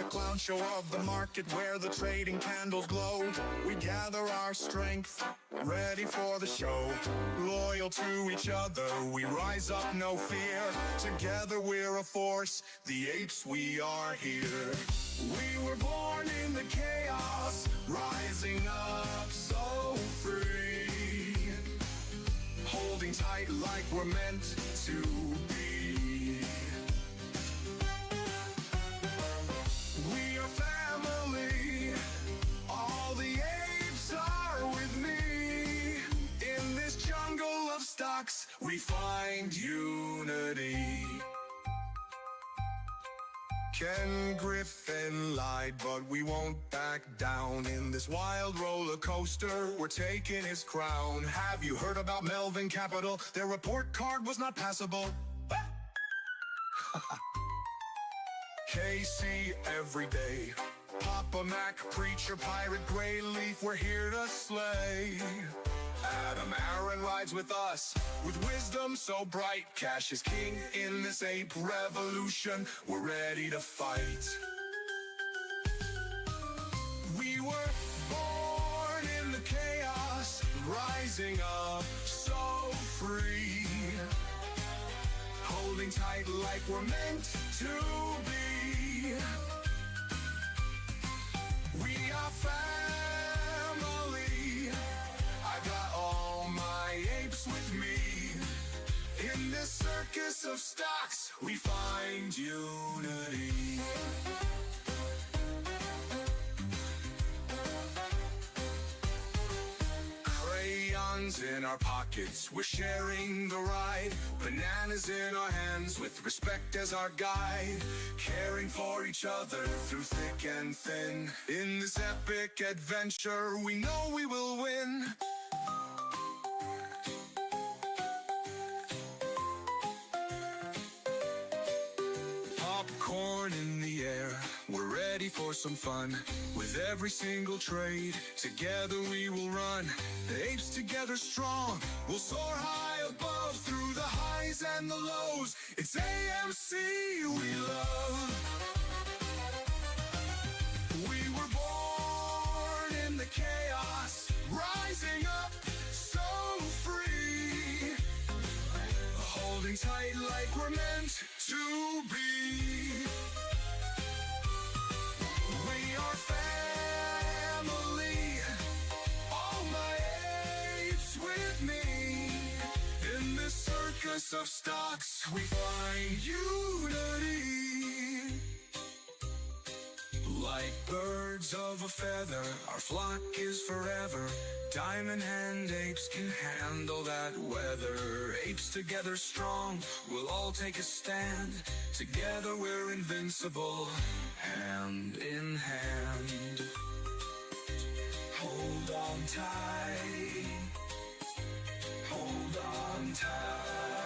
Clown show of the market where the trading candles glow. We gather our strength, ready for the show. Loyal to each other, we rise up, no fear. Together we're a force, the apes, we are here. We were born in the chaos, rising up so free. Holding tight like we're meant to be. We are family, all the apes are with me. In this jungle of stocks, we find unity. Ken Griffin lied, but we won't back down. In this wild roller coaster, we're taking his crown. Have you heard about Melvin Capital? Their report card was not passable. KC every day, Papa Mac, Preacher, Pirate, GrayLeaf, we're here to slay. Adam Aaron rides with us, with wisdom so bright. Cash is king in this ape revolution, we're ready to fight. We were born in the chaos, rising up so free. Holding tight like we're meant to be. We are family. I got all my apes with me. In this circus of stocks, we find unity. Crayons in our pockets, we're sharing the ride. Bananas in our hands, with respect as our guide. Caring for each other through thick and thin. In this epic adventure, we know we will win. Popcorn in the air, we're ready for some fun. With every single trade, together we will run. The apes together strong, we'll soar high above. Through the highs and the lows, it's AMC we love. We were born in the chaos, rising up so free. Holding tight like we're meant to be. We are family, all my apes with me. In this circus of stocks, we find unity. Like birds of a feather, our flock is forever. Diamond Hand Apes can handle that weather. Apes together strong, we'll all take a stand. Together we're invincible, hand in hand. Hold on tight, hold on tight.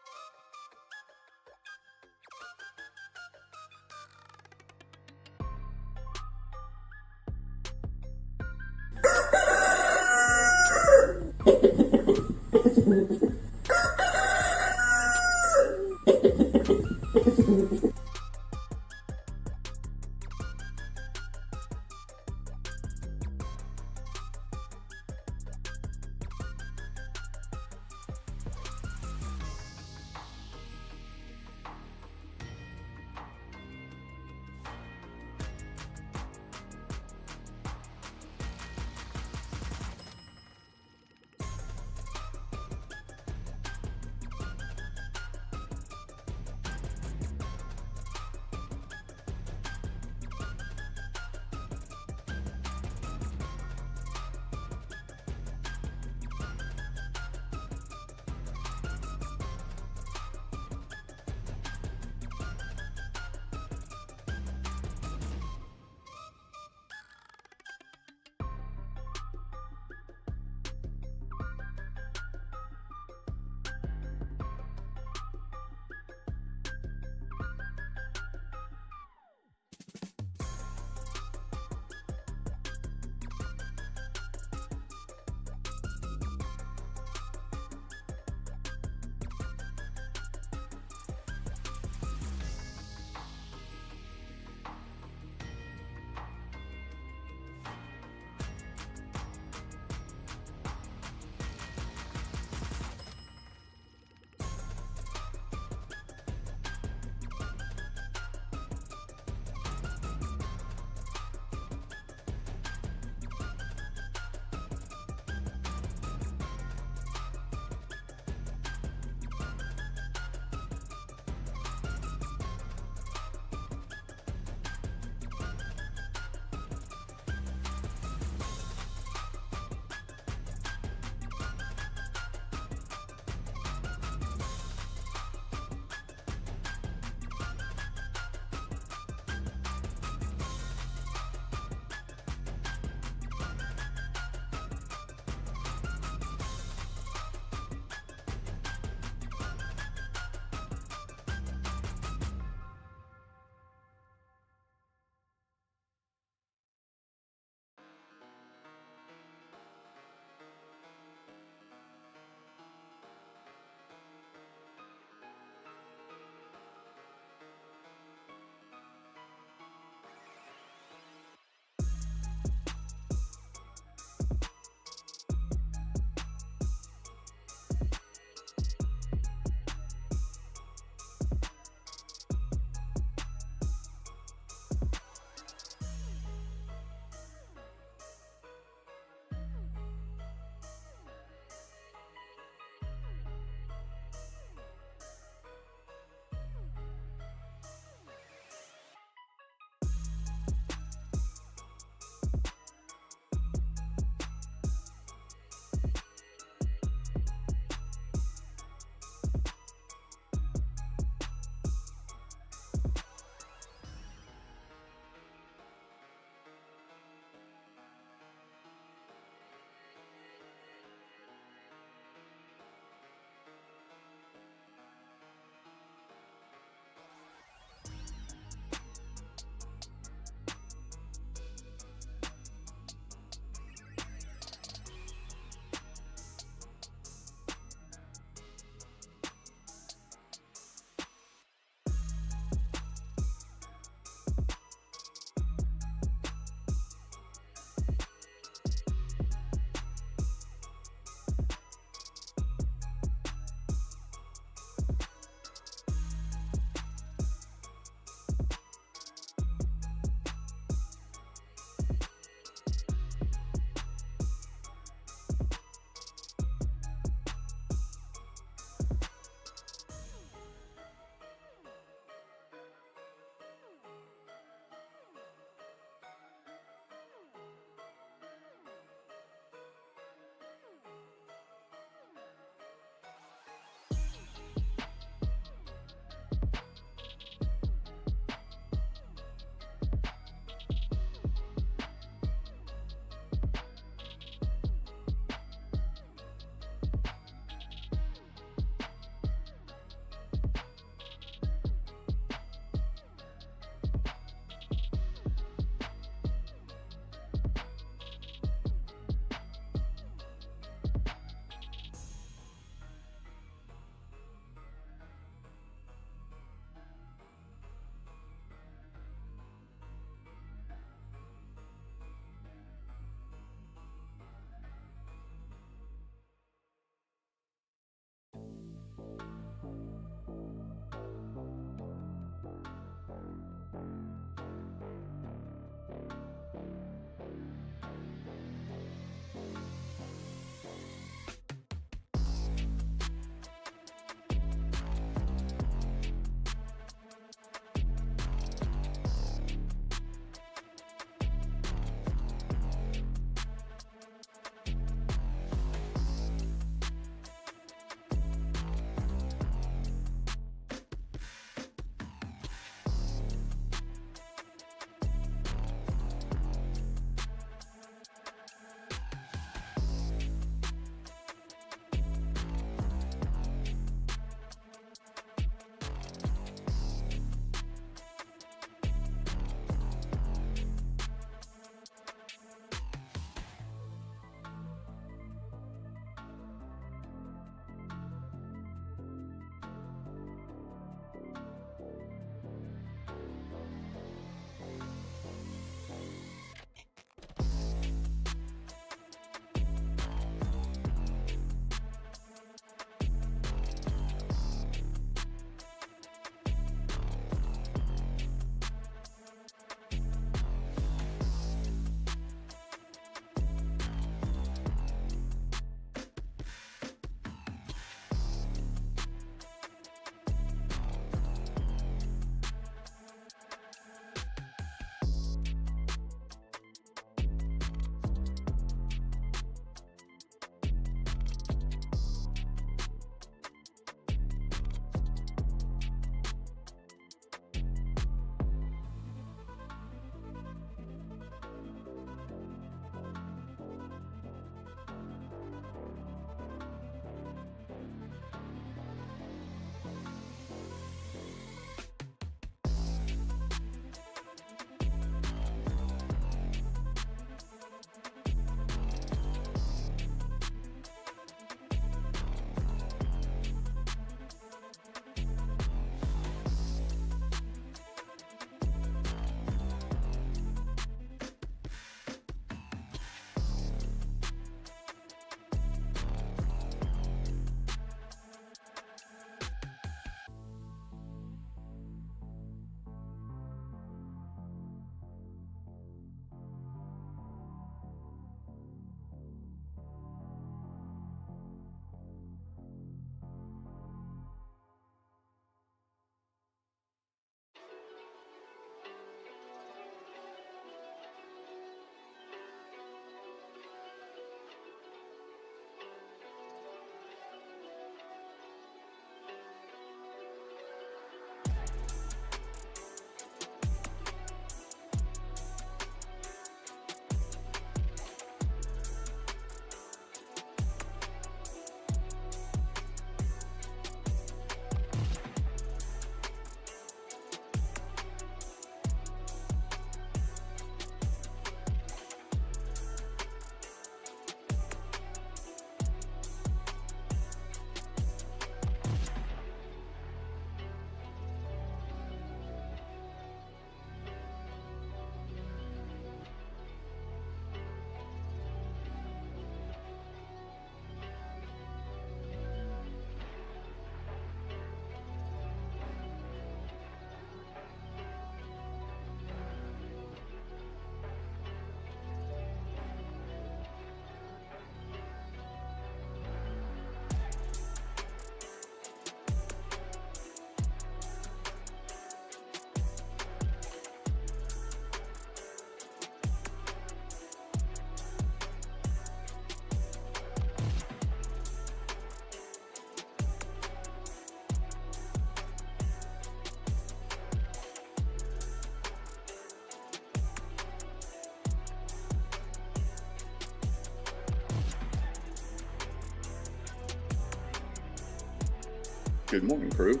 Good morning, crew.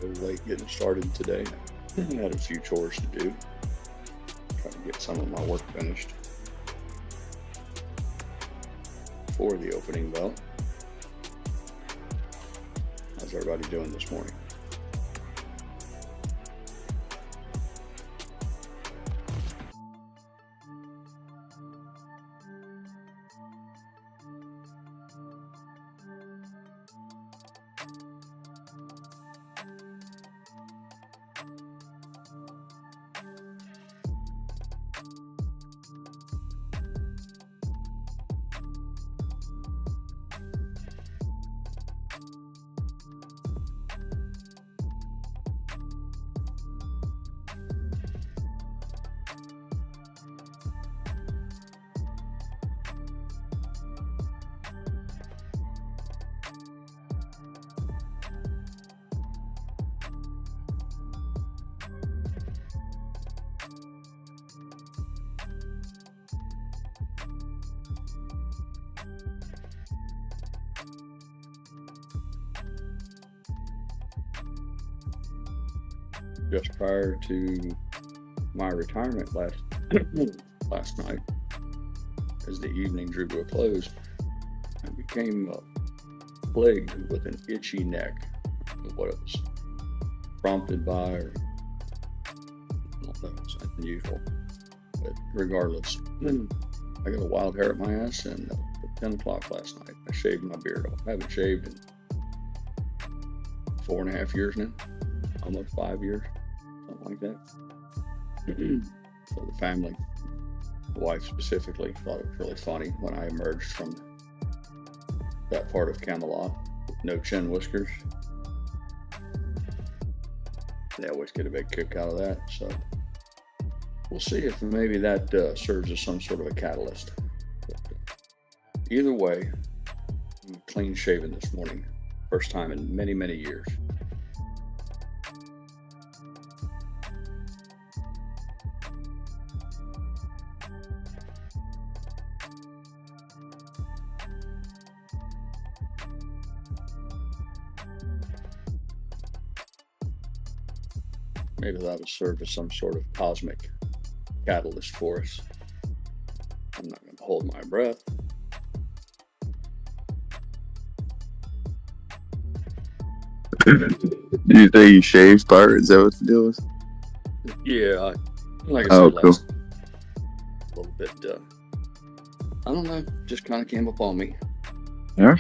A little late getting started today. I had a few chores to do. Trying to get some of my work finished before the opening bell. How's everybody doing this morning? Just prior to my retirement last night, as the evening drew to a close, I became plagued with an itchy neck. I don't know what it was prompted by, or I don't know, it's unusual. But regardless, I got a wild hair at my ass, and at 10 o'clock last night, I shaved my beard off. I haven't shaved in 4.5 years now, almost 5 years. Something like that. So the family, the wife specifically, thought it was really funny when I emerged from that part of Camelot with no chin whiskers. They always get a big kick out of that. So we'll see if maybe that serves as some sort of a catalyst. But, either way, I'm clean shaven this morning. First time in many, many years. Maybe that will serve as some sort of cosmic catalyst for us. I'm not going to hold my breath. Did you say you shaved, Bart? Is that what the deal was? Yeah, like I said, cool. A little bit, I don't know, just kind of came upon me. Yeah.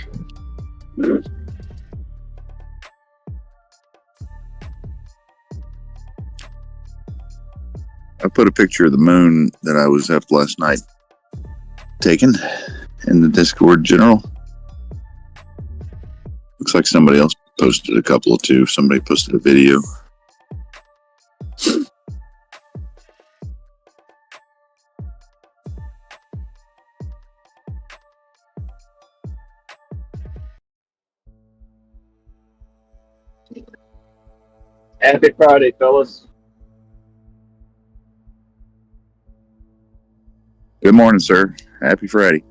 I put a picture of the moon that I was up last night taken in the Discord general. Looks like somebody else posted a couple of two. Somebody posted a video. Happy Friday, fellas. Good morning, sir. Happy Friday.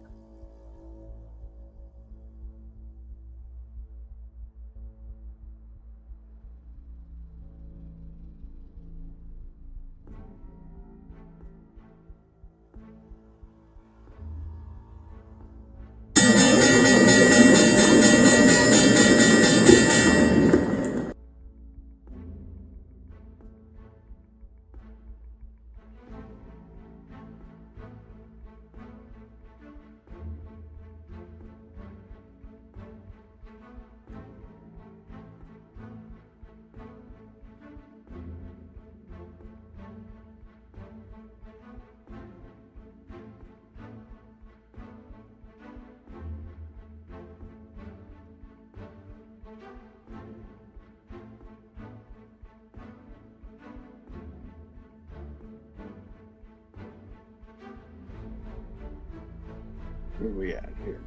Where are we at here?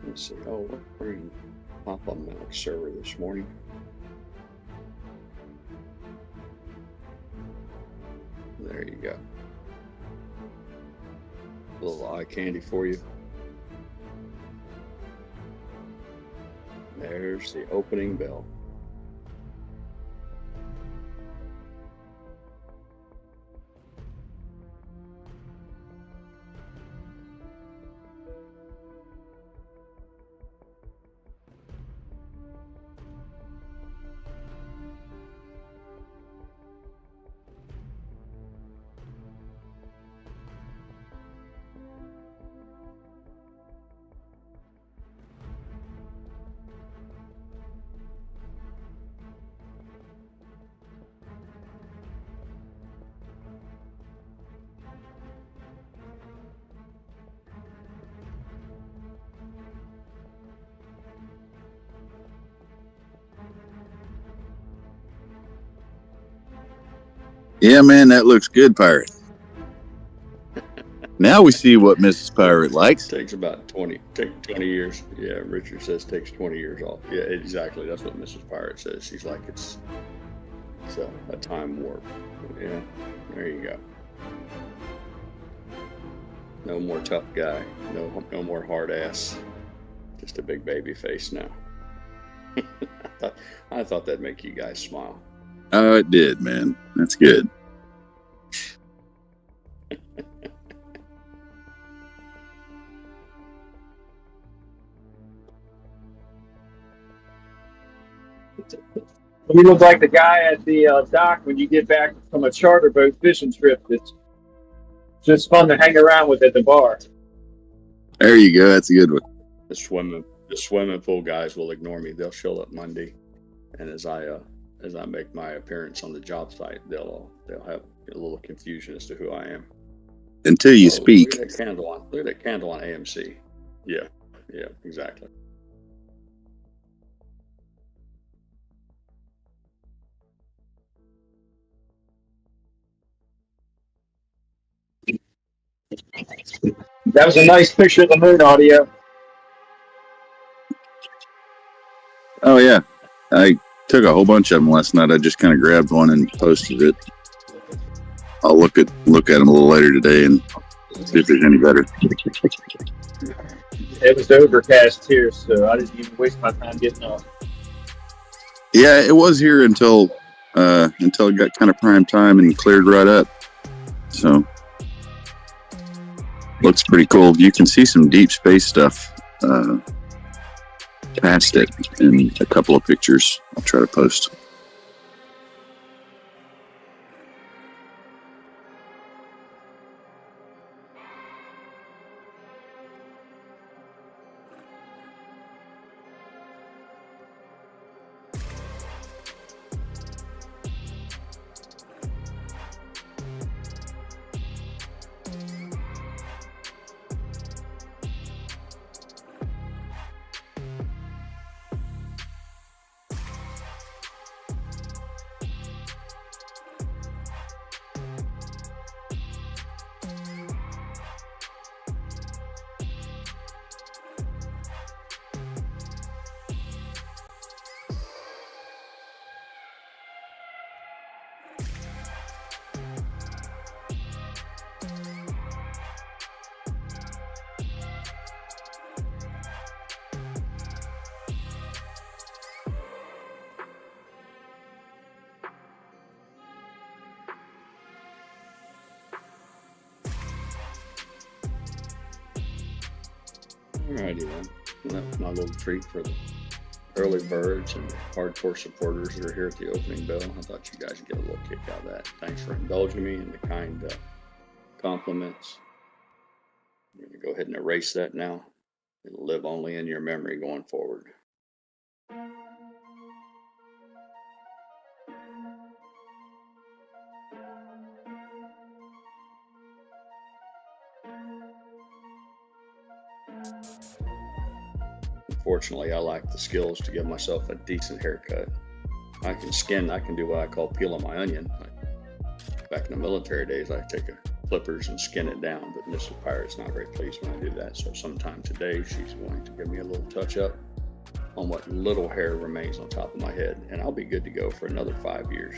Let's see. Oh, we're in pop on Mac server this morning. There you go. A little eye candy for you. There's the opening bell. Yeah, man, that looks good, Pirate. Now we see what Mrs. Pirate likes. Takes about 20 years. Yeah, Richard says takes 20 years off. Yeah, exactly. That's what Mrs. Pirate says. She's like, it's a time warp. Yeah, there you go. No more tough guy. No more hard ass. Just a big baby face now. I thought that'd make you guys smile. Oh, it did, man. That's good. You look like the guy at the dock when you get back from a charter boat fishing trip. It's just fun to hang around with at the bar. There you go. That's a good one. The swimming pool guys will ignore me. They'll show up Monday, and as I make my appearance on the job site, they'll have a little confusion as to who I am. Until you speak. Look at that candle on AMC. Yeah, exactly. That was a nice picture of the moon, audio. Oh, yeah. I took a whole bunch of them last night. I just kind of grabbed one and posted it. I'll look at them a little later today and see if there's any better. It was overcast here, so I didn't even waste my time getting up. Yeah, it was here until it got kind of prime time and cleared right up. So looks pretty cool. You can see some deep space stuff past it in a couple of pictures I'll try to post. Alrighty then. And that was my little treat for the early birds and hardcore supporters that are here at the opening bell. I thought you guys would get a little kick out of that. Thanks for indulging me in the kind compliments. I'm going to go ahead and erase that now. It'll live only in your memory going forward. Unfortunately, I lack the skills to give myself a decent haircut. I can do what I call peeling my onion. Back in the military days, I take clippers and skin it down, but Mrs. Pirate's not very pleased when I do that. So sometime today, she's going to give me a little touch up on what little hair remains on top of my head, and I'll be good to go for another 5 years.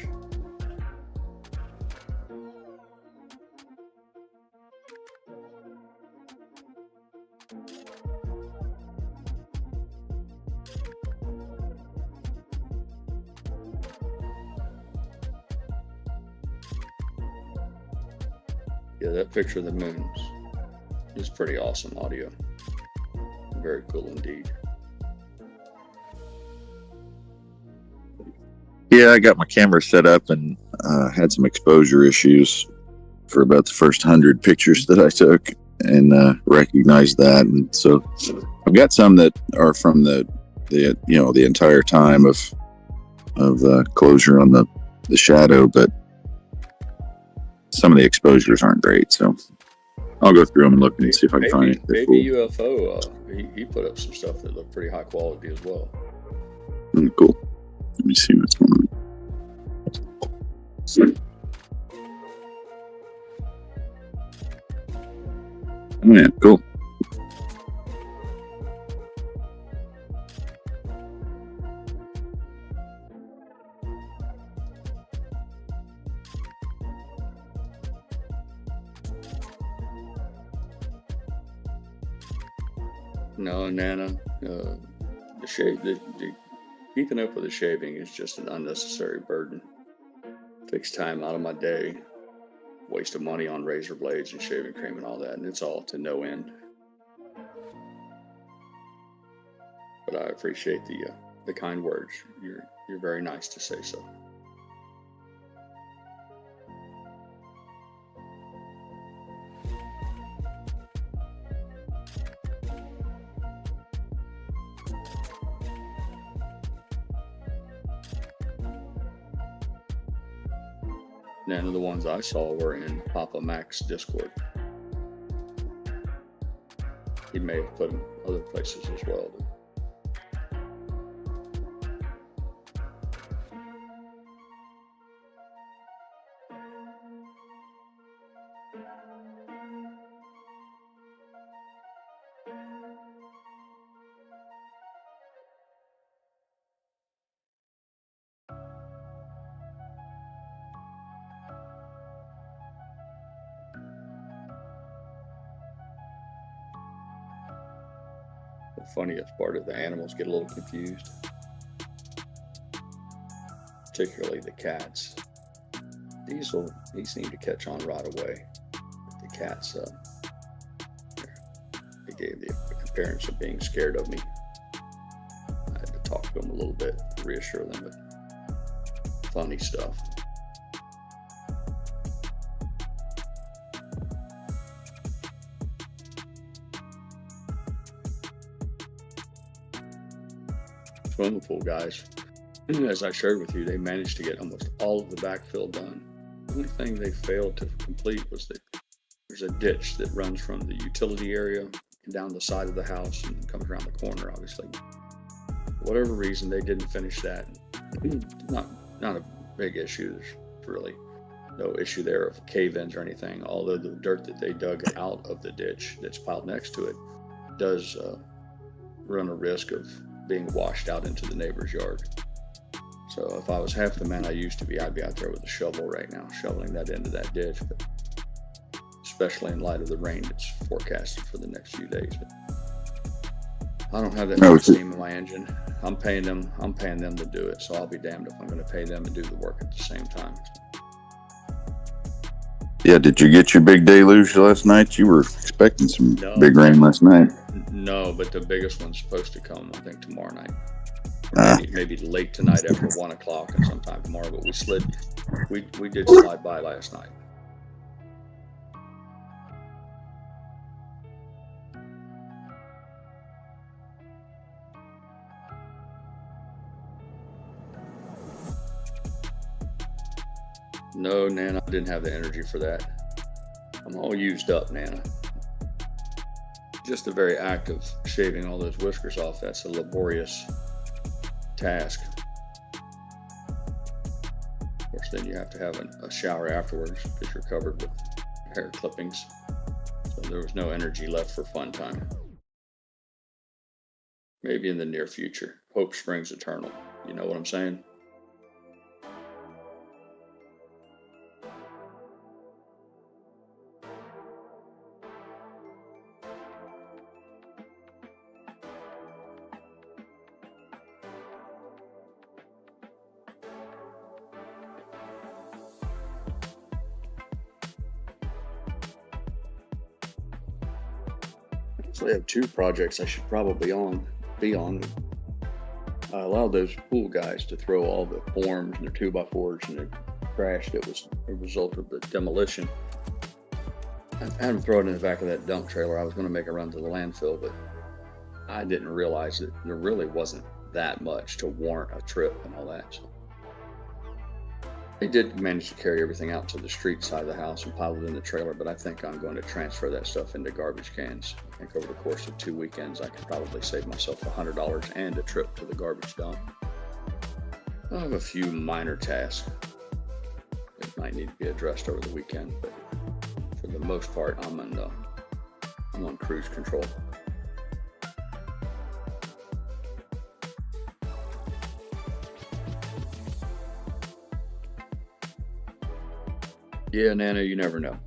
Yeah, that picture of the moon is pretty awesome audio. Very cool indeed. Yeah, I got my camera set up and had some exposure issues for about the first 100 pictures that I took, and recognized that. And so I've got some that are from the entire time of closure on the shadow, but some of the exposures aren't great. So I'll go through them and look and see if I can find it. Baby UFO, he put up some stuff that looked pretty high quality as well. Cool. Let me see what's going on. Oh yeah, cool. No, Nana, the keeping up with the shaving is just an unnecessary burden. Takes time out of my day, waste of money on razor blades and shaving cream and all that, and it's all to no end. But I appreciate the kind words. You're very nice to say so. None of the ones I saw were in Papa Mac's Discord. He may have put them other places as well. The funniest part is the animals get a little confused, particularly the cats. These seem to catch on right away. The cats, they gave the appearance of being scared of me. I had to talk to them a little bit to reassure them, but funny stuff. Swimming pool guys, as I shared with you, they managed to get almost all of the backfill done. The only thing they failed to complete was that there's a ditch that runs from the utility area and down the side of the house and comes around the corner, obviously. For whatever reason, they didn't finish that. Not a big issue. There's really no issue there of cave-ins or anything, although the dirt that they dug out of the ditch that's piled next to it does run a risk of being washed out into the neighbor's yard. So if I was half the man I used to be, I'd be out there with a shovel right now, shoveling that into that ditch, but especially in light of the rain that's forecasted for the next few days. But I don't have that much steam in my engine. I'm paying them to do it, so I'll be damned if I'm going to pay them and do the work at the same time. Yeah, did you get your big deluge last night? You were expecting some big rain last night. No, but the biggest one's supposed to come, I think, tomorrow night. Maybe late tonight after 1 o'clock and sometime tomorrow, but we did slide by last night. No, Nana, I didn't have the energy for that. I'm all used up, Nana. Just the very act of shaving all those whiskers off, that's a laborious task. Of course, then you have to have a shower afterwards because you're covered with hair clippings. So there was no energy left for fun time. Maybe in the near future. Hope springs eternal. You know what I'm saying? actually have two projects I should probably be on. I allowed those pool guys to throw all the forms and their 2x4s and the trash that was a result of the demolition. I had them throw it in the back of that dump trailer. I was going to make a run to the landfill, but I didn't realize that there really wasn't that much to warrant a trip and all that. So they did manage to carry everything out to the street side of the house and pile it in the trailer, but I think I'm going to transfer that stuff into garbage cans. I think over the course of 2 weekends, I could probably save myself $100 and a trip to the garbage dump. I have a few minor tasks that might need to be addressed over the weekend, but for the most part, I'm on cruise control. Yeah, Nana, you never know.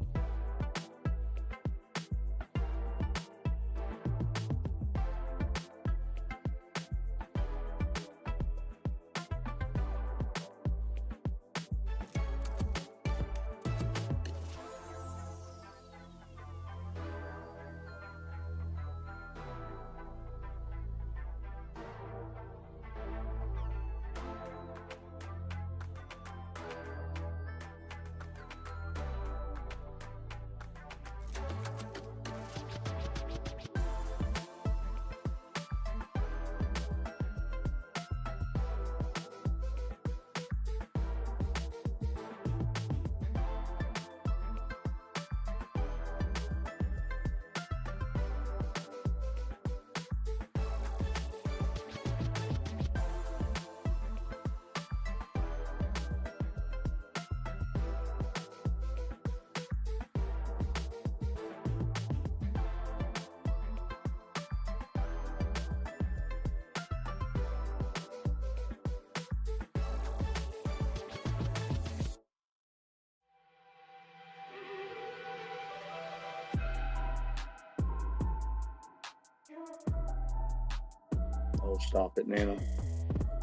Oh, stop it, Nana.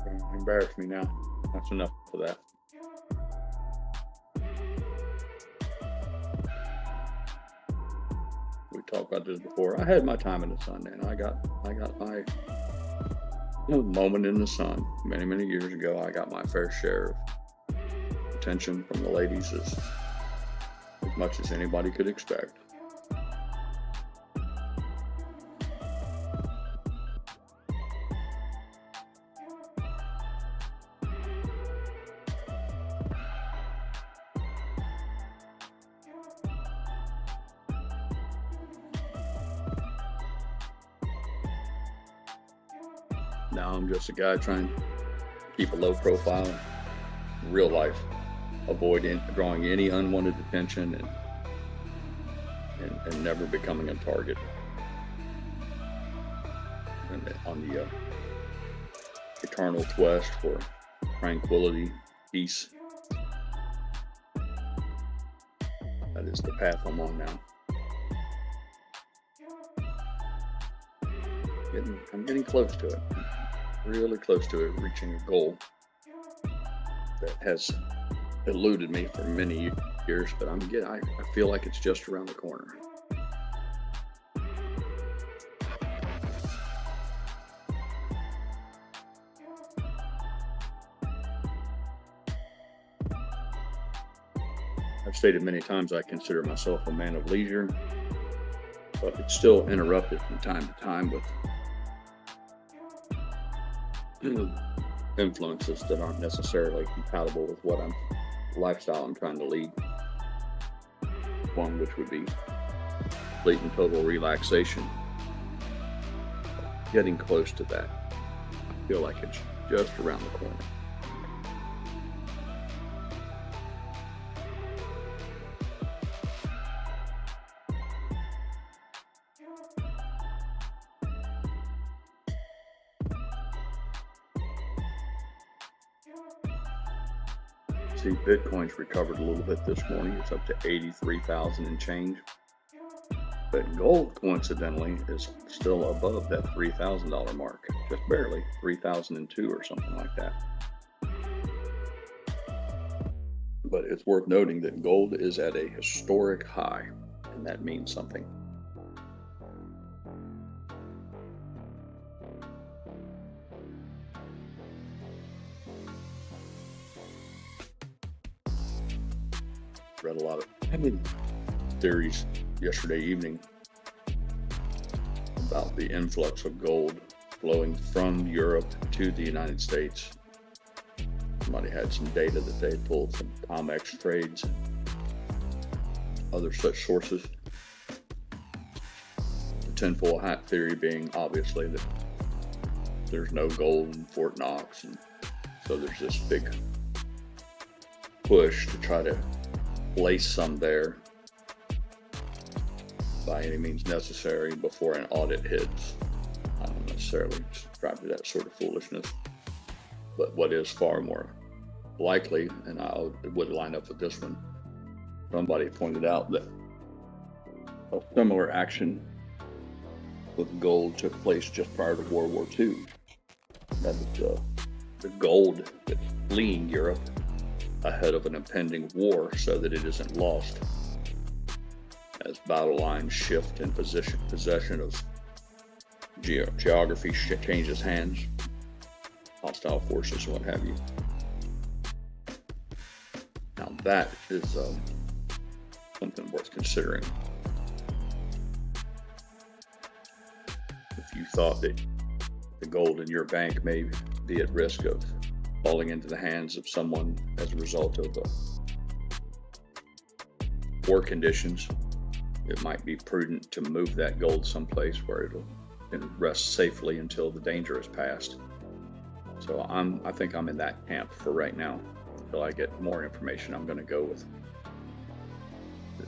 You embarrass me now. That's enough for that. We talked about this before. I had my time in the sun, Nana. I got my moment in the sun many years ago. I got my fair share of attention from the ladies, as much as anybody could expect. Now I'm just a guy trying to keep a low profile in real life, avoid drawing any unwanted attention, and never becoming a target. And on the eternal quest for tranquility, peace, that is the path I'm on now. I'm getting close to it. Really close to it, reaching a goal that has eluded me for many years, but I feel like it's just around the corner. I've stated many times I consider myself a man of leisure, but it's still interrupted from time to time with influences that aren't necessarily compatible with what lifestyle I'm trying to lead. One which would be complete and total relaxation. Getting close to that. I feel like it's just around the corner. See, Bitcoin's recovered a little bit this morning. It's up to 83,000 and change. But gold, coincidentally, is still above that $3,000 mark. Just barely, 3,002 or something like that. But it's worth noting that gold is at a historic high, and that means something. read a lot of theories yesterday evening about the influx of gold flowing from Europe to the United States. Somebody had some data that they pulled from COMEX trades and other such sources. The tinfoil hat theory being obviously that there's no gold in Fort Knox, and so there's this big push to try to place some there by any means necessary before an audit hits. I don't necessarily subscribe to that sort of foolishness, but what is far more likely, and it would line up with this one, somebody pointed out that a similar action with gold took place just prior to World War II. That is the gold that's fleeing Europe ahead of an impending war so that it isn't lost. As battle lines shift in possession of geography changes hands, hostile forces, what have you. Now that is something worth considering. If you thought that the gold in your bank may be at risk of falling into the hands of someone as a result of war conditions, it might be prudent to move that gold someplace where it can rest safely until the danger is past. So I think I'm in that camp for right now. Until I get more information, I'm going to go with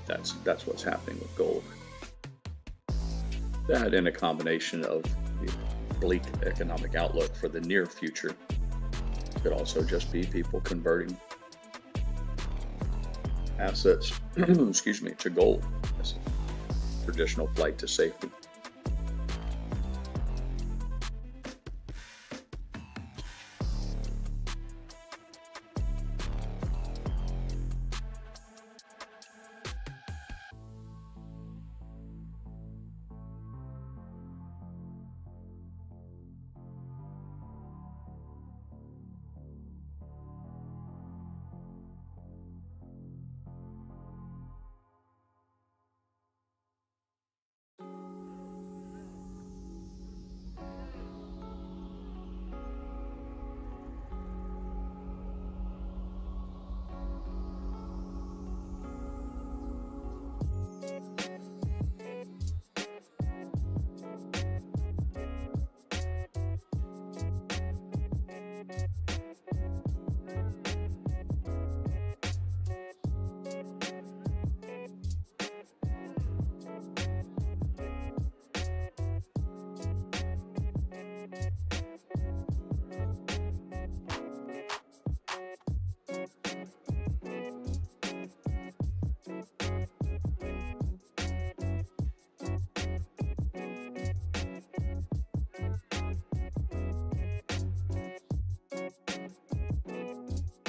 that's what's happening with gold. That, in a combination of the bleak economic outlook for the near future, could also just be people converting assets excuse me, to gold as a traditional flight to safety.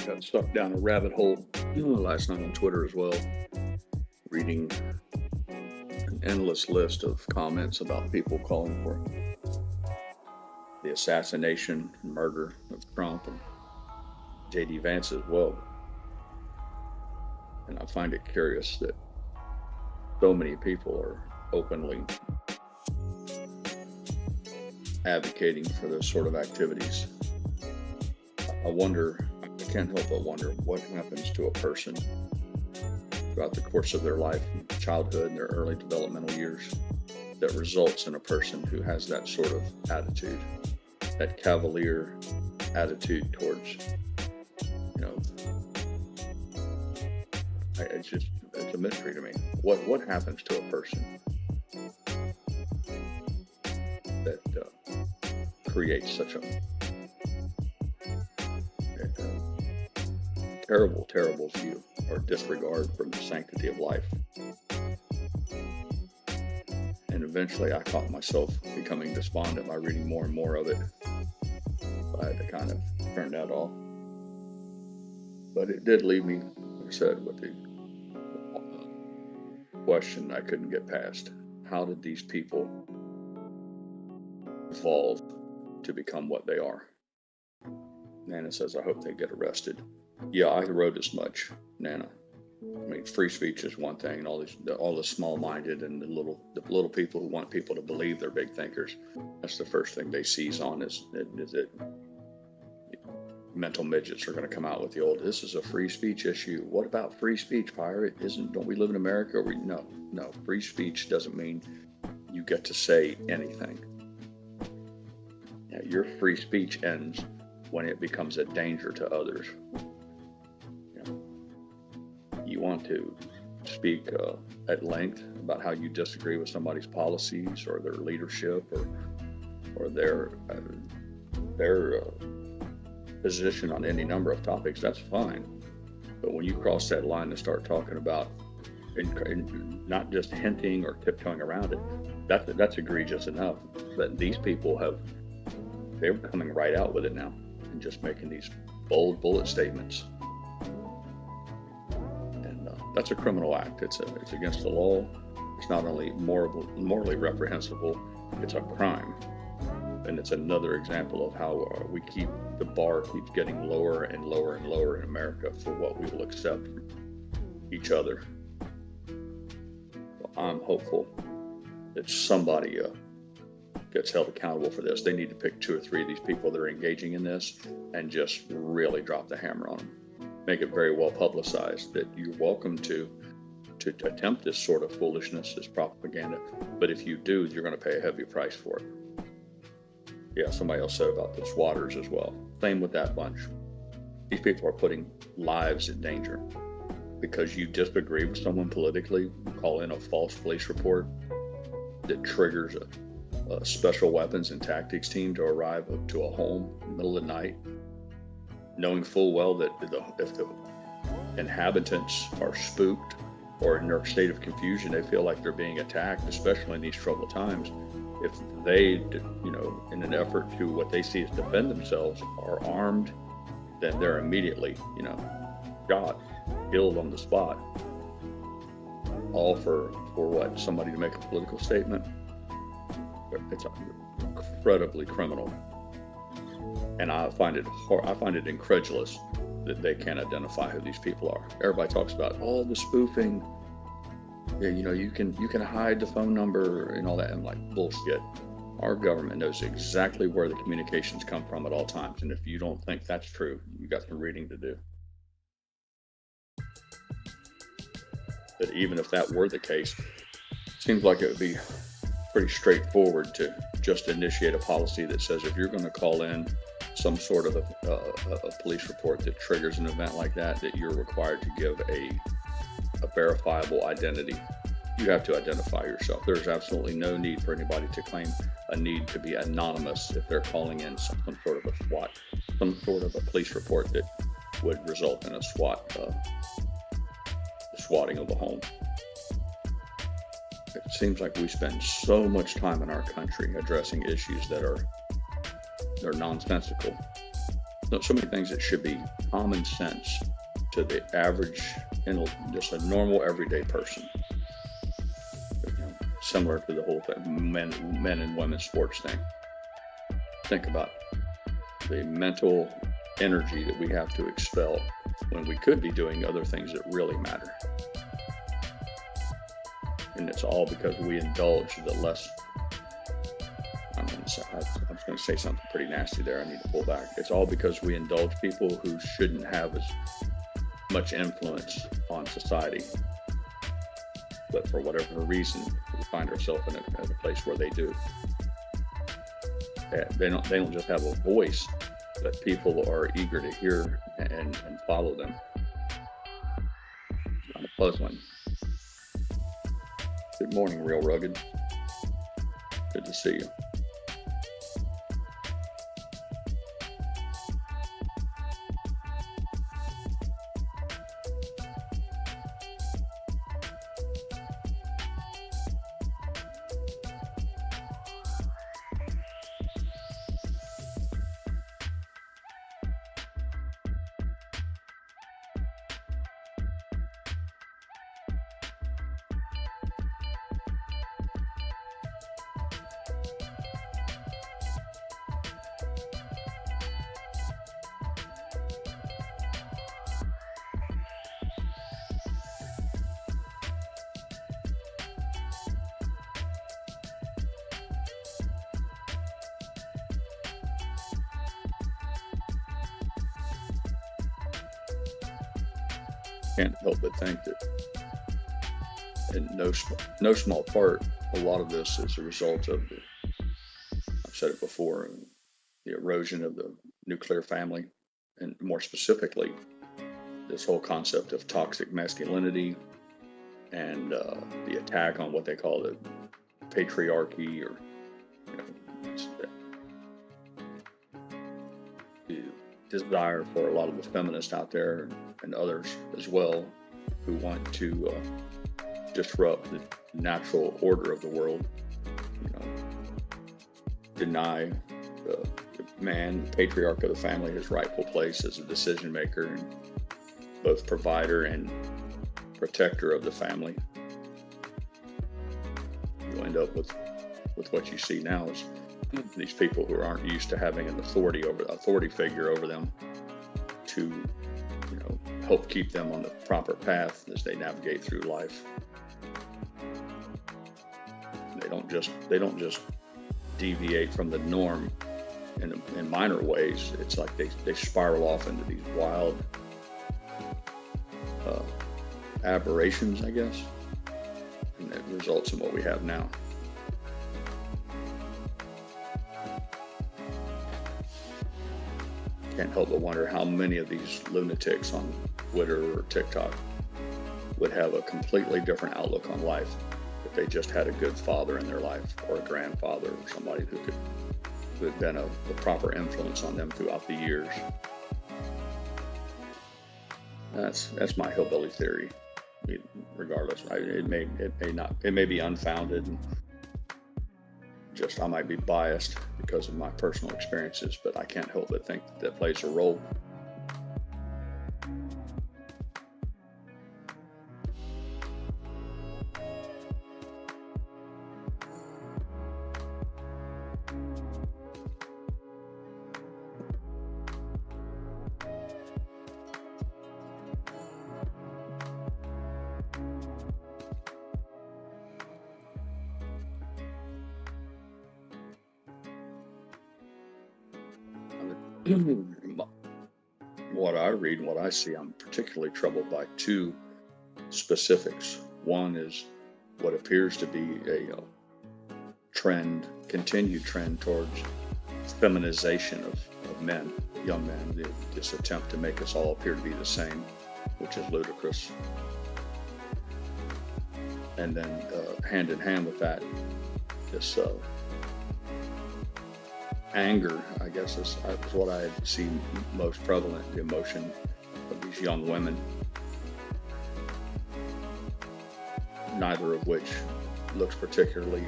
Got sucked down a rabbit hole last night on Twitter as well, reading an endless list of comments about people calling for the assassination and murder of Trump and J.D. Vance as well. And I find it curious that so many people are openly advocating for those sort of activities. I can't help but wonder what happens to a person throughout the course of their life, childhood, and their early developmental years, that results in a person who has that sort of attitude, that cavalier attitude towards, it's a mystery to me. What happens to a person that creates such a terrible view or disregard for the sanctity of life? And eventually I caught myself becoming despondent by reading more and more of it. So I had to kind of turn that off. But it did leave me, like I said, with the question I couldn't get past. How did these people evolve to become what they are? Nana says, I hope they get arrested. Yeah, I wrote as much, Nana. mean, free speech is one thing, and all the small-minded and the little people who want people to believe they're big thinkers. That's the first thing they seize on is that mental midgets are going to come out with the old, this is a free speech issue. What about free speech, pirate? Don't we live in America? No. Free speech doesn't mean you get to say anything. Yeah, your free speech ends when it becomes a danger to others. You want to speak at length about how you disagree with somebody's policies or their leadership or their position on any number of topics, that's fine. But when you cross that line and start talking about and not just hinting or tiptoeing around it, that's egregious enough. But these people they're coming right out with it now and just making these bold bullet statements. And that's a criminal act. It's against the law. It's not only morally reprehensible, it's a crime. And it's another example of how the bar keeps getting lower and lower and lower in America for what we will accept from each other. So I'm hopeful that somebody gets held accountable for this. They need to pick 2 or 3 of these people that are engaging in this and just really drop the hammer on them. Make it very well publicized that you're welcome to attempt this sort of foolishness, this propaganda, but if you do, you're going to pay a heavy price for it. Yeah, somebody else said about the swatters as well. Same with that bunch. These people are putting lives in danger because you disagree with someone politically. You call in a false police report that triggers a special weapons and tactics team to arrive to a home in the middle of the night, knowing full well that if the inhabitants are spooked or in their state of confusion, they feel like they're being attacked, especially in these troubled times. If they, in an effort to what they see as defend themselves, are armed, then they're immediately, shot, killed on the spot. All for what? Somebody to make a political statement? It's incredibly criminal. And I find it incredulous that they can't identify who these people are. Everybody talks about all the spoofing. Yeah, you can hide the phone number and all that. I'm like, bullshit. Our government knows exactly where the communications come from at all times. And if you don't think that's true, you got some reading to do. But even if that were the case, it seems like it would be pretty straightforward to just initiate a policy that says if you're going to call in some sort of a police report that triggers an event like that you're required to give a verifiable identity. You have to identify yourself. There's absolutely no need for anybody to claim a need to be anonymous if they're calling in some sort of a SWAT, some sort of a police report that would result in a swatting of the home. It seems like we spend so much time in our country addressing issues that they're nonsensical. So many things that should be common sense to the average, just a normal everyday person. Similar to the whole thing, men and women sports thing. Think about the mental energy that we have to expel when we could be doing other things that really matter. And it's all because we indulge the less. I was going to say something pretty nasty there. I need to pull back. It's all because we indulge people who shouldn't have as much influence on society. But for whatever reason, we find ourselves in a place where they do. They don't just have a voice, but people are eager to hear and follow them. It's kind of puzzling. Good morning, Real Rugged. Good to see you. can't help but think that in no small part, a lot of this is a result of I've said it before, the erosion of the nuclear family, and more specifically, this whole concept of toxic masculinity and the attack on what they call the patriarchy, or the desire for a lot of the feminists out there and others as well who want to disrupt the natural order of the world, deny the man, the patriarch of the family, his rightful place as a decision maker and both provider and protector of the family. You end up with what you see now is these people who aren't used to having an authority figure over them to help keep them on the proper path as they navigate through life. They don't just deviate from the norm in minor ways. It's like they spiral off into these wild aberrations, I guess, and that results in what we have now. Can't help but wonder how many of these lunatics on Twitter or TikTok would have a completely different outlook on life if they just had a good father in their life, or a grandfather, or somebody who had been a proper influence on them throughout the years. That's my hillbilly theory. Regardless, it may be unfounded. And I might be biased because of my personal experiences, but I can't help but think that plays a role. What I read and what I see, I'm particularly troubled by two specifics. One is what appears to be a continued trend towards feminization of men, young men, this attempt to make us all appear to be the same, which is ludicrous. And then hand in hand with that, this anger, I guess, is what I had seen most prevalent, the emotion of these young women, neither of which looks particularly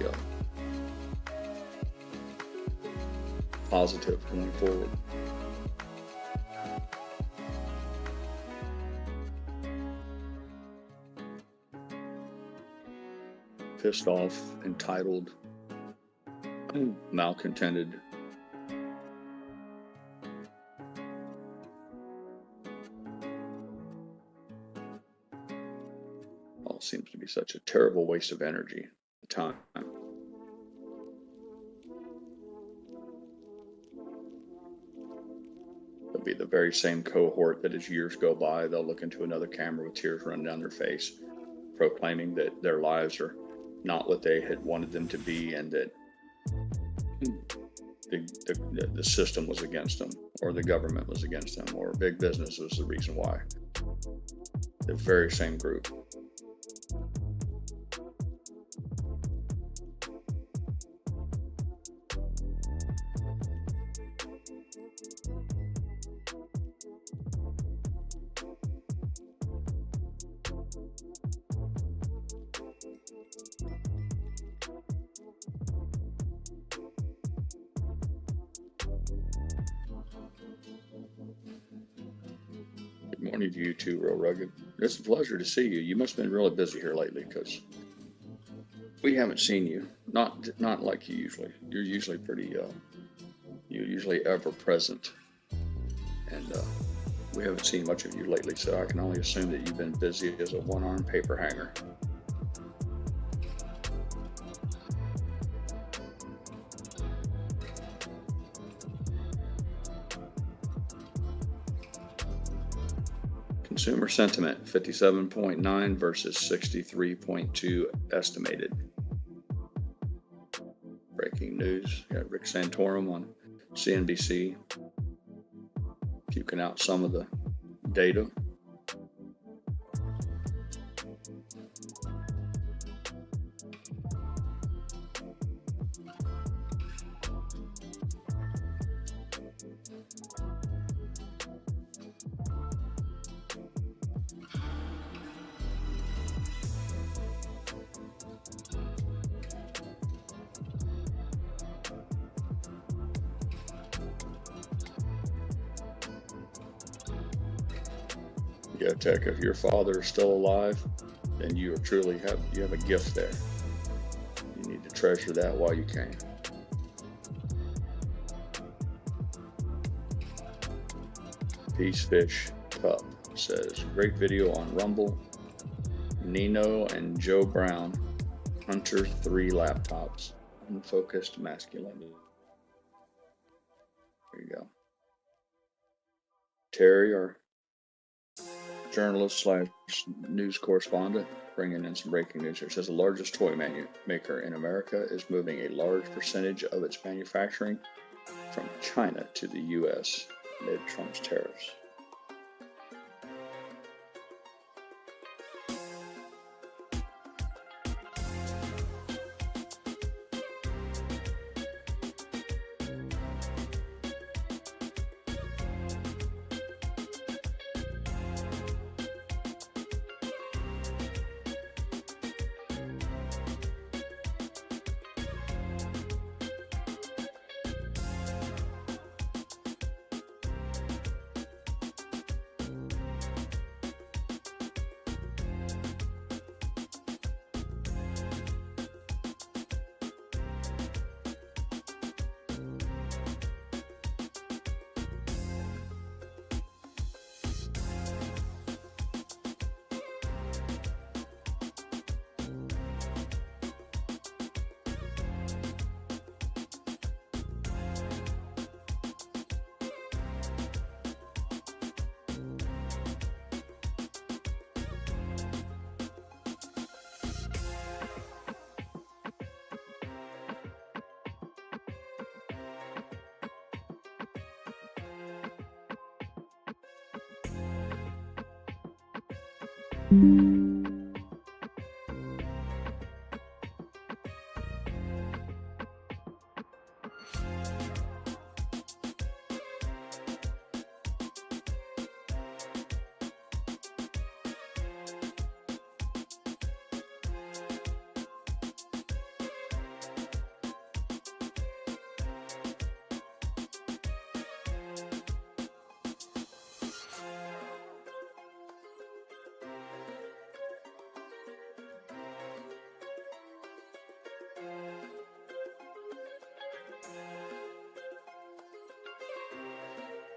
positive going forward. Pissed off, entitled, malcontented, all seems to be such a terrible waste of energy and time. It'll be the very same cohort that as years go by, they'll look into another camera with tears running down their face, proclaiming that their lives are not what they had wanted them to be, and that the system was against them, or the government was against them, or big business was the reason why. The very same group. Good morning to you too, Real Rugged. It's a pleasure to see you. You must have been really busy here lately, because we haven't seen you. Not like you usually. You're usually pretty, you're usually ever present. And we haven't seen much of you lately, so I can only assume that you've been busy as a one-armed paper hanger. Consumer sentiment, 57.9 versus 63.2 estimated. Breaking news, got Rick Santorum on CNBC, puking out some of the data. Yeah, Tech, if your father is still alive, then you truly have a gift there. You need to treasure that while you can. Peace Fish Cup says, great video on Rumble. Nino and Joe Brown, Hunter 3 laptops, unfocused masculinity. There you go. Terry, our journalist slash news correspondent, bringing in some breaking news here. It says the largest toy maker in America is moving a large percentage of its manufacturing from China to the U.S. amid Trump's tariffs.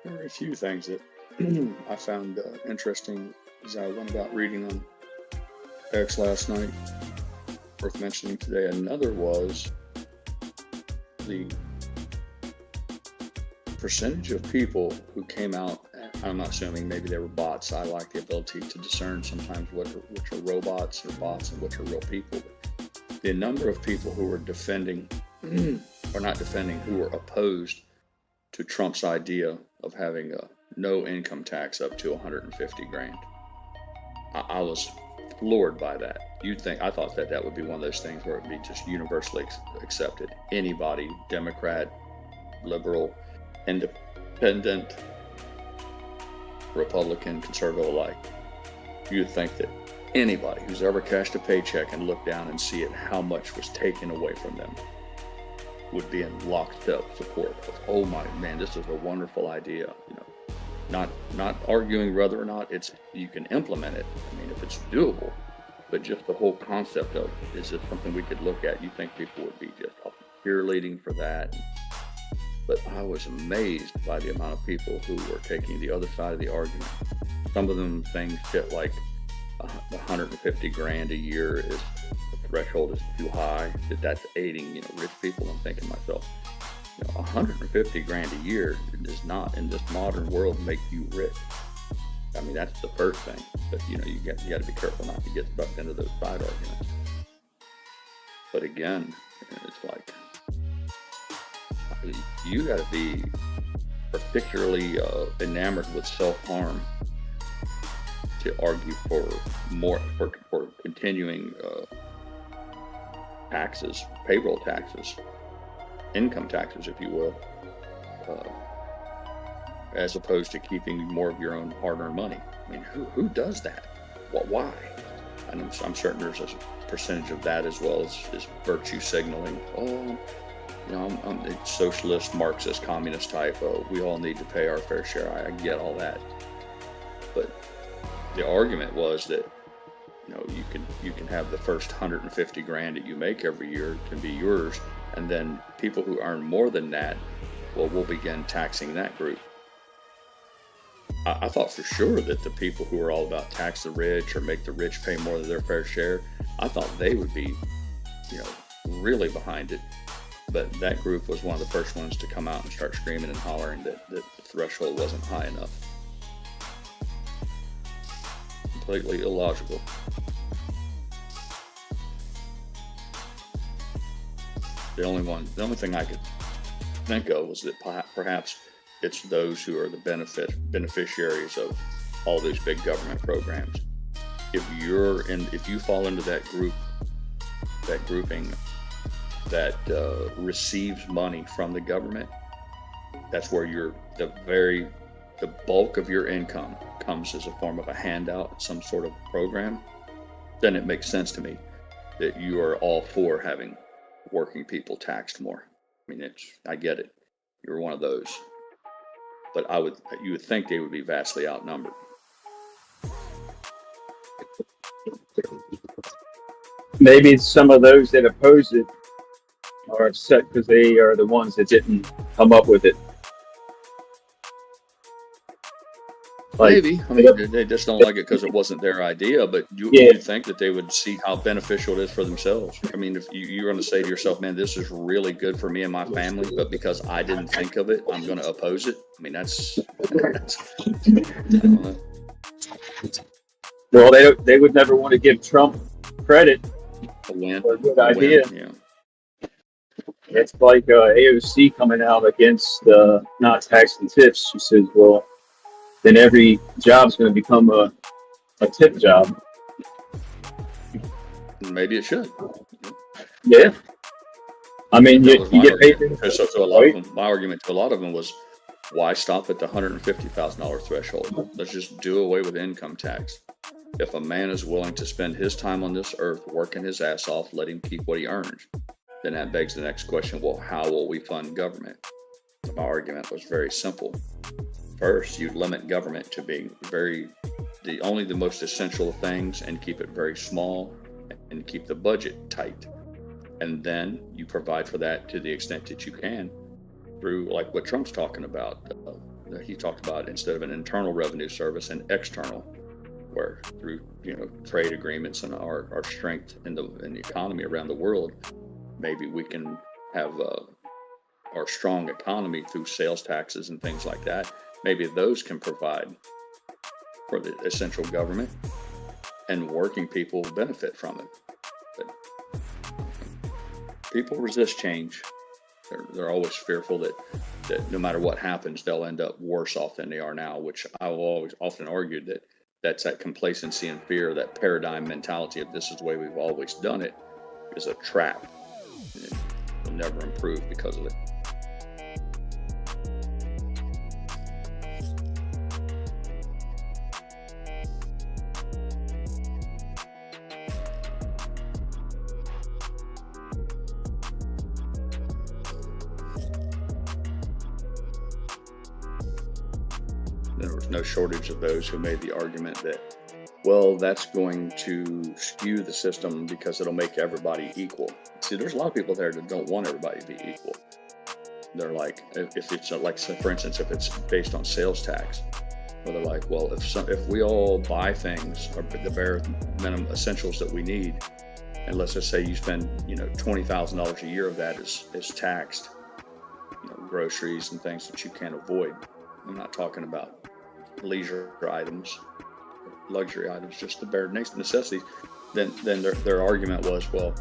There are a few things that I found interesting as I went about reading on X last night, worth mentioning today. Another was the percentage of people who came out. I'm assuming maybe they were bots. I like the ability to discern sometimes which are robots or bots and which are real people. But the number of people who were defending, or not defending, who were opposed to Trump's idea of having a no income tax up to 150 grand. I was floored by that. I thought that would be one of those things where it'd be just universally accepted. Anybody, Democrat, liberal, independent, Republican, conservative alike, you'd think that anybody who's ever cashed a paycheck and looked down and see it, how much was taken away from them, would be in locked up support of, oh my man, this is a wonderful idea. Not arguing whether or not you can implement it. I mean, if it's doable, but just the whole concept of, is it something we could look at? You think people would be just cheerleading for that? But I was amazed by the amount of people who were taking the other side of the argument. Some of them saying shit like 150 grand a year is the threshold is too high, that's aiding, rich people. I'm thinking to myself, 150 grand a year does not in this modern world make you rich. I mean, that's the first thing. But you got to be careful not to get sucked into those side arguments. But again, it's like you got to be particularly enamored with self-harm to argue for more for continuing taxes, payroll taxes, income taxes, if you will, as opposed to keeping more of your own hard-earned money. I mean, who does that? Why? And I'm certain there's a percentage of that as well as virtue signaling. Oh, I'm a socialist, Marxist, communist type. We all need to pay our fair share. I get all that, but the argument was that you can have the first 150 grand that you make every year can be yours, and then people who earn more than that, well, we'll begin taxing that group. I thought for sure that the people who are all about tax the rich or make the rich pay more than their fair share, I thought they would be, really behind it. But that group was one of the first ones to come out and start screaming and hollering that the threshold wasn't high enough. Completely illogical. The only thing I could think of was that perhaps it's those who are the beneficiaries of all these big government programs. If you fall into that grouping that receives money from the government, that's where the bulk of your income comes as a form of a handout, some sort of program, then it makes sense to me that you are all for having working people taxed more. I mean, I get it. You're one of those. But you would think they would be vastly outnumbered. Maybe some of those that oppose it are upset because they are the ones that didn't come up with it. Maybe. I mean, they just don't like it because it wasn't their idea, but you'd think that they would see how beneficial it is for themselves. I mean, if you're going to say to yourself, man, this is really good for me and my family, but because I didn't think of it, I'm going to oppose it. I mean, that's I don't know. Well, they would never want to give Trump credit for a good idea. Yeah. It's like AOC coming out against not taxing tips. She says, well, then every job's going to become a tip job. Maybe it should. Yeah. I mean, you get paid. My argument to a lot of them was, why stop at the $150,000 threshold? Let's just do away with income tax. If a man is willing to spend his time on this earth working his ass off, let him keep what he earns. Then that begs the next question, well, how will we fund government? My argument was very simple. First, you limit government to being only the most essential things and keep it very small and keep the budget tight. And then you provide for that to the extent that you can through like what Trump's talking about. He talked about instead of an internal revenue service, an external, where through trade agreements and our strength in the economy around the world, maybe we can have our strong economy through sales taxes and things like that. Maybe those can provide for the essential government, and working people benefit from it. But people resist change. They're always fearful that no matter what happens, they'll end up worse off than they are now, which I will always often argue that's that complacency and fear, that paradigm mentality of this is the way we've always done it, is a trap. It will never improve because of it. There was no shortage of those who made the argument that, well, that's going to skew the system because it'll make everybody equal. See, there's a lot of people there that don't want everybody to be equal. They're like, if it's like, for instance, if it's based on sales tax, where they're like, well, if we all buy things or the bare minimum essentials that we need, and let's just say you spend $20,000 a year of that is taxed, groceries and things that you can't avoid. I'm not talking about leisure items, luxury items, just the bare necessities, then their argument was, well,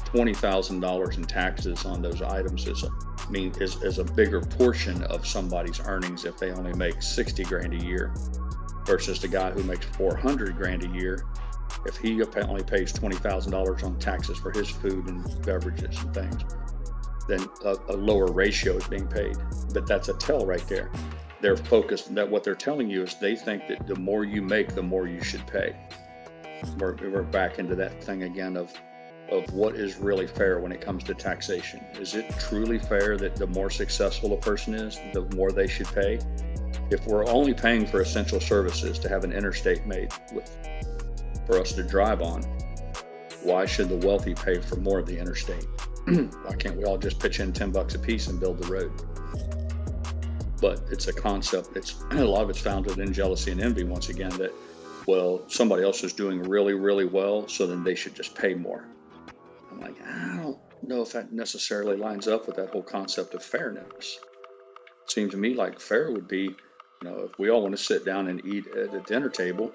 $20,000 in taxes on those items is a bigger portion of somebody's earnings if they only make 60 grand a year, versus the guy who makes 400 grand a year, if he only pays $20,000 on taxes for his food and beverages and things, then a lower ratio is being paid. But that's a tell right there. They're focused, that what they're telling you is they think that the more you make, the more you should pay. We're back into that thing again of what is really fair when it comes to taxation. Is it truly fair that the more successful a person is, the more they should pay? If we're only paying for essential services to have an interstate made for us to drive on, why should the wealthy pay for more of the interstate? Why can't we all just pitch in $10 a piece and build the road? But it's a concept. A lot of it's founded in jealousy and envy. Once again, that, well, somebody else is doing really, really well, so then they should just pay more. I'm like, I don't know if that necessarily lines up with that whole concept of fairness. It seems to me like fair would be, if we all want to sit down and eat at a dinner table,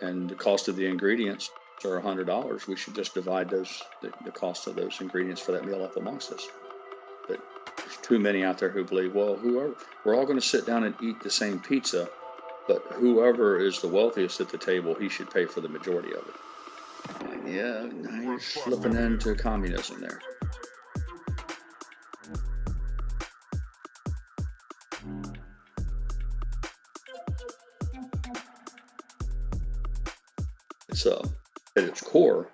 and the cost of the ingredients are $100, we should just divide the cost of those ingredients for that meal up amongst us. But there's too many out there who believe, well, we're all going to sit down and eat the same pizza, but whoever is the wealthiest at the table, he should pay for the majority of it. And yeah, now you're slipping into communism there. So at its core,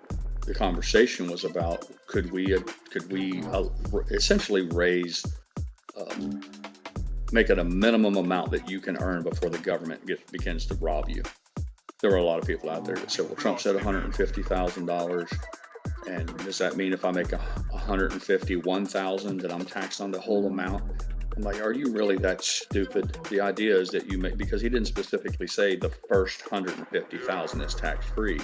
the conversation was about could we essentially raise, make it a minimum amount that you can earn before the government begins to rob you. There were a lot of people out there that said, well, Trump said $150,000, and does that mean if I make $151,000 that I'm taxed on the whole amount? I'm like, are you really that stupid? The idea is that you make, because he didn't specifically say the first $150,000 is tax free.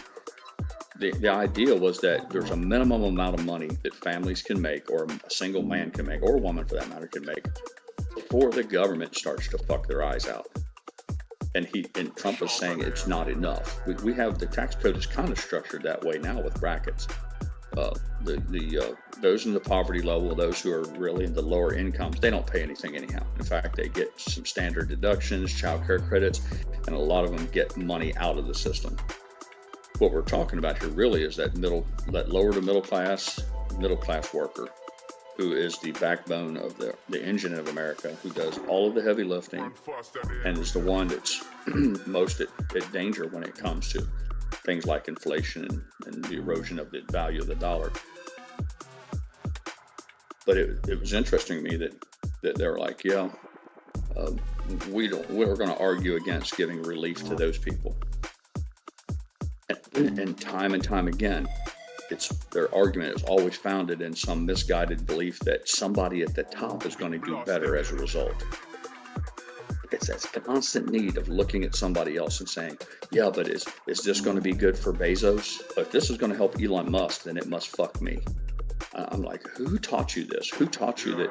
The idea was that there's a minimum amount of money that families can make, or a single man can make, or a woman for that matter can make, before the government starts to fuck their eyes out. And Trump is saying it's not enough. We have, the tax code is kind of structured that way now with brackets. Those in the poverty level, those who are really in the lower incomes, they don't pay anything anyhow. In fact, they get some standard deductions, child care credits, and a lot of them get money out of the system. What we're talking about here really is that lower to middle class worker, who is the backbone of the engine of America, who does all of the heavy lifting and is the one that's most at danger when it comes to things like inflation and the erosion of the value of the dollar. But it was interesting to me that they were like, yeah, we're going to argue against giving relief to those people. And time again, their argument is always founded in some misguided belief that somebody at the top is going to do better as a result. It's that constant need of looking at somebody else and saying, yeah, but is this going to be good for Bezos? If this is going to help Elon Musk, then it must fuck me. I'm like, who taught you this? Who taught you that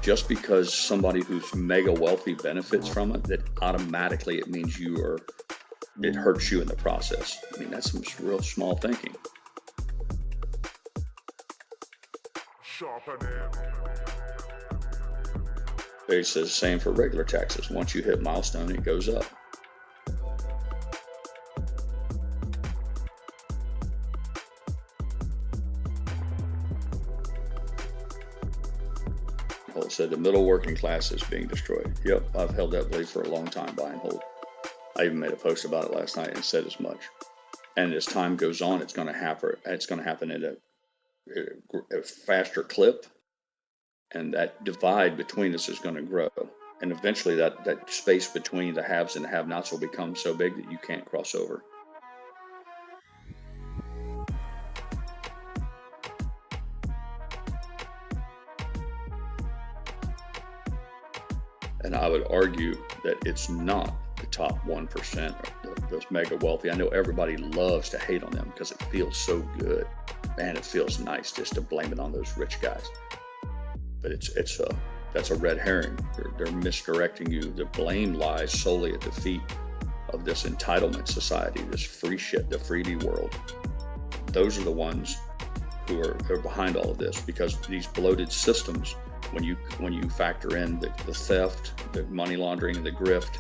just because somebody who's mega wealthy benefits from it, that automatically it means it hurts you in the process? I mean, that's some real small thinking. It says the same for regular taxes. Once you hit milestone, it goes up. Well, it said the middle working class is being destroyed. Yep, I've held that belief for a long time, buy and hold. I even made a post about it last night and said as much. And as time goes on, it's going to happen. It's going to happen at a faster clip, and that divide between us is going to grow. And eventually, that space between the haves and the have-nots will become so big that you can't cross over. And I would argue that it's not the top 1%, those mega wealthy. I know everybody loves to hate on them because it feels so good. Man, it feels nice just to blame it on those rich guys. But that's a red herring. They're misdirecting you. The blame lies solely at the feet of this entitlement society, this free shit, the 3D world. Those are the ones who are behind all of this, because these bloated systems, when you factor in the theft, the money laundering, and the grift,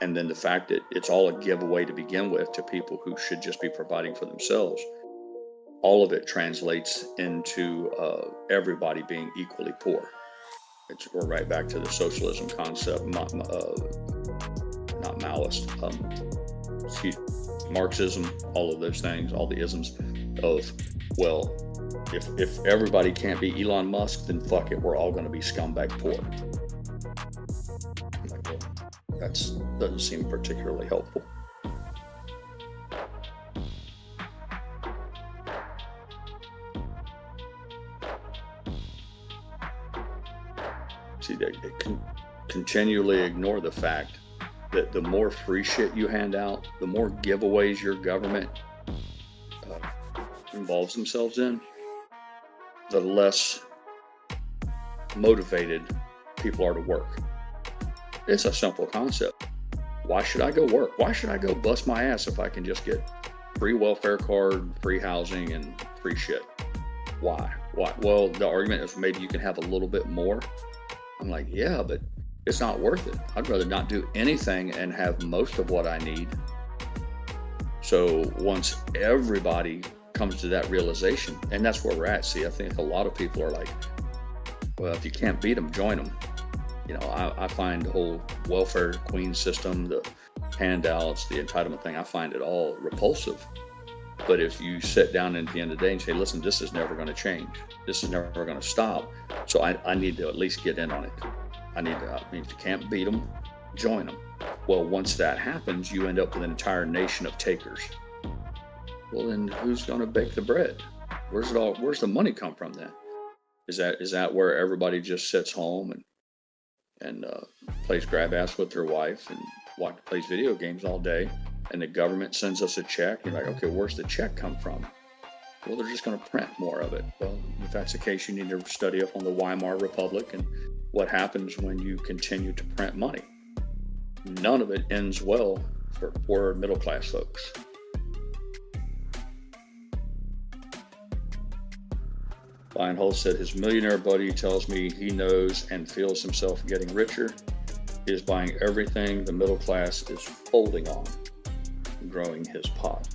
and then the fact that it's all a giveaway to begin with to people who should just be providing for themselves, all of it translates into everybody being equally poor. We're right back to the socialism concept, not Maoist, Marxism, all of those things, all the isms of, well, if everybody can't be Elon Musk, then fuck it, we're all going to be scumbag poor. I'm like, well, that doesn't seem particularly helpful. See, they continually ignore the fact that the more free shit you hand out, the more giveaways your government involves themselves in, the less motivated people are to work. It's a simple concept. Why should I go work? Why should I go bust my ass if I can just get free welfare card, free housing, and free shit? Why? Well, the argument is maybe you can have a little bit more. I'm like, yeah, but it's not worth it. I'd rather not do anything and have most of what I need. So once everybody comes to that realization, and that's where we're at. See, I think a lot of people are like, well, if you can't beat them, join them. You know, I find the whole welfare queen system, the handouts, the entitlement thing, I find it all repulsive. But if you sit down at the end of the day and say, listen, this is never going to change. This is never going to stop. So I need to at least get in on it. I mean, if you can't beat them, join them. Well, once that happens, you end up with an entire nation of takers. Well, then who's going to bake the bread? Where's the money come from then? Is that where everybody just sits home and plays grab ass with their wife and plays video games all day, and the government sends us a check? You're like, okay, where's the check come from? Well, they're just going to print more of it. Well, if that's the case, you need to study up on the Weimar Republic and what happens when you continue to print money. None of it ends well for poor middle class folks. Brian Hull said his millionaire buddy tells me he knows and feels himself getting richer. He is buying everything the middle class is folding on, growing his pot.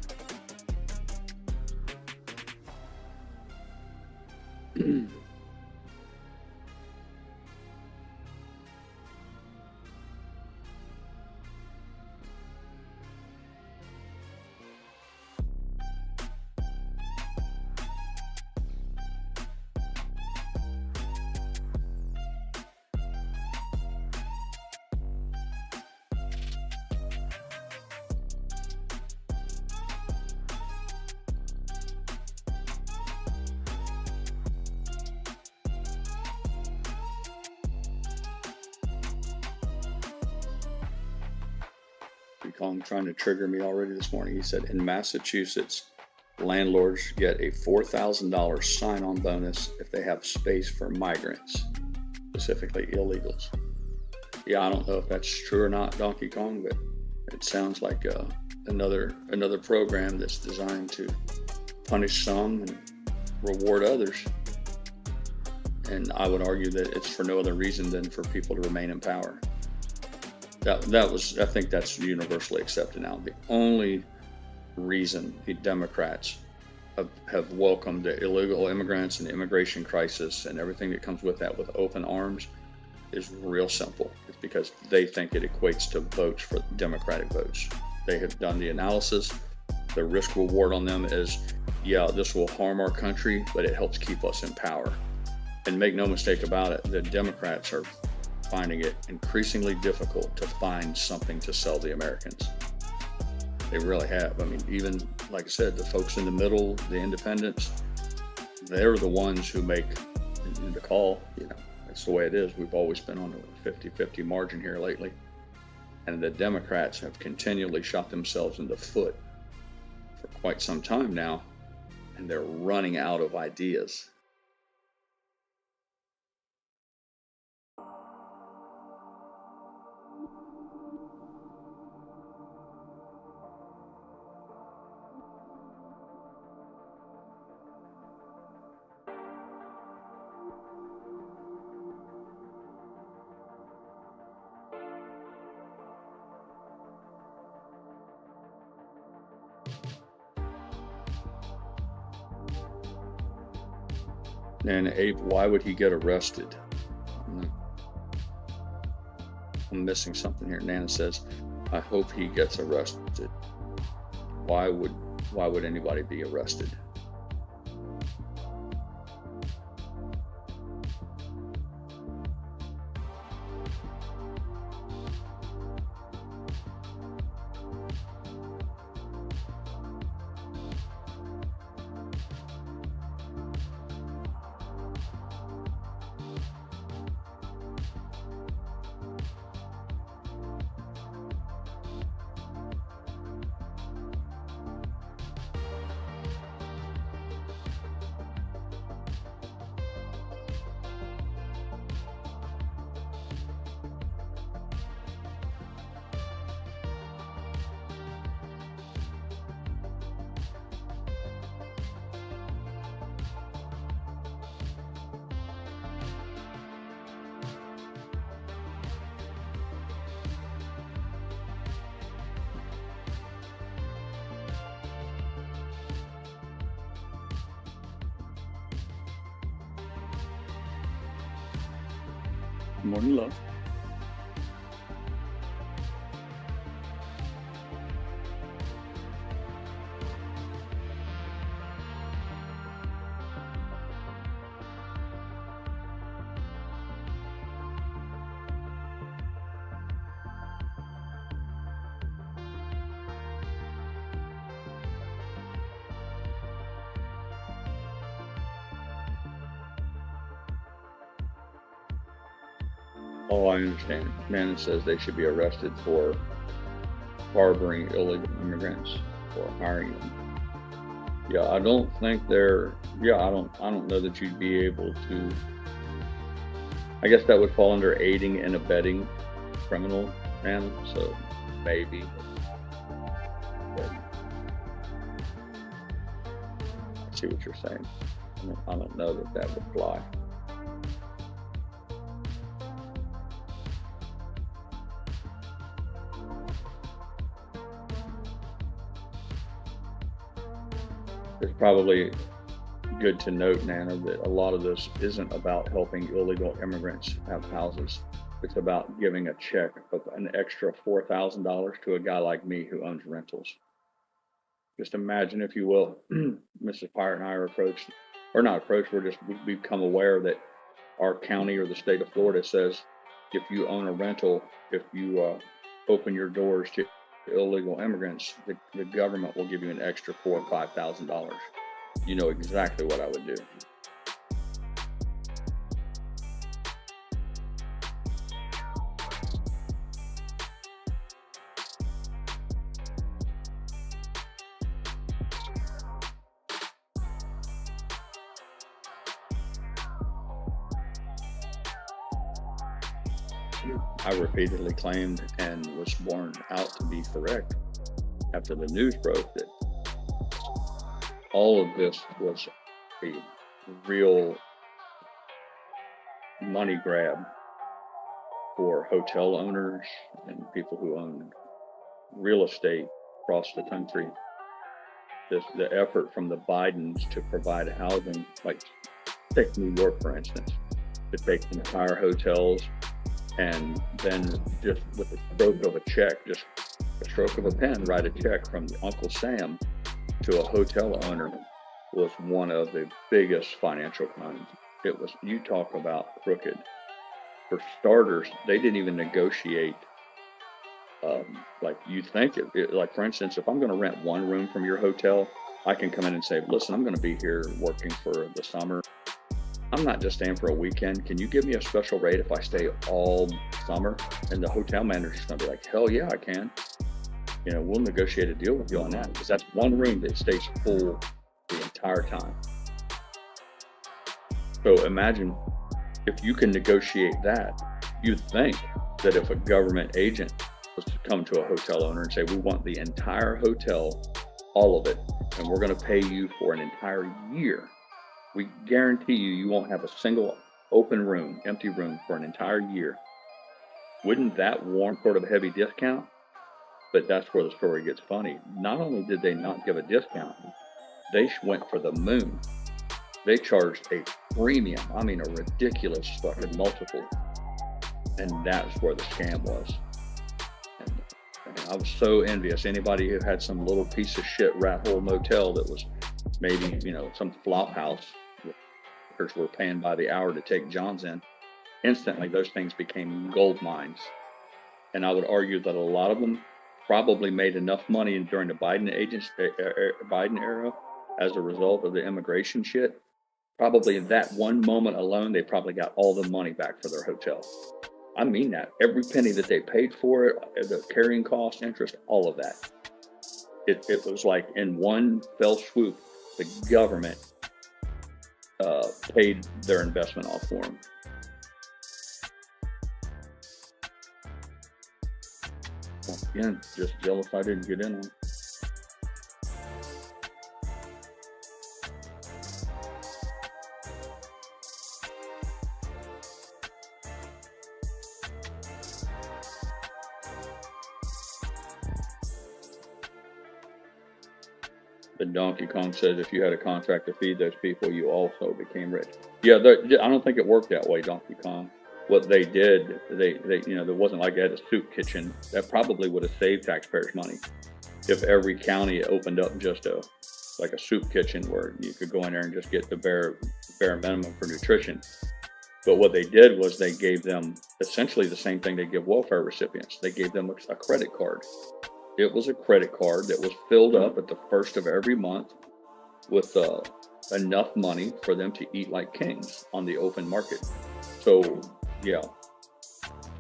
Trying to trigger me already this morning. He said in Massachusetts, landlords get a $4,000 sign-on bonus if they have space for migrants, specifically illegals. Yeah, I don't know if that's true or not, Donkey Kong, but it sounds like another program that's designed to punish some and reward others. And I would argue that it's for no other reason than for people to remain in power. I think that's universally accepted now. The only reason the Democrats have welcomed the illegal immigrants and the immigration crisis and everything that comes with that with open arms is real simple. It's because they think it equates to votes for Democratic votes. They have done the analysis. The risk reward on them is, yeah, this will harm our country, but it helps keep us in power. And make no mistake about it, the Democrats are finding it increasingly difficult to find something to sell the Americans. They really have. I mean, even, like I said, the folks in the middle, the independents, they're the ones who make the call. You know, that's the way it is. We've always been on a 50-50 margin here lately. And the Democrats have continually shot themselves in the foot for quite some time now, and they're running out of ideas. And Abe, why would he get arrested? I'm missing something here. Nana says, I hope he gets arrested. Why would anybody be arrested? Morning, love. Oh, I understand. Nana says they should be arrested for harboring illegal immigrants or hiring them. Yeah, I don't think they're. Yeah, I don't know that you'd be able to. I guess that would fall under aiding and abetting criminal, Nana. So maybe. But I see what you're saying. I don't know that would fly. It's probably good to note, Nana, that a lot of this isn't about helping illegal immigrants have houses. It's about giving a check of an extra $4,000 to a guy like me who owns rentals. Just imagine, if you will, Mrs. Pirate and I are approached, or not approached, we've become aware that our county or the state of Florida says, if you own a rental, if you open your doors to illegal immigrants, the government will give you an extra $4,000 or $5,000. You know exactly what I would do. I repeatedly claimed and was borne out to be correct after the news broke that all of this was a real money grab for hotel owners and people who own real estate across the country. The effort from the Bidens to provide housing, like take New York, for instance, to take entire hotels and then just with the stroke of a check, just a stroke of a pen, write a check from Uncle Sam to a hotel owner was one of the biggest financial crimes. It was, you talk about crooked. For starters, they didn't even negotiate like you think it. Like, for instance, if I'm going to rent one room from your hotel, I can come in and say, listen, I'm going to be here working for the summer. I'm not just staying for a weekend. Can you give me a special rate if I stay all summer? And the hotel manager's going to be like, hell yeah, I can. You know, we'll negotiate a deal with you on that, because that's one room that stays full the entire time. So imagine if you can negotiate that. You'd think that if a government agent was to come to a hotel owner and say, we want the entire hotel, all of it, and we're going to pay you for an entire year. We guarantee you won't have a single open room, empty room for an entire year. Wouldn't that warrant sort of a heavy discount? But that's where the story gets funny. Not only did they not give a discount, they went for the moon. They charged a premium. I mean, a ridiculous fucking multiple. And that's where the scam was. And I was so envious. Anybody who had some little piece of shit rat hole motel that was maybe, you know, some flop house, workers were paying by the hour to take Johns in. Instantly, those things became gold mines. And I would argue that a lot of them probably made enough money during the Biden era as a result of the immigration shit. Probably in that one moment alone, they probably got all the money back for their hotel. I mean that. Every penny that they paid for it, the carrying cost, interest, all of that. It was like in one fell swoop, the government paid their investment off for them. Once again, just jealous I didn't get in on it. But Donkey Kong says if you had a contract to feed those people, you also became rich. Yeah, I don't think it worked that way, Donkey Kong. What they did, they you know, there wasn't like they had a soup kitchen. That probably would have saved taxpayers money if every county opened up just a soup kitchen where you could go in there and just get the bare minimum for nutrition. But what they did was they gave them essentially the same thing they give welfare recipients. They gave them a credit card. It was a credit card that was filled up at the first of every month with enough money for them to eat like kings on the open market. So, yeah.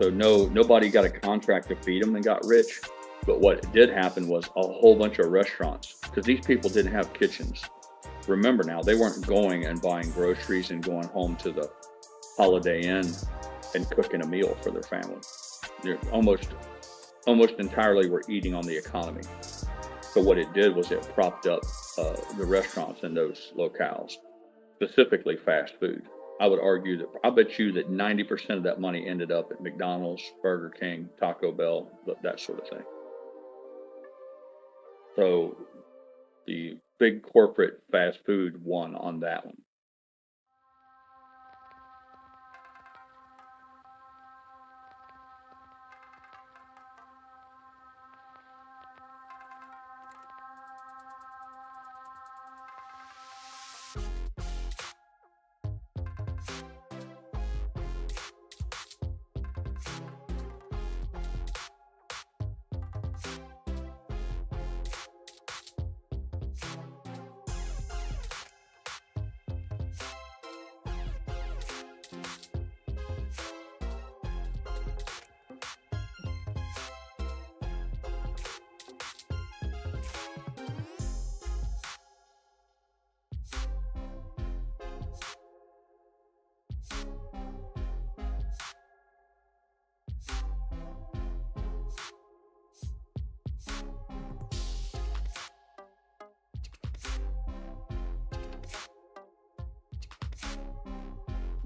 So nobody got a contract to feed them and got rich. But what did happen was a whole bunch of restaurants, because these people didn't have kitchens. Remember now, they weren't going and buying groceries and going home to the Holiday Inn and cooking a meal for their family. They're almost entirely were eating on the economy. So what it did was it propped up the restaurants in those locales, specifically fast food. I would argue that I bet you that 90% of that money ended up at McDonald's, Burger King, Taco Bell, that sort of thing. So the big corporate fast food won on that one.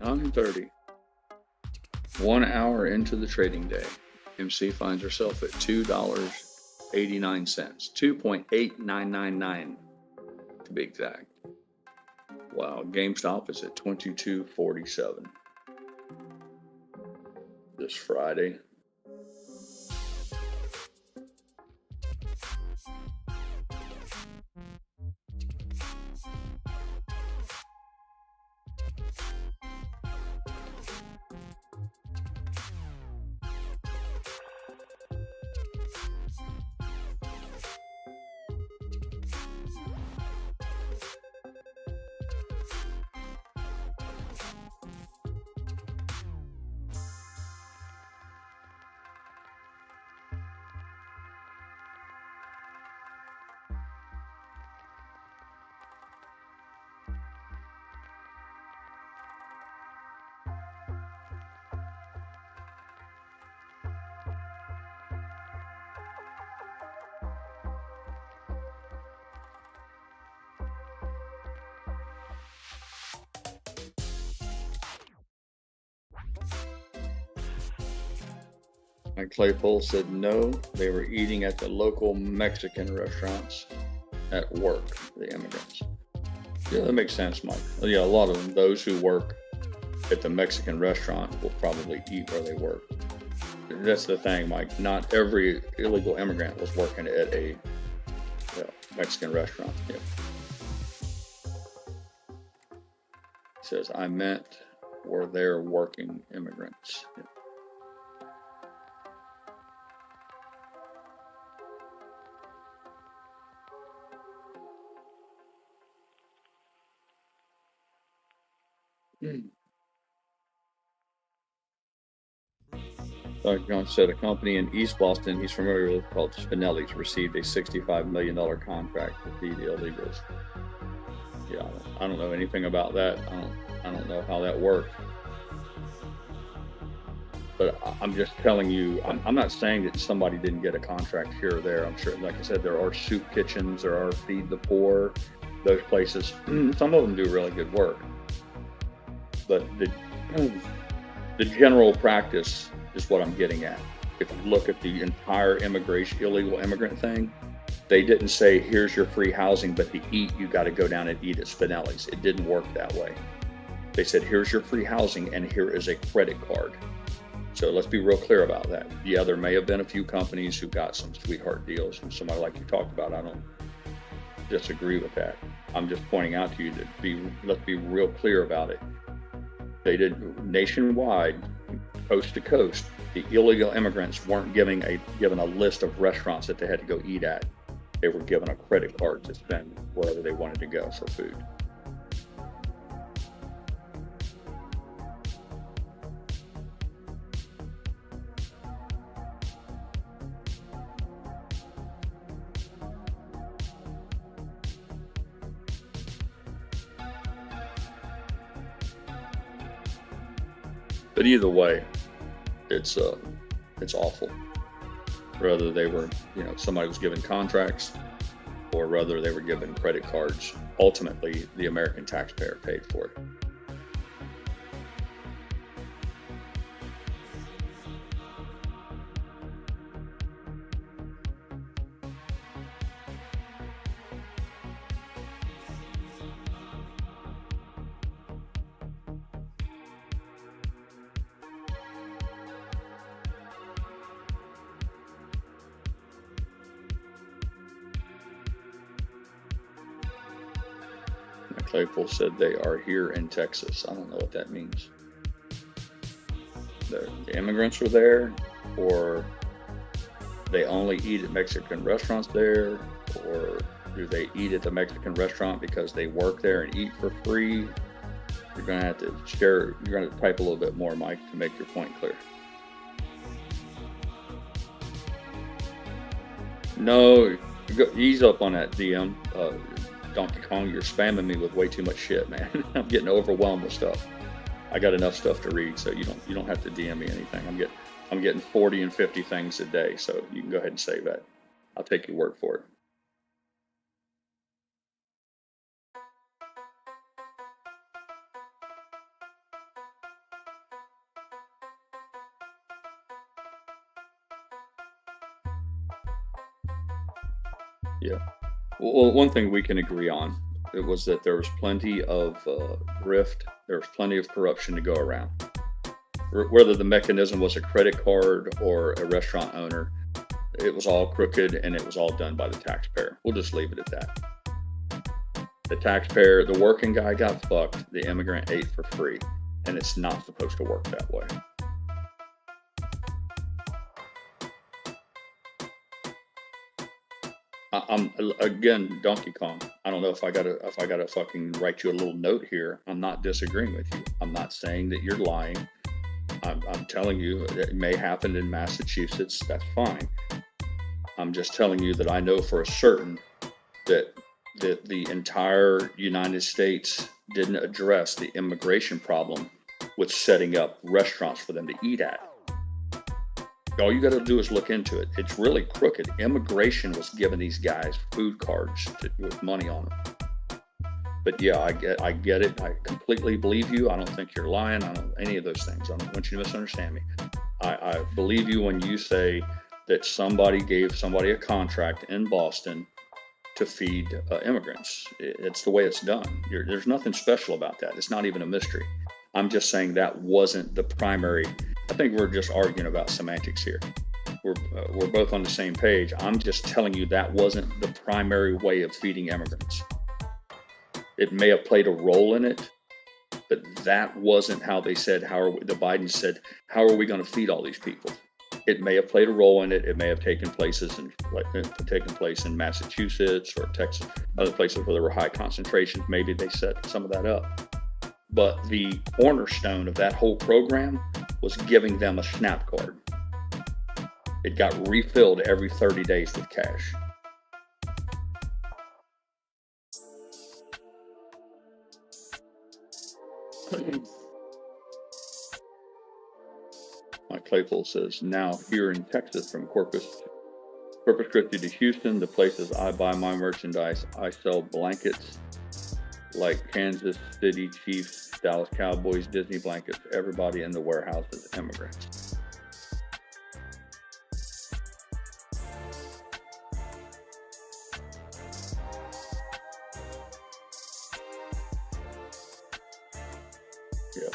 $9:30. 1 hour into the trading day, MC finds herself at $2.89, 2.8999 to be exact. Wow, GameStop is at 22.47 this Friday. Mike Claypool said no, they were eating at the local Mexican restaurants at work, the immigrants. Yeah, that makes sense, Mike. Yeah, a lot of those who work at the Mexican restaurant will probably eat where they work. That's the thing, Mike. Not every illegal immigrant was working at a Mexican restaurant. Yeah. It says, I meant were there working immigrants. Yeah. John said a company in East Boston he's familiar with called Spinelli's received a $65 million contract to feed illegals. Yeah, I don't know anything about that. I don't know how that worked. But I'm just telling you, I'm not saying that somebody didn't get a contract here or there. I'm sure, like I said, there are soup kitchens, there are Feed the Poor, those places. Some of them do really good work. But the general practice is what I'm getting at. If you look at the entire illegal immigrant thing, they didn't say, here's your free housing, but to eat, you got to go down and eat at Spinelli's. It didn't work that way. They said, here's your free housing, and here is a credit card. So let's be real clear about that. Yeah, there may have been a few companies who got some sweetheart deals from somebody like you talked about. I don't disagree with that. I'm just pointing out to you that let's be real clear about it. They did nationwide, coast to coast. The illegal immigrants weren't given a list of restaurants that they had to go eat at. They were given a credit card to spend wherever they wanted to go for food. But either way, it's awful. Whether they were, somebody was given contracts, or whether they were given credit cards, ultimately the American taxpayer paid for it. Claypool said they are here in Texas. I don't know what that means. The immigrants are there, or they only eat at Mexican restaurants there, or do they eat at the Mexican restaurant because they work there and eat for free? You're going to have to share, you're going to type a little bit more, Mike, to make your point clear. No, ease up on that, DM. Donkey Kong, you're spamming me with way too much shit, man. I'm getting overwhelmed with stuff. I got enough stuff to read, so you don't have to DM me anything. I'm getting 40 and 50 things a day, so you can go ahead and save that. I'll take your word for it. Yeah. Well, one thing we can agree on, it was that there was plenty of grift, there was plenty of corruption to go around. Whether the mechanism was a credit card or a restaurant owner, it was all crooked and it was all done by the taxpayer. We'll just leave it at that. The taxpayer, the working guy got fucked, the immigrant ate for free, and it's not supposed to work that way. I'm again, Donkey Kong. I don't know if I gotta fucking write you a little note here. I'm not disagreeing with you. I'm not saying that you're lying. I'm telling you that it may happen in Massachusetts. That's fine. I'm just telling you that I know for a certain that the entire United States didn't address the immigration problem with setting up restaurants for them to eat at. All you got to do is look into it. It's really crooked. Immigration was giving these guys food cards with money on them. But yeah, I get it. I completely believe you. I don't think you're lying. I don't any of those things. I don't want you to misunderstand me. I believe you when you say that somebody gave somebody a contract in Boston to feed immigrants. It's the way it's done. There's nothing special about that. It's not even a mystery. I'm just saying that wasn't the primary. I think we're just arguing about semantics here. We're both on the same page. I'm just telling you that wasn't the primary way of feeding immigrants. It may have played a role in it, but that wasn't how they said, the Biden said, how are we going to feed all these people? It may have played a role in it. It may have taken place in Massachusetts or Texas, other places where there were high concentrations. Maybe they set some of that up. But the cornerstone of that whole program was giving them a SNAP card. It got refilled every 30 days with cash. Mike Claypool says, now here in Texas from Corpus Christi to Houston, the places I buy my merchandise, I sell blankets like Kansas City Chiefs, Dallas Cowboys, Disney blankets. Everybody in the warehouse is immigrants. Yeah.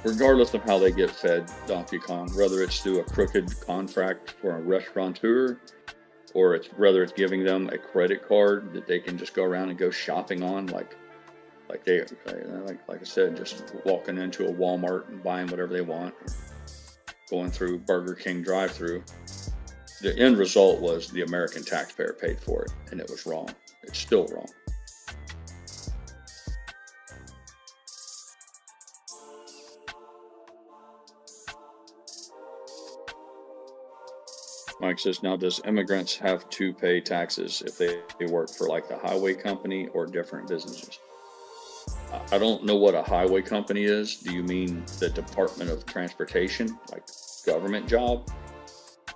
Regardless of how they get fed, Donkey Kong, whether it's through a crooked contract for a restaurateur, or whether it's giving them a credit card that they can just go around and go shopping on, like I said, just walking into a Walmart and buying whatever they want, or going through Burger King drive-through. The end result was the American taxpayer paid for it, and it was wrong. It's still wrong. Mike says, now does immigrants have to pay taxes if they work for like the highway company or different businesses? I don't know what a highway company is. Do you mean the Department of Transportation, like government job?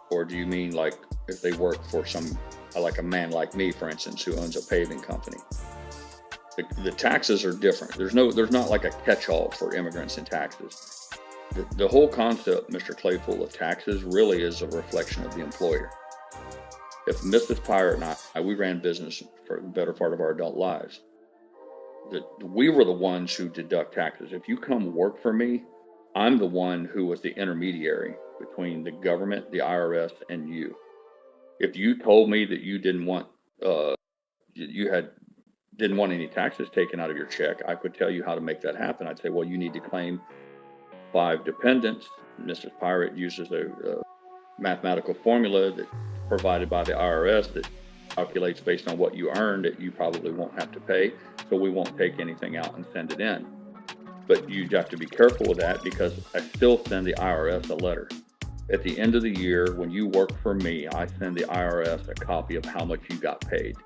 Or do you mean like if they work for like a man like me, for instance, who owns a paving company? The taxes are different. There's not like a catch-all for immigrants and taxes. The whole concept, Mr. Claypool, of taxes really is a reflection of the employer. If Mrs. Pirate and I, we ran business for the better part of our adult lives. We were the ones who deduct taxes. If you come work for me, I'm the one who was the intermediary between the government, the IRS, and you. If you told me that you didn't want any taxes taken out of your check, I could tell you how to make that happen. I'd say, well, you need to claim 5 dependents. Mrs. Pirate uses a mathematical formula that's provided by the IRS that calculates based on what you earned that you probably won't have to pay, so we won't take anything out and send it in. But you have to be careful with that, because I still send the IRS a letter. At the end of the year, when you work for me, I send the IRS a copy of how much you got paid.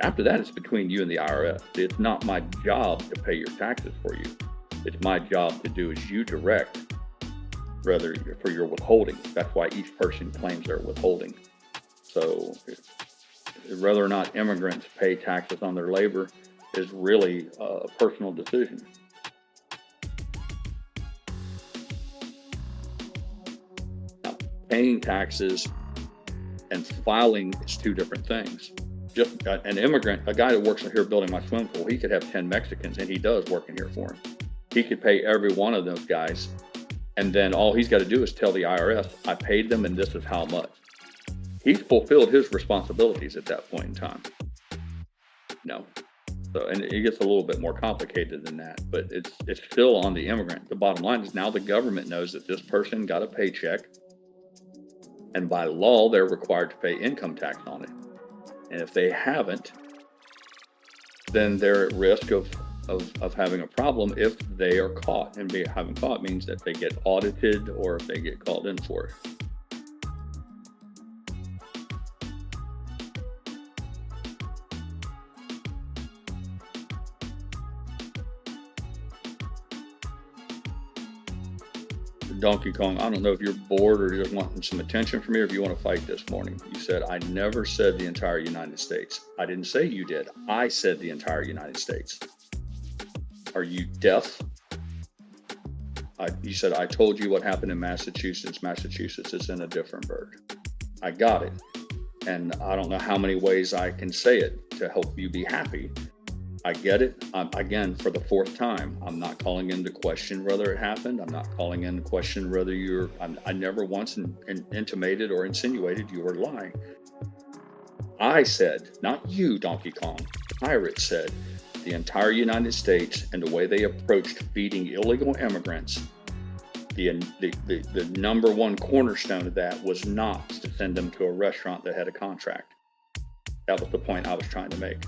After that, it's between you and the IRS. It's not my job to pay your taxes for you. It's my job to do as you direct, rather for your withholding. That's why each person claims their withholding. So whether or not immigrants pay taxes on their labor is really a personal decision. Now, paying taxes and filing is 2 different things. Just an immigrant, a guy that works in here building my swimming pool, he could have 10 Mexicans, and he does work in here for him. He could pay every one of those guys, and then all he's got to do is tell the IRS, I paid them and this is how much. He's fulfilled his responsibilities at that point in time. No. So, and it gets a little bit more complicated than that, but it's still on the immigrant. The bottom line is now the government knows that this person got a paycheck, and by law, they're required to pay income tax on it. And if they haven't, then they're at risk of having a problem if they are caught. And having caught means that they get audited or if they get called in for it. Donkey Kong, I don't know if you're bored or just wanting some attention from me, or if you want to fight this morning. You said, I never said the entire United States. I didn't say you did. I said the entire United States. Are you deaf? You said, I told you what happened in Massachusetts. Massachusetts is in a different bird. I got it. And I don't know how many ways I can say it to help you be happy. I get it. Again, for the fourth time, I'm not calling into question whether it happened. I'm not calling into question whether I never once intimated or insinuated you were lying. I said, not you, Donkey Kong, Pirate said, the entire United States and the way they approached feeding illegal immigrants, the number one cornerstone of that was not to send them to a restaurant that had a contract. That was the point I was trying to make.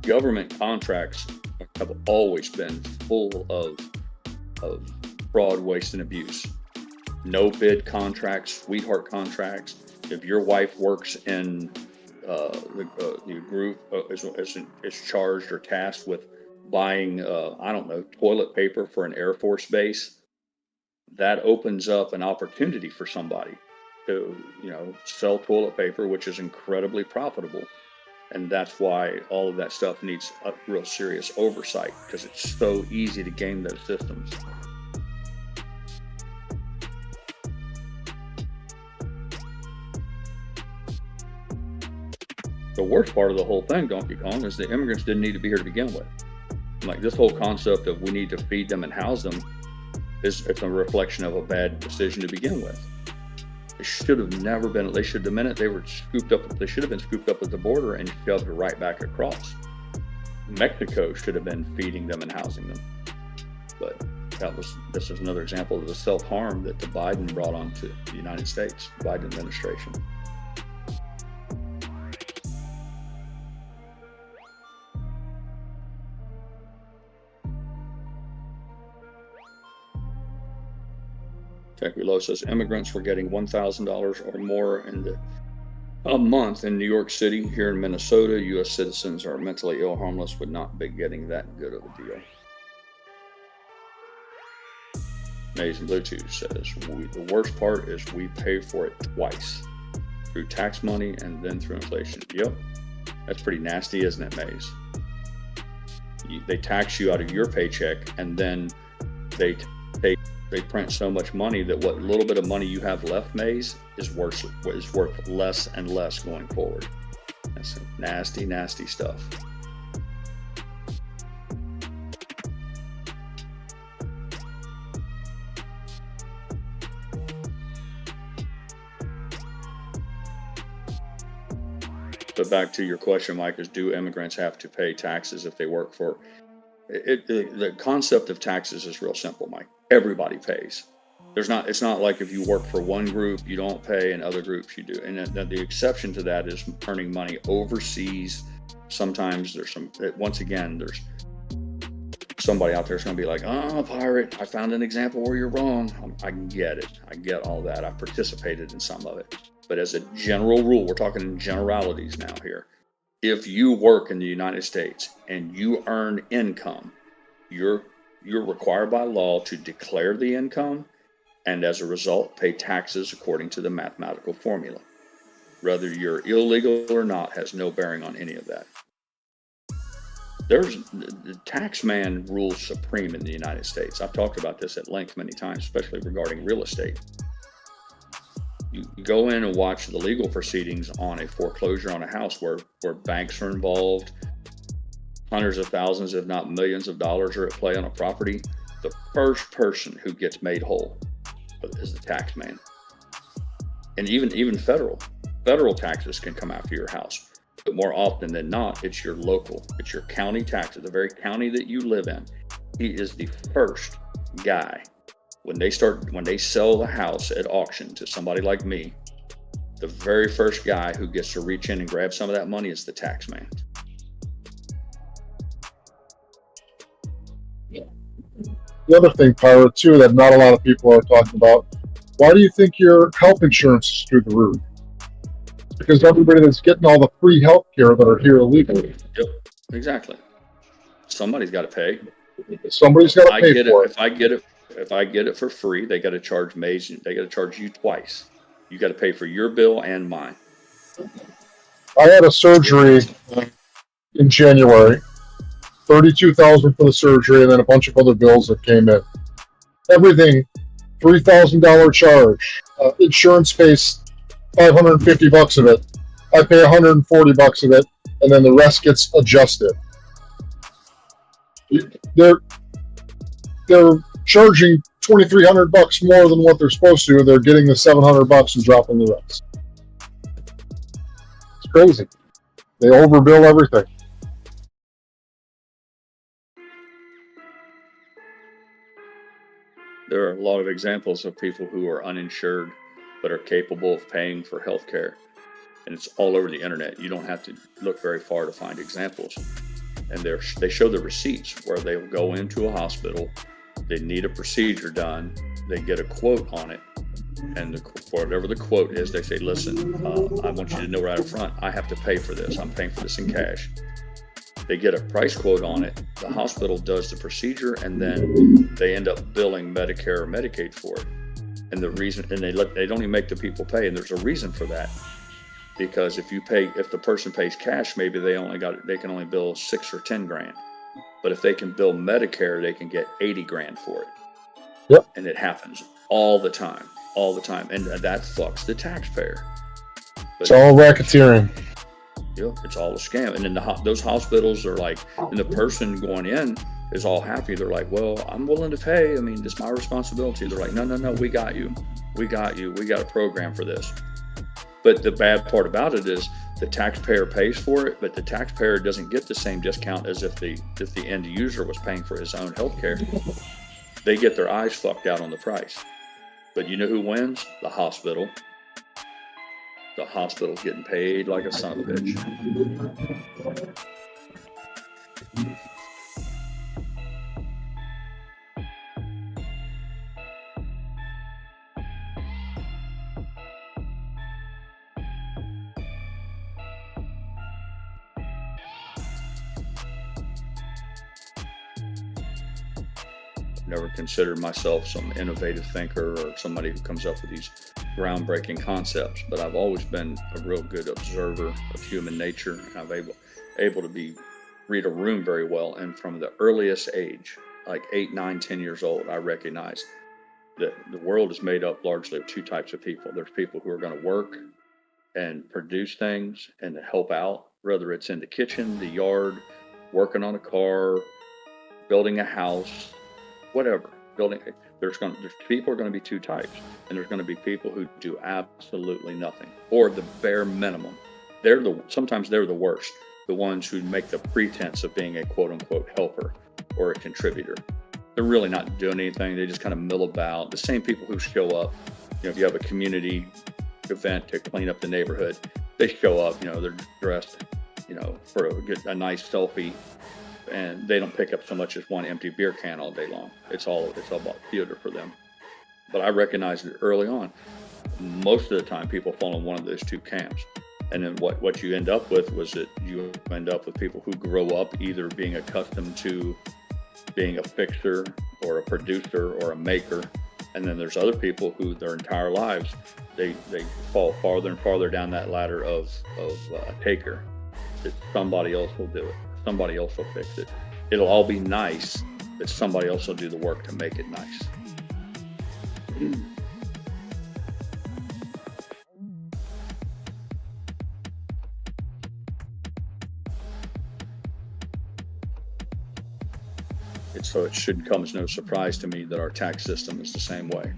Government contracts have always been full of fraud, waste, and abuse. No bid contracts, sweetheart contracts. If your wife works in the group is charged or tasked with buying, I don't know, toilet paper for an Air Force base, that opens up an opportunity for somebody to, sell toilet paper, which is incredibly profitable. And that's why all of that stuff needs a real serious oversight, because it's so easy to game those systems. The worst part of the whole thing, Donkey Kong, is the immigrants didn't need to be here to begin with. Like, this whole concept of we need to feed them and house them it's a reflection of a bad decision to begin with. They should have never been, the minute they were scooped up, they should have been scooped up at the border and shoved right back across. Mexico should have been feeding them and housing them. But this is another example of the self-harm that the Biden brought onto the United States, Biden administration. Tech Below says immigrants were getting $1,000 or more a month in New York City. Here in Minnesota, U.S. citizens are mentally ill, homeless, would not be getting that good of a deal. Amazing Bluetooth says, the worst part is we pay for it twice, through tax money and then through inflation. Yep, that's pretty nasty, isn't it, Maze? They tax you out of your paycheck, and then they print so much money that what little bit of money you have left, Maze, is worth less and less going forward. That's nasty, nasty stuff. But back to your question, Mike, is do immigrants have to pay taxes if they work for it? The concept of taxes is real simple, Mike. Everybody pays. It's not like if you work for one group, you don't pay, and other groups you do. And the exception to that is earning money overseas. Sometimes there's there's somebody out there that's going to be like, oh, Pirate, I found an example where you're wrong. I get it. I get all that. I participated in some of it. But as a general rule, we're talking in generalities now here. If you work in the United States and you earn income, you're required by law to declare the income, and as a result, pay taxes according to the mathematical formula. Whether you're illegal or not has no bearing on any of that. The tax man rules supreme in the United States. I've talked about this at length many times, especially regarding real estate. You go in and watch the legal proceedings on a foreclosure on a house where banks are involved, hundreds of thousands, if not millions of dollars are at play on a property. The first person who gets made whole is the tax man. And even federal taxes can come after your house. But more often than not, it's your county taxes, the very county that you live in. He is the first guy. When they sell the house at auction to somebody like me, the very first guy who gets to reach in and grab some of that money is the tax man. The other thing, Pirate, too, that not a lot of people are talking about, why do you think your health insurance is through the roof? Because everybody that's getting all the free health care that are here illegally. Yep, exactly. Somebody's got to pay. Somebody's got to pay for it. If I get it for free, they got to charge Maze. They got to charge you twice. You got to pay for your bill and mine. I had a surgery in January, $32,000 for the surgery, and then a bunch of other bills that came in. everything, $3,000 charge. Insurance pays $550 of it. I pay $140 of it, and then the rest gets adjusted. They're charging $2,300 more than what they're supposed to. They're getting the $700 and dropping the rest. It's crazy. They overbill everything. There are a lot of examples of people who are uninsured but are capable of paying for health care. And it's all over the internet. You don't have to look very far to find examples. And they show the receipts where they will go into a hospital, they need a procedure done, they get a quote on it, and whatever the quote is, they say, listen, I want you to know right up front, I have to pay for this. I'm paying for this in cash. They get a price quote on it, the hospital does the procedure, and then they end up billing Medicare or Medicaid for it. And the reason, and they don't even make the people pay, and there's a reason for that. Because if the person pays cash, maybe they can only bill 6 or 10 grand. But if they can bill Medicare, they can get 80 grand for it. Yep. And it happens all the time. And that fucks the taxpayer. But it's all racketeering. It's all a scam. And then those hospitals are like, and the person going in is all happy. They're like, well, I'm willing to pay. I mean, it's my responsibility. They're like, no, we got you. We got a program for this. But the bad part about it is the taxpayer pays for it, but the taxpayer doesn't get the same discount as if the end user was paying for his own health care. They get their eyes fucked out on the price. But you know who wins? The hospital. The hospital's getting paid like a son of a bitch. Never considered myself some innovative thinker or somebody who comes up with these groundbreaking concepts, but I've always been a real good observer of human nature, and I'm able to read a room very well. And from the earliest age, like 8, 9, 10 years old, I recognize that the world is made up largely of two types of people. There's people who are going to work and produce things and to help out, whether it's in the kitchen, the yard, working on a car, building a house, whatever. There's people are going to be two types, and there's going to be people who do absolutely nothing or the bare minimum. Sometimes they're the worst, the ones who make the pretense of being a quote unquote helper or a contributor. They're really not doing anything. They just kind of mill about. The same people who show up, if you have a community event to clean up the neighborhood, they show up, they're dressed, for a nice selfie, and they don't pick up so much as one empty beer can all day long. It's all about theater for them. But I recognized it early on. Most of the time, people fall in one of those two camps. And then what you end up with was that you end up with people who grow up either being accustomed to being a fixer or a producer or a maker. And then there's other people who their entire lives, they fall farther and farther down that ladder of a taker. That somebody else will do it. Somebody else will fix it. It'll all be nice, but somebody else will do the work to make it nice. So it shouldn't come as no surprise to me that our tax system is the same way.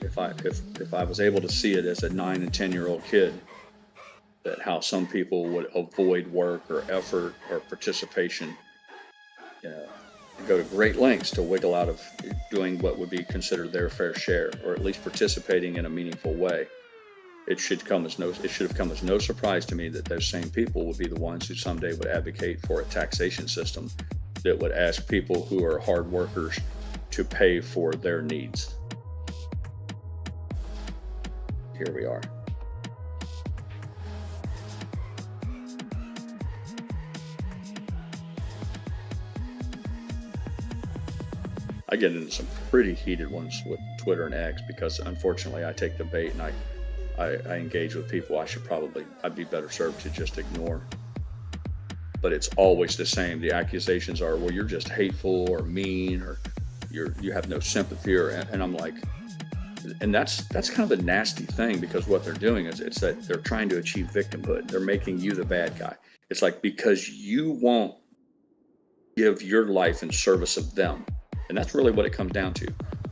If I was able to see it as a 9 and 10-year-old kid, that how some people would avoid work or effort or participation, and go to great lengths to wiggle out of doing what would be considered their fair share, or at least participating in a meaningful way. It should have come as no surprise to me that those same people would be the ones who someday would advocate for a taxation system that would ask people who are hard workers to pay for their needs. Here we are. I get into some pretty heated ones with Twitter and X because unfortunately I take the bait and I engage with people I'd be better served to just ignore. But it's always the same. The accusations are, well, you're just hateful or mean, or you have no sympathy, and I'm like, and that's kind of a nasty thing, because what they're doing is it's that they're trying to achieve victimhood. They're making you the bad guy. It's like, because you won't give your life in service of them. And that's really what it comes down to.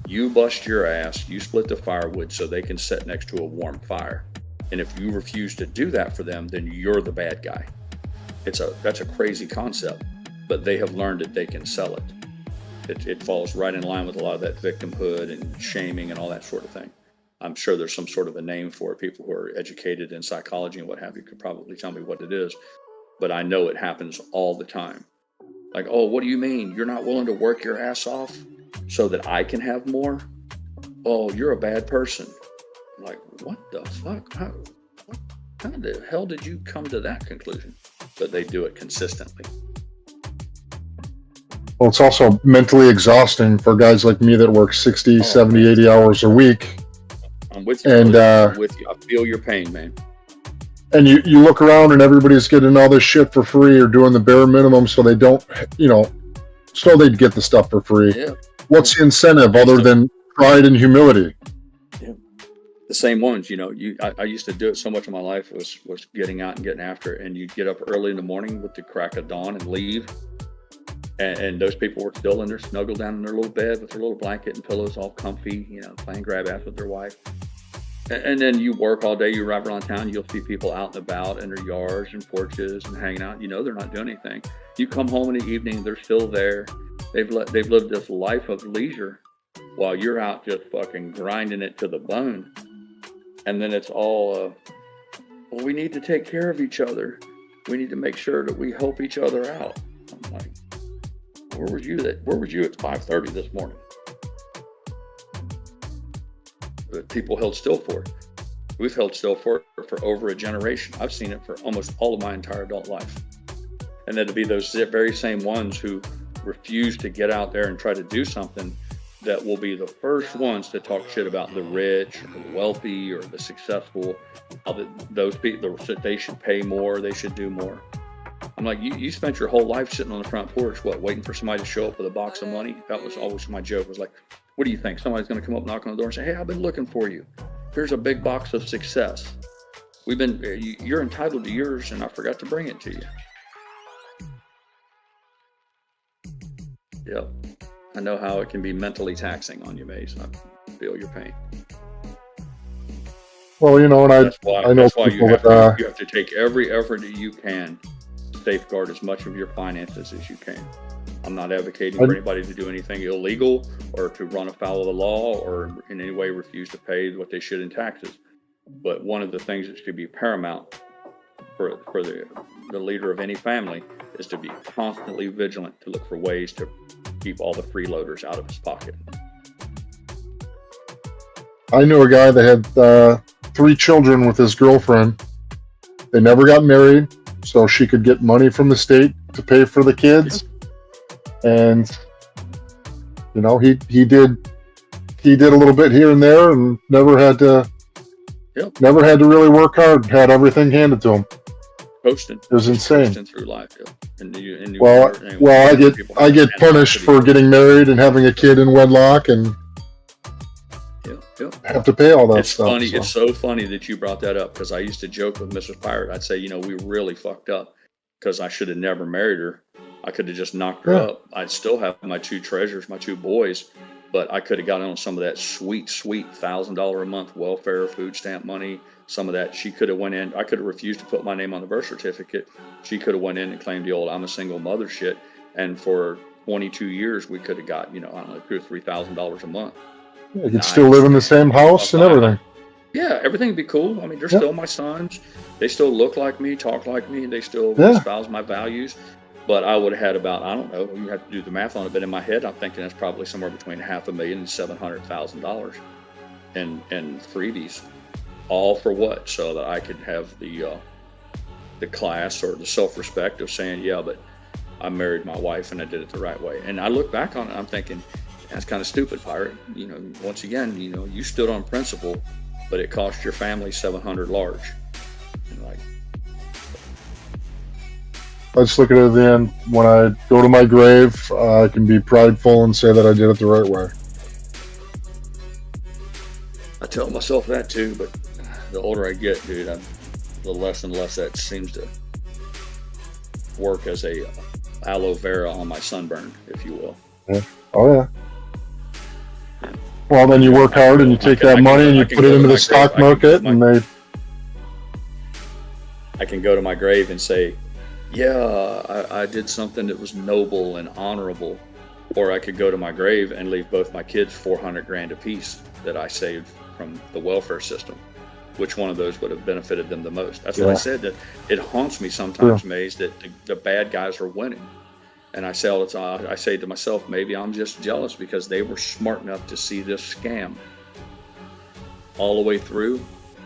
You bust your ass, you split the firewood so they can sit next to a warm fire. And if you refuse to do that for them, then you're the bad guy. That's a crazy concept, but they have learned that they can sell it. It falls right in line with a lot of that victimhood and shaming and all that sort of thing. I'm sure there's some sort of a name for it. People who are educated in psychology and what have you could probably tell me what it is, but I know it happens all the time. Like, oh, what do you mean? You're not willing to work your ass off so that I can have more? Oh, you're a bad person. I'm like, what the fuck? How the hell did you come to that conclusion? But they do it consistently. Well, it's also mentally exhausting for guys like me that work 60, 70, 80 hours a week. I'm with you. And I'm with you. I feel your pain, man. And you look around and everybody's getting all this shit for free or doing the bare minimum so they don't, so they'd get the stuff for free. Yeah. What's the incentive other than pride and humility? Yeah. The same ones, I used to do it so much of my life was getting out and getting after it. And you'd get up early in the morning with the crack of dawn and leave. And those people were still in their snuggled down in their little bed with their little blanket and pillows all comfy, playing grab ass with their wife. And then you work all day, you drive around town, you'll see people out and about in their yards and porches and hanging out. They're not doing anything. You come home in the evening, they're still there. They've lived this life of leisure while you're out just fucking grinding it to the bone. And then it's all, well, we need to take care of each other. We need to make sure that we help each other out. I'm like, where was you at 5:30 this morning? That people held still for it. We've held still for it for over a generation. I've seen it for almost all of my entire adult life. And then to be those very same ones who refuse to get out there and try to do something that will be the first ones to talk shit about the rich or the wealthy or the successful, how that those people, that they should pay more, they should do more. I'm like, you spent your whole life sitting on the front porch, waiting for somebody to show up with a box of money? That was always my joke. Was like, what do you think? Somebody's going to come up, knock on the door and say, hey, I've been looking for you. Here's a big box of success. You're entitled to yours, and I forgot to bring it to you. Yep. I know how it can be mentally taxing on you, Mace. I feel your pain. Well, and that's why people you have to take every effort that you can to safeguard as much of your finances as you can. I'm not advocating for anybody to do anything illegal or to run afoul of the law or in any way refuse to pay what they should in taxes. But one of the things that should be paramount for the leader of any family is to be constantly vigilant to look for ways to keep all the freeloaders out of his pocket. I knew a guy that had 3 children with his girlfriend. They never got married, so she could get money from the state to pay for the kids. And he did a little bit here and there, and never had to really work hard. Had everything handed to him. Coasting. It was insane. Coasting through life. Yeah. I get punished for getting married and having a kid in wedlock, and have to pay all that stuff. Funny. So. It's so funny that you brought that up, because I used to joke with Mrs. Pirate. I'd say, we really fucked up because I should have never married her. I could have just knocked her up. I'd still have my 2 treasures, my 2 boys, but I could have gotten on some of that sweet $1,000 a month welfare, food stamp money. Some of that she could have went in. I could have refused to put my name on the birth certificate. She could have went in and claimed the old "I'm a single mother" shit. And for 22 years, we could have got $2,000 or $3,000 a month. Yeah, you could still live in the same house and everything. Yeah, everything would be cool. I mean, they're still my sons. They still look like me, talk like me. They still espouse my values. But I would have had about, I don't know, you have to do the math on it, but in my head, I'm thinking that's probably somewhere between $500,000 and $700,000 in freebies. All for what? So that I could have the class or the self-respect of saying, yeah, but I married my wife and I did it the right way. And I look back on it, I'm thinking, that's kind of stupid, Pirate. Once again, you stood on principle, but it cost your family $700 large. And I just look at it at the end. When I go to my grave, I can be prideful and say that I did it the right way. I tell myself that too, but the older I get, dude, the less and less that seems to work as a aloe vera on my sunburn, if you will. Yeah. Oh yeah. Well, then you work hard and you take that money and you put it into the stock market, and I can go to my grave and say, yeah, I did something that was noble and honorable. Or I could go to my grave and leave both my kids 400 grand apiece that I saved from the welfare system. Which one of those would have benefited them the most? That's what I said. That it haunts me sometimes, Maze, that the bad guys are winning. And I say all the time, I say to myself, maybe I'm just jealous because they were smart enough to see this scam all the way through.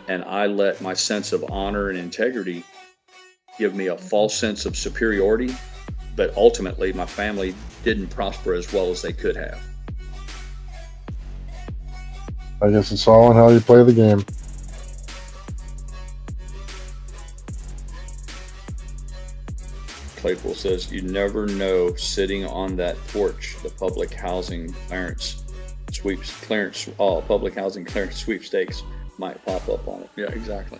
And I let my sense of honor and integrity give me a false sense of superiority. But ultimately, my family didn't prosper as well as they could have. I guess it's all in how you play the game. Claypool says, you never know, sitting on that porch, the public housing clearance sweepstakes might pop up on it. Yeah, exactly.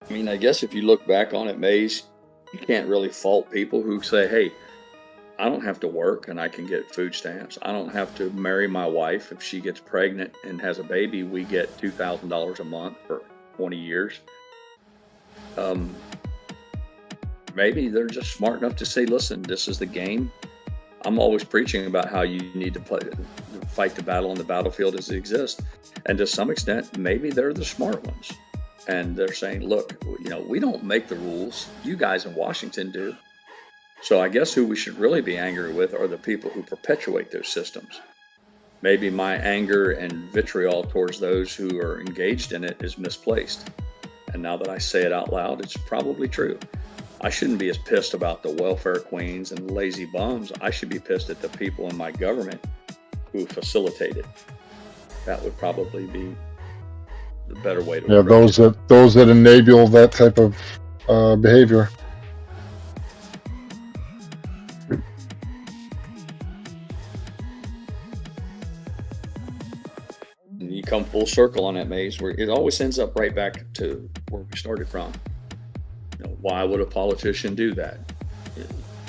I mean, I guess if you look back on it, Maze, you can't really fault people who say, hey, I don't have to work and I can get food stamps. I don't have to marry my wife. If she gets pregnant and has a baby, we get $2,000 a month for 20 years. Maybe they're just smart enough to say, listen, this is the game. I'm always preaching about how you need to fight the battle on the battlefield as it exists. And to some extent, maybe they're the smart ones. And they're saying, look, we don't make the rules. You guys in Washington do. So I guess who we should really be angry with are the people who perpetuate those systems. Maybe my anger and vitriol towards those who are engaged in it is misplaced. And now that I say it out loud, it's probably true. I shouldn't be as pissed about the welfare queens and lazy bums. I should be pissed at the people in my government who facilitate it. That would probably be the better way to. Yeah, those that enable that type of behavior. And you come full circle on that, Maze, where it always ends up right back to where we started from. Why would a politician do that?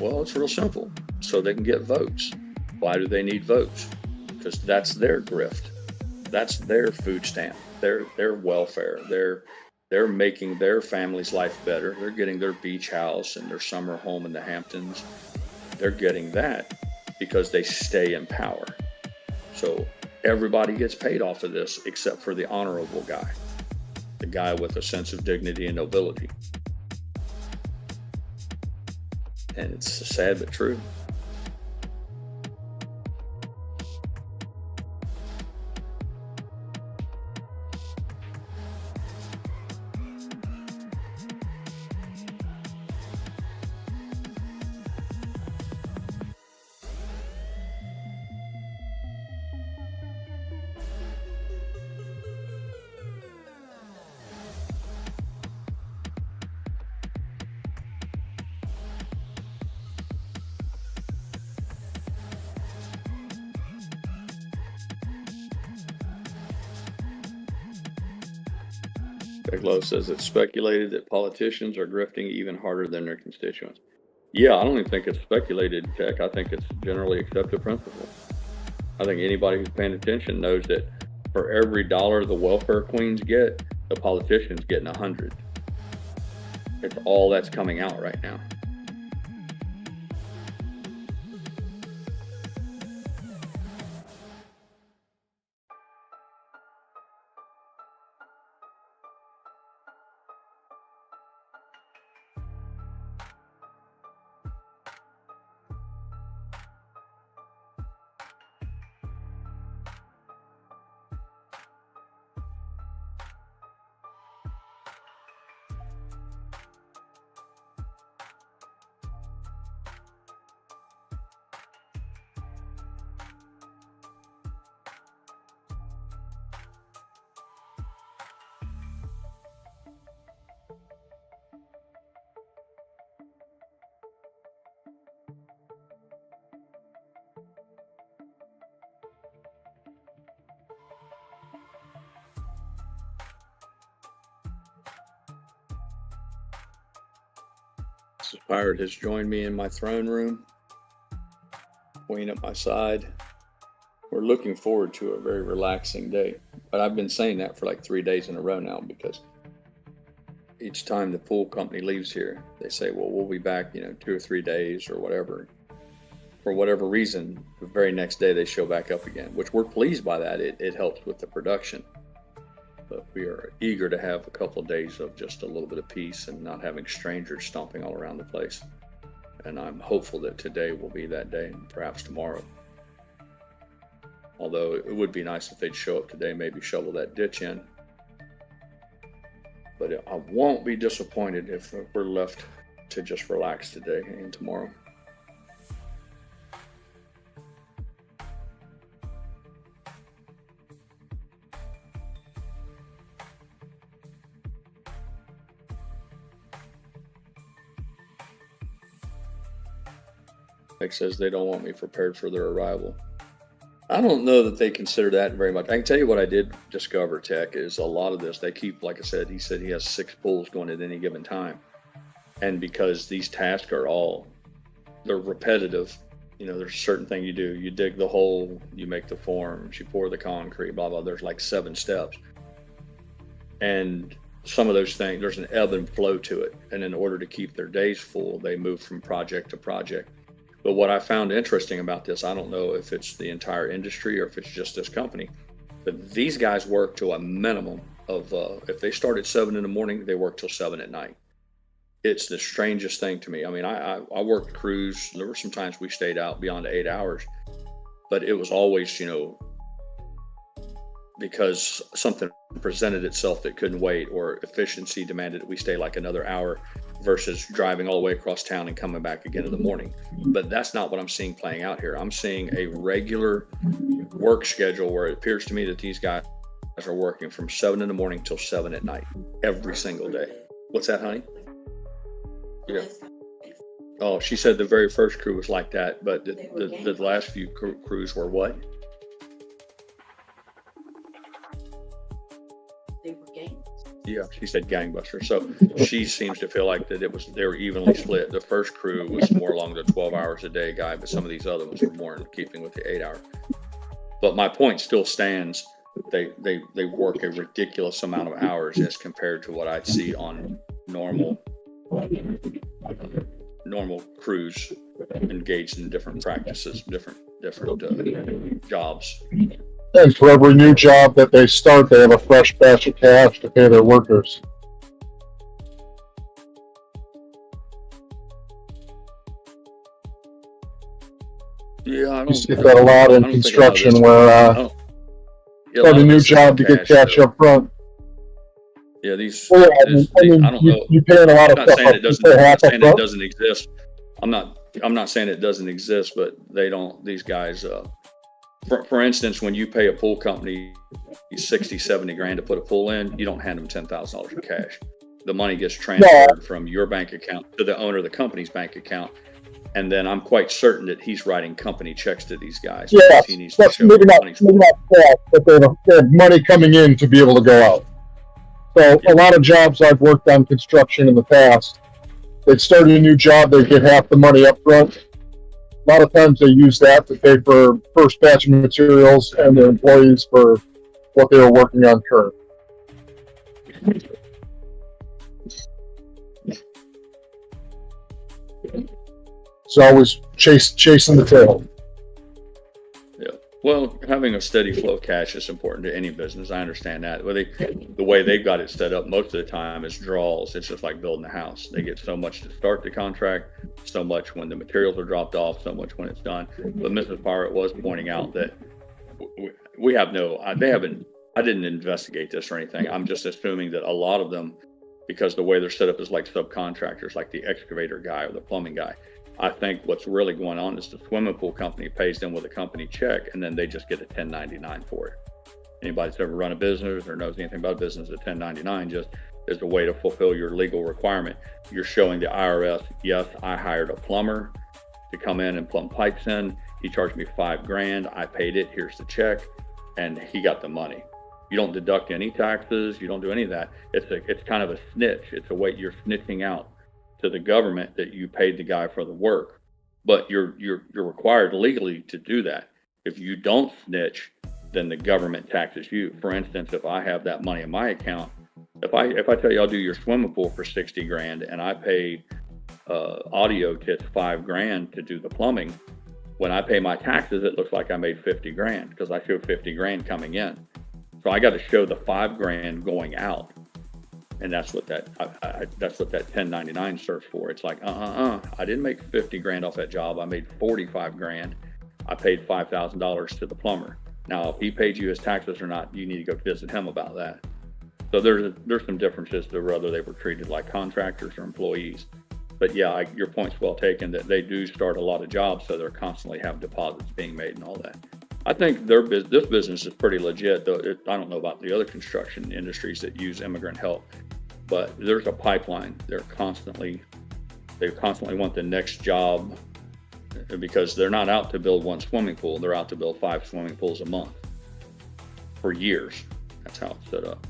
Well, it's real simple. So they can get votes. Why do they need votes? Because that's their grift. That's their food stamp. Their welfare. They're making their family's life better. They're getting their beach house and their summer home in the Hamptons. They're getting that because they stay in power. So everybody gets paid off of this except for the honorable guy, the guy with a sense of dignity and nobility. And it's sad but true. Greg Lowe says it's speculated that politicians are grifting even harder than their constituents. Yeah, I don't even think it's speculated, Tech. I think it's generally accepted principle. I think anybody who's paying attention knows that for every dollar the welfare queens get, the politician's getting 100. It's all that's coming out right now. Mrs. Pirate has joined me in my throne room, Queen at my side. We're looking forward to a very relaxing day, but I've been saying that for like 3 days in a row now, because each time the pool company leaves here, they say, well, we'll be back, 2 or 3 days or whatever. For whatever reason, the very next day they show back up again, which we're pleased by that. It helps with the production. But we are eager to have a couple of days of just a little bit of peace and not having strangers stomping all around the place. And I'm hopeful that today will be that day, and perhaps tomorrow. Although it would be nice if they'd show up today, maybe shovel that ditch in. But I won't be disappointed if we're left to just relax today and tomorrow. Nick says they don't want me prepared for their arrival. I don't know that they consider that very much. I can tell you what I did discover, Tech, is a lot of this, they keep, like I said, he said he has 6 pools going at any given time. And because these tasks are they're repetitive, there's a certain thing you do. You dig the hole, you make the forms, you pour the concrete, blah, blah. There's like 7 steps. And some of those things, there's an ebb and flow to it. And in order to keep their days full, they move from project to project. But what I found interesting about this, I don't know if it's the entire industry or if it's just this company, but these guys work to a minimum of, if they start at 7 in the morning, they work till 7 at night. It's the strangest thing to me. I mean, I worked crews. There were some times we stayed out beyond 8 hours, but it was always, because something presented itself that couldn't wait, or efficiency demanded that we stay like another hour versus driving all the way across town and coming back again in the morning. But that's not what I'm seeing playing out here. I'm seeing a regular work schedule where it appears to me that these guys are working from 7 in the morning till 7 at night every single day. What's that, honey? Yeah. Oh, she said the very first crew was like that, but the last few crews were what? They were gangs. Yeah, she said gangbusters. So she seems to feel like that they were evenly split. The first crew was more along the 12 hours a day guy, but some of these other ones were more in keeping with the 8 hour. But my point still stands. They work a ridiculous amount of hours as compared to what I'd see on normal crews engaged in different practices, different jobs. And for every new job that they start, they have a fresh batch of cash to pay their workers. Yeah, I You see that a lot in construction where start a new job to get cash up front. Yeah, these. Well, I don't know. You paying a lot of I'm not stuff saying up. it doesn't exist. I'm not saying it doesn't exist, but they don't. These guys. For instance, when you pay a pool company 60, 70 grand to put a pool in, you don't hand them $10,000 in cash. The money gets transferred from your bank account to the owner of the company's bank account. And then I'm quite certain that he's writing company checks to these guys. Yeah, he needs but to maybe not cash, but they have money coming in to be able to go out. So a lot of jobs I've worked on construction in the past, they'd start a new job, they get half the money up front. A lot of times they use that to pay for first batch of materials and their employees for what they were working on current. It's always chasing the tail. Yeah. Well, having a steady flow of cash is important to any business. I understand that. Well, the way they've got it set up most of the time is draws. It's just like building a house. They get so much to start the contract, so much when the materials are dropped off, so much when it's done. But Mrs. Pirate was pointing out that we have I didn't investigate this or anything. I'm just assuming that a lot of them, because the way they're set up is like subcontractors, like the excavator guy or the plumbing guy. I think what's really going on is the swimming pool company pays them with a company check, and then they just get a 1099 for it. Anybody that's ever run a business or knows anything about business, a 1099 just is a way to fulfill your legal requirement. You're showing the IRS, yes, I hired a plumber to come in and plumb pipes in. He charged me $5 grand. I paid it. Here's the check, and he got the money. You don't deduct any taxes. You don't do any of that. It's kind of a snitch. It's a way you're snitching out to the government that you paid the guy for the work, but you're required legally to do that. If you don't snitch, then the government taxes you. For instance, if I have that money in my account, if I tell you I'll do your swimming pool for 60 grand and I pay audio kits $5 to do the plumbing, when I pay my taxes, it looks like I made 50 grand because I show 50 grand coming in. So I got to show the 5 grand going out. And that's what that that's what that 1099 serves for. It's like, I didn't make 50 grand off that job. I made 45 grand. I paid $5,000 to the plumber. Now, if he paid you his taxes or not, you need to go visit him about that. So there's some differences to whether they were treated like contractors or employees. But yeah, your point's well taken that they do start a lot of jobs, so they're constantly have deposits being made and all that. I think this business is pretty legit, though. I don't know about the other construction industries that use immigrant help, but there's a pipeline. They constantly want the next job because they're not out to build one swimming pool. They're out to build 5 swimming pools a month for years. That's how it's set up.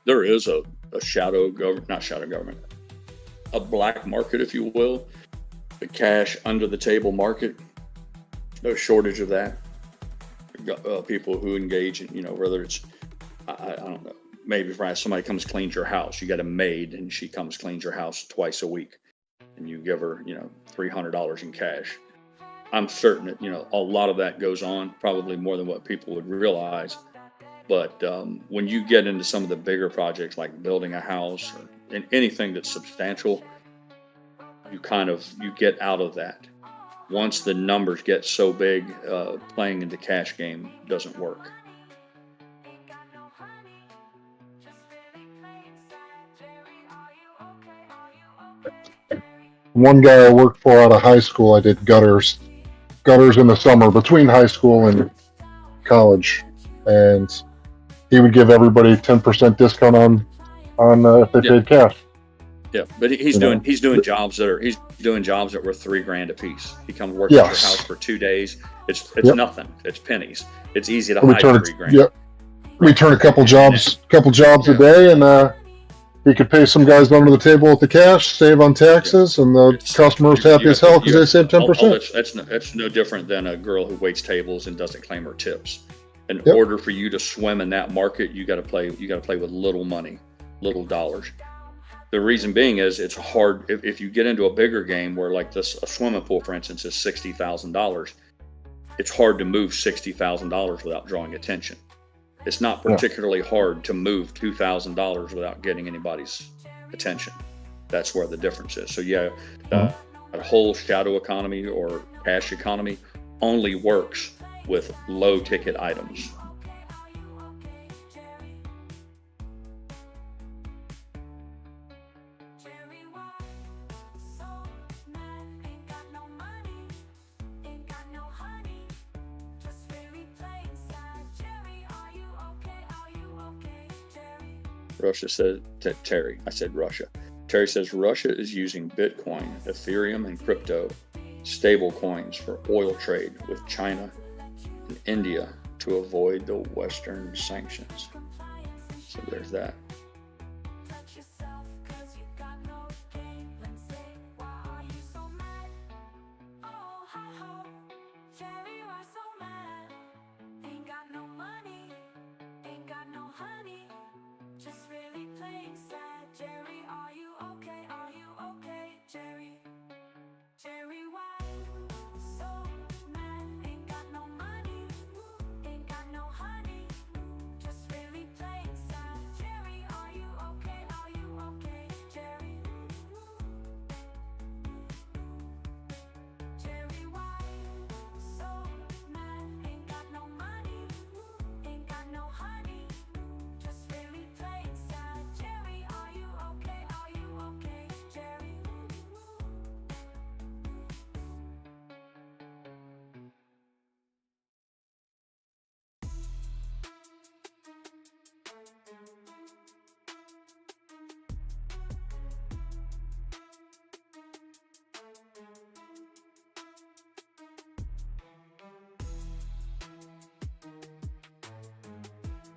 There is a shadow government, not shadow government, a black market, if you will, the cash under the table market. No shortage of that. People who engage in, whether it's, I don't know, maybe if somebody comes cleans your house, you got a maid and she comes cleans your house twice a week and you give her, $300 in cash. I'm certain that, a lot of that goes on, probably more than what people would realize. But when you get into some of the bigger projects like building a house or anything that's substantial, you get out of that. Once the numbers get so big, playing in the cash game doesn't work. One guy I worked for out of high school, I did gutters in the summer between high school and college, and he would give everybody 10% discount on if they paid cash. Yeah, but he's doing jobs that were $3 a piece. He comes work at your house for 2 days. It's nothing. It's pennies. It's easy to hide $3,000. Yep. We turn a couple jobs a day, and he could pay some guys under the table with the cash, save on taxes, and the customer's happy as hell because they saved 10%. That's no different than a girl who waits tables and doesn't claim her tips. In order for you to swim in that market, you got to play with little money, little dollars. The reason being is it's hard if you get into a bigger game where like a swimming pool, for instance, is $60,000. It's hard to move $60,000 without drawing attention. It's not particularly hard to move $2,000 without getting anybody's attention. That's where the difference is. So a whole shadow economy or cash economy only works with low ticket items. Russia said to Terry, I said Russia. Terry says Russia is using Bitcoin, Ethereum, and crypto stable coins for oil trade with China and India to avoid the Western sanctions. So there's that.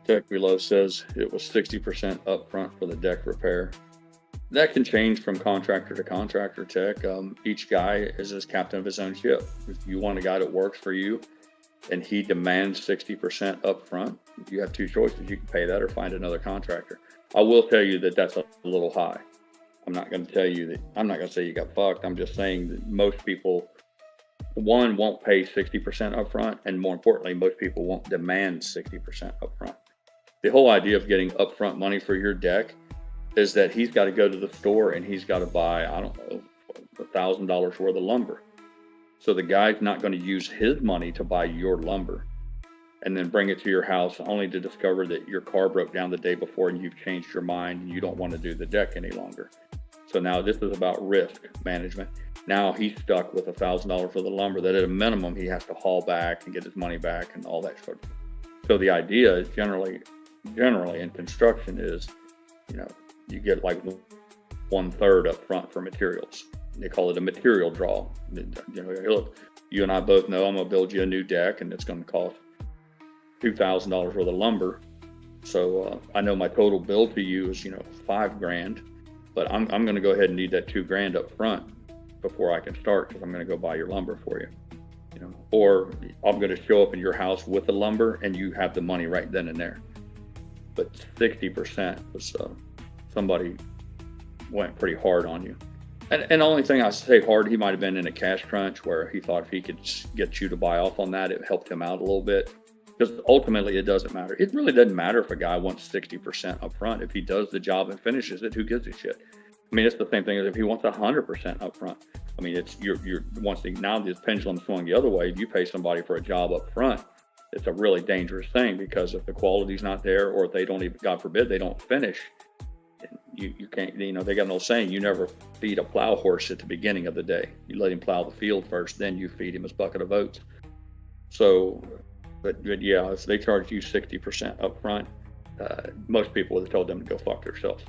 deck below says it was 60% upfront for the deck repair. That can change from contractor to contractor, Tech. Each guy is his captain of his own ship. If you want a guy that works for you and he demands 60% upfront, you have two choices. You can pay that or find another contractor. I will tell you that that's a little high. I'm not going to tell you that, I'm not going to say you got fucked. I'm just saying that most people, one, won't pay 60% upfront, and more importantly, most people won't demand 60% upfront. The whole idea of getting upfront money for your deck is that he's got to go to the store and he's got to buy, I don't know, $1,000 worth of lumber. So the guy's not going to use his money to buy your lumber and then bring it to your house only to discover that your car broke down the day before and you've changed your mind and you don't want to do the deck any longer. So now this is about risk management. Now he's stuck with $1,000 worth of lumber that at a minimum he has to haul back and get his money back and all that sort of thing. So the idea is generally in construction is, you know, you get like 1/3 up front for materials. They call it a material draw. You know, look, you and I both know I'm gonna build you a new deck and it's gonna cost $2,000 worth of lumber. So I know my total bill to you is, you know, $5,000, but I'm gonna go ahead and need that $2,000 up front before I can start, because I'm gonna go buy your lumber for you. You know, or I'm gonna show up in your house with the lumber and you have the money right then and there. But 60% was somebody went pretty hard on you. And the only thing I say hard, he might have been in a cash crunch where he thought if he could get you to buy off on that, it helped him out a little bit. Because ultimately it doesn't matter. It really doesn't matter if a guy wants 60% up front. If he does the job and finishes it, who gives a shit? I mean, it's the same thing as if he wants 100% up front. I mean, it's now this pendulum swung the other way. If you pay somebody for a job up front, it's a really dangerous thing, because if the quality's not there, or if they don't even, God forbid, they don't finish, you can't, you know, they got an old saying, you never feed a plow horse at the beginning of the day. You let him plow the field first, then you feed him his bucket of oats. So, but yeah, if they charge you 60% up front, most people would have told them to go fuck themselves.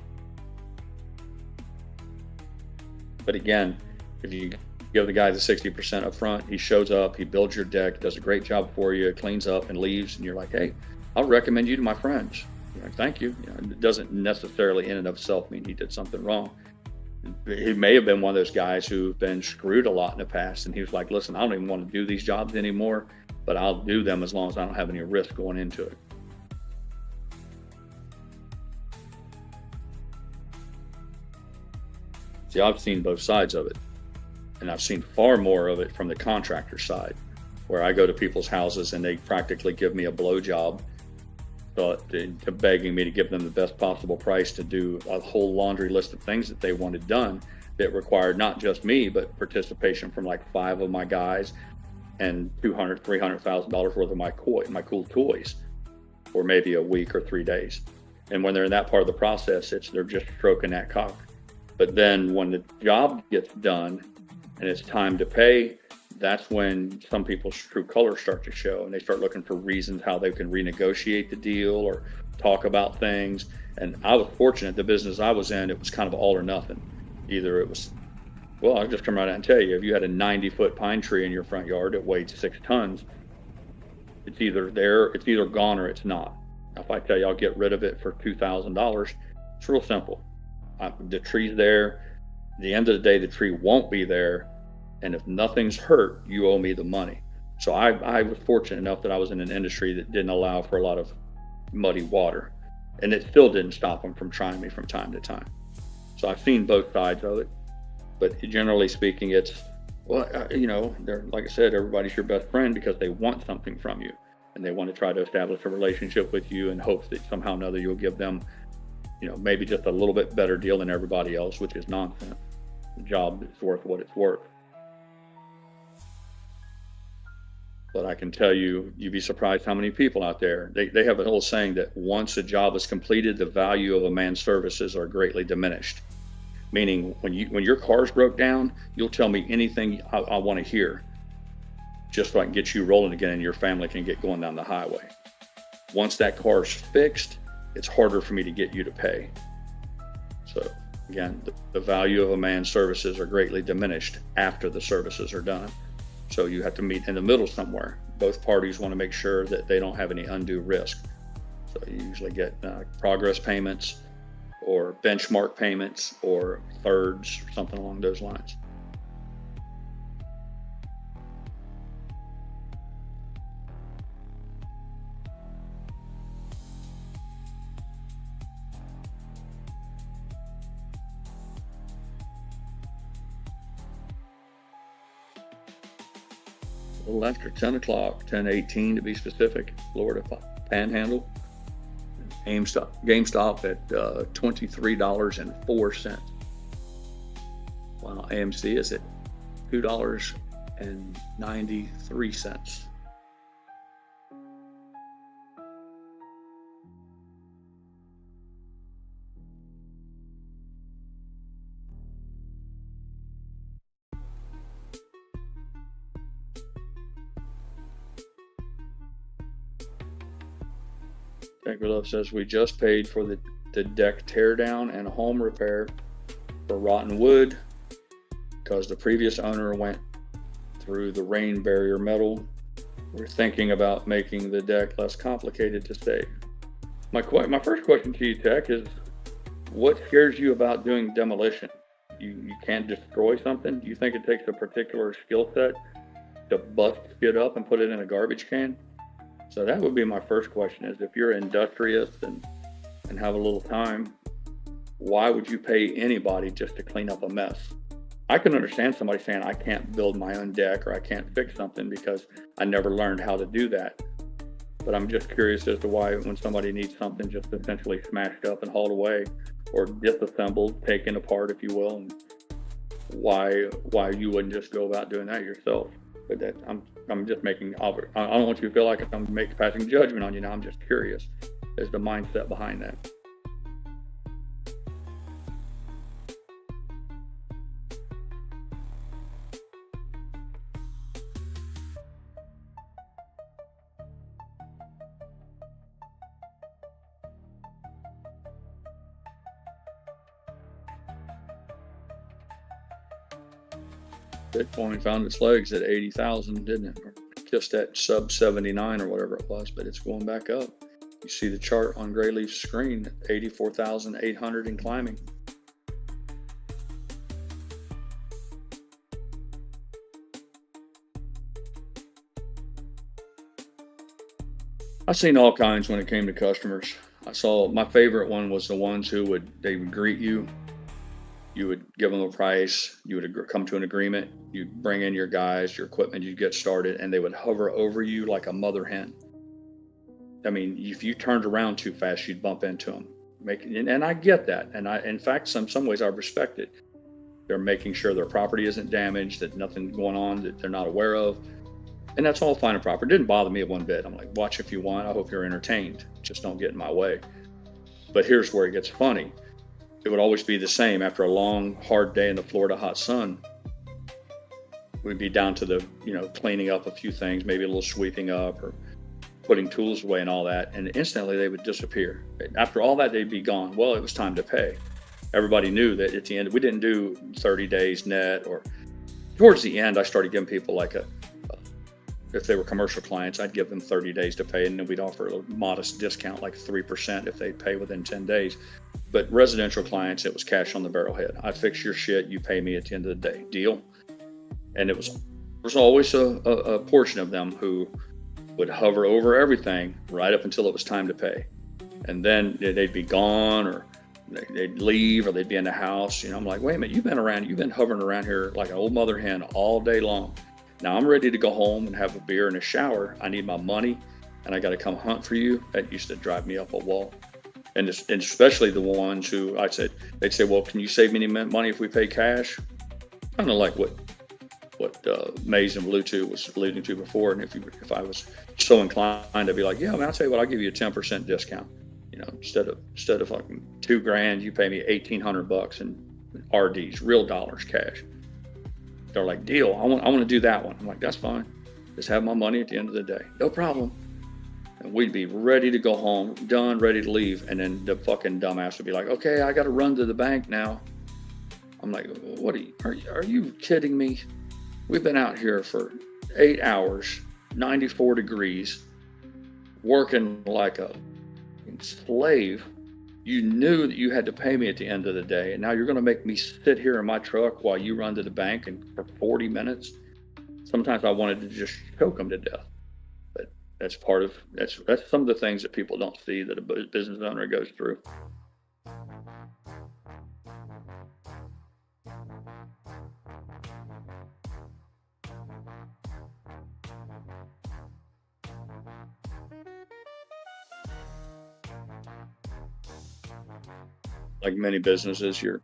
But again, if you give the guy the 60% up front, he shows up, he builds your deck, does a great job for you, cleans up and leaves, and you're like, hey, I'll recommend you to my friends. You're like, thank you. You know, it doesn't necessarily in and of itself mean he did something wrong. He may have been one of those guys who've been screwed a lot in the past, and he was like, listen, I don't even want to do these jobs anymore, but I'll do them as long as I don't have any risk going into it. See, I've seen both sides of it, and I've seen far more of it from the contractor side, where I go to people's houses and they practically give me a blowjob, to begging me to give them the best possible price to do a whole laundry list of things that they wanted done that required not just me, but participation from like 5 of my guys and $200,000, $300,000 worth of my cool toys for maybe a week or 3 days. And when they're in that part of the process, they're just stroking that cock. But then when the job gets done and it's time to pay, that's when some people's true colors start to show, and they start looking for reasons how they can renegotiate the deal or talk about things. And I was fortunate, the business I was in, it was kind of all or nothing. Either it was, well, I'll just come right out and tell you, if you had a 90-foot pine tree in your front yard that weighed 6 tons, it's either there, it's either gone, or it's not. Now, if I tell you I'll get rid of it for $2,000, it's real simple. The tree's there. At the end of the day, the tree won't be there. And if nothing's hurt, you owe me the money. So I was fortunate enough that I was in an industry that didn't allow for a lot of muddy water. And it still didn't stop them from trying me from time to time. So I've seen both sides of it. But generally speaking, it's, well, you know, they're, like I said, everybody's your best friend because they want something from you. And they want to try to establish a relationship with you in hopes that somehow or another you'll give them, you know, maybe just a little bit better deal than everybody else, which is nonsense. The job is worth what it's worth. But I can tell you, you'd be surprised how many people out there, they have a whole saying that once a job is completed, the value of a man's services are greatly diminished. Meaning when your car's broke down, you'll tell me anything I want to hear, just so I can get you rolling again and your family can get going down the highway. Once that car's fixed, it's harder for me to get you to pay. So again, the value of a man's services are greatly diminished after the services are done. So you have to meet in the middle somewhere. Both parties want to make sure that they don't have any undue risk. So you usually get progress payments or benchmark payments or thirds, or something along those lines. A little after 10 o'clock, 10:18 to be specific, Florida Panhandle. GameStop at $23.04. While AMC is at $2.93. Love says we just paid for the deck tear down and home repair for rotten wood because the previous owner went through the rain barrier metal. We're thinking about making the deck less complicated to save. My first question to you, Tech, is what scares you about doing demolition? You can't destroy something? Do you think it takes a particular skill set to bust it up and put it in a garbage can? So that would be my first question, is if you're industrious and have a little time, why would you pay anybody just to clean up a mess? I can understand somebody saying, I can't build my own deck or I can't fix something because I never learned how to do that. But I'm just curious as to why, when somebody needs something just essentially smashed up and hauled away or disassembled, taken apart, if you will, and why you wouldn't just go about doing that yourself. But that I'm just making, I don't want you to feel like I'm passing judgment on you now. I'm just curious as the mindset behind that. Bitcoin found its legs at 80,000, didn't it? Or just at sub 79 or whatever it was, but it's going back up. You see the chart on GrayLeaf's screen, 84,800 and climbing. I've seen all kinds when it came to customers. I saw, my favorite one was the ones who would greet you. You would give them a price, you would come to an agreement, you'd bring in your guys, your equipment, you'd get started, and they would hover over you like a mother hen. I mean, if you turned around too fast, you'd bump into them. And I get that. And in fact, some ways I respect it. They're making sure their property isn't damaged, that nothing's going on that they're not aware of. And that's all fine and proper. It didn't bother me one bit. I'm like, watch if you want. I hope you're entertained. Just don't get in my way. But here's where it gets funny. It would always be the same. After a long, hard day in the Florida hot sun, we'd be down to the, cleaning up a few things, maybe a little sweeping up or putting tools away and all that. And instantly they would disappear. After all that, they'd be gone. Well, it was time to pay. Everybody knew that at the end, we didn't do 30 days net, or towards the end, I started giving people if they were commercial clients, I'd give them 30 days to pay, and then we'd offer a modest discount, like 3% if they pay within 10 days. But residential clients, it was cash on the barrelhead. I fix your shit, you pay me at the end of the day. Deal? And there was always a portion of them who would hover over everything right up until it was time to pay. And then they'd be gone, or they'd leave, or they'd be in the house. I'm like, wait a minute, you've been hovering around here like an old mother hen all day long. Now I'm ready to go home and have a beer and a shower. I need my money, and I got to come hunt for you. That used to drive me up a wall. And especially the ones who they'd say, well, can you save me any money if we pay cash? Kind of like what Maze and Bluetooth was alluding to before. And if I was so inclined, I'd be like, yeah, man, I'll tell you what, I'll give you a 10% discount. Instead of like $2,000, you pay me $1,800 in RDs, real dollars, cash. They're like, deal, I want to do that one. I'm like, that's fine. Just have my money at the end of the day. No problem. And we'd be ready to go home, done, ready to leave. And then the fucking dumbass would be like, okay, I got to run to the bank now. I'm like, what are you kidding me? We've been out here for 8 hours, 94 degrees, working like a, slave. You knew that you had to pay me at the end of the day, and now you're going to make me sit here in my truck while you run to the bank and for 40 minutes. Sometimes I wanted to just choke them to death. But that's some of the things that people don't see that a business owner goes through. Like many businesses, your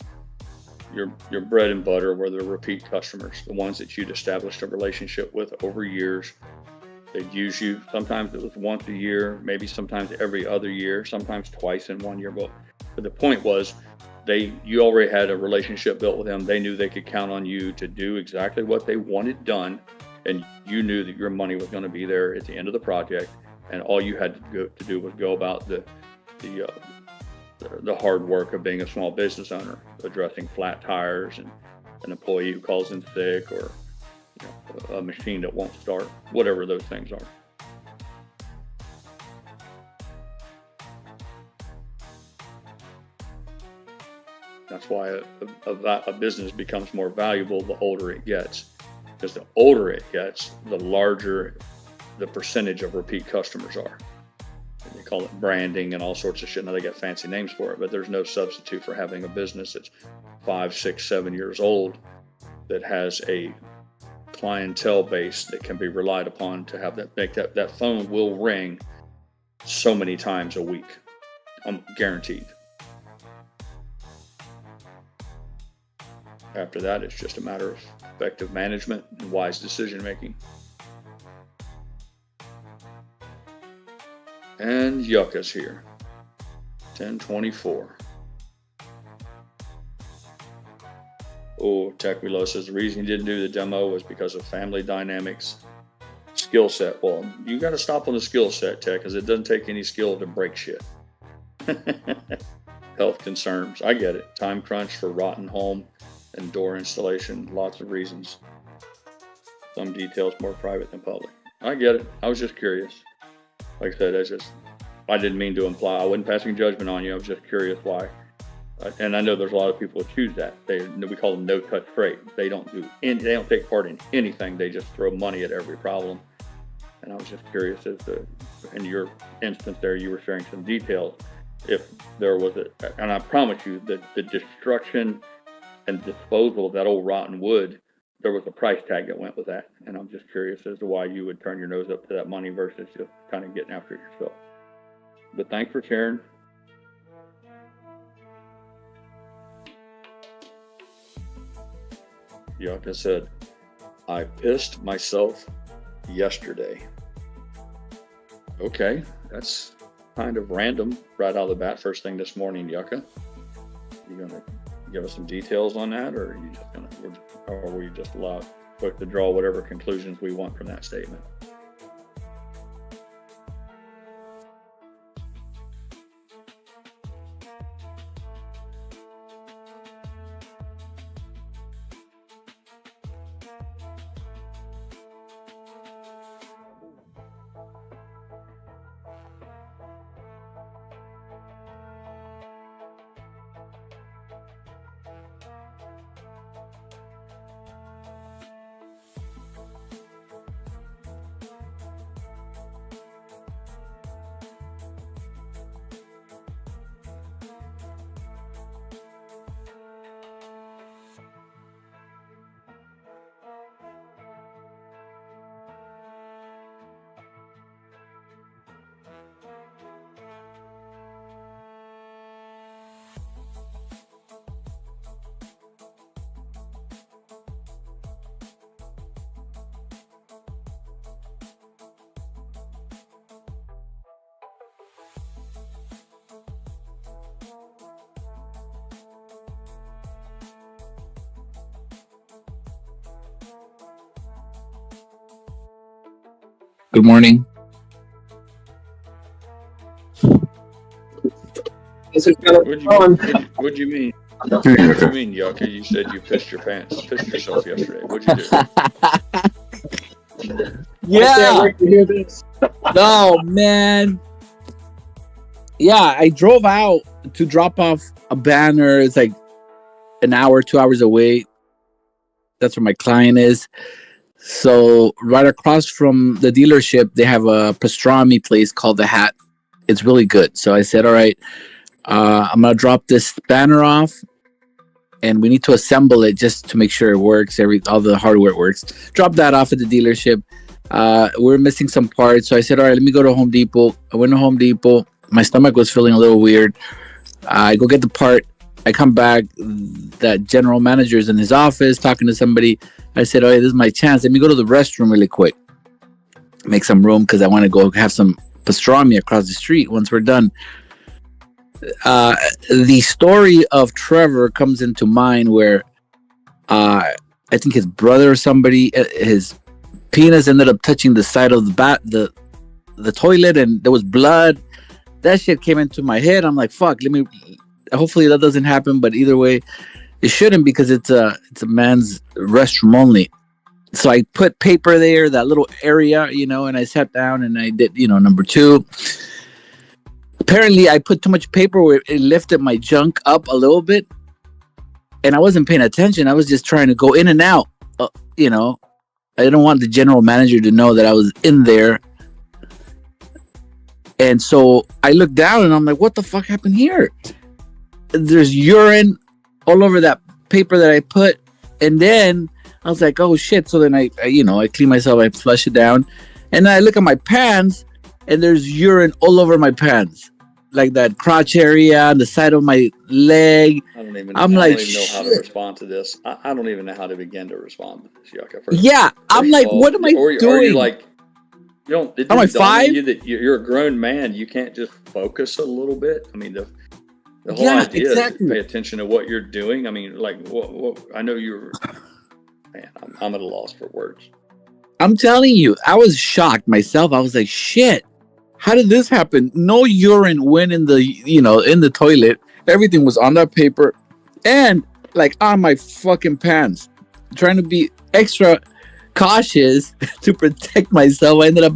bread and butter were the repeat customers, the ones that you'd established a relationship with over years. They'd use you. Sometimes it was once a year, maybe sometimes every other year, sometimes twice in 1 year. But the point was, you already had a relationship built with them. They knew they could count on you to do exactly what they wanted done, and you knew that your money was going to be there at the end of the project, and all you had to do was go about the hard work of being a small business owner, addressing flat tires and an employee who calls in sick, or a machine that won't start, whatever those things are. That's why a business becomes more valuable the older it gets, because the older it gets, the larger the percentage of repeat customers are. They call it branding and all sorts of shit. Now they got fancy names for it, but there's no substitute for having a business that's 5, 6, 7 years old that has a clientele base that can be relied upon to have that phone will ring so many times a week. I'm guaranteed. After that, it's just a matter of effective management and wise decision making. And Yucca's here. 1024. Oh, Tequilo says the reason he didn't do the demo was because of family dynamics, skill set. Well, you got to stop on the skill set, Tech, because it doesn't take any skill to break shit. Health concerns. I get it. Time crunch for rotten home and door installation. Lots of reasons. Some details more private than public. I get it. I was just curious. Like I said, I didn't mean to imply. I wasn't passing judgment on you. I was just curious why. And I know there's a lot of people who choose that. We call them no-touch freight. They don't take part in anything. They just throw money at every problem. And I was just curious as to, in your instance there, you were sharing some details. If there was and I promise you that the destruction and disposal of that old rotten wood, there was a price tag that went with that. And I'm just curious as to why you would turn your nose up to that money versus just kind of getting after it yourself. But thanks for sharing. Yucca said, I pissed myself yesterday. Okay, that's kind of random right out of the bat first thing this morning, Yucca. You gonna give us some details on that, or are we just allowed to draw whatever conclusions we want from that statement? Good morning. This is kind of fun. What'd you mean? What do you mean, Yucca? You said you pissed yourself yesterday. What'd you do? Yeah. I can't wait to hear this. Oh man. yeah, I drove out to drop off a banner. It's like an hour, 2 hours away. That's where my client is. So right across from the dealership, they have a pastrami place called The Hat. It's really good. So I said, all right, I'm going to drop this banner off, and we need to assemble it just to make sure it works. All the hardware works. Drop that off at the dealership. We're missing some parts. So I said, all right, let me go to Home Depot. I went to Home Depot. My stomach was feeling a little weird. I go get the part. I come back. That general manager is in his office talking to somebody. I said, oh, yeah, this is my chance. Let me go to the restroom really quick. Make some room because I want to go have some pastrami across the street once we're done. The story of Trevor comes into mind where I think his brother or somebody, his penis ended up touching the side of the toilet, and there was blood. That shit came into my head. I'm like, fuck, hopefully that doesn't happen, but either way, it shouldn't, because it's a man's restroom only. So I put paper there, that little area, and I sat down and I did, number 2. Apparently I put too much paper where it lifted my junk up a little bit, and I wasn't paying attention. I was just trying to go in and out. I didn't want the general manager to know that I was in there. And so I looked down and I'm like, what the fuck happened here? There's urine all over that paper that I put. And then I was like, oh shit. So then I clean myself, I flush it down. And then I look at my pants, and there's urine all over my pants. Like that crotch area on the side of my leg. I don't even know how to respond to this. I don't even know how to begin to respond to this, Yucca. I'm like, what am I doing? Or you like, it didn't am I dawn 5? on you that you're a grown man. You can't just focus a little bit. I mean, the whole idea is to pay attention to what you're doing. I mean, like, what I know you're, man, I'm at a loss for words. I'm telling you, I was shocked myself. I was like, shit, how did this happen? No urine went in the toilet. Everything was on that paper and like on my fucking pants. Trying to be extra cautious to protect myself. I ended up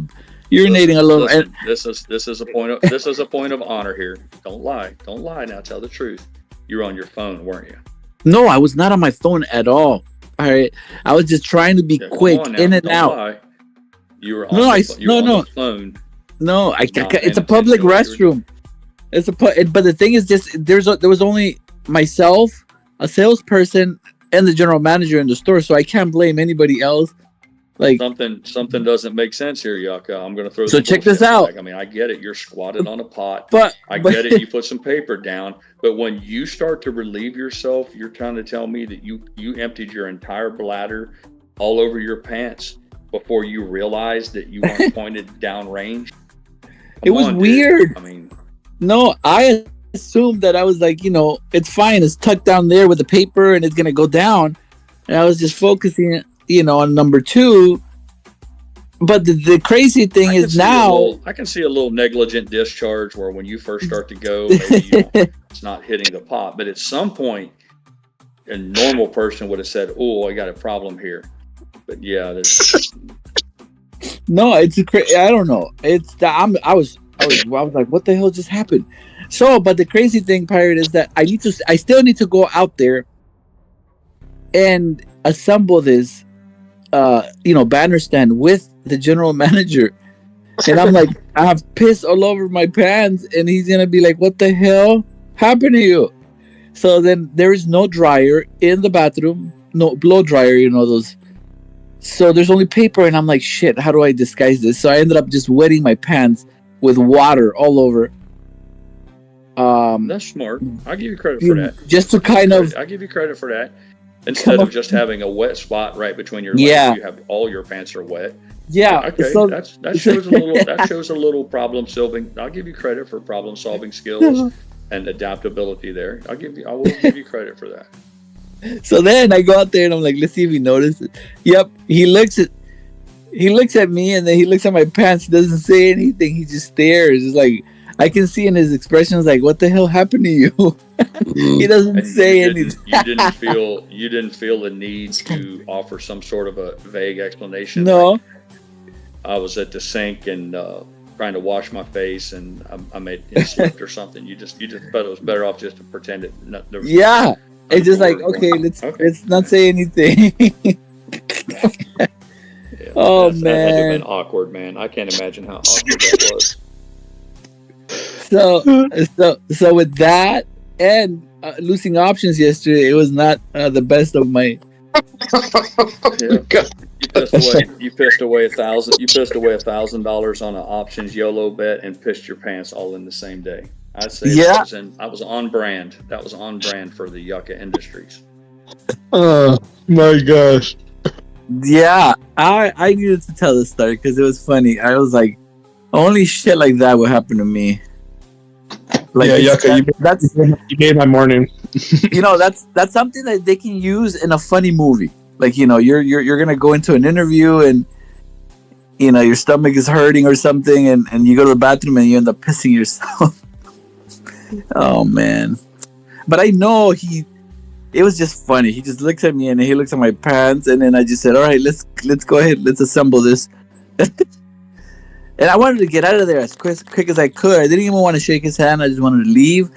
urinating a little. Listen, this is a point of honor here. Don't lie now. Tell the truth. You were on your phone, weren't you? No, I was not on my phone at all. All right, I was just trying to be quick in and out. Lie. You were on the phone. No, it's a public restroom. But the thing is, just there was only myself, a salesperson, and the general manager in the store, so I can't blame anybody else. Like something doesn't make sense here, Yucca. I'm going to throw. So check this out. I mean, I get it. You're squatted on a pot. But I get it. You put some paper down. But when you start to relieve yourself, you're trying to tell me that you emptied your entire bladder all over your pants before you realized that you weren't pointed down range. It was weird. I mean, no, I assumed that I was like, it's fine. It's tucked down there with the paper and it's going to go down. And I was just focusing, on number 2. But the crazy thing is now I can see a little negligent discharge where when you first start to go, maybe it's not hitting the pot. But at some point, a normal person would have said, "Oh, I got a problem here." But yeah, no, it's I don't know. It's I was like, what the hell just happened? So, but the crazy thing, Pirate, is that I still need to go out there and assemble this banner stand with the general manager. And I'm like, I have piss all over my pants, and he's gonna be like, what the hell happened to you? So then there is no dryer in the bathroom, no blow dryer, those. So there's only paper, and I'm like, shit, how do I disguise this? So I ended up just wetting my pants with water all over. That's smart. I'll give you credit for that. Just to I'll give you credit for that. Instead of just having a wet spot right between your legs, you have all your pants are wet. Yeah. Okay. So, that shows a little problem solving. I'll give you credit for problem solving skills and adaptability there. I will give you credit for that. So then I go out there and I'm like, let's see if he notices. Yep. He looks at me, and then he looks at my pants. He doesn't say anything. He just stares. It's like, I can see in his expressions, like, what the hell happened to you? He doesn't say anything. You didn't feel the need to offer some sort of a vague explanation. No. Like, I was at the sink and trying to wash my face and I made it slipped or something. You just thought it was better off just to pretend it. There was Yeah, it's just like, okay, let's not say anything. Yeah, Oh, that had to have been man. awkward, man. I can't imagine how awkward that was. So with that and losing options yesterday, it was not the best of my. Yeah. You pissed away $1,000 on an options YOLO bet and pissed your pants all in the same day. I'd say Yeah. I was on brand. That was on brand for the Yucca Industries. Oh my gosh. Yeah, I needed to tell this story because it was funny. I was like, only shit like that would happen to me. Like, Yeah, Yucca, that's you made my morning. that's something that they can use in a funny movie. Like, you're gonna go into an interview and your stomach is hurting or something, and you go to the bathroom and you end up pissing yourself. Oh man. But I know it was just funny. He just looks at me and he looks at my pants, and then I just said, all right, let's go ahead, let's assemble this. And I wanted to get out of there as quick as I could. I didn't even want to shake his hand. I just wanted to leave.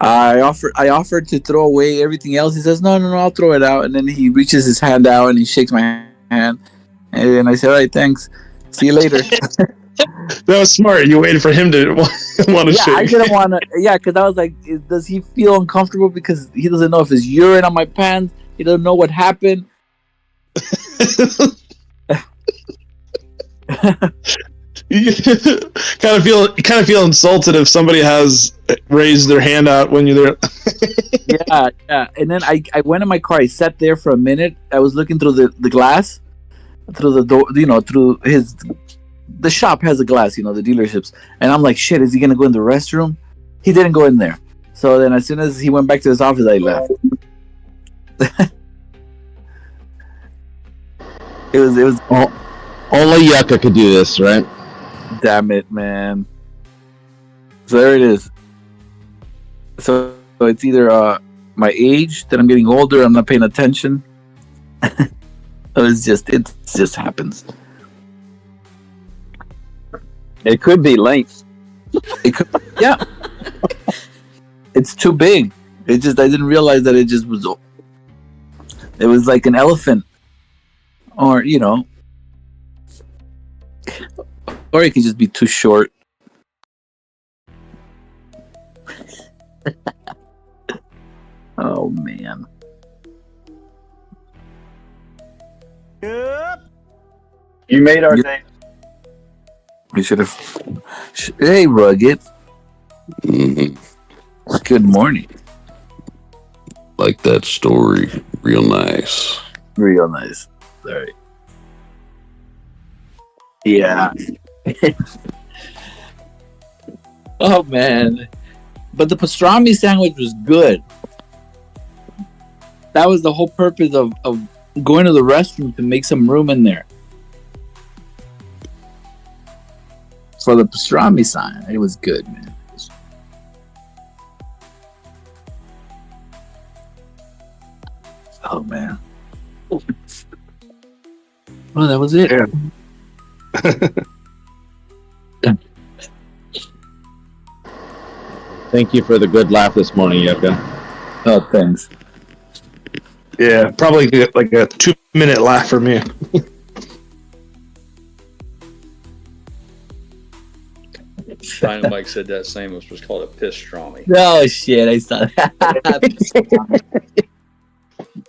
I offered to throw away everything else. He says, no, I'll throw it out. And then he reaches his hand out and he shakes my hand. And then I said, all right, thanks. See you later. That was smart. You waited for him to want to shake. I didn't want to. Yeah, because I was like, does he feel uncomfortable because he doesn't know if it's urine on my pants? He doesn't know what happened. You kind of feel insulted if somebody has raised their hand out when you're there. Yeah. And then I went in my car. I sat there for a minute. I was looking through the glass, through the door. Through the shop has a glass. The dealerships. And I'm like, shit. Is he gonna go in the restroom? He didn't go in there. So then, as soon as he went back to his office, I left. It was. Only Yucca could do this, right? Damn it, man. So there it is. So it's either my age that I'm getting older, I'm not paying attention. It just happens. It could be length. It could, yeah. It's too big. I didn't realize that it was like an elephant, or or it could just be too short. Oh man. You made our day. We should have. Hey, Rugged. Good morning. Like that story. Real nice. Real nice. All right. Yeah. Oh man. But the pastrami sandwich was good. That was the whole purpose of going to the restroom, to make some room in there for the pastrami sign. It was good, man. Oh man. Well, that was it. Yeah. Thank you for the good laugh this morning, Yucca. Oh, thanks. Yeah, probably like a 2-minute laugh for me. Dynamite said that same was called a pastrami. Oh shit! I saw that.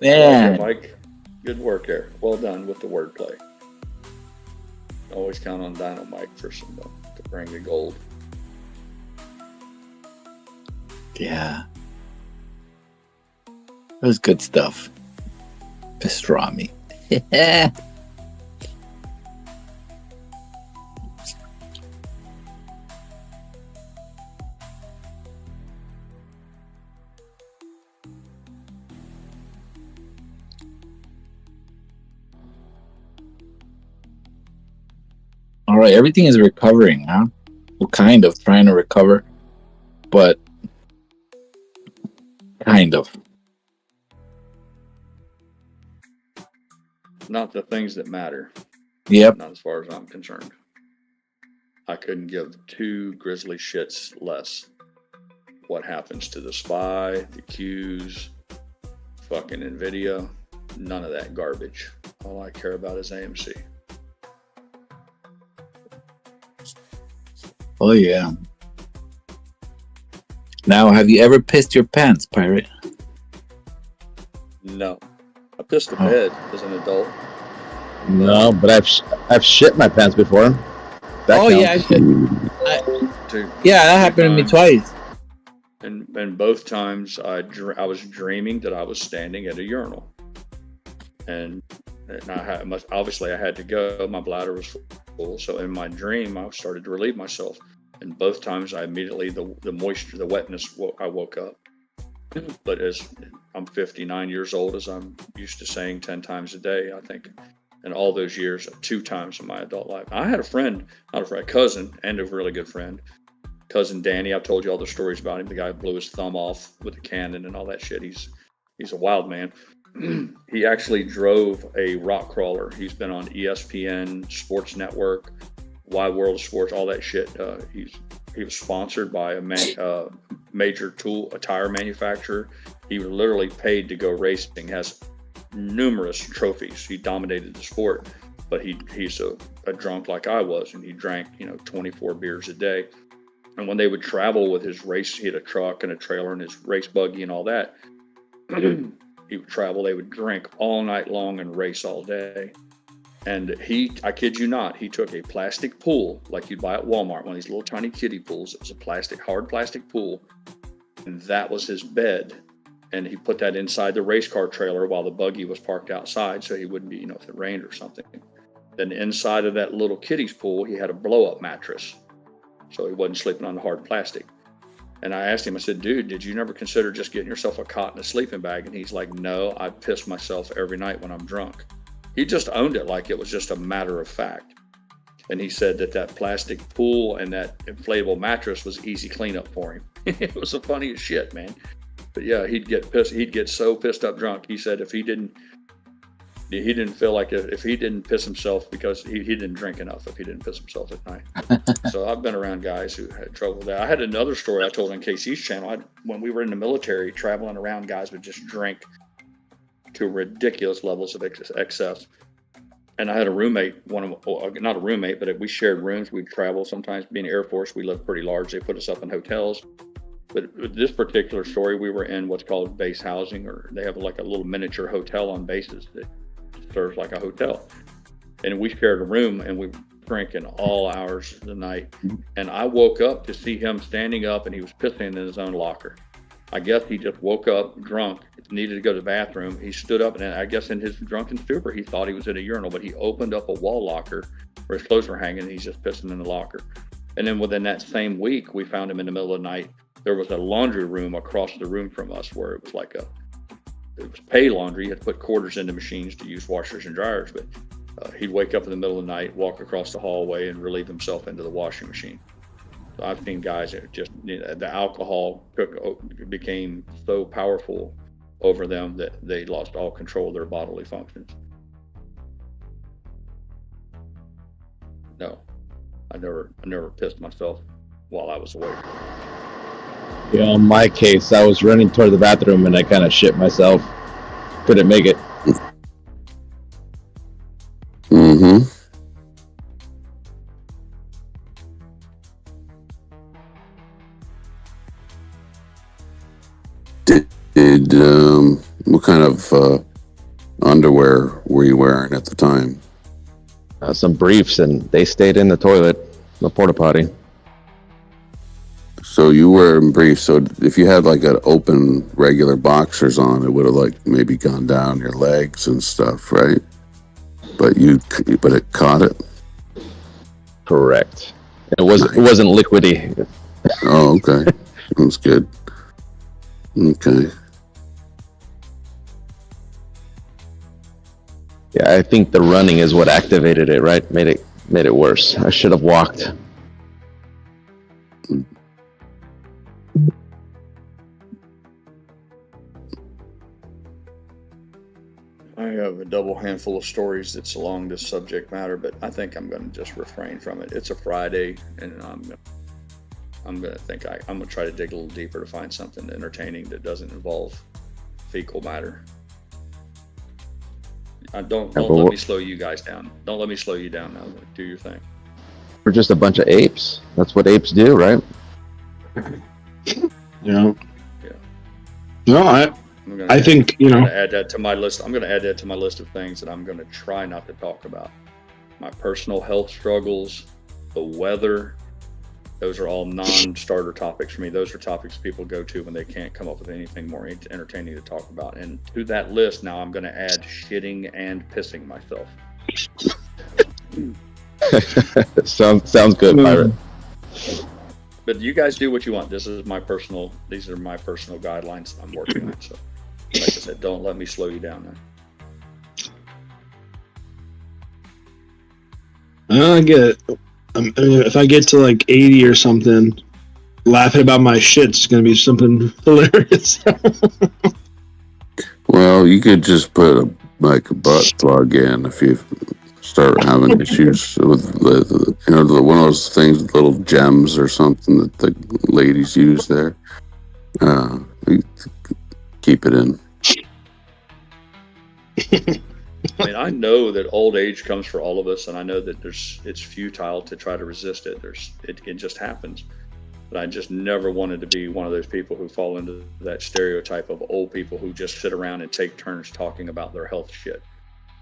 Man, Mike, good work there. Well done with the wordplay. Always count on Dynamite for some to bring the gold. yeah, it was good stuff. Pastrami. All right, everything is recovering, huh? Well, kind of trying to recover, but kind of. Not the things that matter. Yep. Not as far as I'm concerned. I couldn't give two grizzly shits less. What happens to the SPY, the Qs, fucking NVIDIA, none of that garbage. All I care about is AMC. Oh yeah. Now, have you ever pissed your pants, Pirate? No. I pissed the bed as an adult. No, but I've shit my pants before. That counts. Yeah, that happened to me twice. And both times I was dreaming that I was standing at a urinal, and obviously I had to go. My bladder was full, so in my dream I started to relieve myself. And both times I immediately the moisture, the wetness, I woke up. But as I'm 59 years old, as I'm used to saying 10 times a day, I think, in all those years, 2 times in my adult life. I had a friend, not a cousin, and a really good friend. Cousin Danny, I've told you all the stories about him. The guy who blew his thumb off with a cannon and all that shit. He's a wild man. He actually drove a rock crawler. He's been on ESPN, Sports Network, Wide World of Sports, all that shit. He was sponsored by a major tire manufacturer. He was literally paid to go racing. Has numerous trophies. He dominated the sport, but he's a drunk like I was, and he drank 24 beers a day. And when they would travel with his race, he had a truck and a trailer and his race buggy and all that. He would travel. They would drink all night long and race all day. And I kid you not, he took a plastic pool like you'd buy at Walmart, one of these little tiny kiddie pools. It was a hard plastic pool, and that was his bed. And he put that inside the race car trailer while the buggy was parked outside, so he wouldn't be, if it rained or something. Then inside of that little kiddie's pool, he had a blow-up mattress, so he wasn't sleeping on the hard plastic. And I asked him, I said, dude, did you never consider just getting yourself a cot and a sleeping bag? And he's like, no, I piss myself every night when I'm drunk. He just owned it like it was just a matter of fact. And he said that plastic pool and that inflatable mattress was easy cleanup for him. It was the funniest shit, man. But yeah, he'd get pissed. He'd get so pissed up drunk. He said he didn't feel like if he didn't piss himself because he didn't drink enough if he didn't piss himself at night. So I've been around guys who had trouble with that. I had another story I told on KC's channel. When we were in the military, traveling around, guys would just drink to ridiculous levels of excess. And I had a roommate, not a roommate, but we shared rooms. We'd travel sometimes. Being Air Force, we lived pretty large. They put us up in hotels. But with this particular story, we were in what's called base housing, or they have like a little miniature hotel on bases that serves like a hotel. And we shared a room, and we were drinking all hours of the night. And I woke up to see him standing up, and he was pissing in his own locker. I guess he just woke up drunk, needed to go to the bathroom. He stood up, and I guess in his drunken stupor, he thought he was at a urinal, but he opened up a wall locker where his clothes were hanging, and he's just pissing in the locker. And then within that same week, we found him in the middle of the night. There was a laundry room across the room from us where it was like it was pay laundry. You had to put quarters into machines to use washers and dryers, but he'd wake up in the middle of the night, walk across the hallway, and relieve himself into the washing machine. So I've seen guys that just, the alcohol became so powerful over them that they lost all control of their bodily functions. No, I never pissed myself while I was awake. Yeah, in my case, I was running toward the bathroom and I kind of shit myself. Couldn't make it. Mm-hmm. What kind of underwear were you wearing at the time? Some briefs, and they stayed in the toilet, the porta potty. So you were in briefs. So if you had like an open regular boxers on, it would have like maybe gone down your legs and stuff, right? But it caught it. Correct. It wasn't liquidy. Oh, okay. That's good. Okay. Yeah, I think the running is what activated it, right? Made it worse. I should have walked. I have a double handful of stories that's along this subject matter, but I think I'm going to just refrain from it. It's a Friday, and I'm going to try to dig a little deeper to find something entertaining that doesn't involve fecal matter. Don't let me slow you guys down. Don't let me slow you down now. Do your thing. We're just a bunch of apes. That's what apes do, right? Yeah. Yeah. No, I think, I'm going to add that to my list. I'm going to add that to my list of things that I'm going to try not to talk about. My personal health struggles, the weather, those are all non-starter topics for me. Those are topics people go to when they can't come up with anything more entertaining to talk about. And to that list, now I'm going to add shitting and pissing myself. sounds good, Pirate. But you guys do what you want. These are my personal guidelines I'm working on. So, like I said, don't let me slow you down now. I get it. I mean, if I get to like 80 or something, laughing about my shit's gonna be something hilarious. Well, you could just put a butt plug in if you start having issues with one of those things, little gems or something that the ladies use there. Keep it in. I mean, I know that old age comes for all of us, and I know that it's futile to try to resist it. It just happens. But I just never wanted to be one of those people who fall into that stereotype of old people who just sit around and take turns talking about their health shit.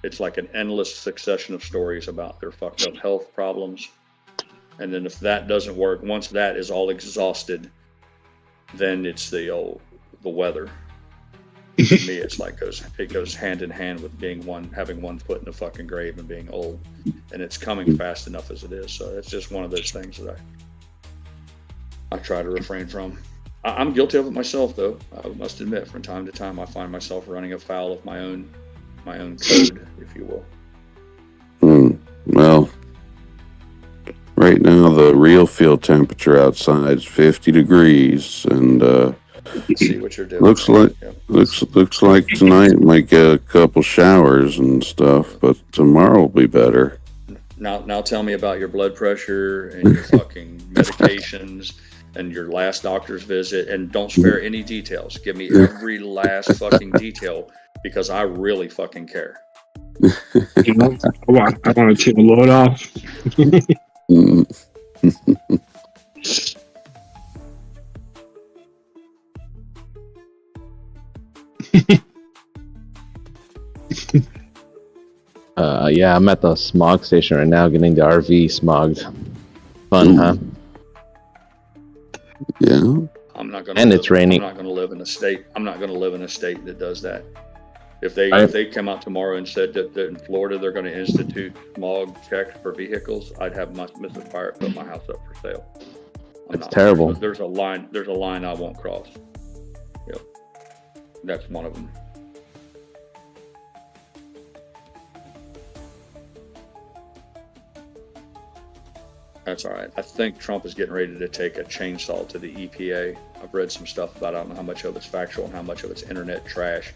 It's like an endless succession of stories about their fucked up health problems. And then if that doesn't work, once that is all exhausted, then it's the weather. To me, it's like it goes hand in hand with having one foot in the fucking grave and being old, and it's coming fast enough as it is. So it's just one of those things that I try to refrain from. I'm guilty of it myself, though. I must admit, from time to time, I find myself running afoul of my own code, if you will. Well, right now the real field temperature outside is 50 degrees, and see what you're doing. Looks like tonight might get a couple showers and stuff, but tomorrow will be better. Now tell me about your blood pressure and your fucking medications and your last doctor's visit, and don't spare any details. Give me every last fucking detail, because I really fucking care. I want to take a load off. Yeah, I'm at the smog station right now, getting the RV smogged. Fun, huh? Yeah. It's raining. I'm not going to live in a state that does that. If they come out tomorrow and said that in Florida they're going to institute smog checks for vehicles, I'd have Mrs. Pirate put my house up for sale. It's terrible. There's a line I won't cross. Yep. That's one of them. That's all right. I think Trump is getting ready to take a chainsaw to the EPA. I've read some stuff about it. I don't know how much of it's factual and how much of it's internet trash,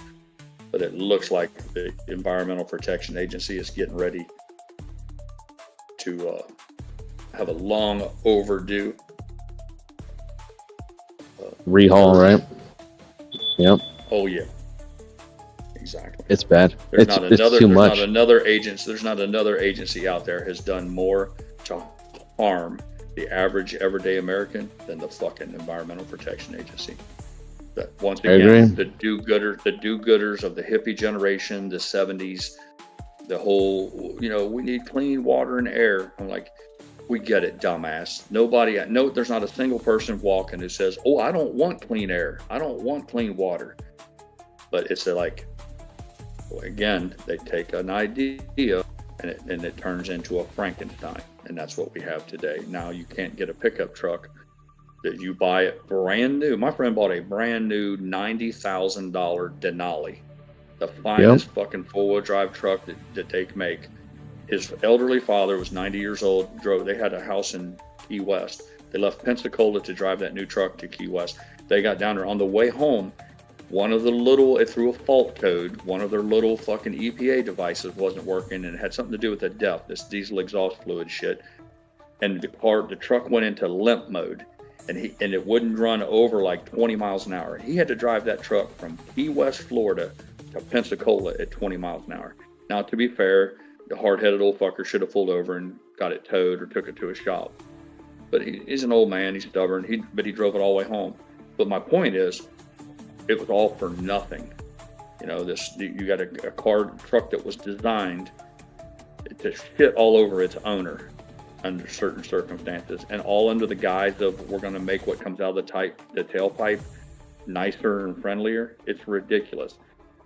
but it looks like the Environmental Protection Agency is getting ready to have a long overdue rehaul, right? Yep. Oh yeah, exactly. It's bad. There's it's There's too much. not another agency out there has done more to harm the average everyday American than the fucking Environmental Protection Agency. That once again, the do-gooders of the hippie generation, the 70s, the whole, we need clean water and air. I'm like, we get it, dumbass. There's not a single person walking who says, oh, I don't want clean air. I don't want clean water. But it's like, again, they take an idea and it turns into a Frankenstein. And that's what we have today. Now you can't get a pickup truck that you buy it brand new. My friend bought a brand new $90,000 Denali, the finest fucking four-wheel drive truck that they can make. His elderly father was 90 years old. They had a house in Key West. They left Pensacola to drive that new truck to Key West. They got down there on the way home. it threw a fault code. One of their little fucking EPA devices wasn't working, and it had something to do with the DEF, this diesel exhaust fluid shit. And the truck went into limp mode, and it wouldn't run over like 20 miles an hour. He had to drive that truck from Key West, Florida to Pensacola at 20 miles an hour. Now, to be fair, the hard-headed old fucker should have pulled over and got it towed or took it to a shop. But he's an old man, he's stubborn, but he drove it all the way home. But my point is, it was all for nothing. You know, you got a truck that was designed to shit all over its owner under certain circumstances, and all under the guise of we're going to make what comes out of the tailpipe nicer and friendlier. It's ridiculous.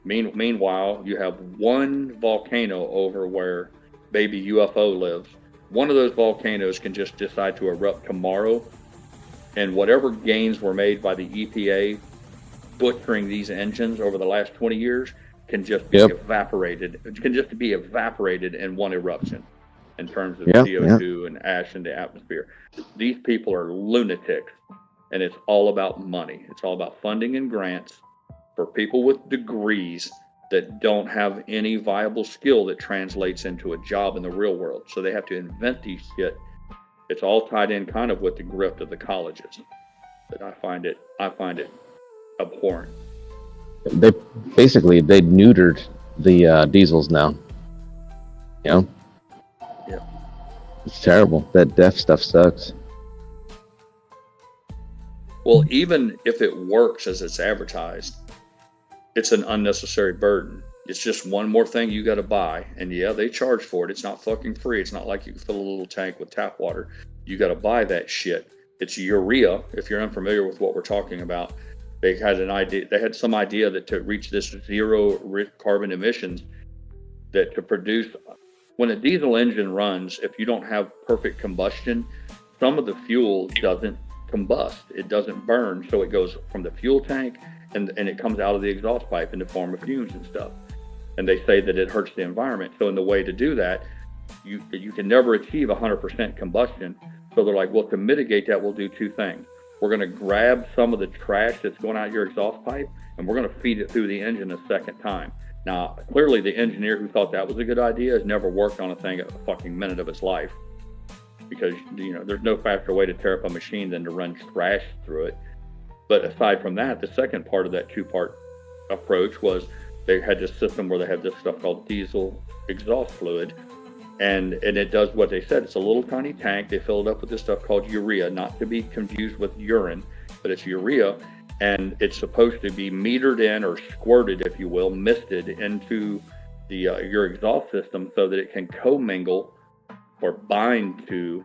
Meanwhile, you have one volcano over where baby UFO lives. One of those volcanoes can just decide to erupt tomorrow, and whatever gains were made by the EPA butchering these engines over the last 20 years can just be evaporated. It can just be evaporated in one eruption in terms of CO2 and ash in the atmosphere. These people are lunatics, and it's all about money. It's all about funding and grants for people with degrees that don't have any viable skill that translates into a job in the real world. So they have to invent these shit. It's all tied in kind of with the grift of the colleges. But I find it abhorrent. They neutered the diesels now. You know? Yeah. It's terrible. That DEF stuff sucks. Well, even if it works as it's advertised, it's an unnecessary burden. It's just one more thing you got to buy. And yeah, they charge for it. It's not fucking free. It's not like you can fill a little tank with tap water. You got to buy that shit. It's urea. If you're unfamiliar with what we're talking about, they had some idea that to reach this zero carbon emissions, that to produce, when a diesel engine runs, if you don't have perfect combustion, some of the fuel doesn't combust. It doesn't burn. So it goes from the fuel tank and it comes out of the exhaust pipe in the form of fumes and stuff. And they say that it hurts the environment. So in the way to do that, you can never achieve 100% combustion. So they're like, well, to mitigate that, we'll do two things. We're going to grab some of the trash that's going out your exhaust pipe, and we're going to feed it through the engine a second time. Now, clearly the engineer who thought that was a good idea has never worked on a thing a fucking minute of his life, because, you know, there's no faster way to tear up a machine than to run trash through it. But aside from that, the second part of that two-part approach was they had this system where they had this stuff called diesel exhaust fluid, and it does what they said. It's a little tiny tank. They fill it up with this stuff called urea, not to be confused with urine, but it's urea, and it's supposed to be metered in, or squirted, if you will, misted into the your exhaust system so that it can commingle or bind to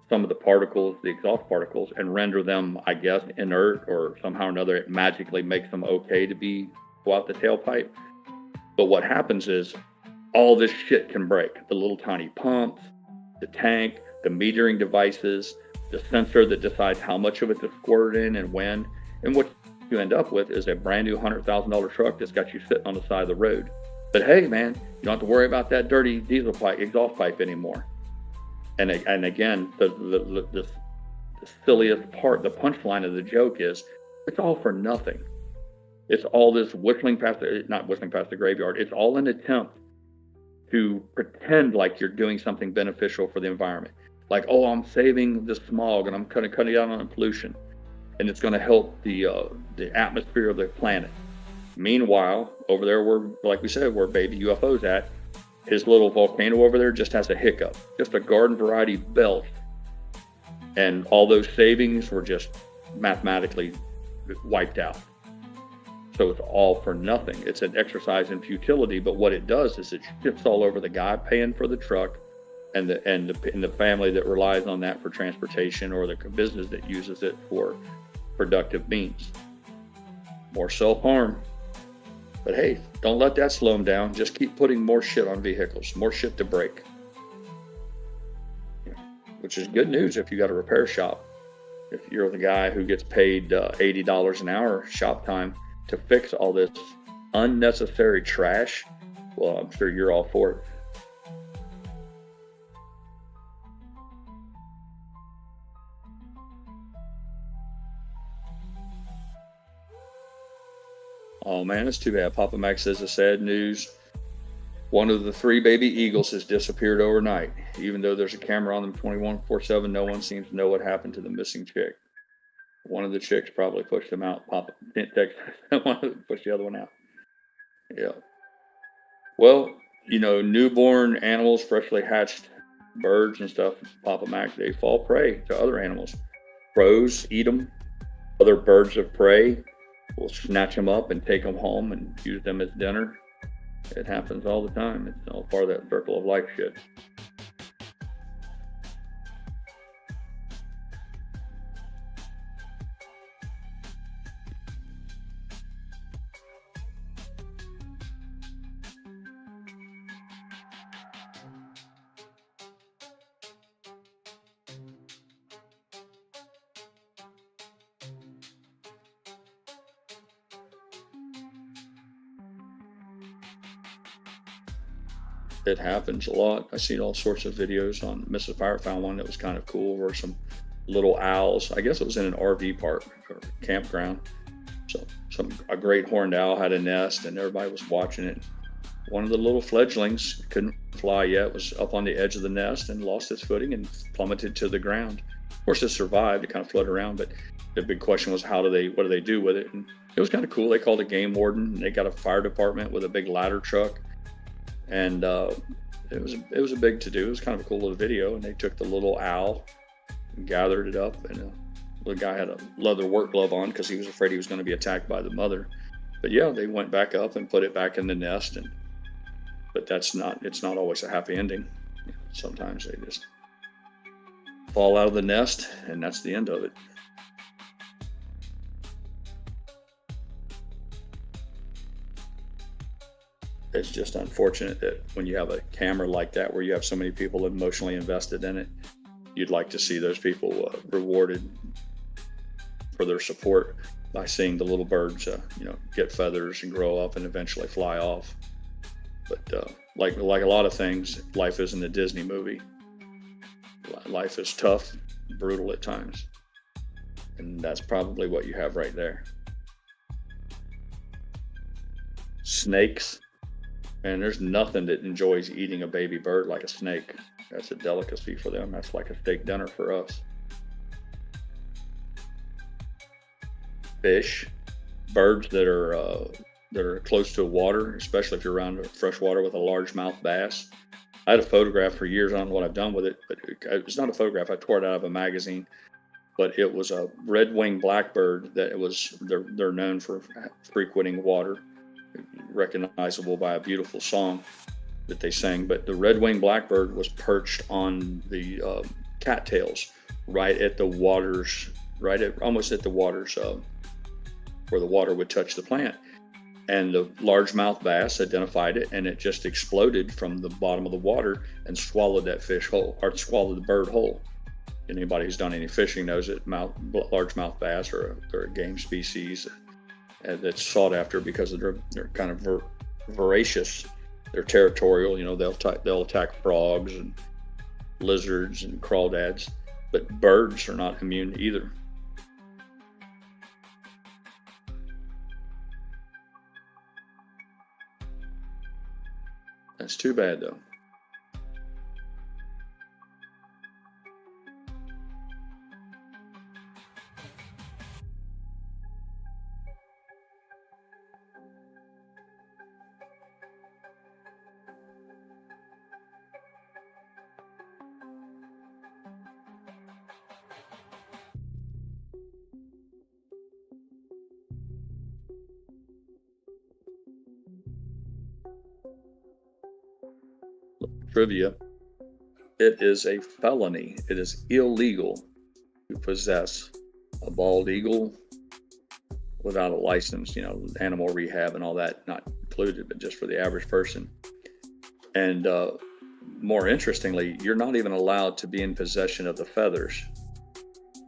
some of the particles, the exhaust particles, and render them, I guess, inert, or somehow or another it magically makes them okay to go out the tailpipe. But what happens is all this shit can break. The little tiny pumps, the tank, the metering devices, the sensor that decides how much of it to squirt in and when. And what you end up with is a brand new $100,000 truck that's got you sitting on the side of the road. But hey, man, you don't have to worry about that dirty diesel pipe, exhaust pipe anymore. And again, the silliest part, the punchline of the joke is, it's all for nothing. It's all this not whistling past the graveyard. It's all an attempt to pretend like you're doing something beneficial for the environment. Like, oh, I'm saving the smog and I'm cutting down on pollution, and it's going to help the atmosphere of the planet. Meanwhile, over there, like we said, where baby UFO's at, his little volcano over there just has a hiccup, just a garden variety belt, and all those savings were just mathematically wiped out. So it's all for nothing. It's an exercise in futility, but what it does is it shifts all over the guy paying for the truck and the family that relies on that for transportation, or the business that uses it for productive means. More self-harm. But hey, don't let that slow them down. Just keep putting more shit on vehicles, more shit to break. Which is good news if you got a repair shop. If you're the guy who gets paid $80 an hour shop time to fix all this unnecessary trash, well, I'm sure you're all for it. Oh man, it's too bad. Papa Mac says it's sad news. One of the 3 baby eagles has disappeared overnight. Even though there's a camera on them 24/7, no one seems to know what happened to the missing chick. One of the chicks probably pushed him out. Papa didn't text push the other one out. Yeah. Well, newborn animals, freshly hatched birds and stuff, Papa Mac, they fall prey to other animals. Crows eat them. Other birds of prey will snatch them up and take them home and use them as dinner. It happens all the time. It's all part of that circle of life shit. It happens a lot. I've seen all sorts of videos on Mrs. Fire found one that was kind of cool where some little owls, I guess it was in an RV park or campground. So a great horned owl had a nest and everybody was watching it. One of the little fledglings couldn't fly yet, was up on the edge of the nest and lost its footing and plummeted to the ground. Of course, it survived. It kind of floated around, but the big question was what do they do with it? And it was kind of cool. They called a game warden and they got a fire department with a big ladder truck. And it was a big to do. It was kind of a cool little video. And they took the little owl and gathered it up. And the guy had a leather work glove on because he was afraid he was going to be attacked by the mother. But yeah, they went back up and put it back in the nest. But it's not always a happy ending. Sometimes they just fall out of the nest, and that's the end of it. It's just unfortunate that when you have a camera like that where you have so many people emotionally invested in it, you'd like to see those people rewarded for their support by seeing the little birds get feathers and grow up and eventually fly off. But like a lot of things, life isn't a Disney movie. Life is tough, brutal at times, and that's probably what you have right there. Snakes. And there's nothing that enjoys eating a baby bird like a snake. That's a delicacy for them. That's like a steak dinner for us. Fish, birds that are close to water, especially if you're around fresh water with a largemouth bass. I had a photograph for years. I don't know what I've done with it, but it's not a photograph. I tore it out of a magazine, but it was a red-winged blackbird they're known for frequenting water. Recognizable by a beautiful song that they sang, but the red-winged blackbird was perched on the cattails right at the waters, almost at the waters where the water would touch the plant. And the largemouth bass identified it, and it just exploded from the bottom of the water and swallowed that fish whole, or swallowed the bird whole. And anybody who's done any fishing knows that largemouth bass are a game species that's sought after because they're kind of voracious. They're territorial. They'll attack frogs and lizards and crawdads, but birds are not immune either. That's too bad, though. Trivia: it is a felony. It is illegal to possess a bald eagle without a license. Animal rehab and all that not included, but just for the average person. And more interestingly, you're not even allowed to be in possession of the feathers.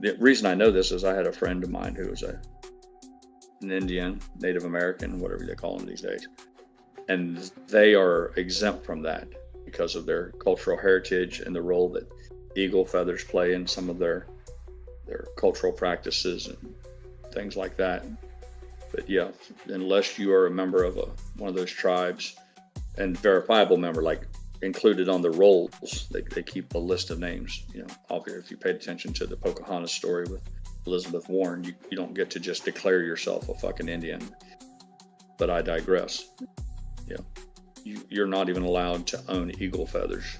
The reason I know this is I had a friend of mine who was an Indian, Native American, whatever they call them these days, and they are exempt from that because of their cultural heritage and the role that eagle feathers play in some of their cultural practices and things like that. But yeah, unless you are a member of one of those tribes and verifiable member, like included on the rolls, they keep a list of names. You know, if you paid attention to the Pocahontas story with Elizabeth Warren, you don't get to just declare yourself a fucking Indian. But I digress. Yeah, you're not even allowed to own eagle feathers.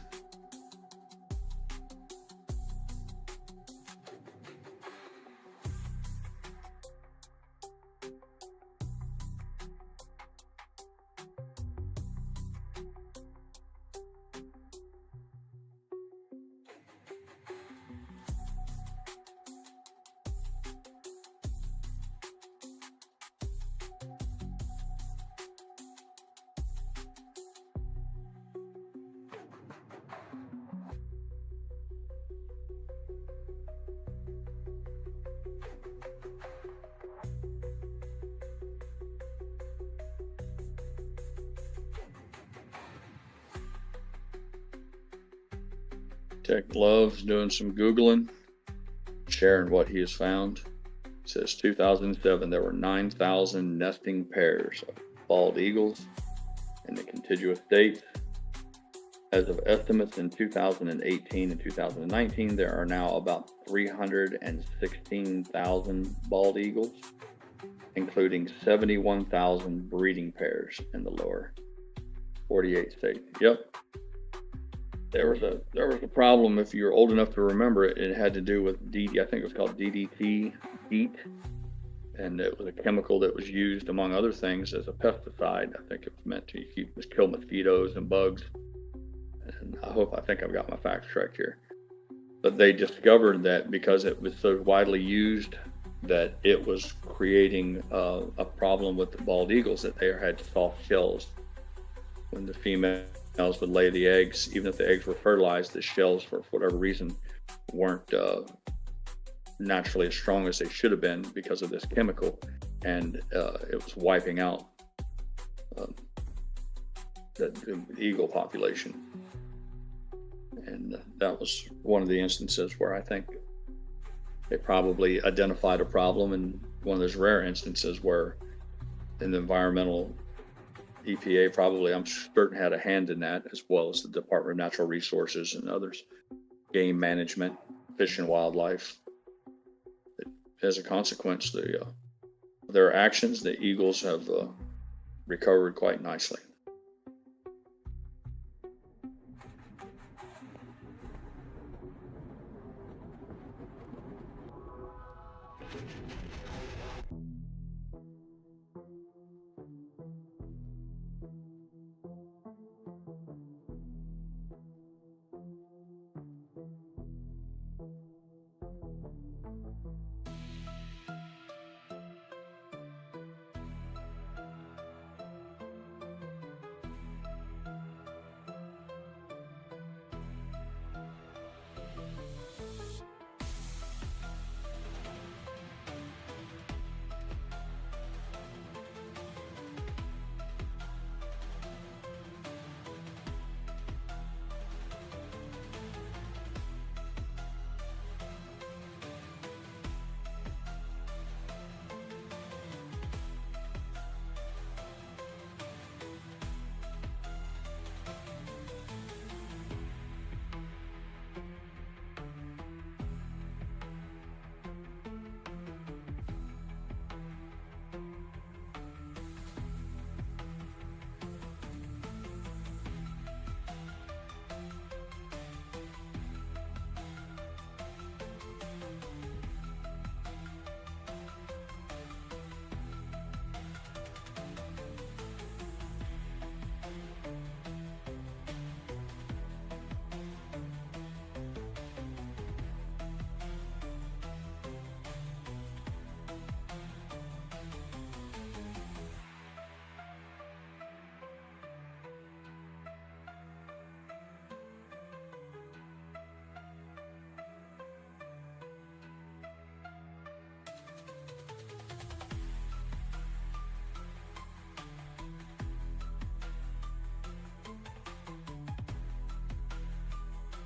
Tech loves doing some Googling, sharing what he has found. It says 2007, there were 9,000 nesting pairs of bald eagles in the contiguous states. As of estimates in 2018 and 2019, there are now about 316,000 bald eagles, including 71,000 breeding pairs in the lower 48 states. Yep. There was a problem, if you're old enough to remember it. It had to do with I think it was called DDT heat, and it was a chemical that was used, among other things, as a pesticide. I think it was meant to kill mosquitoes and bugs. And I think I've got my facts correct here. But they discovered that because it was so widely used, that it was creating a problem with the bald eagles, that they had soft shells when the females would lay the eggs. Even if the eggs were fertilized, the shells, for whatever reason, weren't naturally as strong as they should have been because of this chemical, and it was wiping out the eagle population. And that was one of the instances where I think they probably identified a problem, and one of those rare instances where in the environmental EPA probably, I'm certain, had a hand in that, as well as the Department of Natural Resources and others, game management, fish and wildlife. As a consequence, their actions, the eagles have recovered quite nicely.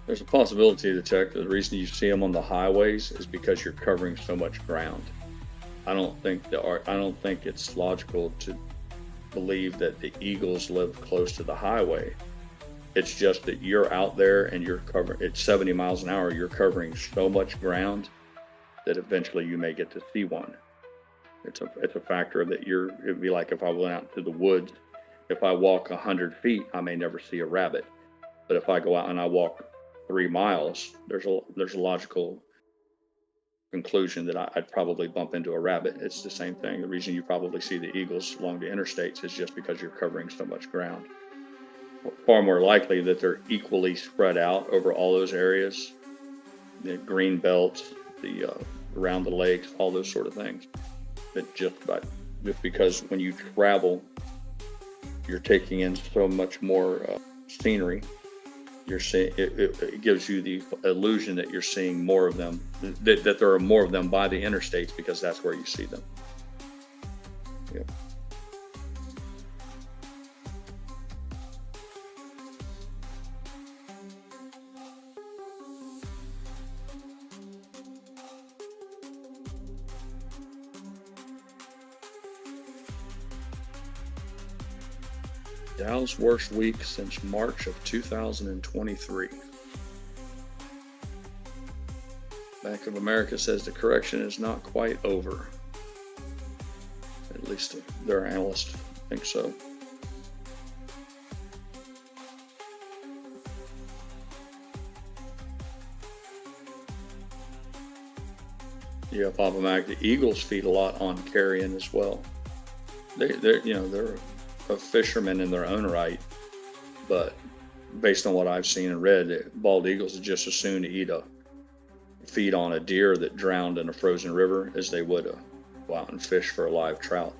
There's a possibility to check the reason you see them on the highways is because you're covering so much ground. I don't think it's logical to believe that the eagles live close to the highway. It's just that you're out there and you're covering, it's 70 miles an hour, you're covering so much ground that eventually you may get to see one. It's a factor that it'd be like if I went out to the woods, if I walk 100 feet, I may never see a rabbit. But if I go out and I walk 3 miles, there's a logical conclusion that I'd probably bump into a rabbit. It's the same thing. The reason you probably see the eagles along the interstates is just because you're covering so much ground. Far more likely that they're equally spread out over all those areas, the green belts, the around the lakes, all those sort of things. But just because when you travel, you're taking in so much more scenery. You're seeing it gives you the illusion that you're seeing more of them, that there are more of them by the interstates because that's where you see them. Yeah. Dow's worst week since March of 2023. Bank of America says the correction is not quite over. At least their analysts think so. Yeah, Papa Mac, the Eagles feed a lot on carrion as well. They're a fisherman in their own right, but based on what I've seen and read, bald eagles would just as soon feed on a deer that drowned in a frozen river as they would go out and fish for a live trout.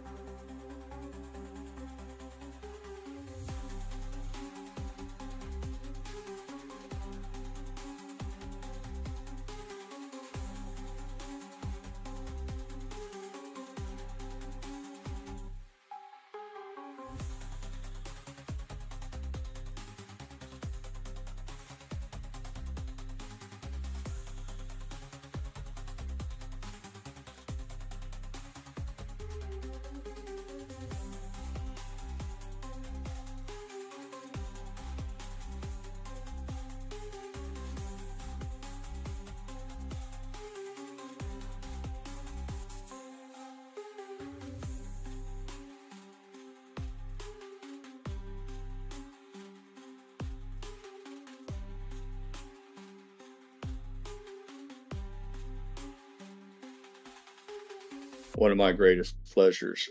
One of my greatest pleasures,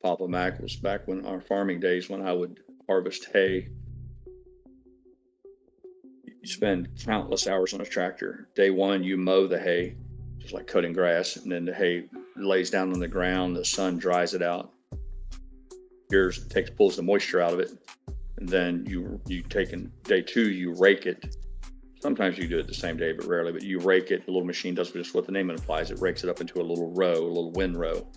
Papa Mac, was back when our farming days when I would harvest hay. You spend countless hours on a tractor. Day one, you mow the hay, just like cutting grass, and then the hay lays down on the ground, the sun dries it out. Pulls the moisture out of it, and then you take in day two, you rake it. Sometimes you do it the same day, but rarely. But you rake it. The little machine does just what the name implies. It rakes it up into a little windrow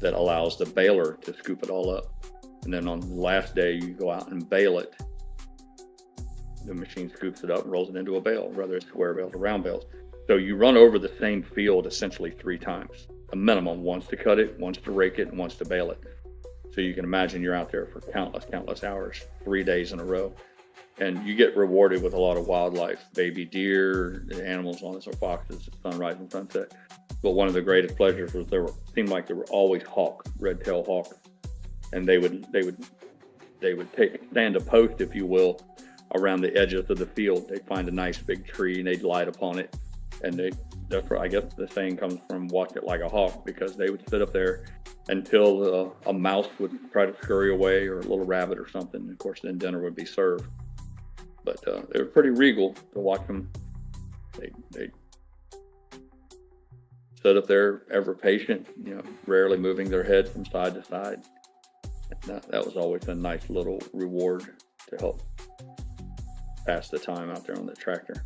that allows the baler to scoop it all up. And then on the last day, you go out and bale it. The machine scoops it up and rolls it into a bale, whether it's square bales or round bales. So you run over the same field essentially 3 times, a minimum, once to cut it, once to rake it, and once to bale it. So you can imagine you're out there for countless hours, 3 days in a row. And you get rewarded with a lot of wildlife, baby deer, animals on the foxes, sunrise and sunset. But one of the greatest pleasures was seemed like there were always red-tailed hawks, and they would stand a post, if you will, around the edges of the field. They'd find a nice big tree and they'd light upon it, and that's where I guess the saying comes from, "Watch it like a hawk," because they would sit up there until a mouse would try to scurry away, or a little rabbit or something. And of course, then dinner would be served. But they were pretty regal to watch them. They sit up there, ever patient, rarely moving their head from side to side. That was always a nice little reward to help pass the time out there on the tractor.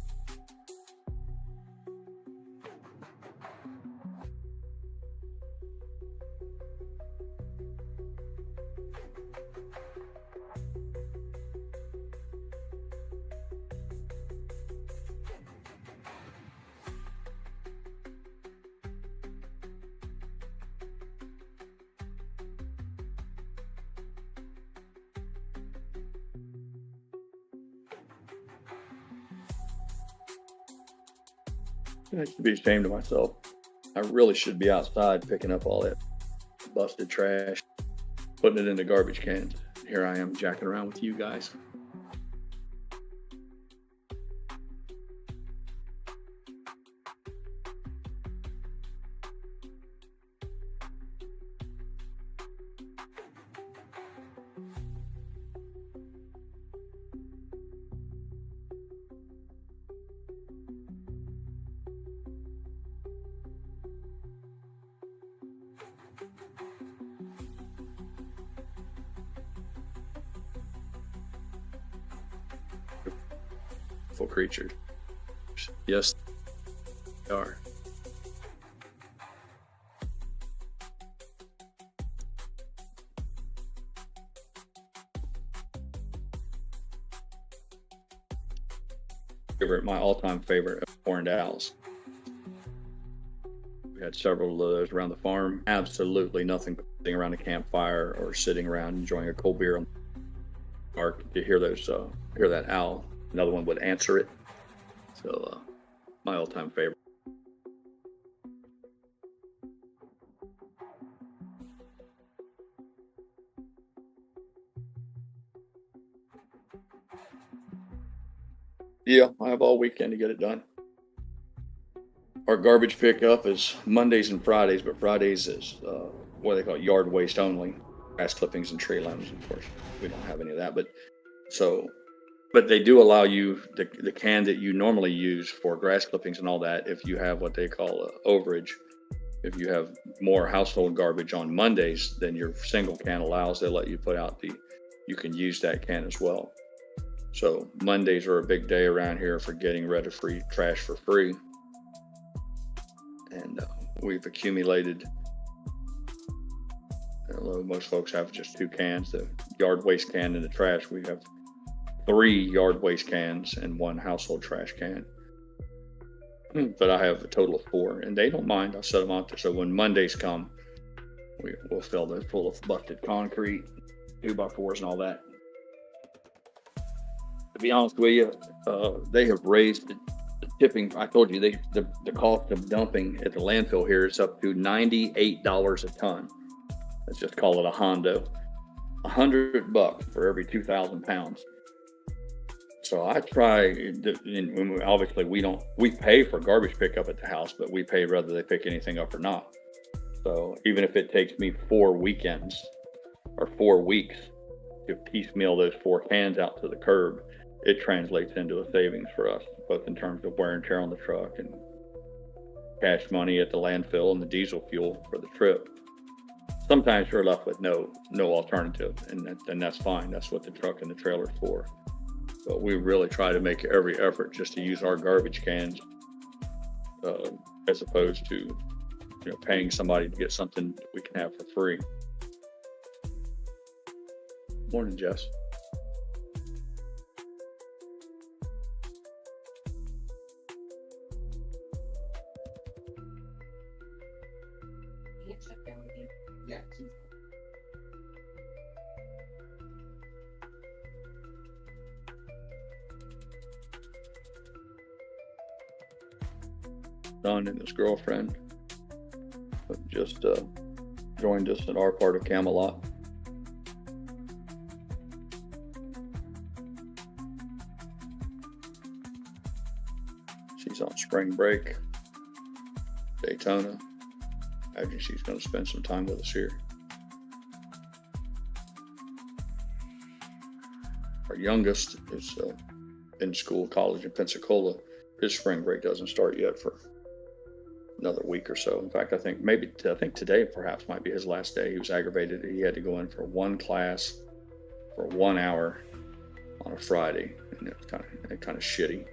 I should be ashamed of myself. I really should be outside picking up all that busted trash, putting it in the garbage cans. Here I am jacking around with you guys. Full creatures. Yes, they are. My all-time favorite, horned owls. We had several of those around the farm. Absolutely nothing sitting around a campfire or sitting around enjoying a cold beer on the park to hear those, hear that owl. Another one would answer it. So, my all-time favorite. Yeah, I have all weekend to get it done. Our garbage pickup is Mondays and Fridays, but Fridays is what they call yard waste only. Grass clippings and tree limbs, of course. We don't have any of that, but they do allow you the can that you normally use for grass clippings and all that. If you have what they call overage, if you have more household garbage on Mondays than your single can allows, they let you put out you can use that can as well. So Mondays are a big day around here for getting rid of free trash for free. And we've accumulated, although most folks have just 2 cans, the yard waste can and the trash. We have 3 yard waste cans and 1 household trash can. But I have a total of 4, and they don't mind. I'll set them out there. So when Mondays come, we'll fill those full of busted concrete, 2x4s and all that. To be honest with you, they have raised the tipping. I told you the cost of dumping at the landfill here is up to $98 a ton. Let's just call it a Hondo. $100 for every 2,000 pounds. So I try. Obviously, we pay for garbage pickup at the house, but we pay whether they pick anything up or not. So even if it takes me 4 weekends or 4 weeks to piecemeal those 4 cans out to the curb, it translates into a savings for us, both in terms of wear and tear on the truck and cash money at the landfill and the diesel fuel for the trip. Sometimes you're left with no alternative, and that's fine. That's what the truck and the trailer's for. But we really try to make every effort just to use our garbage cans, as opposed to paying somebody to get something we can have for free. Morning, Jess. Yeah. Don and his girlfriend just joined us in our part of Camelot. She's on spring break, Daytona. I imagine she's going to spend some time with us here. Our youngest is in school, college in Pensacola. His spring break doesn't start yet for another week or so. In fact, I think today perhaps might be his last day. He was aggravated. He had to go in for 1 class for 1 hour on a Friday, and it was kind of shitty.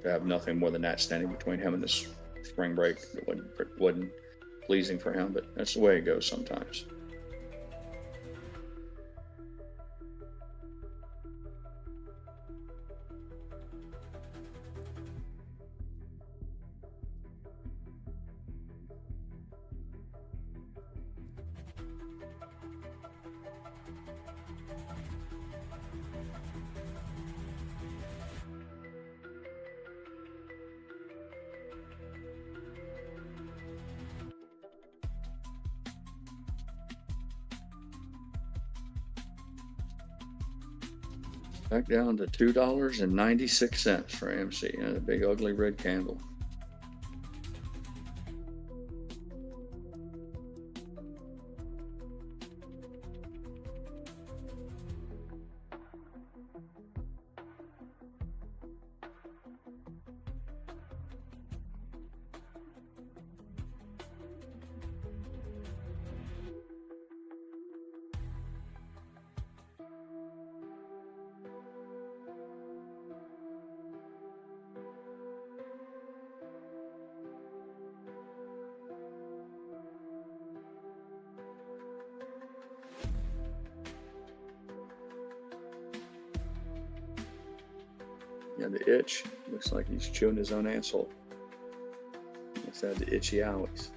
To have nothing more than that standing between him and this spring break, it wasn't pleasing for him, but that's the way it goes sometimes. Back down to $2.96 for AMC, and a big ugly red candle. Yeah, the itch looks like he's chewing his own asshole. Let's add the itchy owies.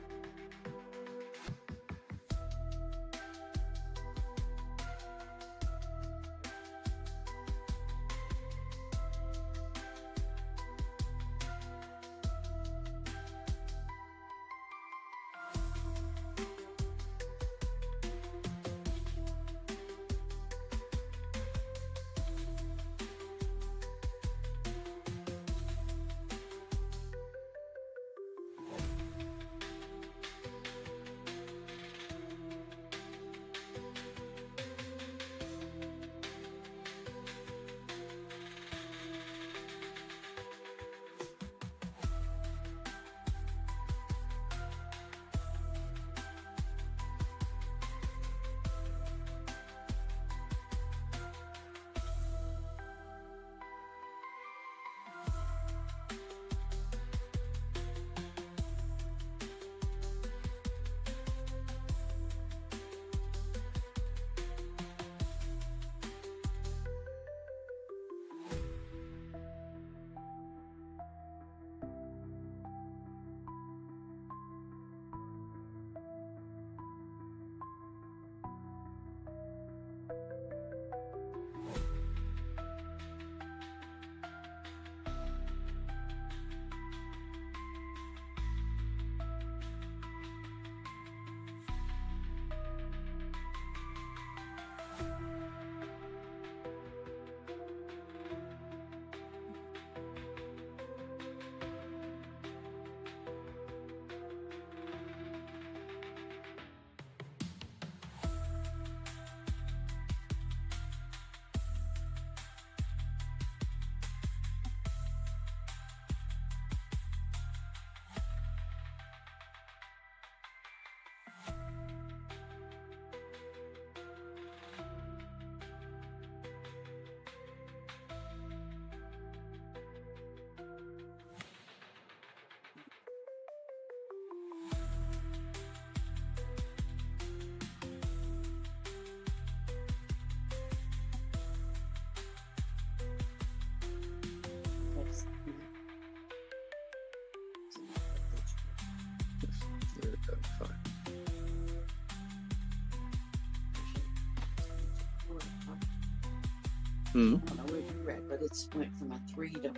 I don't know where you're at, but it's went from a 3 to 4.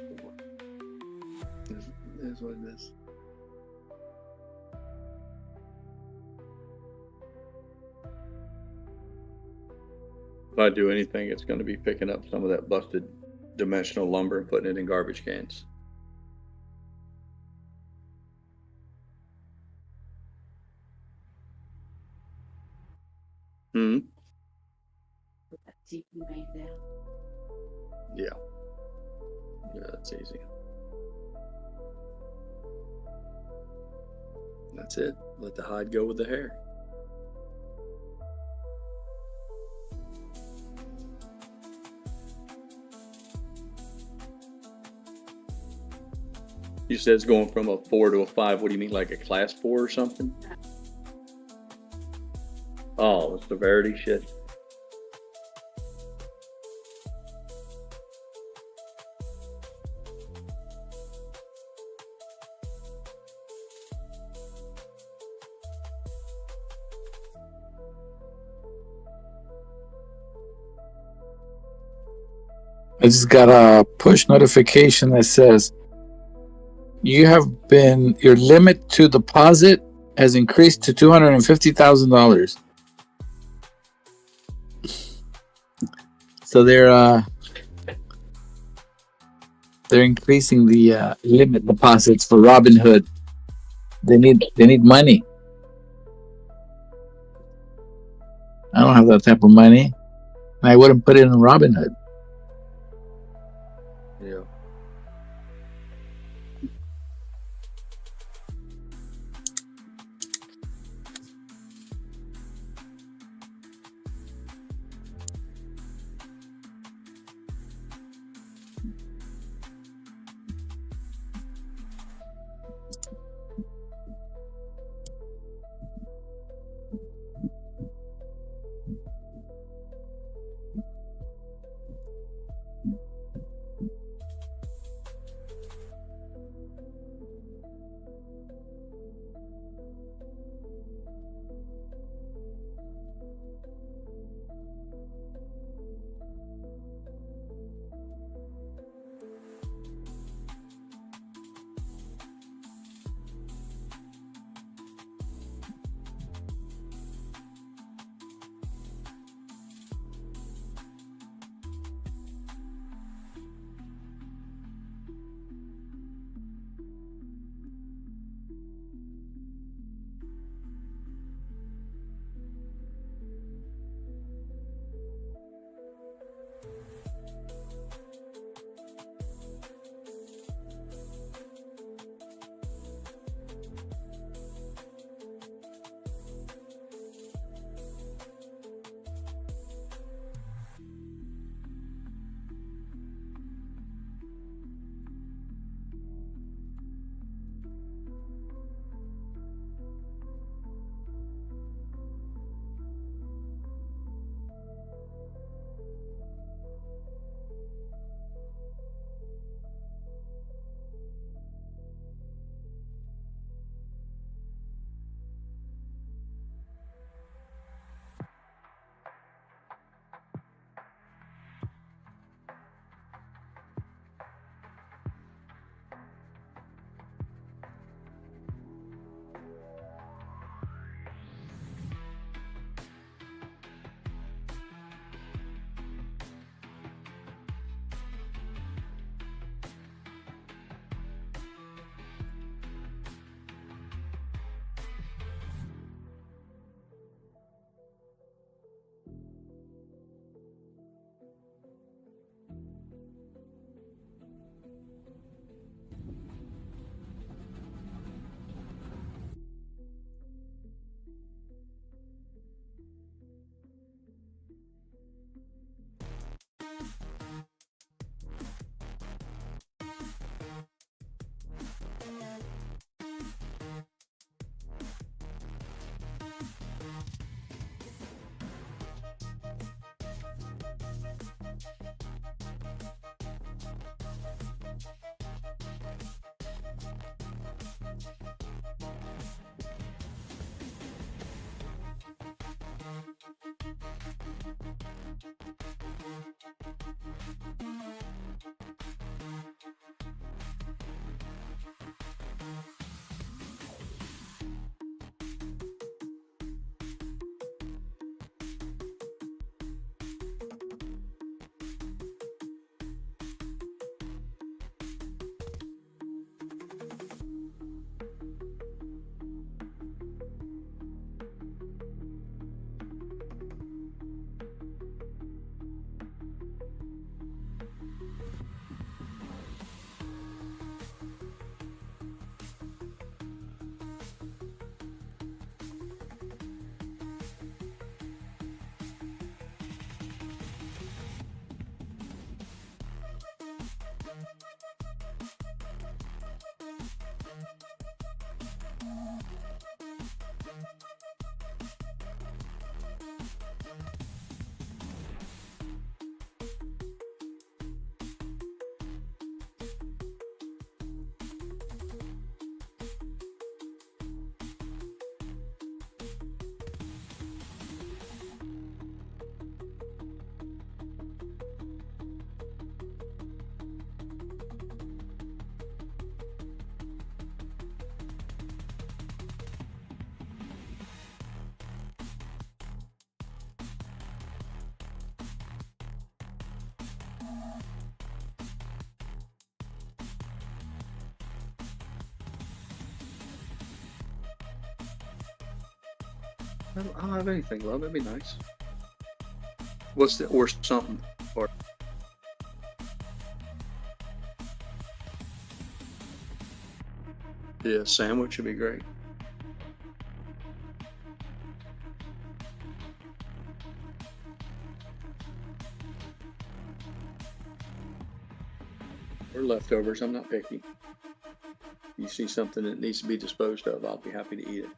That's what it is. If I do anything, it's going to be picking up some of that busted dimensional lumber and putting it in garbage cans. Hmm. Put that TP main down. Yeah. Yeah, that's easy. That's it. Let the hide go with the hair. You said it's going from a 4 to a 5. What do you mean, like a class 4 or something? Oh, the severity shit. I just got a push notification that says your limit to deposit has increased to $250,000. So they're They're increasing the limit deposits for Robinhood. They need money. I don't have that type of money, and I wouldn't put it in Robinhood. Yeah. I don't have anything, love. That'd be nice. What's the or something? Or yeah, sandwich would be great. Or leftovers. I'm not picky. You see something that needs to be disposed of, I'll be happy to eat it.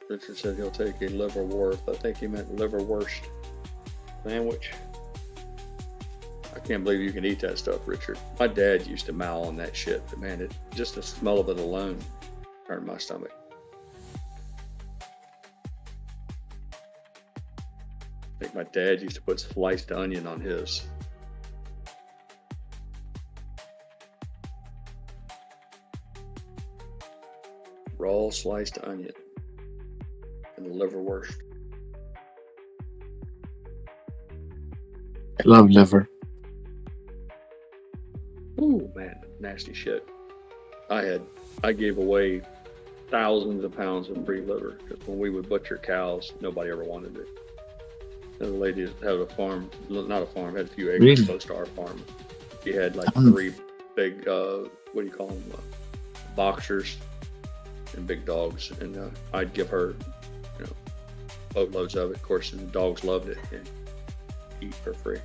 Richard said he'll take a liverwurst. I think he meant liverwurst sandwich. I can't believe you can eat that stuff, Richard. My dad used to mow on that shit, but man, just the smell of it alone hurt my stomach. I think my dad used to put sliced onion on his. Raw sliced onion. The liverwurst. I love liver. Ooh, man, nasty shit. I gave away thousands of pounds of free liver because when we would butcher cows, nobody ever wanted it. And the lady had a farm, not a farm, had a few acres Really? close to our farm. She had like 3 big, what do you call them, boxers and big dogs, and I'd give her, boatloads of it. Of course, and the dogs loved it and eat for free.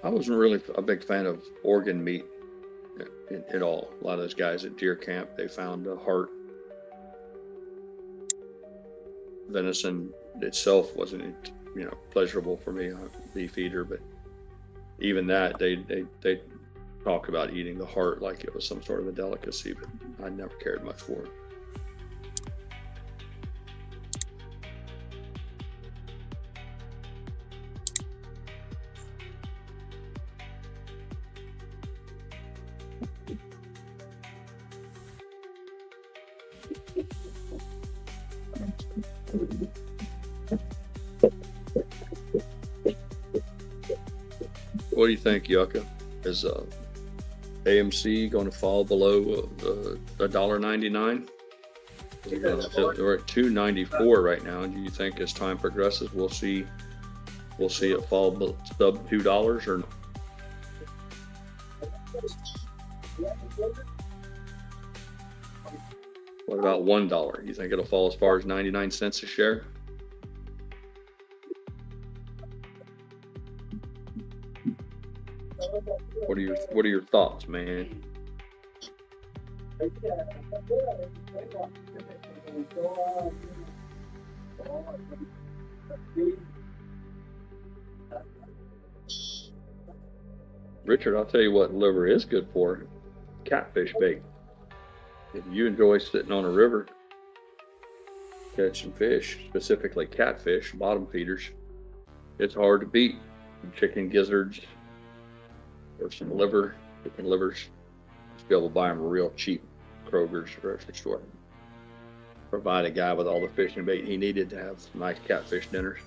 I wasn't really a big fan of organ meat at all. A lot of those guys at deer camp, they found the heart. Venison itself wasn't, pleasurable for me. I'm a beef eater, but even that, they talk about eating the heart like it was some sort of a delicacy, but I never cared much for it. What do you think, Yucca? Is AMC going to fall below $1.99? We're at $2.94 right now. Do you think as time progresses, we'll see it fall sub $2 or? What about $1? You think it'll fall as far as 99 cents a share? What are your thoughts, man? Richard, I'll tell you what liver is good for. Catfish bait. If you enjoy sitting on a river, catching fish, specifically catfish, bottom feeders, it's hard to beat. Chicken gizzards or some liver, chicken livers. Just be able to buy them real cheap, Kroger's grocery store. Provide a guy with all the fishing bait he needed to have some nice catfish dinners.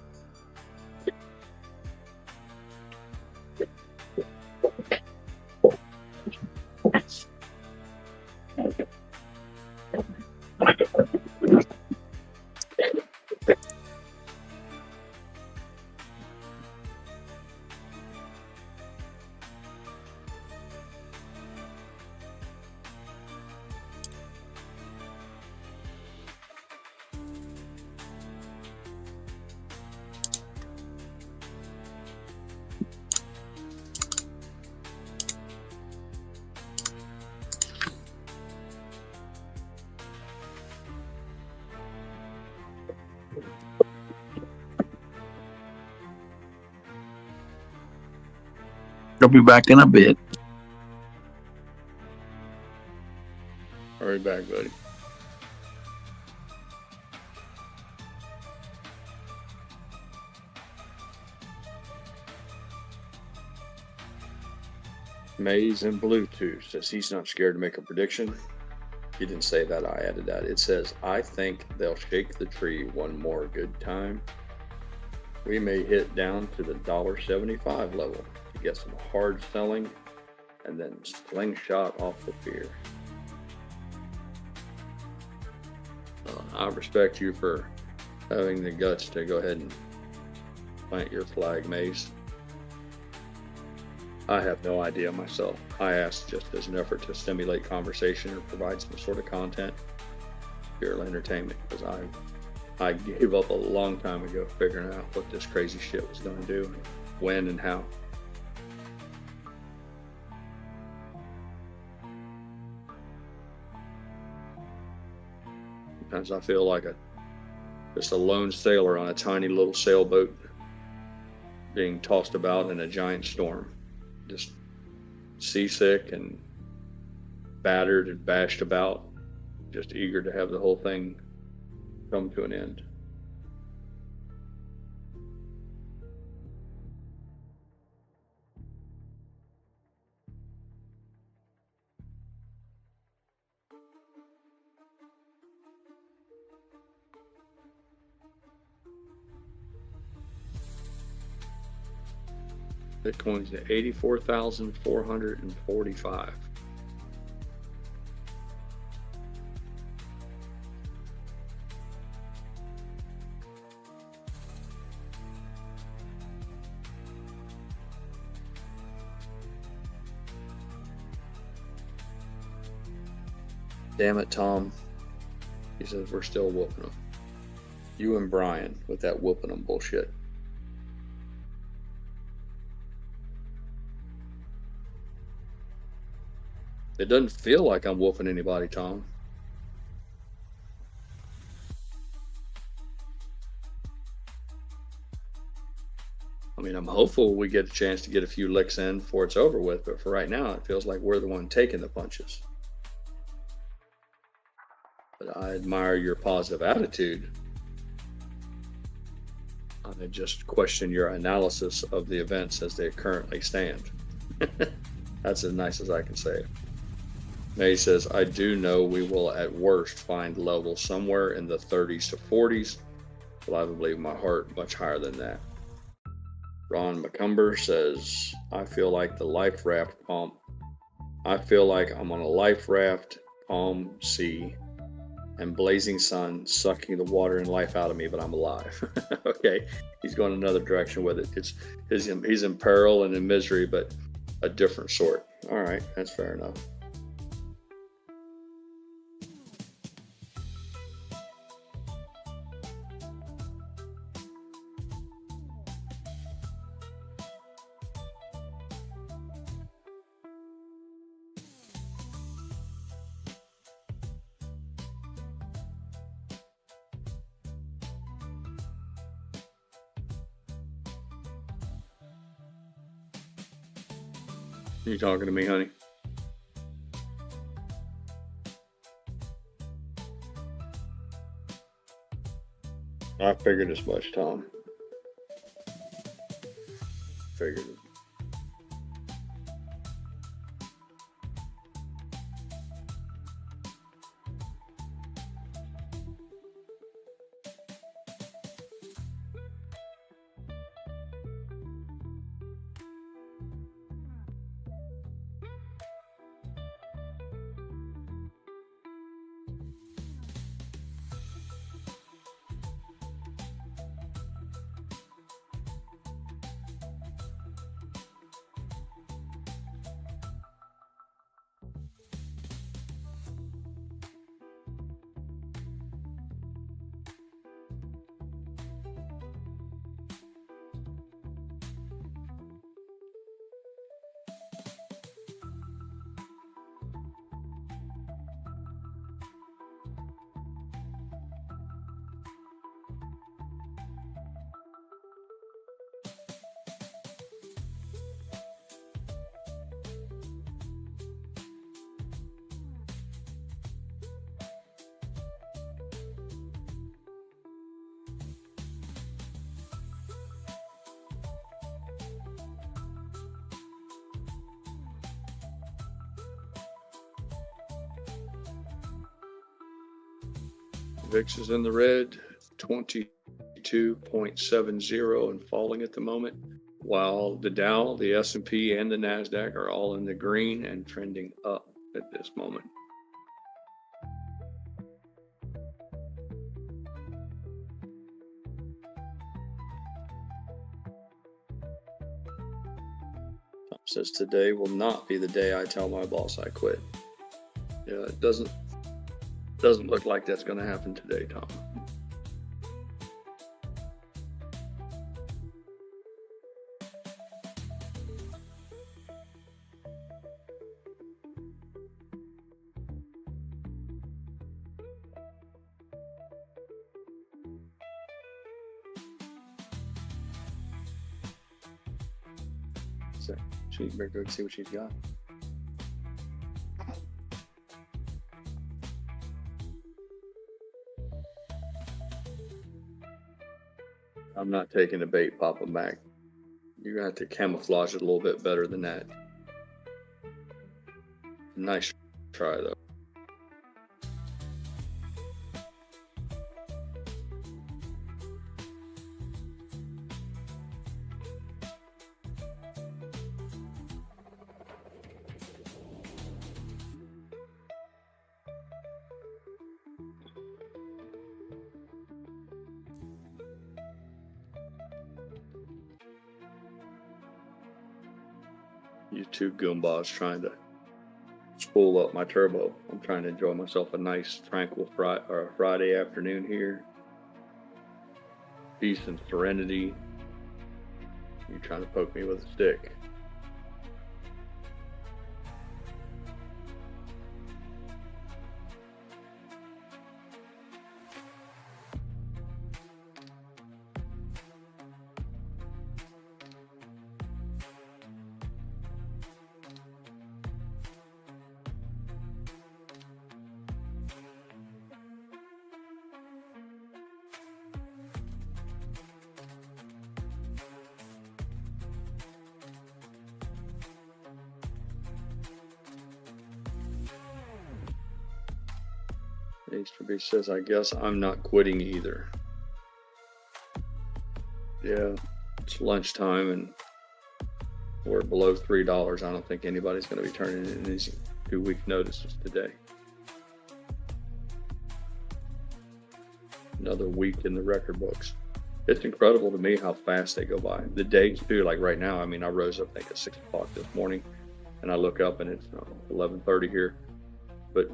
I'll be back in a bit. All right, back, buddy. Maze and Bluetooth says he's not scared to make a prediction. He didn't say that, I added that. It says, I think they'll shake the tree one more good time. We may hit down to the $1.75 level to get some hard selling and then slingshot off the fear. I respect you for having the guts to go ahead and plant your flag, Maze. I have no idea myself. I asked just as an effort to stimulate conversation or provide some sort of content, purely entertainment, because I gave up a long time ago figuring out what this crazy shit was going to do, when and how. Sometimes I feel like just a lone sailor on a tiny little sailboat being tossed about in a giant storm. Just seasick and battered and bashed about, just eager to have the whole thing come to an end. Bitcoin's at 84,445. Damn it, Tom. He says we're still whooping them. You and Brian with that whooping them bullshit. It doesn't feel like I'm whooping anybody, Tom. I mean, I'm hopeful we get a chance to get a few licks in before it's over with, but for right now, it feels like we're the one taking the punches. But I admire your positive attitude. I just question your analysis of the events as they currently stand. That's as nice as I can say it. May says, I do know we will at worst find levels somewhere in the 30s to 40s, but I believe my heart much higher than that. Ron McCumber says, I feel like the life raft pump. I feel like I'm on a life raft, calm sea, and blazing sun sucking the water and life out of me, but I'm alive. Okay, he's going another direction with it. He's in peril and in misery, but a different sort. All right, that's fair enough. You talking to me, honey? I figured as much, Tom. Figured it. VIX is in the red, 22.70 and falling at the moment, while the Dow, the S&P, and the NASDAQ are all in the green and trending up at this moment. Tom says today will not be the day I tell my boss I quit. Yeah, it doesn't look like that's going to happen today, Tom. So she better go see what she's got. I'm not taking the bait, Papa Mac. You're gonna have to camouflage it a little bit better than that. Nice try though. You two goombas trying to spool up my turbo. I'm trying to enjoy myself a nice, tranquil Friday afternoon here. Peace and serenity. You're trying to poke me with a stick. HB says, I guess I'm not quitting either. Yeah, it's lunchtime and we're below $3. I don't think anybody's going to be turning in these 2-week notices today. Another week in the record books. It's incredible to me how fast they go by. The days too, like right now, I mean, I rose up, I think at 6 o'clock this morning and I look up and it's 11:30 here. But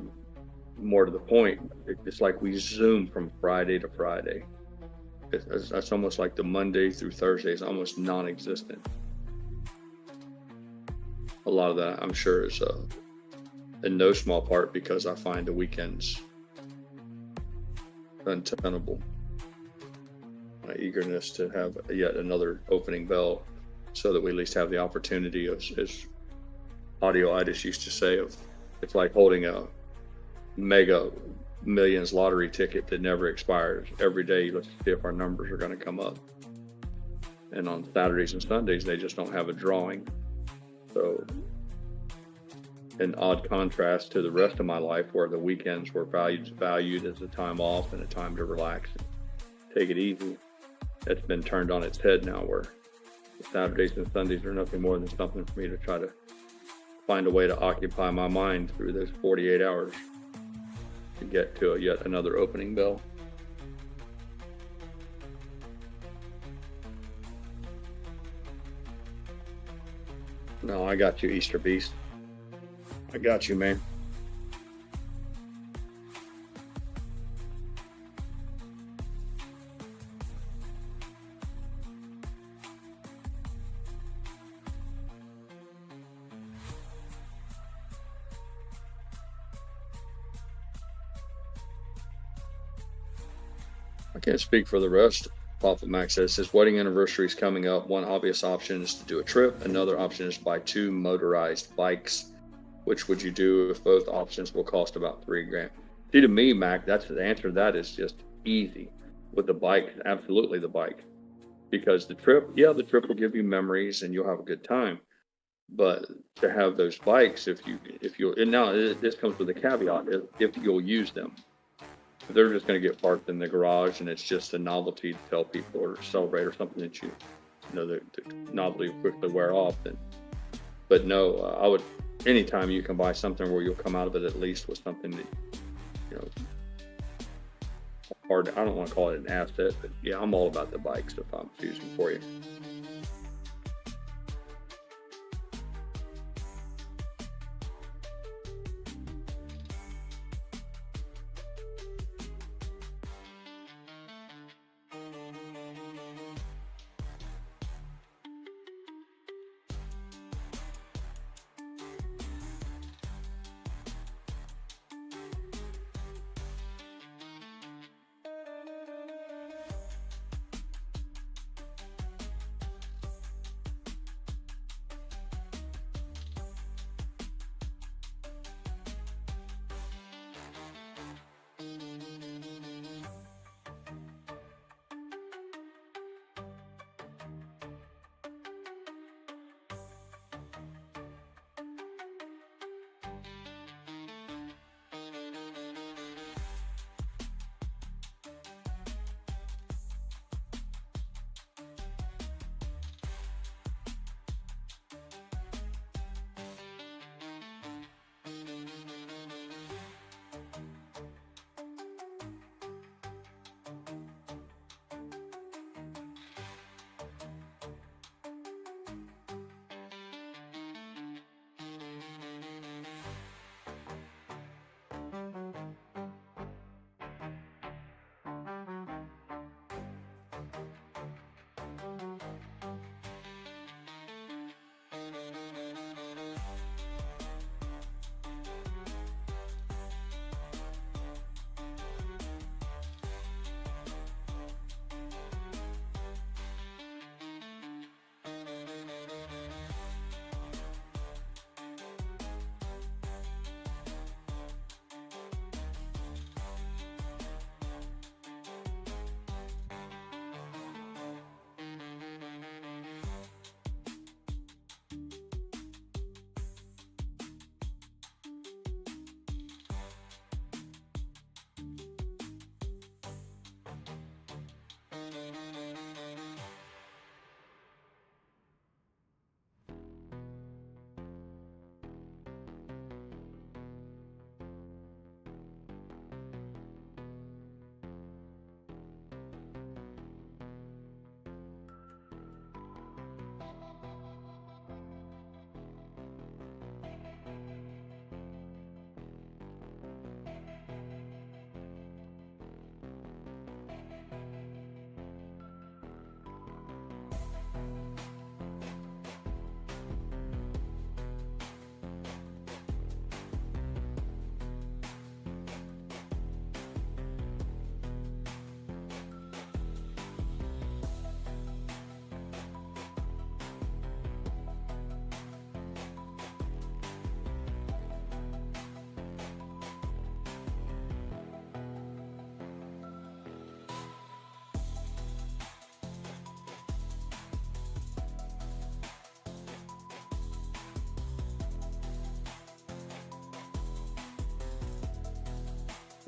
more to the point, it's like we zoom from Friday to Friday. It's almost like the Monday through Thursday is almost non-existent. A lot of that, I'm sure, is in no small part because I find the weekends untenable. My eagerness to have yet another opening bell so that we at least have the opportunity of, as Audio-itis used to say, of it's like holding a mega millions lottery ticket that never expires. Every day, let's see if our numbers are going to come up. And on Saturdays and Sundays, they just don't have a drawing. So, in odd contrast to the rest of my life, where the weekends were valued as a time off and a time to relax and take it easy, it's been turned on its head now, where Saturdays and Sundays are nothing more than something for me to try to find a way to occupy my mind through those 48 hours. To get to yet another opening bell. No, I got you, Easter Beast. I got you, man. I can't speak for the rest. Papa Max says his wedding anniversary is coming up. One obvious option is to do a trip. Another option is to buy 2 motorized bikes. Which would you do if both options will cost about $3,000? See, to me, Mac, that's the answer to that is just easy. With the bike, absolutely the bike. Because the trip, yeah, the trip will give you memories and you'll have a good time. But to have those bikes, if you, and now this comes with a caveat, if you'll use them. they're just going to get parked in the garage, and it's just a novelty to tell people or celebrate or something that you know the novelty will quickly wear off. Then, but no, I would anytime you can buy something where you'll come out of it at least with something that you know. Hard. I don't want to call it an asset, but yeah, I'm all about the bikes if I'm choosing for you.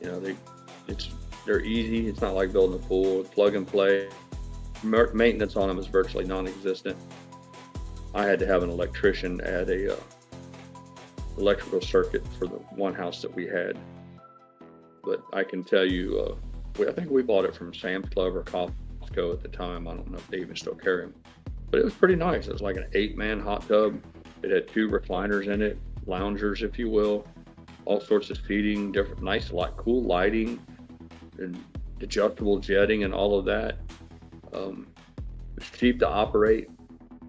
You know, they're easy. It's not like building a pool. Plug and play. Maintenance on them is virtually non-existent. I had to have an electrician add a electrical circuit for the one house that we had. But I can tell you, I think we bought it from Sam's Club or Costco at the time. I don't know if they even still carry them. But it was pretty nice. It was like an 8-man hot tub. It had 2 recliners in it, loungers, if you will, all sorts of seating, different, nice, cool lighting, and adjustable jetting and all of that. It's cheap to operate.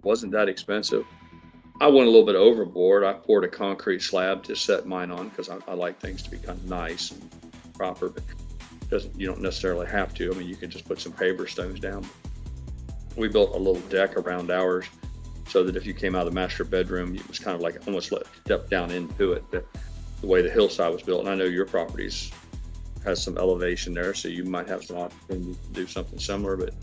Wasn't that expensive. I went a little bit overboard. I poured a concrete slab to set mine on because I like things to be kind of nice and proper, but you don't necessarily have to. I mean, you can just put some paver stones down. We built a little deck around ours so that if you came out of the master bedroom, it was kind of like almost step down into it, the way the hillside was built. And I know your properties has some elevation there, so you might have some opportunity to do something similar, but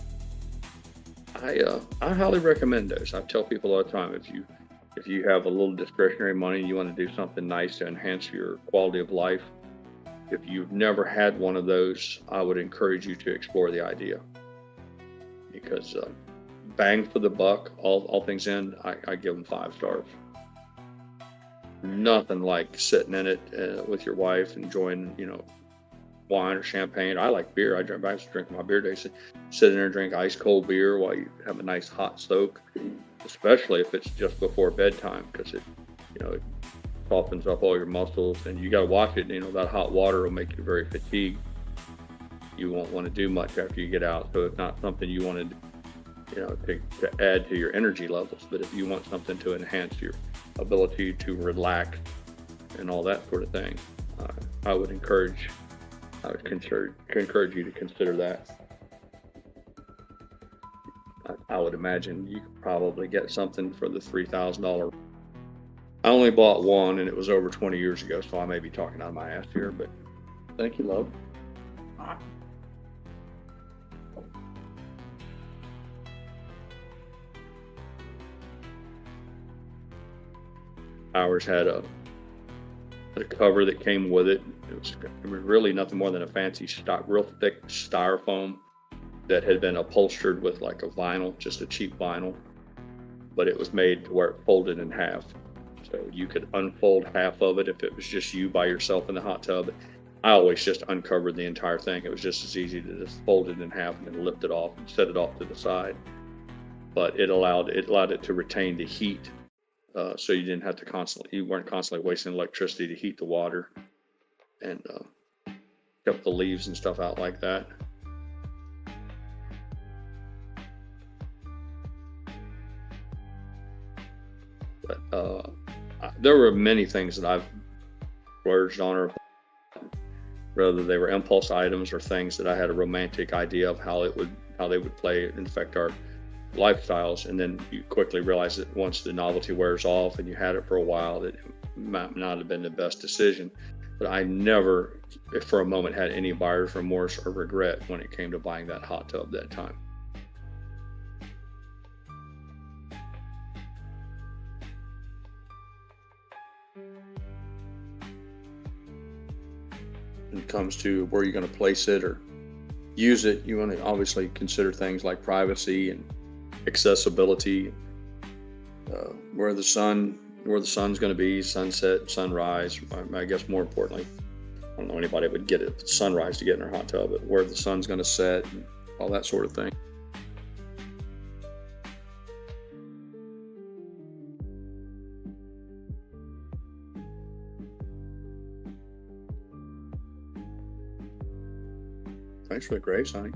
I highly recommend those. I tell people all the time, if you have a little discretionary money and you want to do something nice to enhance your quality of life, if you've never had one of those, I would encourage you to explore the idea, because bang for the buck, all things in, I give them 5 stars. Nothing like sitting in it with your wife, enjoying, wine or champagne. I like beer. I used to drink my beer days. Sit in there and drink ice cold beer while you have a nice hot soak, especially if it's just before bedtime, because it softens up all your muscles, and you got to watch it. That hot water will make you very fatigued. You won't want to do much after you get out, so it's not something you want to add to your energy levels. But if you want something to enhance your ability to relax and all that sort of thing, I would encourage you to consider that. I would imagine you could probably get something for the $3,000. I only bought one, and it was over 20 years ago, so I may be talking out of my ass here, but thank you, love. Ours had a cover that came with it. It was really nothing more than a fancy real thick styrofoam that had been upholstered with like a vinyl, just a cheap vinyl, but it was made to where it folded in half. So you could unfold half of it if it was just you by yourself in the hot tub. I always just uncovered the entire thing. It was just as easy to just fold it in half and then lift it off and set it off to the side. But it allowed it to retain the heat, so you didn't have to you weren't constantly wasting electricity to heat the water, and kept the leaves and stuff out like that. But there were many things that I've splurged on, or whether they were impulse items or things that I had a romantic idea of how they would play and affect our lifestyles, and then you quickly realize that once the novelty wears off and you had it for a while, that it might not have been the best decision. But I never, if for a moment, had any buyer's remorse or regret when it came to buying that hot tub that time. When it comes to where you're going to place it or use it, you want to obviously consider things like privacy and accessibility, where the sun's going to be, sunset, sunrise. I guess more importantly, I don't know anybody would get it sunrise to get in their hot tub, but where the sun's going to set and all that sort of thing. Thanks for the grace, honey.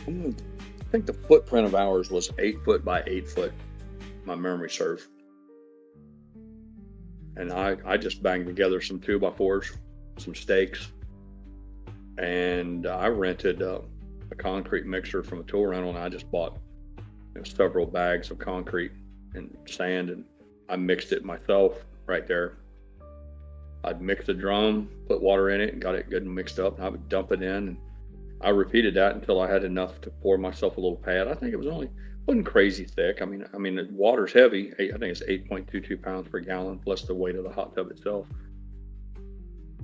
I think the footprint of ours was 8 foot by 8 foot, my memory serves. And I just banged together some 2x4s, some stakes, and I rented a concrete mixer from a tool rental, and I just bought several bags of concrete and sand, and I mixed it myself right there. I'd mix the drum, put water in it, and got it good and mixed up, and I would dump it in, and I repeated that until I had enough to pour myself a little pad. I think it wasn't crazy thick. I mean, the water's heavy. I think it's 8.22 pounds per gallon plus the weight of the hot tub itself.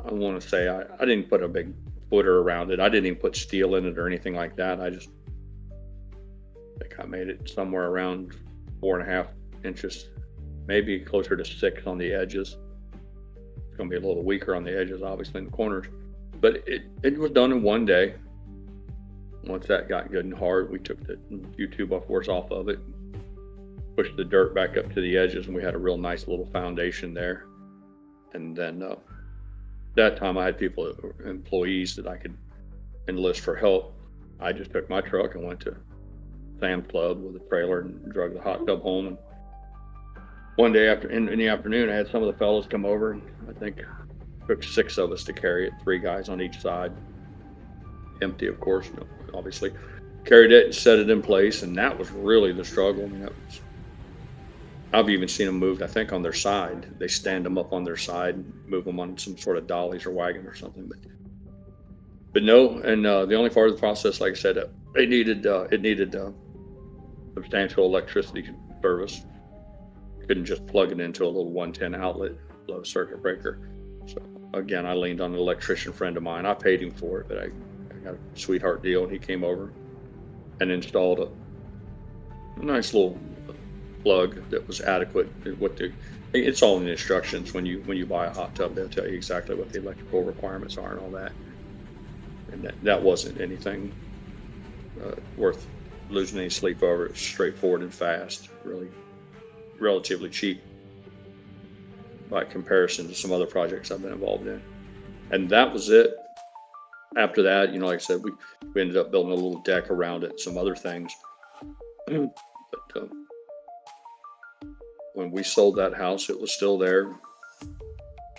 I want to say I didn't put a big footer around it. I didn't even put steel in it or anything like that. I think I made it somewhere around 4.5 inches, maybe closer to 6 on the edges. It's going to be a little weaker on the edges, obviously, in the corners. But it was done in one day. Once that got good and hard, we took the few 2x4s off of it, pushed the dirt back up to the edges, and we had a real nice little foundation there. And then that time I had employees that I could enlist for help. I just took my truck and went to Sam's Club with a trailer and drug the hot tub home. And one day in the afternoon, I had some of the fellows come over, and I think it took 6 of us to carry it, 3 guys on each side. Empty, of course, obviously. Carried it and set it in place, and that was really the struggle. I mean, I've even seen them moved, I think, on their side. They stand them up on their side and move them on some sort of dollies or wagon or something. But no, and the only part of the process, like I said, it needed substantial electricity service. Couldn't just plug it into a little 110 outlet, low circuit breaker. So again, I leaned on an electrician friend of mine. I paid him for it, but I got a sweetheart deal, and he came over and installed a nice little plug that was adequate. It's all in the instructions. When you buy a hot tub, they'll tell you exactly what the electrical requirements are and all that. And that wasn't anything worth losing any sleep over. It's straightforward and fast, really relatively cheap by comparison to some other projects I've been involved in. And that was it. After that, like I said, we ended up building a little deck around it and some other things. But when we sold that house, it was still there.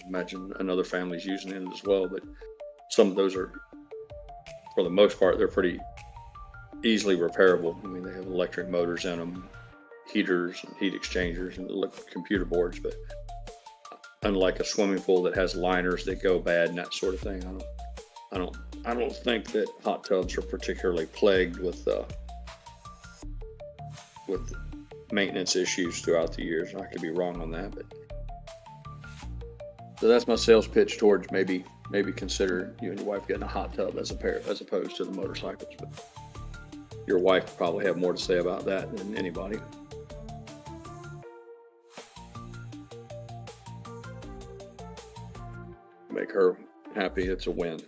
Imagine another family's using it as well, but some of those are, for the most part, they're pretty easily repairable. I mean, they have electric motors in them, heaters and heat exchangers and computer boards, but unlike a swimming pool that has liners that go bad and that sort of thing, I don't think that hot tubs are particularly plagued with maintenance issues throughout the years. I could be wrong on that, but so that's my sales pitch towards maybe consider you and your wife getting a hot tub as opposed to the motorcycles. But your wife probably have more to say about that than anybody. Make her happy. It's a win.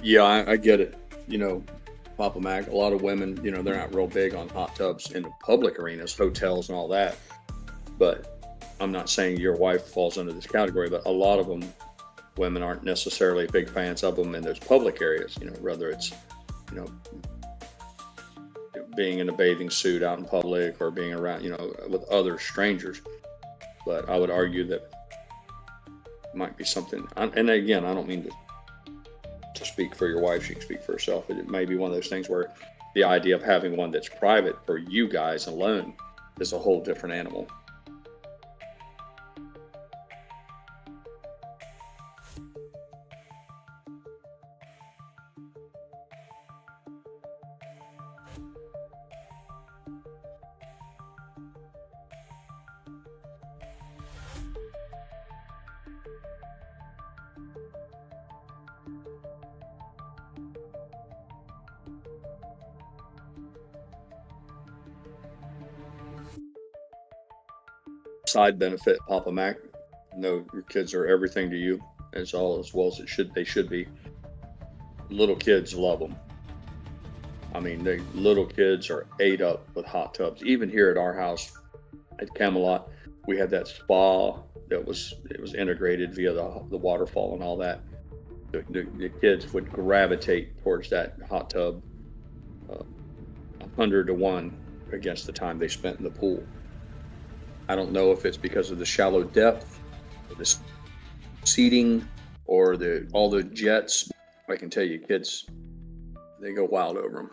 Yeah, I get it. Papa Mac, a lot of women, they're not real big on hot tubs in the public arenas, hotels and all that. But I'm not saying your wife falls under this category, but a lot of them, women aren't necessarily big fans of them in those public areas, whether it's, being in a bathing suit out in public or being around, with other strangers. But I would argue that it might be something, and again, I don't mean to speak for your wife, she can speak for herself, but it may be one of those things where the idea of having one that's private for you guys alone is a whole different animal. Side benefit, Papa Mac, know your kids are everything to you, as well as they should be. Little kids love them. I mean, little kids are ate up with hot tubs. Even here at our house at Camelot, we had that spa that was integrated via the waterfall and all that. The kids would gravitate towards that hot tub 100 to 1 against the time they spent in the pool. I don't know if it's because of the shallow depth, or the seating, or all the jets. I can tell you, kids, they go wild over them.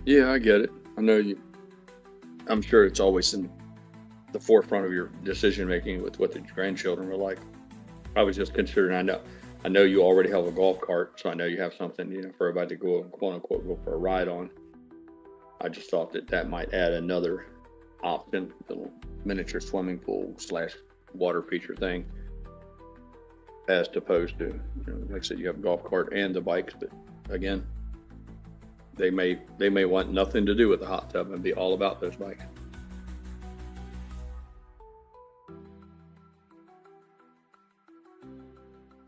Yeah, I get it. I know you. I'm sure it's always in the forefront of your decision making with what the grandchildren were like. I was just considering. I know you already have a golf cart, so I know you have something, for everybody to go, quote unquote, go for a ride on. I just thought that might add another option, little miniature swimming pool / water feature thing, as opposed to, like I said, you have a golf cart and the bikes, but again, they may want nothing to do with the hot tub and be all about those bikes.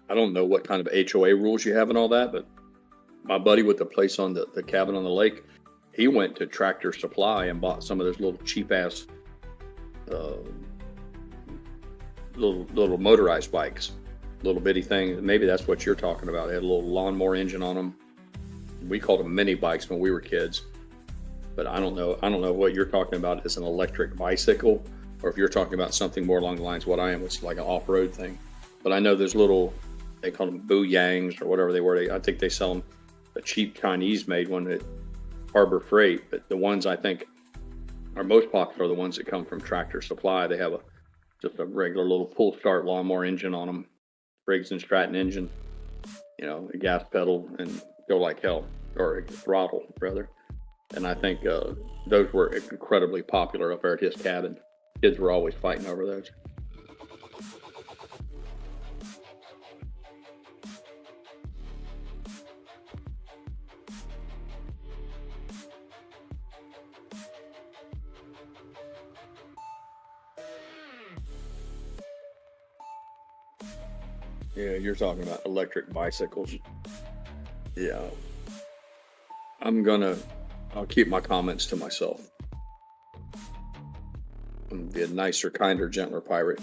I don't know what kind of HOA rules you have and all that, but my buddy with the place on the cabin on the lake, he went to Tractor Supply and bought some of those little cheap ass little motorized bikes, little bitty things. Maybe that's what you're talking about. They had a little lawnmower engine on them. We called them mini bikes when we were kids, but I don't know what you're talking about as an electric bicycle, or if you're talking about something more along the lines of what I am, which is like an off-road thing. But I know there's little, they call them Boo Yangs or whatever they were. I think they sell them, a cheap Chinese made one at Harbor Freight, but the ones I think are most popular are the ones that come from Tractor Supply. They have just a regular little pull start lawnmower engine on them, Briggs and Stratton engine, a gas pedal, and go like hell, or a throttle rather. And I think those were incredibly popular up there at his cabin. Kids were always fighting over those. Yeah, you're talking about electric bicycles. Yeah. I'll keep my comments to myself. I'm gonna be a nicer, kinder, gentler pirate.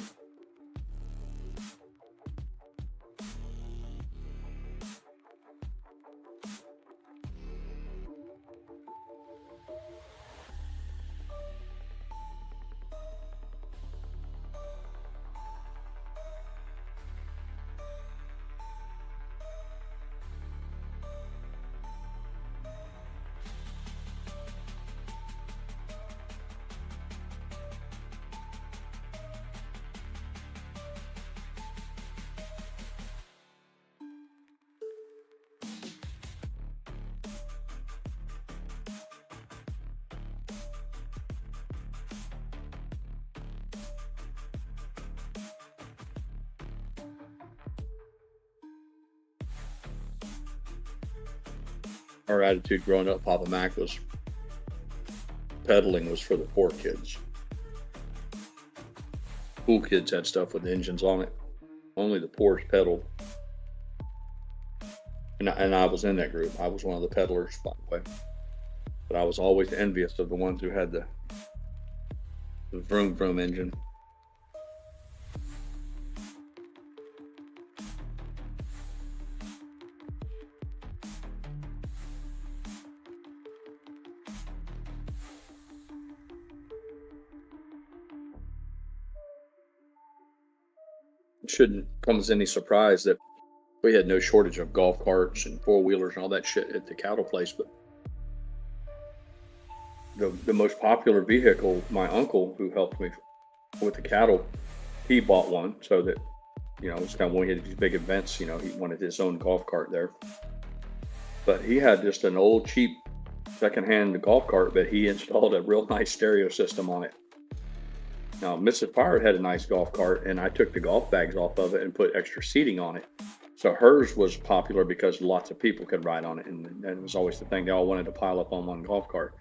Our attitude growing up, Papa Mac, was pedaling was for the poor kids. Cool kids had stuff with engines on it. Only the poor pedaled. And I was in that group. I was one of the peddlers, by the way. But I was always envious of the ones who had the vroom vroom engine. It shouldn't come as any surprise that we had no shortage of golf carts and four-wheelers and all that shit at the cattle place, but the most popular vehicle, my uncle, who helped me with the cattle, he bought one so that, it's kind of when he had these big events, he wanted his own golf cart there. But he had just an old, cheap, secondhand golf cart, but he installed a real nice stereo system on it. Now, Mrs. Pirate had a nice golf cart, and I took the golf bags off of it and put extra seating on it. So hers was popular because lots of people could ride on it, and it was always the thing. They all wanted to pile up on one golf cart.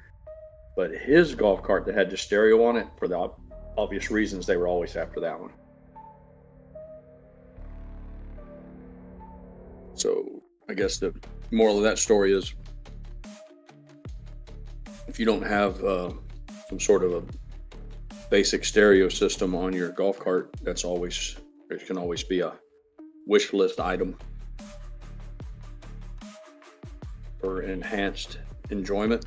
But his golf cart that had the stereo on it, for the obvious reasons, they were always after that one. So I guess the moral of that story is, if you don't have some sort of a basic stereo system on your golf cart, it can always be a wish list item for enhanced enjoyment.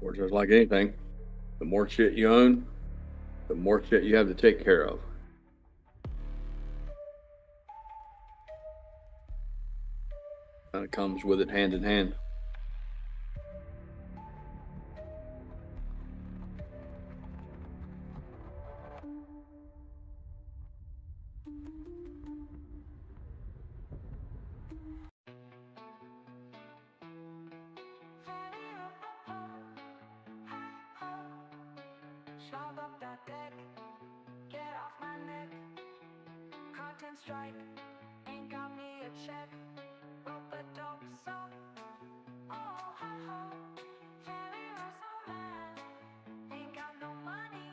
Or just like anything, The more shit you own, the more shit you have to take care of. Kind of comes with it hand in hand. Shove up that deck, get off my neck. Content strike, ain't got me a check. Wrote the dope song, oh ha ha. Jerry was so mad, ain't got no money,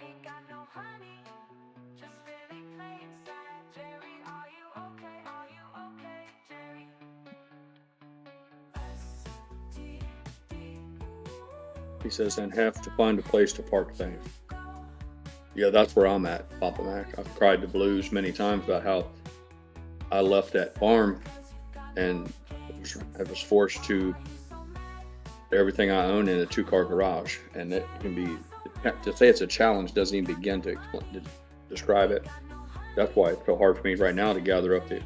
ain't got no honey. Just really playing sad. Jerry, are you okay? Are you okay, Jerry? He says, and have to find a place to park things. Yeah, that's where I'm at, Papa Mac. I've cried the blues many times about how I left that farm and I was forced to everything I own in a 2-car garage. And it can be, to say it's a challenge doesn't even begin to describe it. That's why it's so hard for me right now to gather up the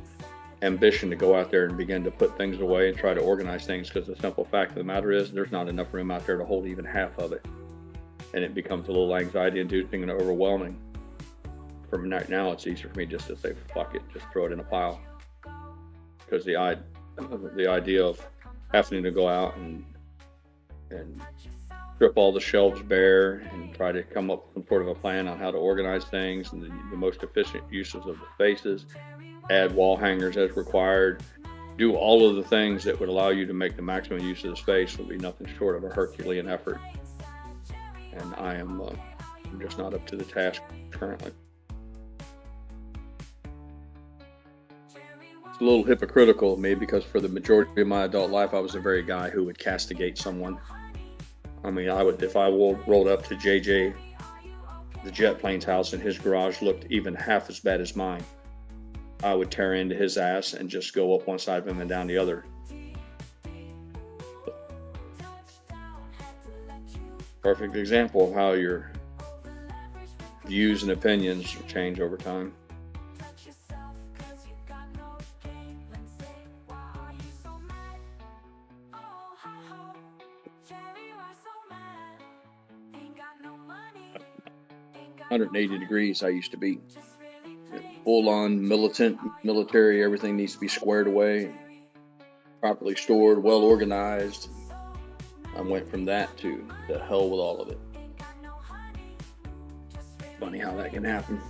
ambition to go out there and begin to put things away and try to organize things, because the simple fact of the matter is there's not enough room out there to hold even half of it, and it becomes a little anxiety inducing and overwhelming. From right now it's easier for me just to say fuck it, just throw it in a pile, because the idea of having to go out and strip all the shelves bare and try to come up with some sort of a plan on how to organize things and the most efficient uses of the spaces, add wall hangers as required, do all of the things that would allow you to make the maximum use of the space would be nothing short of a Herculean effort. And I am I'm just not up to the task currently. It's a little hypocritical of me, because for the majority of my adult life I was the very guy who would castigate someone. I mean, I would, if I rolled up to JJ the jet plane's house and his garage looked even half as bad as mine, I would tear into his ass and just go up one side of him and down the other. Perfect example of how your views and opinions change over time. "180 degrees I used to be. Full-on military, everything needs to be squared away, properly stored, well organized. I went from that to the hell with all of it. Funny how that can happen.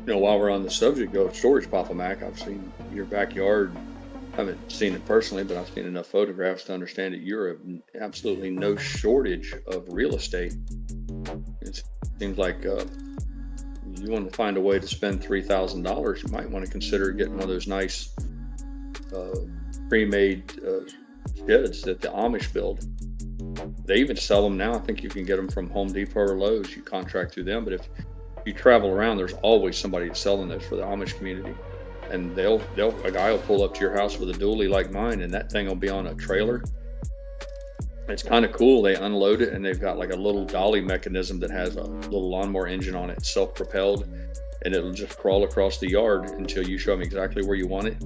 You know, while we're on the subject of storage, Papa Mac, I've seen your backyard. I haven't seen it personally, but I've seen enough photographs to understand that you're absolutely no shortage of real estate. It seems like you want to find a way to spend $3,000. You might want to consider getting one of those nice pre-made sheds that the Amish build. They even sell them now. I think you can get them from Home Depot or Lowe's. You contract through them, but if you travel around, there's always somebody selling those for the Amish community, and a guy will pull up to your house with a dually like mine, and that thing will be on a trailer. It's kind of cool. They unload it, and they've got like a little dolly mechanism that has a little lawnmower engine on it, self-propelled, and it'll just crawl across the yard until you show them exactly where you want it,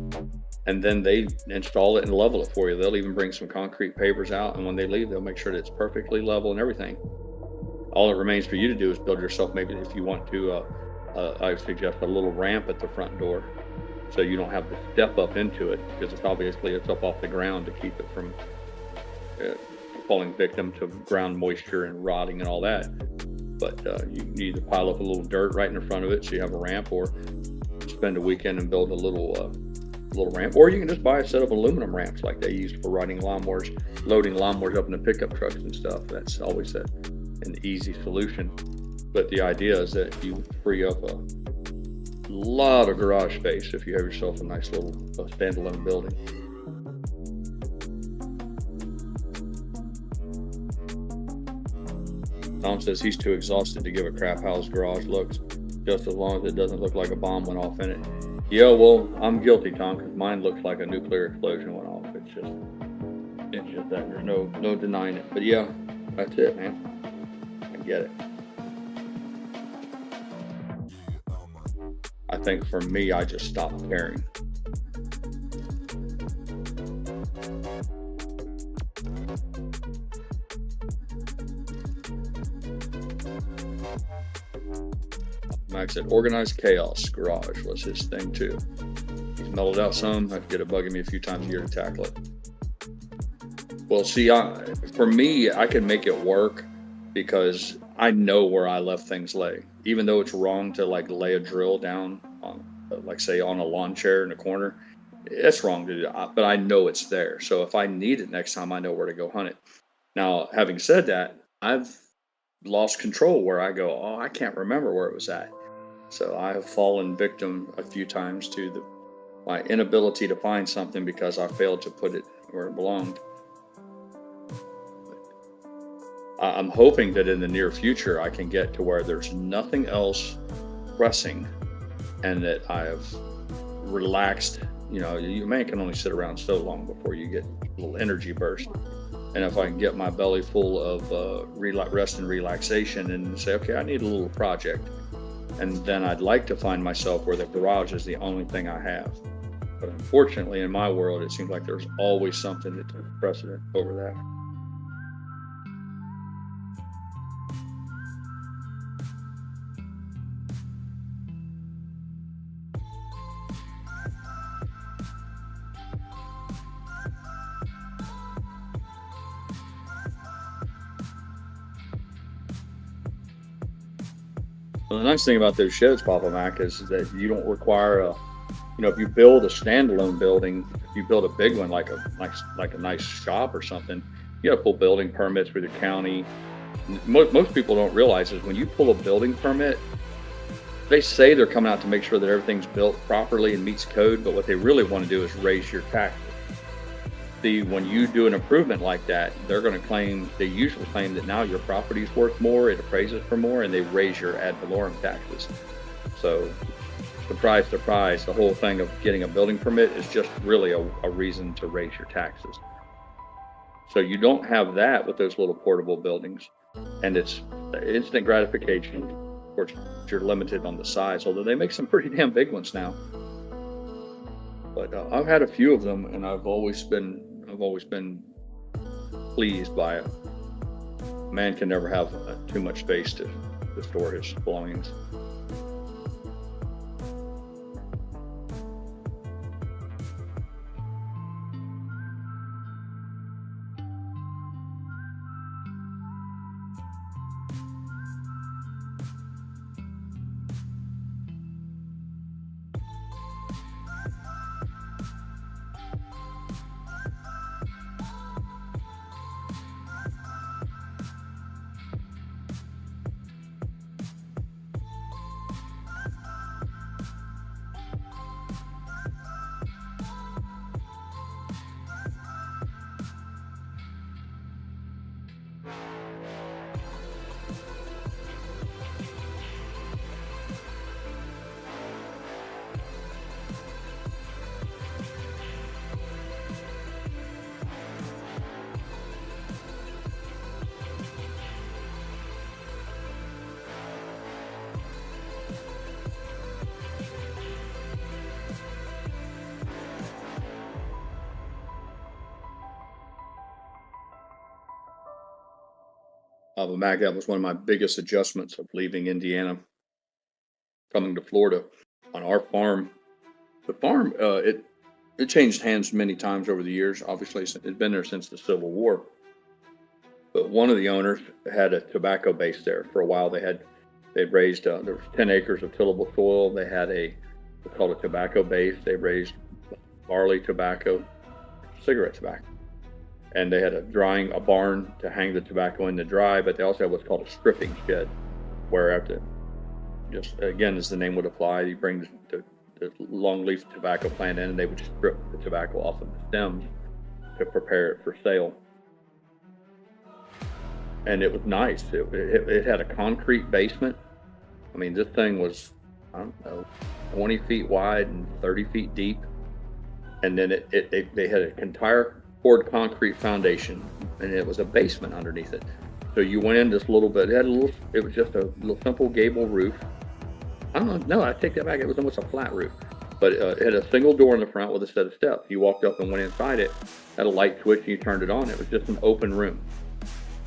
and then they install it and level it for you. They'll even bring some concrete pavers out, and when they leave, they'll make sure that it's perfectly level and everything. All it remains for you to do is build yourself, maybe if you want to, I suggest a little ramp at the front door, so you don't have to step up into it, because it's up off the ground to keep it from falling victim to ground moisture and rotting and all that. But you need to pile up a little dirt right in front of it so you have a ramp, or spend a weekend and build a little ramp, or you can just buy a set of aluminum ramps like they used for riding lawnmowers, loading lawnmowers up into pickup trucks and stuff. That's always an easy solution. But the idea is that you free up a lot of garage space if you have yourself a nice little standalone building. Tom says he's too exhausted to give a crap how his garage looks, just as long as it doesn't look like a bomb went off in it. Yeah, well, I'm guilty, Tom, because mine looks like a nuclear explosion went off. It's just that. There's no denying it. But yeah, that's it, man. I get it. I think for me, I just stopped caring. Max said organized chaos garage was his thing too. He's mellowed out some. I get it bugging me a few times a year to tackle it. Well, see, for me, I can make it work because I know where I left things lay. Even though it's wrong to like lay a drill down on, like say on a lawn chair in a corner, it's wrong to do that, but I know it's there. So if I need it next time, I know where to go hunt it. Now, having said that, I've lost control where I go, oh, I can't remember where it was at. So I have fallen victim a few times to my inability to find something because I failed to put it where it belonged. I'm hoping that in the near future I can get to where there's nothing else pressing and that I have relaxed. You know, you man can only sit around so long before you get a little energy burst. And if I can get my belly full of rest and relaxation and say, okay, I need a little project. And then I'd like to find myself where the garage is the only thing I have. But unfortunately, in my world, it seems like there's always something that takes precedent over that. Well, the nice thing about those sheds, Papa Mac, is that you don't require if you build a standalone building, if you build a big one like a nice shop or something, you got to pull building permits with the county. Most people don't realize is when you pull a building permit, they say they're coming out to make sure that everything's built properly and meets code, but what they really want to do is raise your taxes. See, when you do an improvement like that, they usually claim that now your property's worth more, it appraises for more, and they raise your ad valorem taxes. So, surprise, surprise, the whole thing of getting a building permit is just really a reason to raise your taxes. So you don't have that with those little portable buildings, and it's instant gratification. Of course, you're limited on the size, although they make some pretty damn big ones now. But I've had a few of them, and I've always been pleased by it. Man can never have too much space to store his belongings. But Mac, that was one of my biggest adjustments of leaving Indiana, coming to Florida. On our farm, the farm, it changed hands many times over the years. Obviously, it's been there since the Civil War. But one of the owners had a tobacco base there for a while. They'd raised, there was 10 acres of tillable soil. They had what's called a tobacco base. They raised barley tobacco, cigarette tobacco. And they had a barn to hang the tobacco in to dry, but they also had what's called a stripping shed, where after, just again, as the name would apply, you bring the longleaf tobacco plant in, and they would strip the tobacco off of the stems to prepare it for sale. And it was nice. It had a concrete basement. I mean, this thing was, I don't know, 20 feet wide and 30 feet deep. And then they had an entire poured concrete foundation, and it was a basement underneath it. So you went in this little bit. It was just a little simple gable roof. I don't know. No, I take that back. It was almost a flat roof. But it had a single door in the front with a set of steps. You walked up and went inside it, had a light switch, and you turned it on. It was just an open room.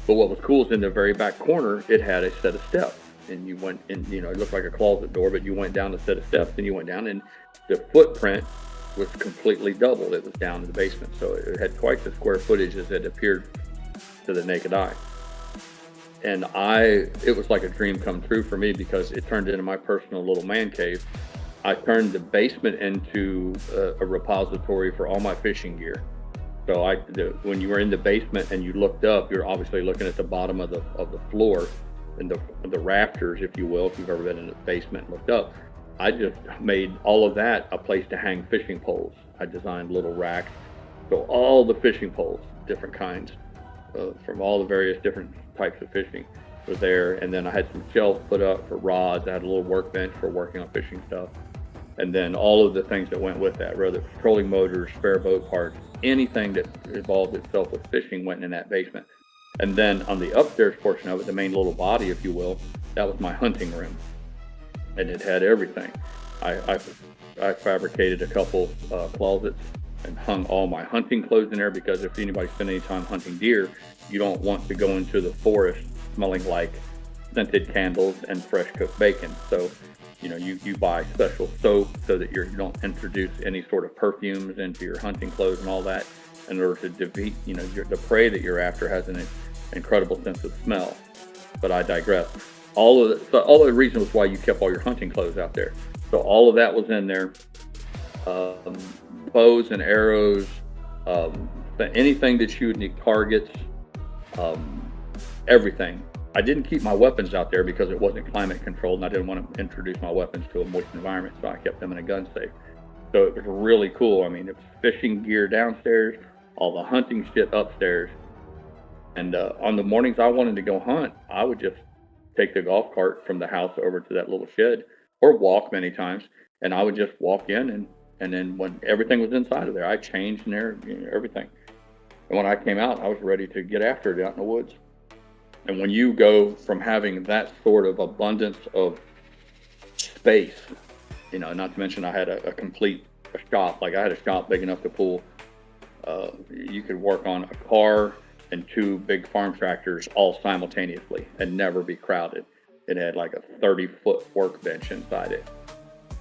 But what was cool is in the very back corner, it had a set of steps. And you went in, it looked like a closet door, but you went down the set of steps, and you went down, and the footprint was completely doubled. It was down in the basement. So it had twice the square footage as it appeared to the naked eye. And it was like a dream come true for me, because it turned into my personal little man cave. I turned the basement into a repository for all my fishing gear. So when you were in the basement and you looked up, you're obviously looking at the bottom of the floor and the rafters, if you will, if you've ever been in the basement and looked up. I just made all of that a place to hang fishing poles. I designed little racks. So all the fishing poles, different kinds, from all the various different types of fishing were there. And then I had some shelves put up for rods. I had a little workbench for working on fishing stuff. And then all of the things that went with that, whether it was trolling motors, spare boat parts, anything that involved itself with fishing went in that basement. And then on the upstairs portion of it, the main little body, if you will, that was my hunting room. And it had everything. I fabricated a couple closets and hung all my hunting clothes in there, because if anybody spent any time hunting deer, you don't want to go into the forest smelling like scented candles and fresh cooked bacon. So you buy special soap so that you don't introduce any sort of perfumes into your hunting clothes and all that, in order to defeat, the prey that you're after has an incredible sense of smell. But I digress. All of the reason was why you kept all your hunting clothes out there. So all of that was in there. Bows and arrows, anything that you would need, targets, everything. I didn't keep my weapons out there because it wasn't climate controlled, and I didn't want to introduce my weapons to a moist environment, so I kept them in a gun safe. So it was really cool. I mean, it was fishing gear downstairs, all the hunting shit upstairs. And on the mornings I wanted to go hunt, I would just take the golf cart from the house over to that little shed, or walk many times, and I would just walk in, and then when everything was inside of there, I changed in there, everything. And when I came out, I was ready to get after it out in the woods. And when you go from having that sort of abundance of space, not to mention I had a complete shop. Like, I had a shop big enough to pull, you could work on a car and 2 big farm tractors all simultaneously and never be crowded. It had like a 30-foot workbench inside it,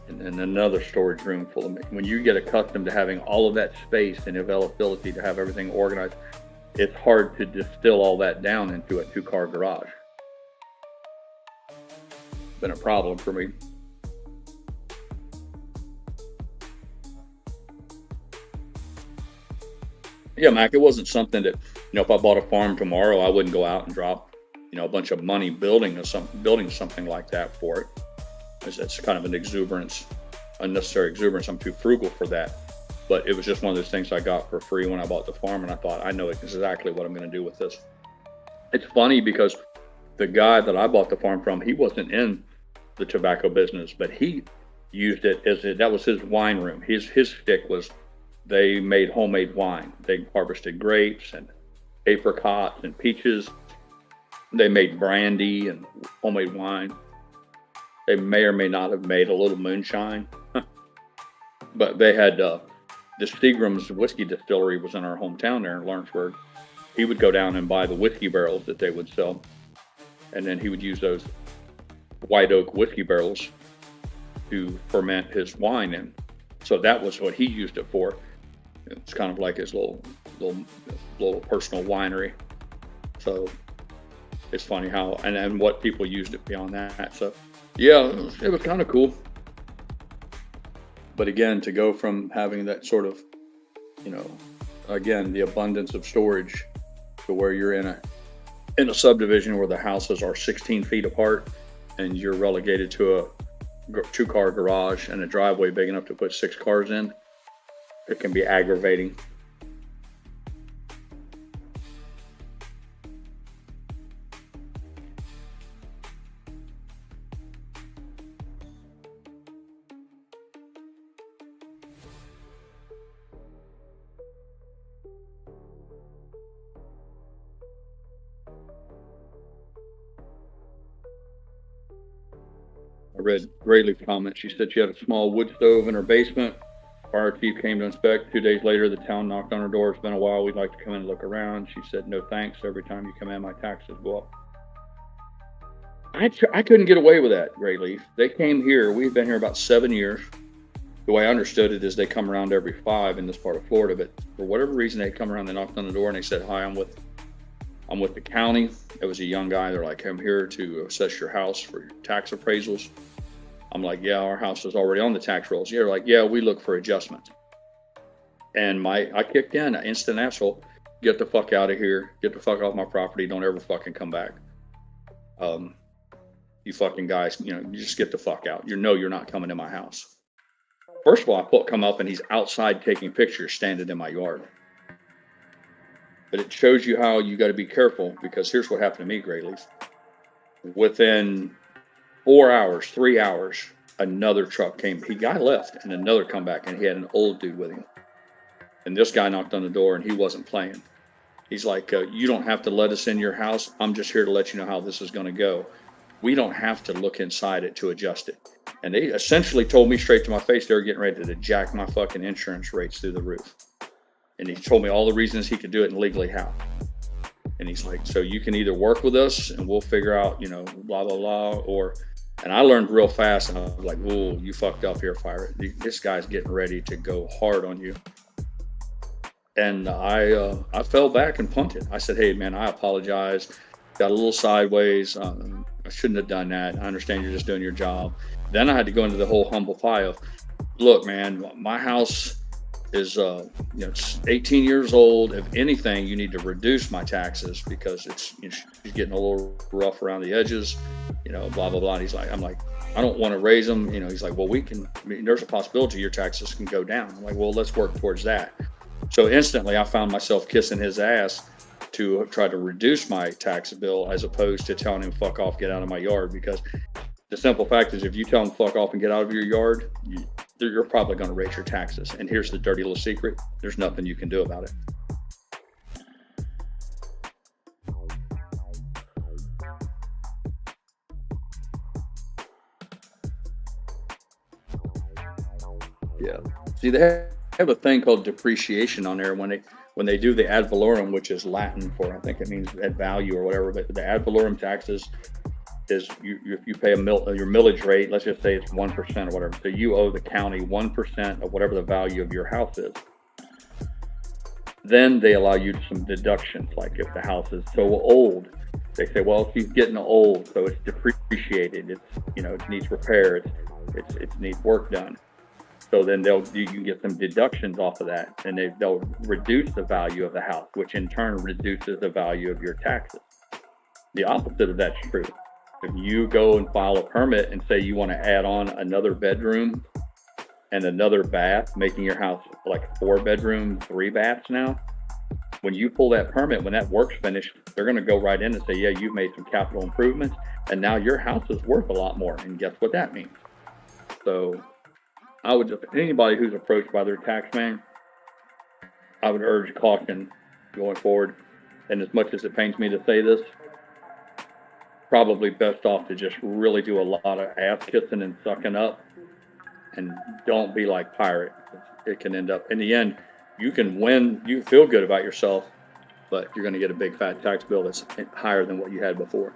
and another storage room full of. When you get accustomed to having all of that space and availability to have everything organized, it's hard to distill all that down into a 2-car garage. It's been a problem for me. Yeah, Mac, it wasn't something that, if I bought a farm tomorrow, I wouldn't go out and drop, a bunch of money building something like that for it. It's kind of an unnecessary exuberance. I'm too frugal for that. But it was just one of those things I got for free when I bought the farm, and I thought, I know exactly what I'm going to do with this. It's funny because the guy that I bought the farm from, he wasn't in the tobacco business, but he used it that was his wine room. His stick was, they made homemade wine. They harvested grapes and apricots and peaches. They made brandy and homemade wine. They may or may not have made a little moonshine, but they had the Seagram's whiskey distillery was in our hometown there in Lawrenceburg. He would go down and buy the whiskey barrels that they would sell, and then he would use those white oak whiskey barrels to ferment his wine in. So that was what he used it for. It's kind of like his little personal winery. So it's funny how, and what people used it beyond that. So yeah, it was kind of cool. But again, to go from having that sort of, again, the abundance of storage to where you're in a subdivision where the houses are 16 feet apart and you're relegated to a 2-car garage and a driveway big enough to put 6 cars in, it can be aggravating. I read GrayLeaf's comment. She said she had a small wood stove in her basement. Fire chief came to inspect. 2 days later, the town knocked on her door. It's been a while. We'd like to come in and look around. She said, no thanks. Every time you come in, my taxes go up. I couldn't get away with that, GrayLeaf. They came here. We've been here about 7 years. The way I understood it is they come around every 5 in this part of Florida. But for whatever reason, they come around, they knocked on the door, and they said, hi, I'm with the county. It was a young guy. They're like, I'm here to assess your house for your tax appraisals. I'm like, yeah, our house is already on the tax rolls. You're like, yeah, we look for adjustments. And I kicked in, instant asshole, get the fuck out of here, get the fuck off my property, don't ever fucking come back. You fucking guys, you just get the fuck out. You're not coming to my house. First of all, I come up and he's outside taking pictures, standing in my yard. But it shows you how you got to be careful, because here's what happened to me, GrayLeaf. Within 4 hours, 3 hours, another truck came. Guy left and another come back, and he had an old dude with him. And this guy knocked on the door and he wasn't playing. He's like, you don't have to let us in your house. I'm just here to let you know how this is going to go. We don't have to look inside it to adjust it. And they essentially told me straight to my face they were getting ready to jack my fucking insurance rates through the roof. And he told me all the reasons he could do it and legally how. And he's like, so you can either work with us and we'll figure out, blah, blah, blah, and I learned real fast, and I was like, whoa, you fucked up here, Fire. This guy's getting ready to go hard on you. And I fell back and punted. I said, hey, man, I apologize. Got a little sideways. I shouldn't have done that. I understand you're just doing your job. Then I had to go into the whole humble pie of, look, man, my house is it's 18 years old. If anything, you need to reduce my taxes because it's she's getting a little rough around the edges, blah blah blah. And I'm like, I don't want to raise them. He's like, well, there's a possibility your taxes can go down. I'm like, well, let's work towards that. So instantly, I found myself kissing his ass to try to reduce my tax bill, as opposed to telling him fuck off, get out of my yard. Because the simple fact is, if you tell him fuck off and get out of your yard, you're probably going to raise your taxes. And here's the dirty little secret: there's nothing you can do about it. Yeah. See, they have a thing called depreciation on there when they do the ad valorem, which is Latin for, I think it means at value or whatever. But the ad valorem taxes is you pay your millage rate. Let's just say it's 1% or whatever. So you owe the county 1% of whatever the value of your house is. Then they allow you some deductions, like if the house is so old, they say, well, she's getting old, so it's depreciated. It's it needs repair. It needs work done. So then you can get some deductions off of that, and they'll reduce the value of the house, which in turn reduces the value of your taxes. The opposite of that's true. If you go and file a permit and say you want to add on another bedroom and another bath, making your house like 4 bedrooms, 3 baths now, when you pull that permit, when that work's finished, they're going to go right in and say, yeah, you've made some capital improvements, and now your house is worth a lot more. And guess what that means? So I would just, anybody who's approached by their tax man, I would urge caution going forward. And as much as it pains me to say this, probably best off to just really do a lot of ass kissing and sucking up, and don't be like Pirate. It can end up, in the end, you can win, you feel good about yourself, but you're going to get a big fat tax bill that's higher than what you had before.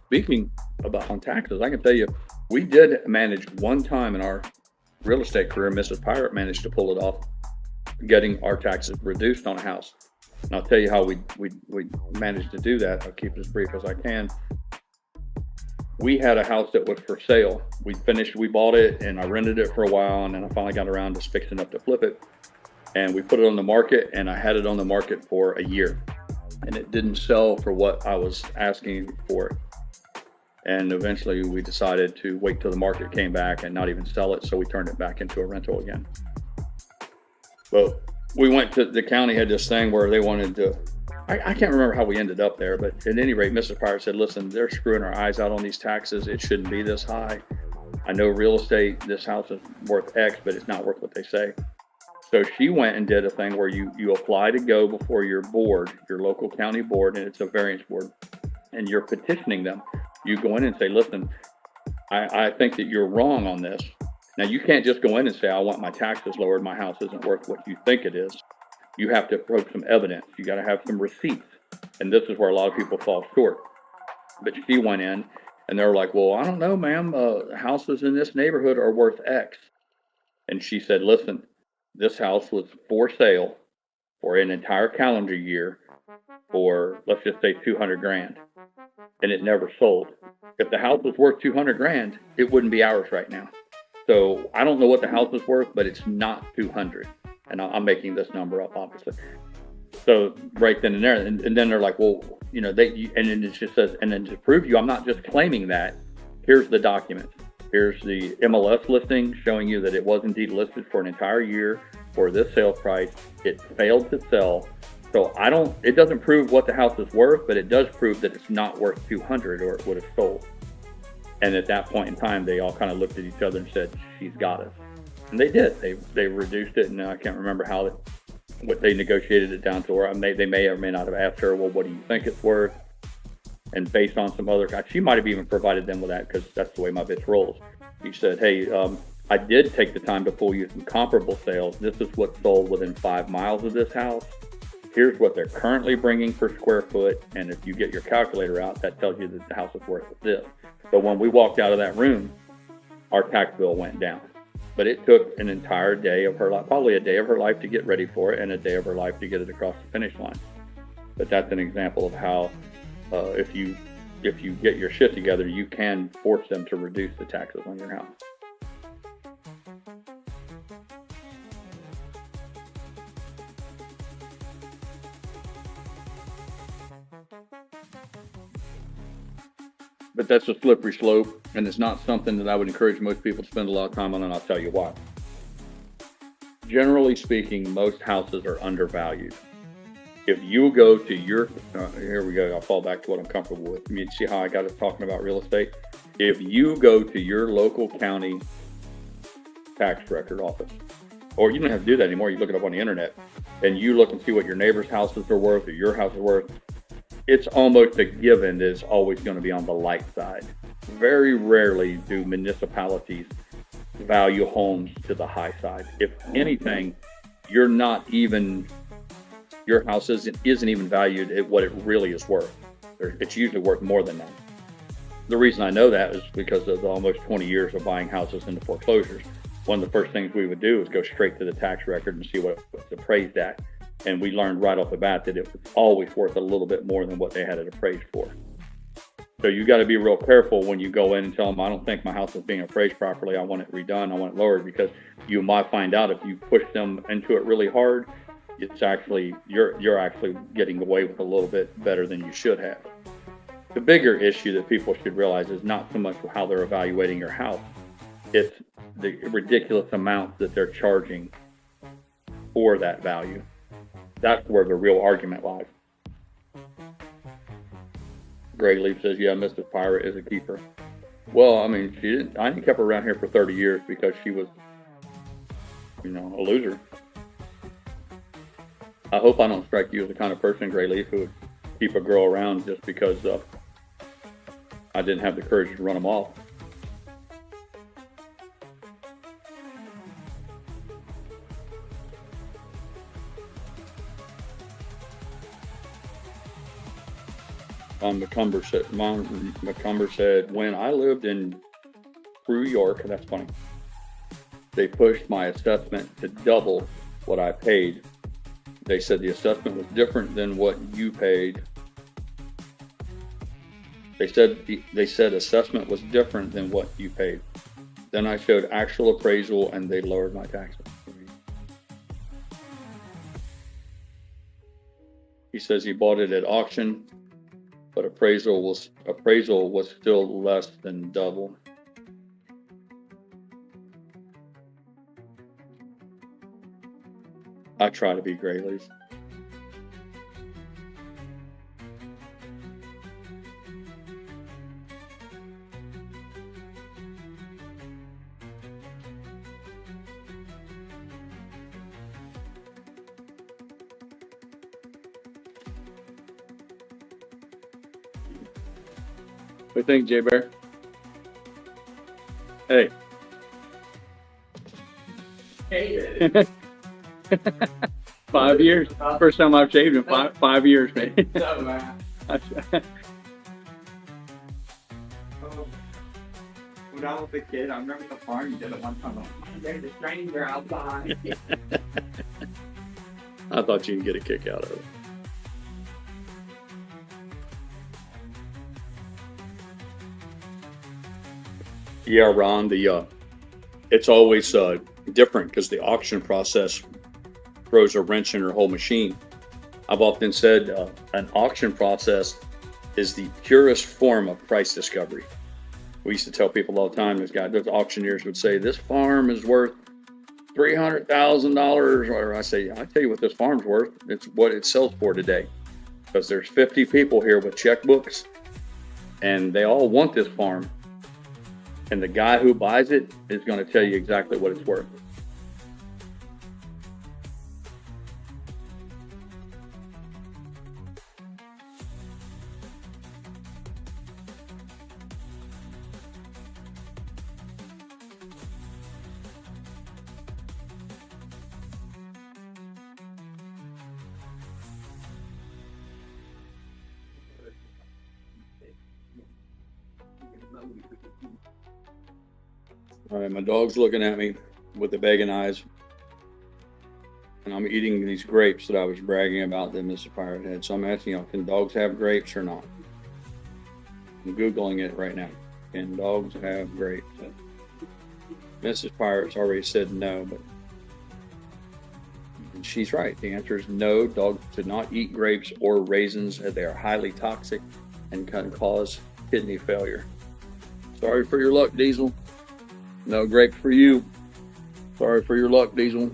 Speaking about on taxes, I can tell you, we did manage one time in our real estate career, Mrs. Pirate managed to pull it off. getting our taxes reduced on a house. And I'll tell you how we managed to do that. I'll keep it as brief as I can. We had a house that was for sale. We bought it and I rented it for a while, and then I finally got around to fixing up to flip it. And we put it on the market, and I had it on the market for a year, and it didn't sell for what I was asking for it. And eventually we decided to wait till the market came back and not even sell it. So we turned it back into a rental again. But we went to the county, had this thing where they wanted to, I can't remember how we ended up there, but at any rate, Mrs. Pryor said, listen, they're screwing our eyes out on these taxes. It shouldn't be this high. I know real estate, this house is worth X, but it's not worth what they say. So she went and did a thing where you apply to go before your board, your local county board, and it's a variance board, and you're petitioning them. You go in and say, listen, I think that you're wrong on this. Now, you can't just go in and say, I want my taxes lowered. My house isn't worth what you think it is. You have to approach some evidence. You got to have some receipts. And this is where a lot of people fall short. But she went in and they were like, well, I don't know, ma'am. Houses in this neighborhood are worth X. And she said, listen, this house was for sale for an entire calendar year for, let's just say, 200 grand. And it never sold. If the house was worth 200 grand, it wouldn't be ours right now. So I don't know what the house is worth, but it's not 200. And I'm making this number up, obviously. So right then and there, and then they're like, well, you know, and then it just says, and then to prove you, I'm not just claiming that, here's the document. Here's the MLS listing showing you that it was indeed listed for an entire year for this sales price. It failed to sell. So it doesn't prove what the house is worth, but it does prove that it's not worth 200 or it would have sold. And at that point in time, they all kind of looked at each other and said, she's got us. And they did. They reduced it, and I can't remember what they negotiated it down to, or they may or may not have asked her, well, what do you think it's worth? And based on some other, she might have even provided them with that, because that's the way my bitch rolls. She said, hey, I did take the time to pull you some comparable sales. This is what sold within 5 miles of this house. Here's what they're currently bringing per square foot, and if you get your calculator out, that tells you that the house is worth this. But when we walked out of that room, our tax bill went down. But it took an entire day of her life, probably a day of her life to get ready for it, and a day of her life to get it across the finish line. But that's an example of how, if you get your shit together, you can force them to reduce the taxes on your house. But that's a slippery slope, and it's not something that I would encourage most people to spend a lot of time on, and I'll tell you why. Generally speaking, most houses are undervalued. If you go to your, here we go, I'll fall back to what I'm comfortable with. You see how I got us talking about real estate? If you go to your local county tax record office, or you don't have to do that anymore, you look it up on the internet, and you look and see what your neighbor's houses are worth or your house is worth, it's almost a given that it's always going to be on the light side. Very rarely do municipalities value homes to the high side. If anything, your house isn't even valued at what it really is worth. It's usually worth more than that. The reason I know that is because of the almost 20 years of buying houses into foreclosures. One of the first things we would do is go straight to the tax record and see what it's appraised at. And we learned right off the bat that it was always worth a little bit more than what they had it appraised for. So you got to be real careful when you go in and tell them, I don't think my house is being appraised properly. I want it redone. I want it lowered, because you might find out if you push them into it really hard, it's actually, you're actually getting away with a little bit better than you should have. The bigger issue that people should realize is not so much how they're evaluating your house. It's the ridiculous amount that they're charging for that value. That's where the real argument lies. GrayLeaf says, yeah, Mrs. Pirate is a keeper. Well, I mean, I didn't keep her around here for 30 years because she was, a loser. I hope I don't strike you as the kind of person, GrayLeaf, who would keep a girl around just because I didn't have the courage to run them off. McCumber said, when I lived in New York, that's funny, they pushed my assessment to double what I paid. They said the assessment was different than what you paid. They said assessment was different than what you paid. Then I showed actual appraisal and they lowered my taxes. He says he bought it at auction, but appraisal was still less than double. I try to be GrayLeaf. What do you think, Jay Bear? Hey. Hey. 5 years. First time I've shaved in 5 years, man. When I was a kid, I remember the farm you did it one time. There's a stranger outside. I thought you could get a kick out of it. Yeah, Ron, it's always different because the auction process throws a wrench in her whole machine. I've often said an auction process is the purest form of price discovery. We used to tell people all the time, those auctioneers would say, this farm is worth $300,000. Or I say, I tell you what this farm's worth. It's what it sells for today. Because there's 50 people here with checkbooks and they all want this farm. And the guy who buys it is going to tell you exactly what it's worth. All right, my dog's looking at me with the begging eyes. And I'm eating these grapes that I was bragging about that Mr. Pirate had. So I'm asking y'all, can dogs have grapes or not? I'm Googling it right now. Can dogs have grapes? Mrs. Pirate's already said no, but she's right. The answer is no. Dogs should not eat grapes or raisins as they are highly toxic and can cause kidney failure. Sorry for your luck, Diesel. No grapes for you. Sorry for your luck, Diesel.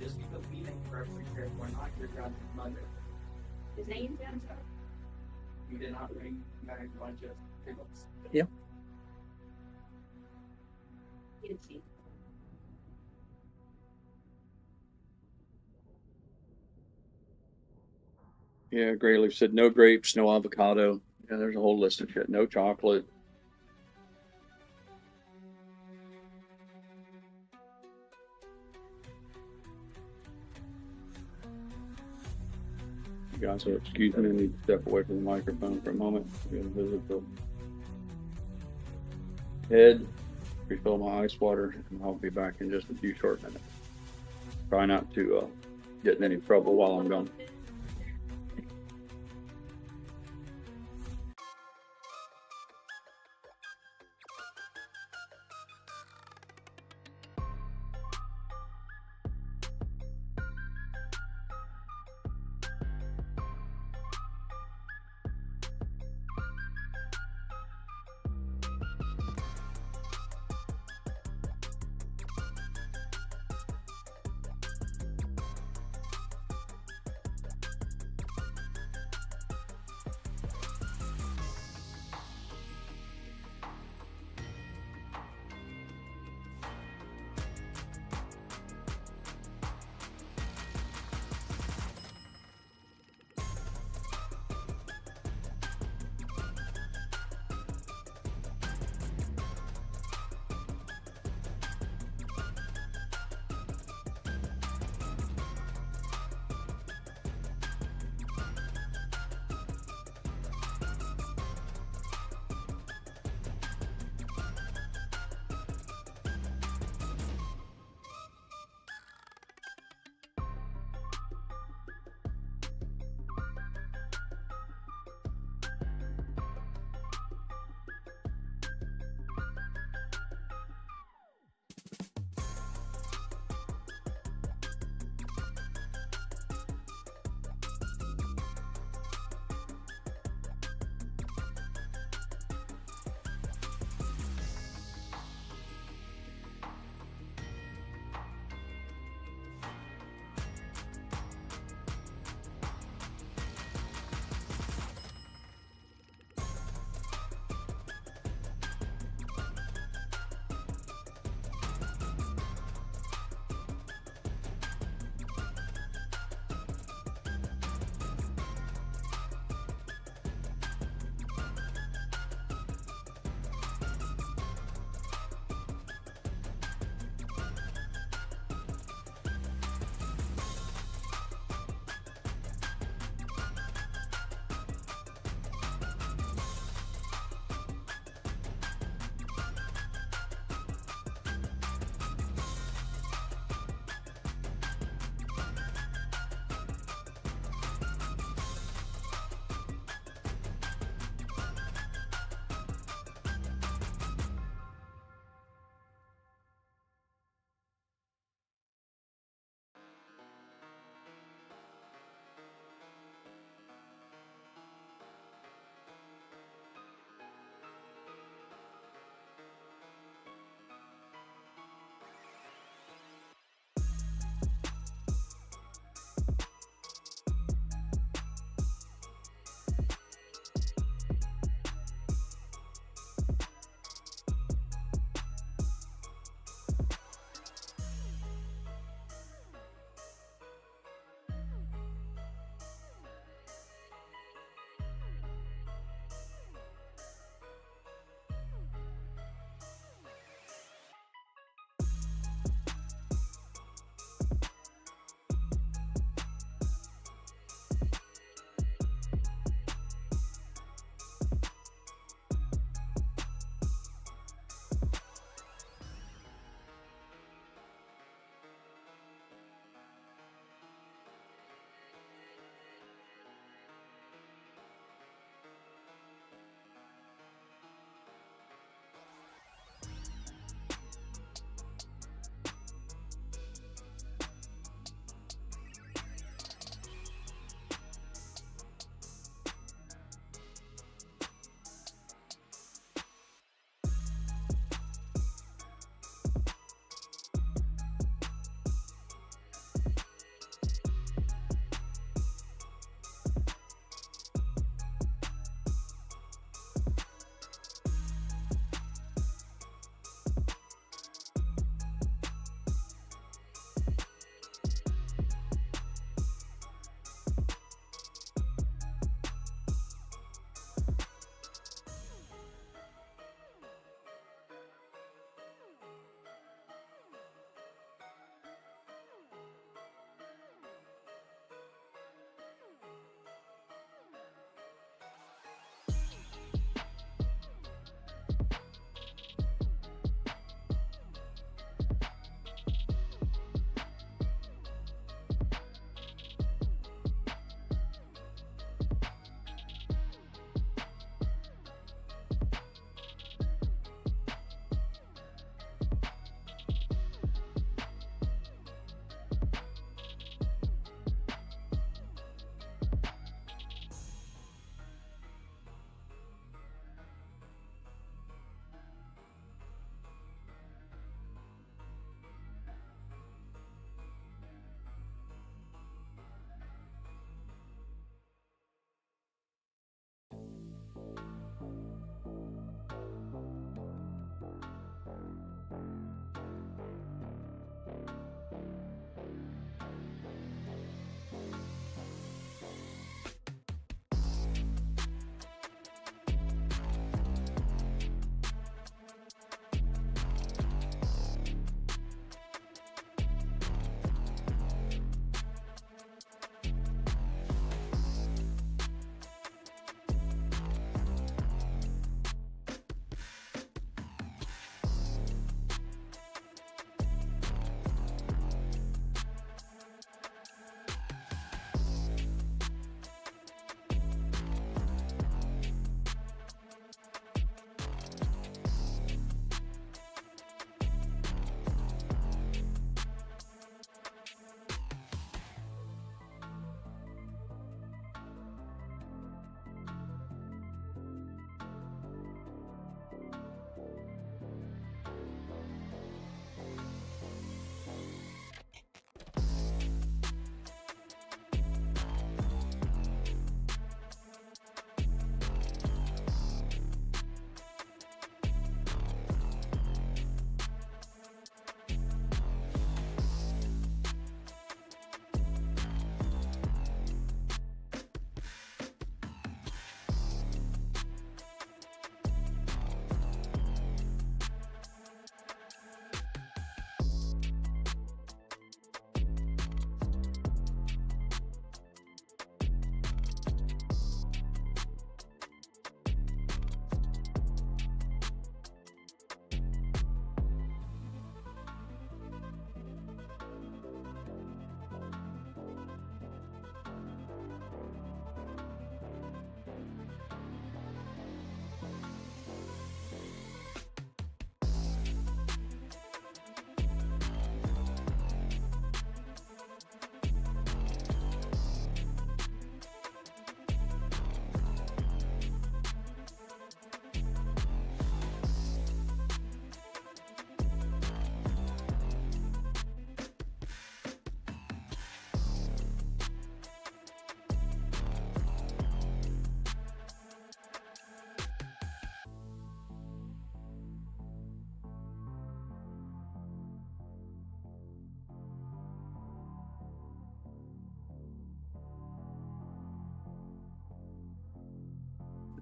Just because we make perfect trip, we're not your God's mother. His name's Amsterdam. You did not bring back a bunch of pickles. Yeah. Yeah, GrayLeaf said no grapes, no avocado. Yeah, there's a whole list of shit. No chocolate. You guys will excuse me, I need to step away from the microphone for a moment. I'm going to visit the head, refill my ice water, and I'll be back in just a few short minutes. Try not to get in any trouble while I'm gone.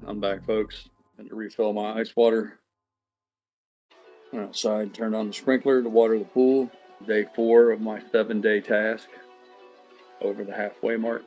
I'm back, folks. Had to refill my ice water. Went outside, turned on the sprinkler to water the pool. Day 4 of my 7-day task. Over the halfway mark.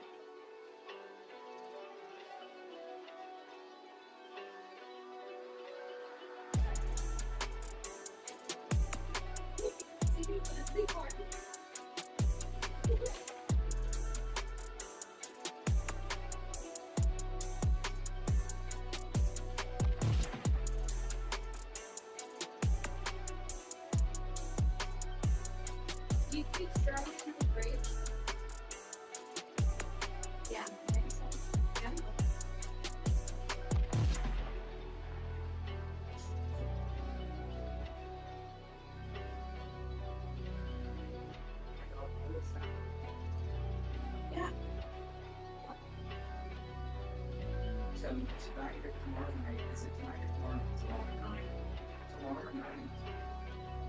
Do you keep starting to the bridge? Yeah, makes sense. Yeah. Yeah. So tonight or tomorrow night, is it tonight or tomorrow? Tomorrow night. Tomorrow night.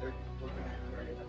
We're gonna have to write it up.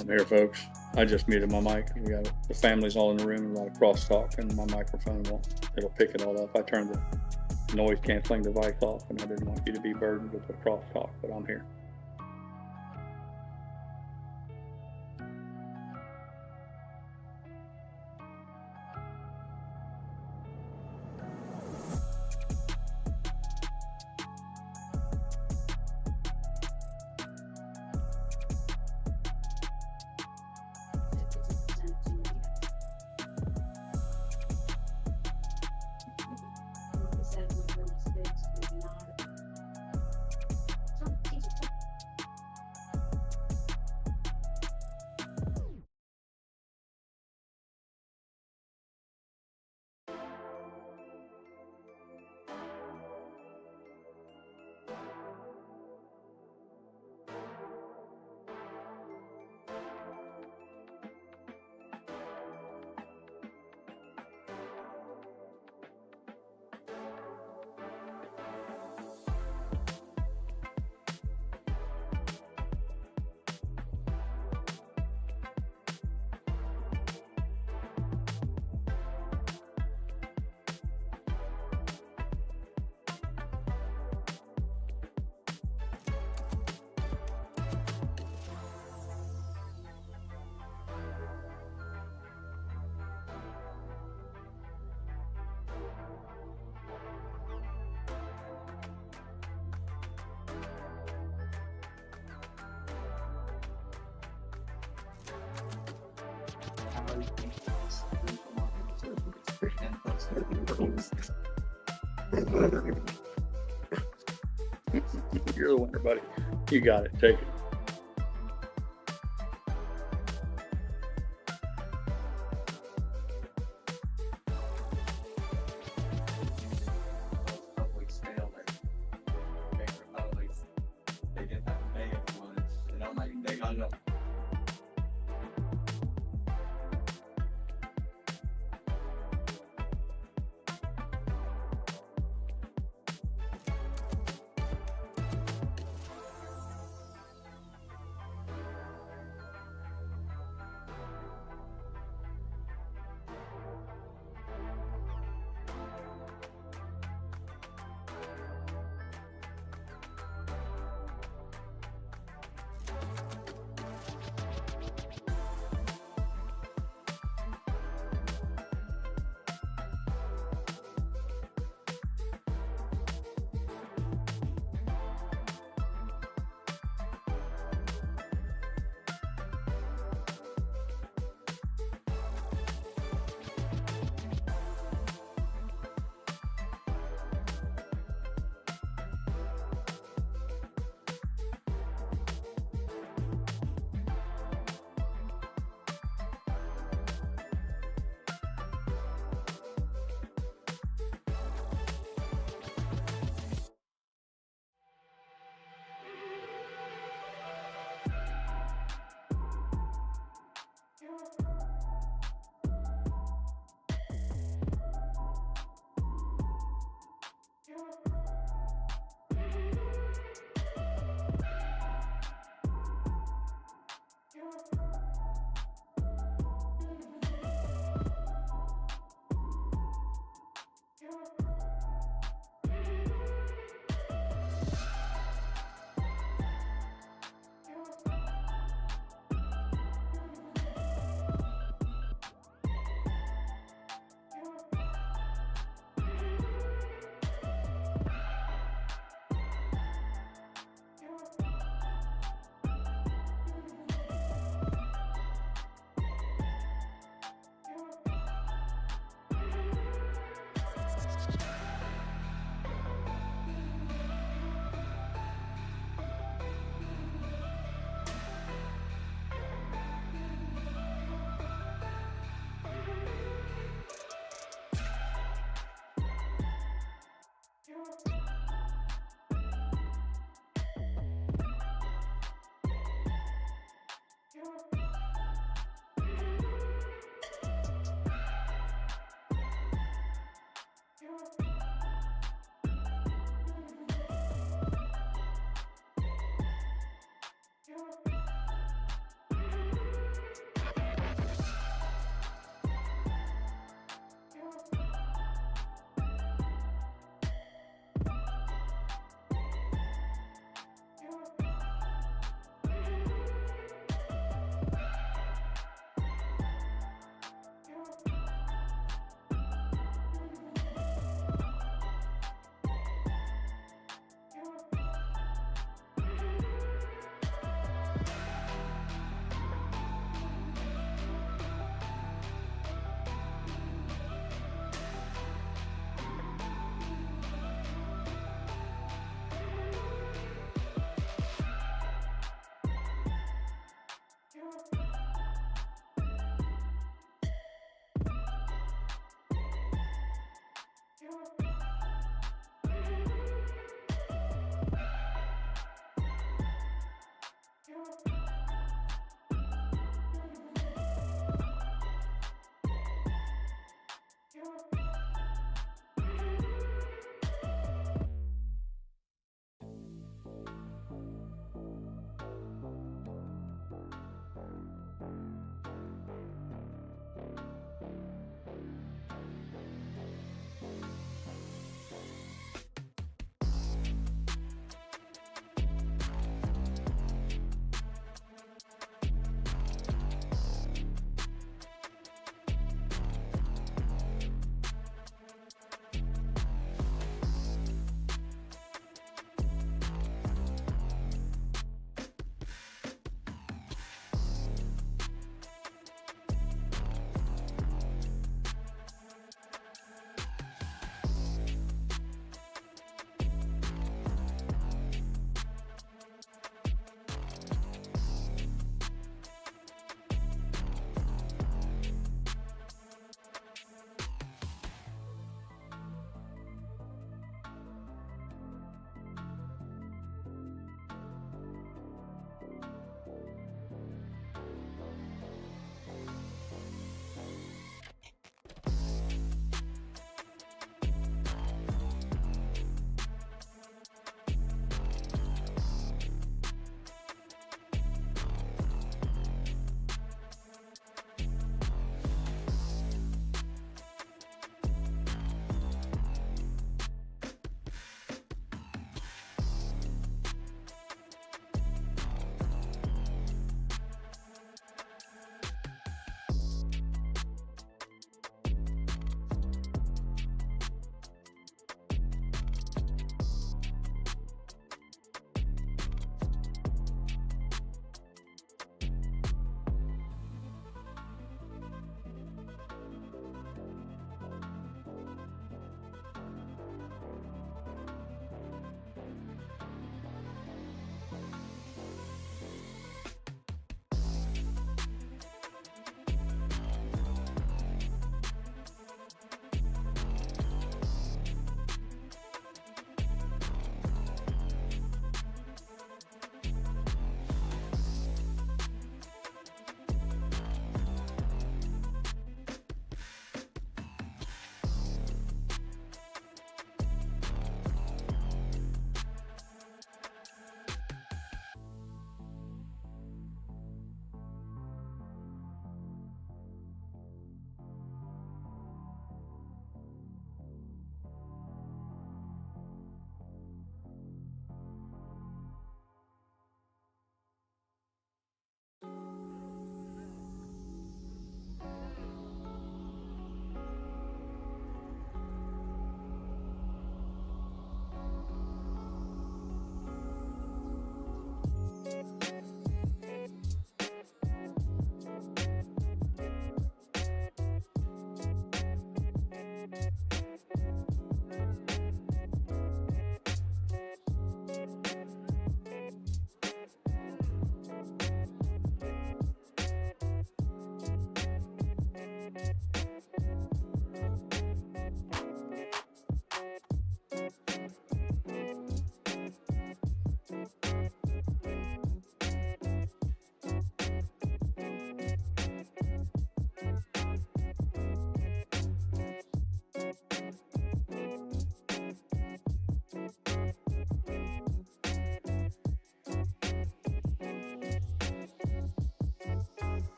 I'm here, folks. I just muted my mic. We got the family's all in the room, a lot of crosstalk, and my microphone it'll pick it all up. I turned the noise canceling device off, and I didn't want you to be burdened with the crosstalk, but I'm here. You're the winner, buddy. You got it. Take it. Public scale, like, Republics, they get that May influence, and I'm like, they got enough.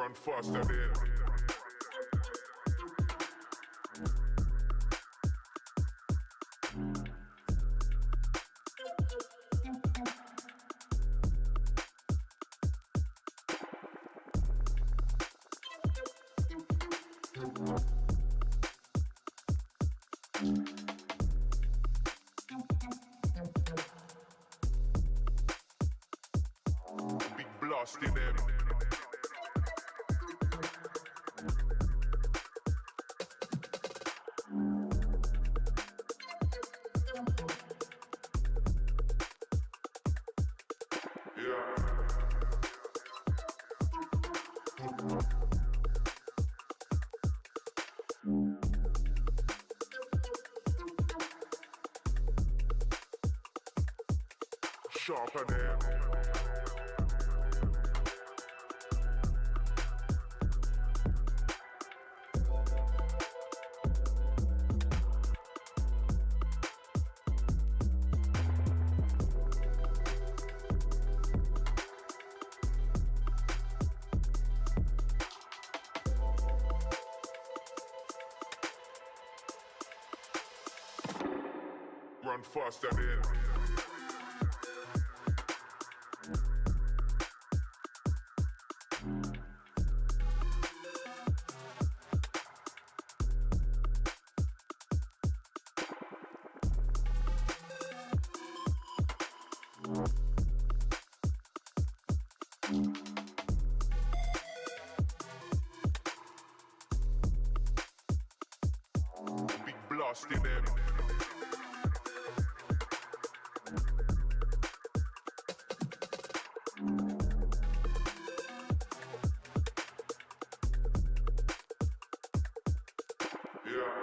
Run faster than. Big blast in them. Yeah. Sharper than. Run faster than. Big blast in them. Yeah.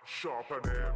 Sharper than.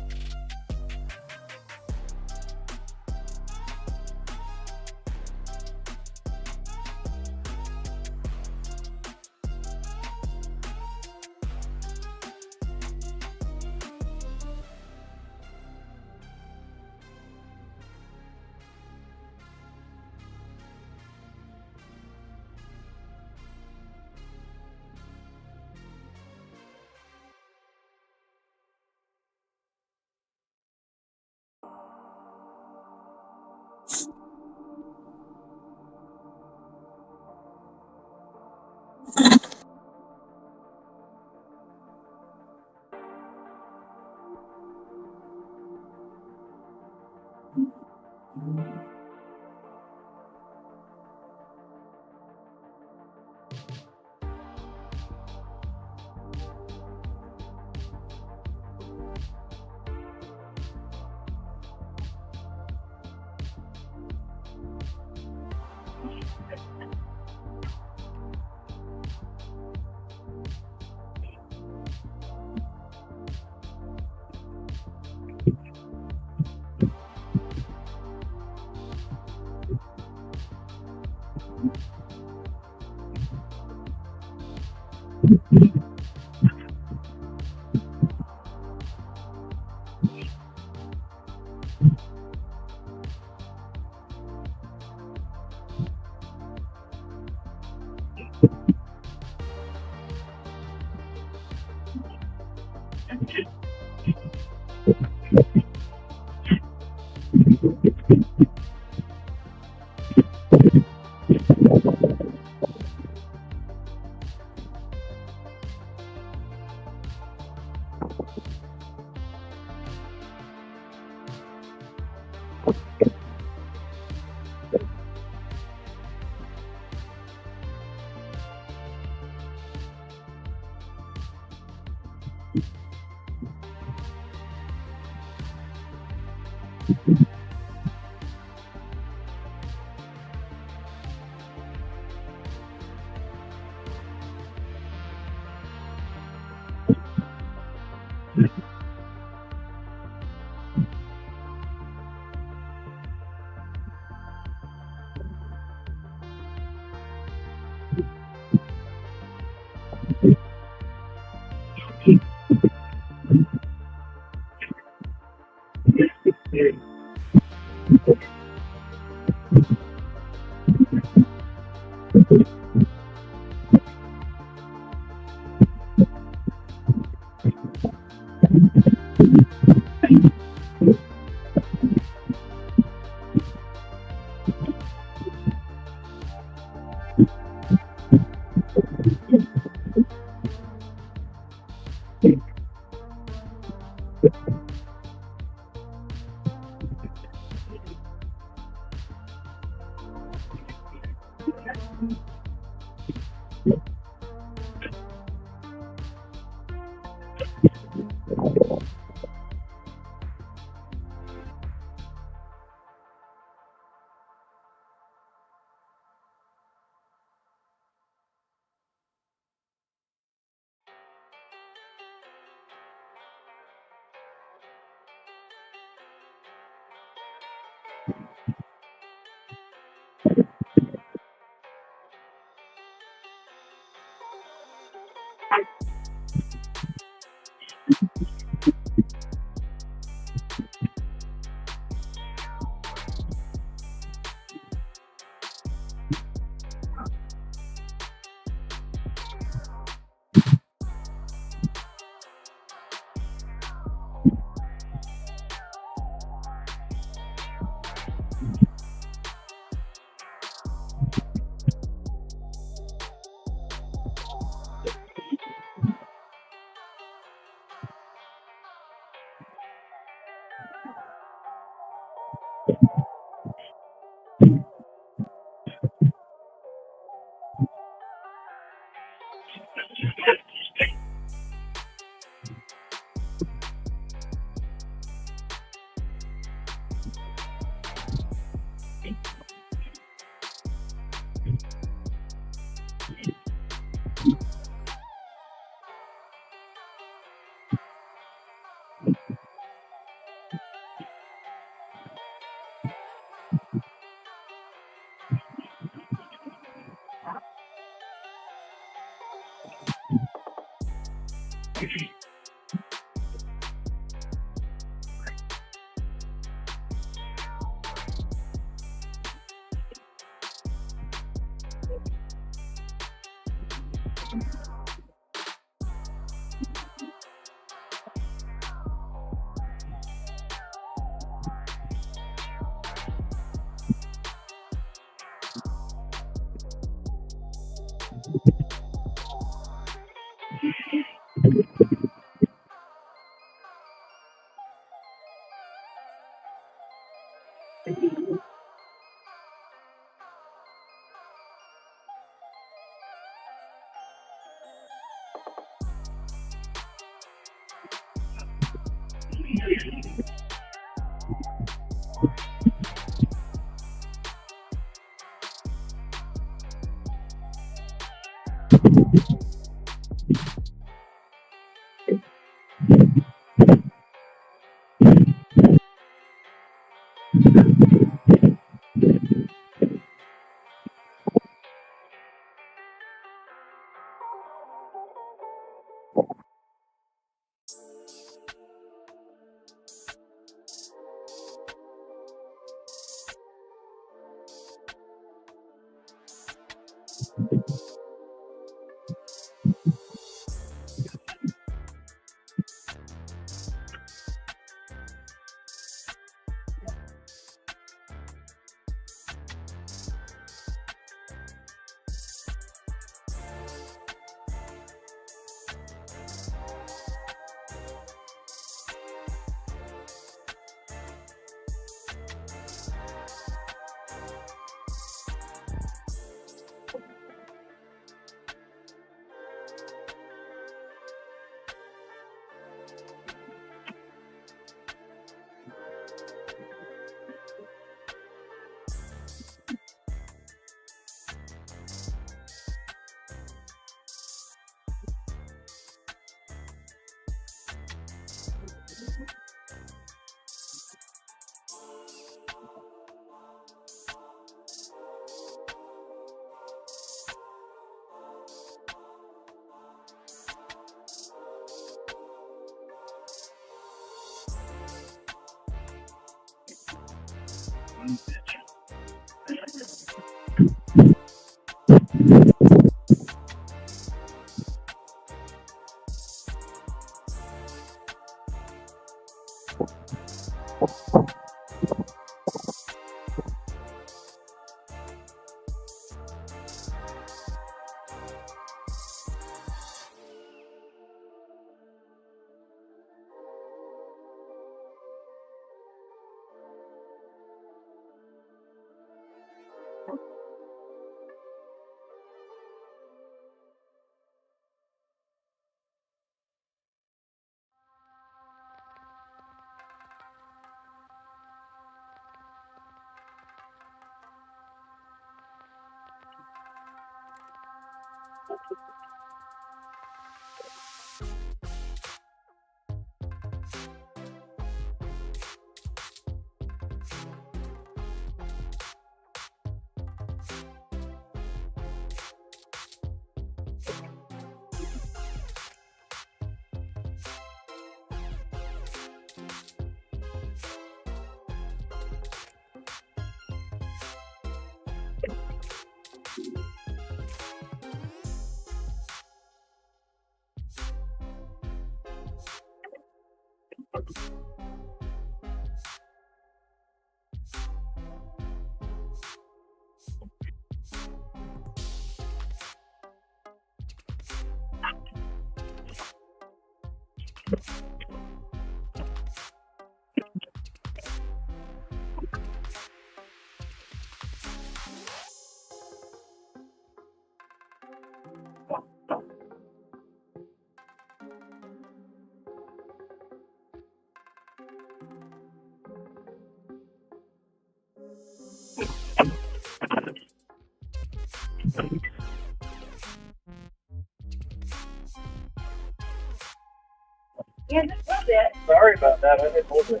Yeah, just a little bit. Sorry about that. I didn't hold it.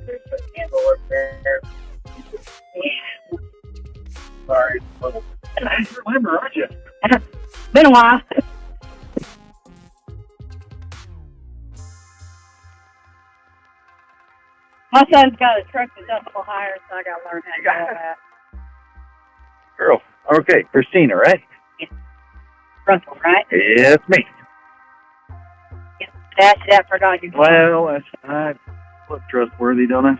There's a candle up there. Yeah. Sorry. I remember, aren't you? Been a while. My son's got a truck that's up a little higher, so I got to learn how to do all that. Girl. Okay, Christina, right? Russell, right? Yes, me. Dash it out for God. Well, I look trustworthy, don't I?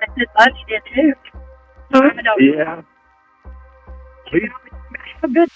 That's just like you did too. Yeah. Please. Have a good.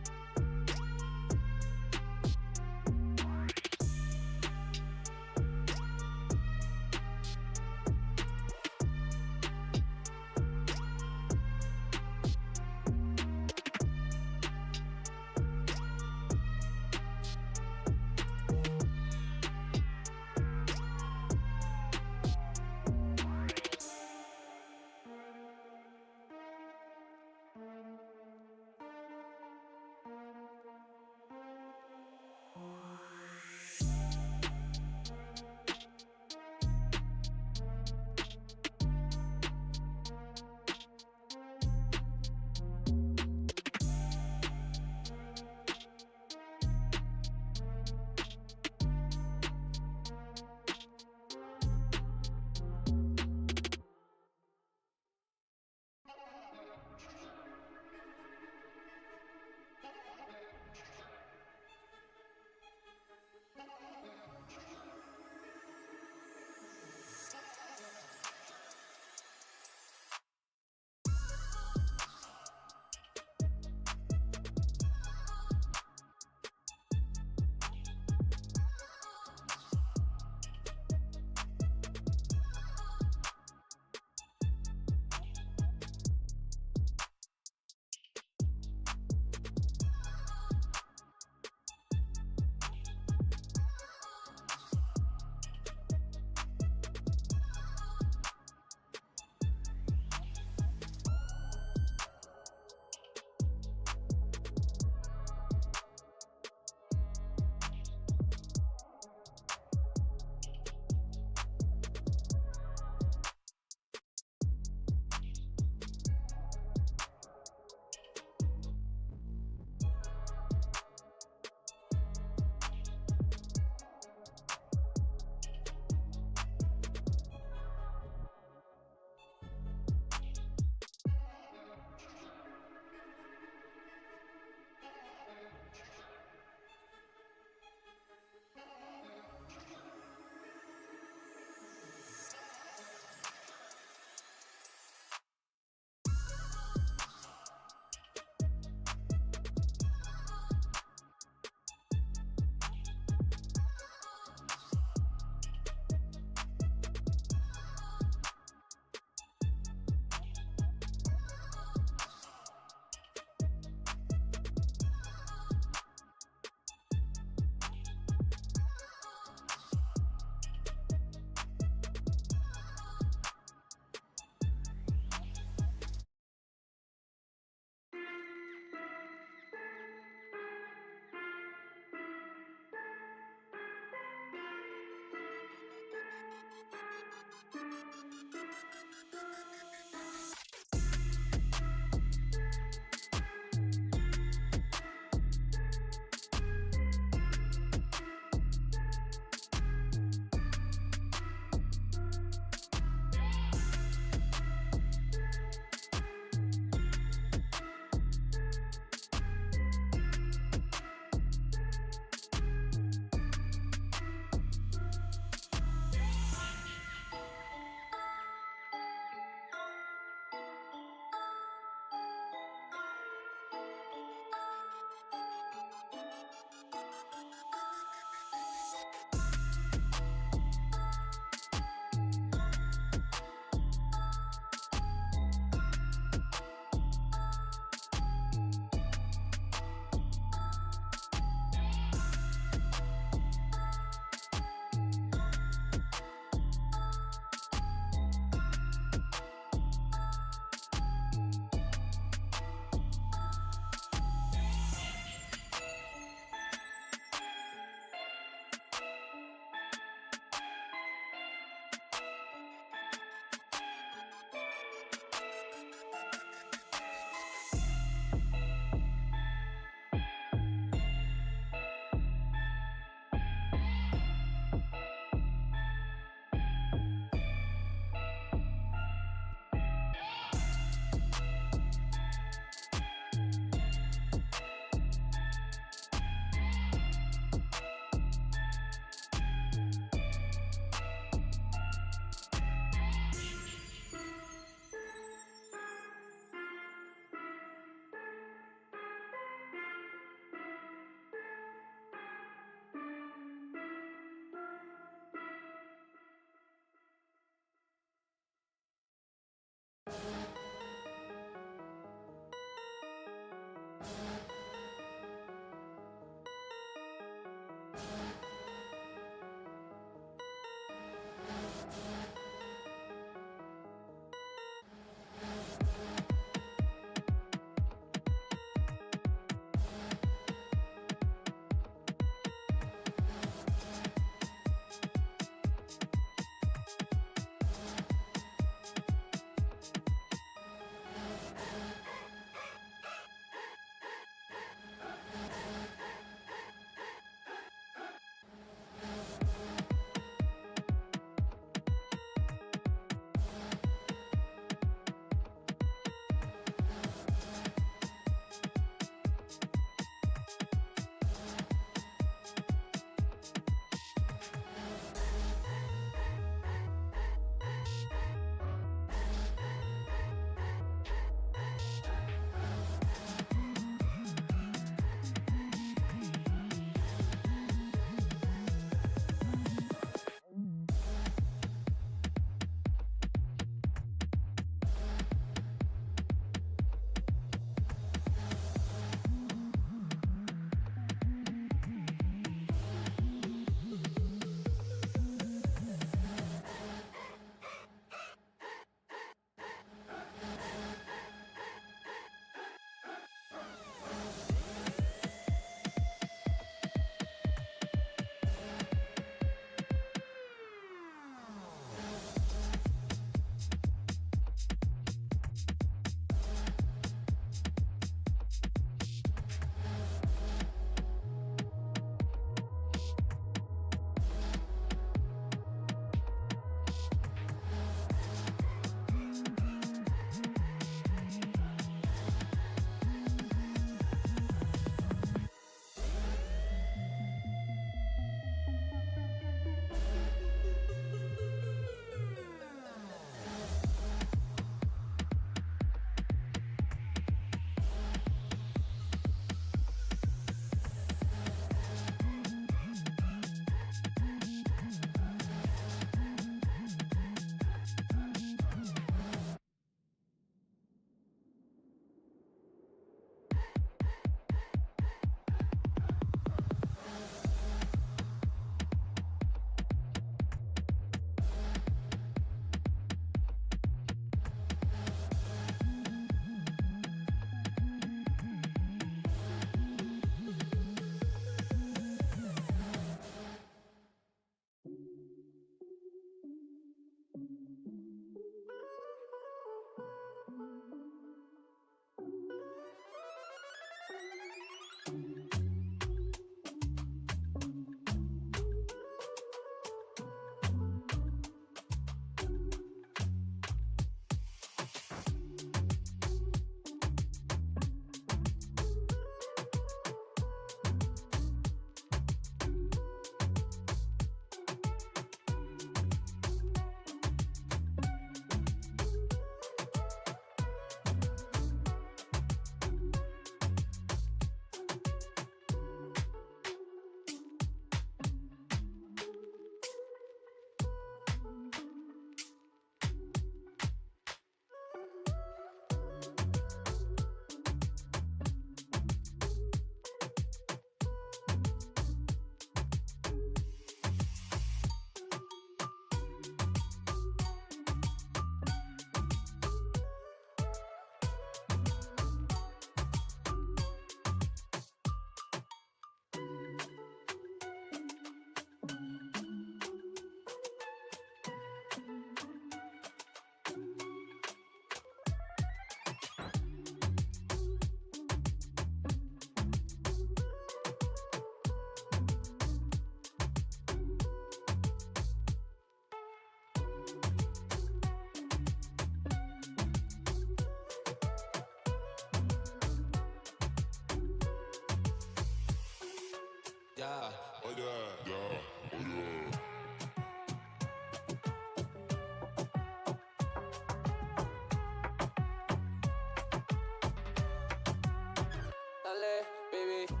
dale, baby.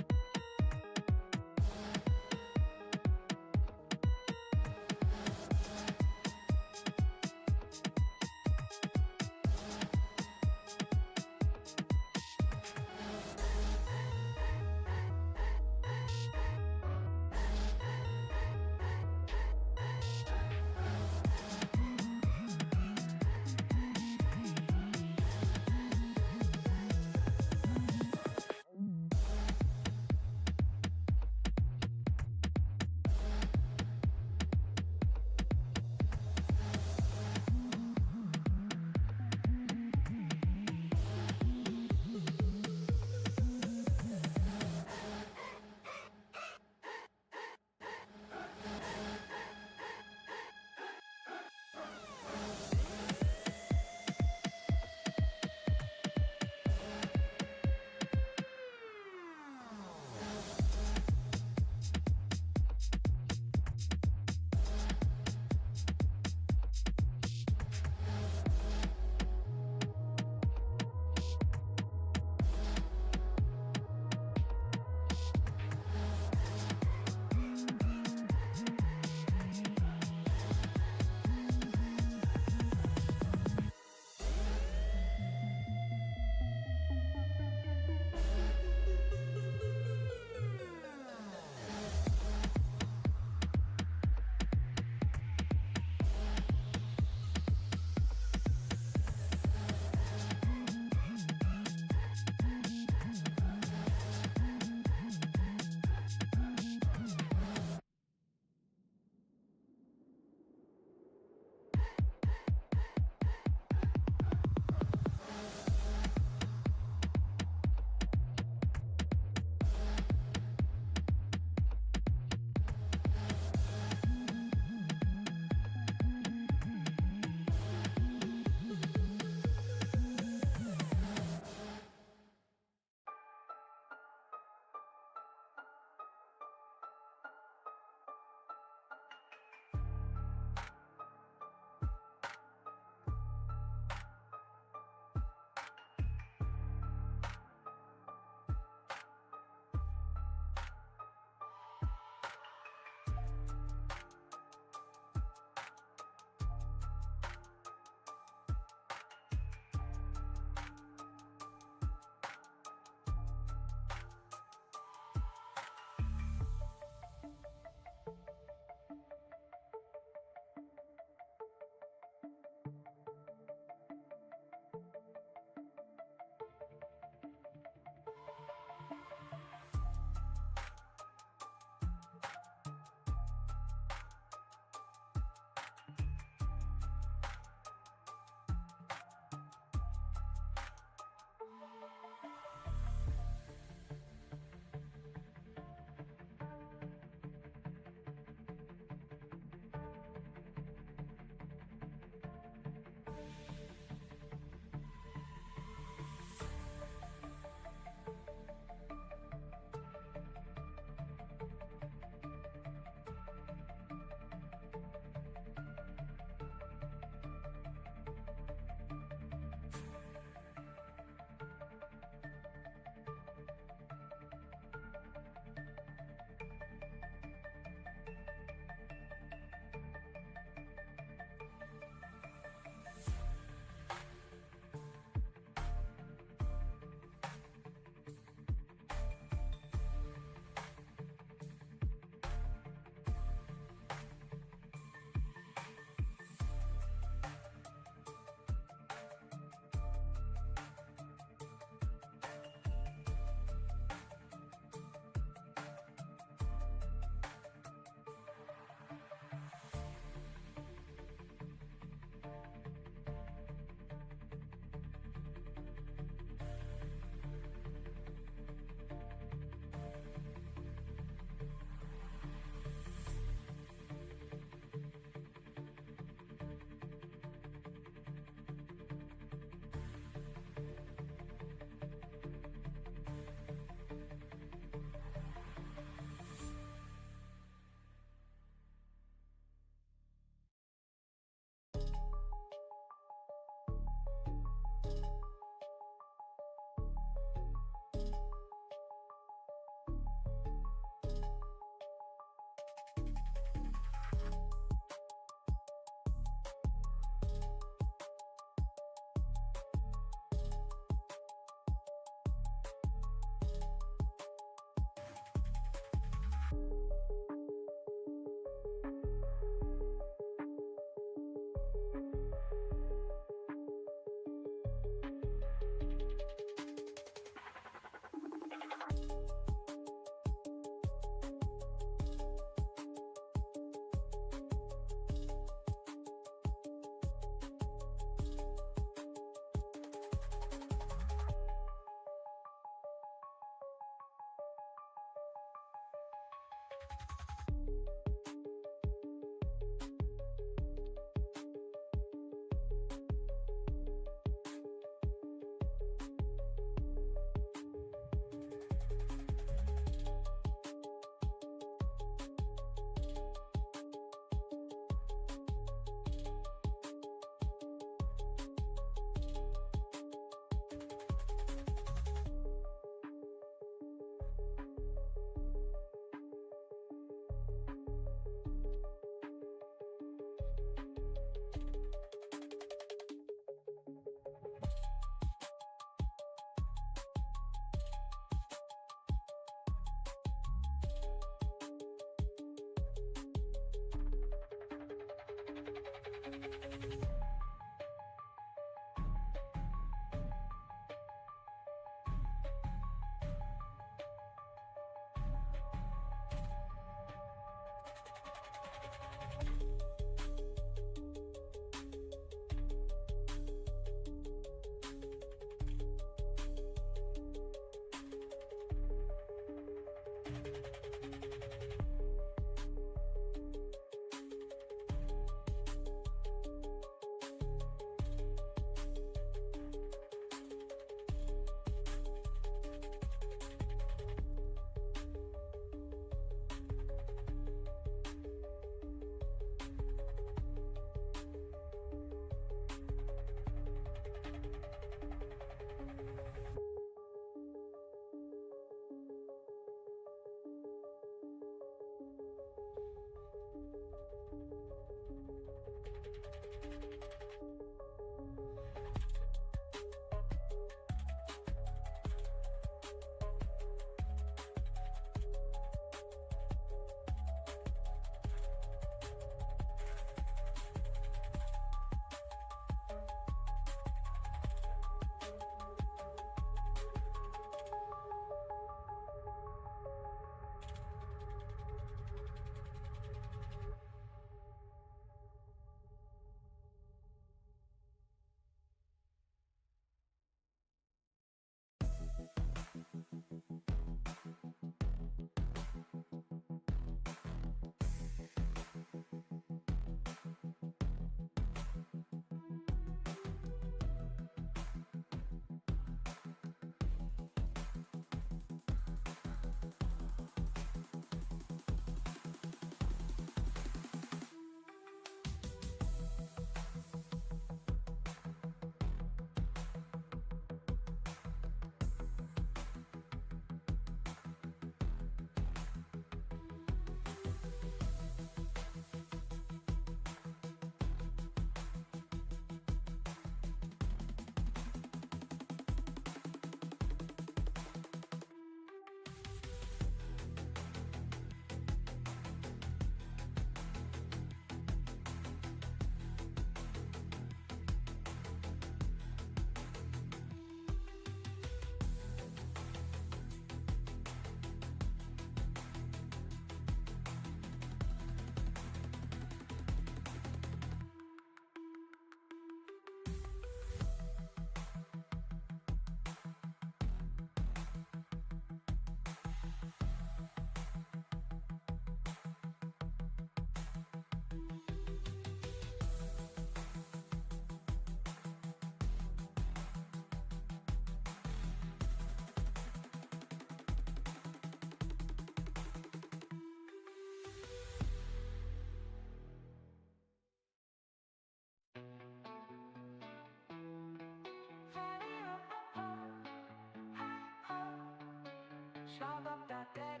Shove up that deck,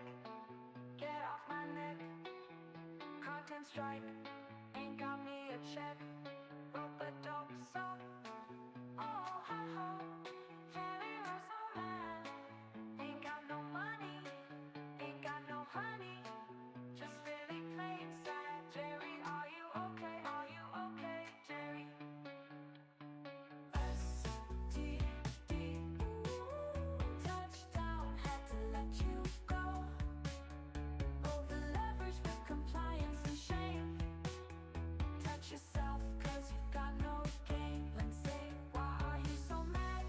get off my neck. Content strike, ain't got me a check. Wrote the dope song, oh ho ho. Jerry Russell man, ain't got no money, ain't got no honey. Just really plain sad. Jerry, are you okay? Are you okay, Jerry? STD, touchdown, had to let you go. Over leverage with compliance and shame. Touch yourself, cause you got no game. Let's say, why are you so mad?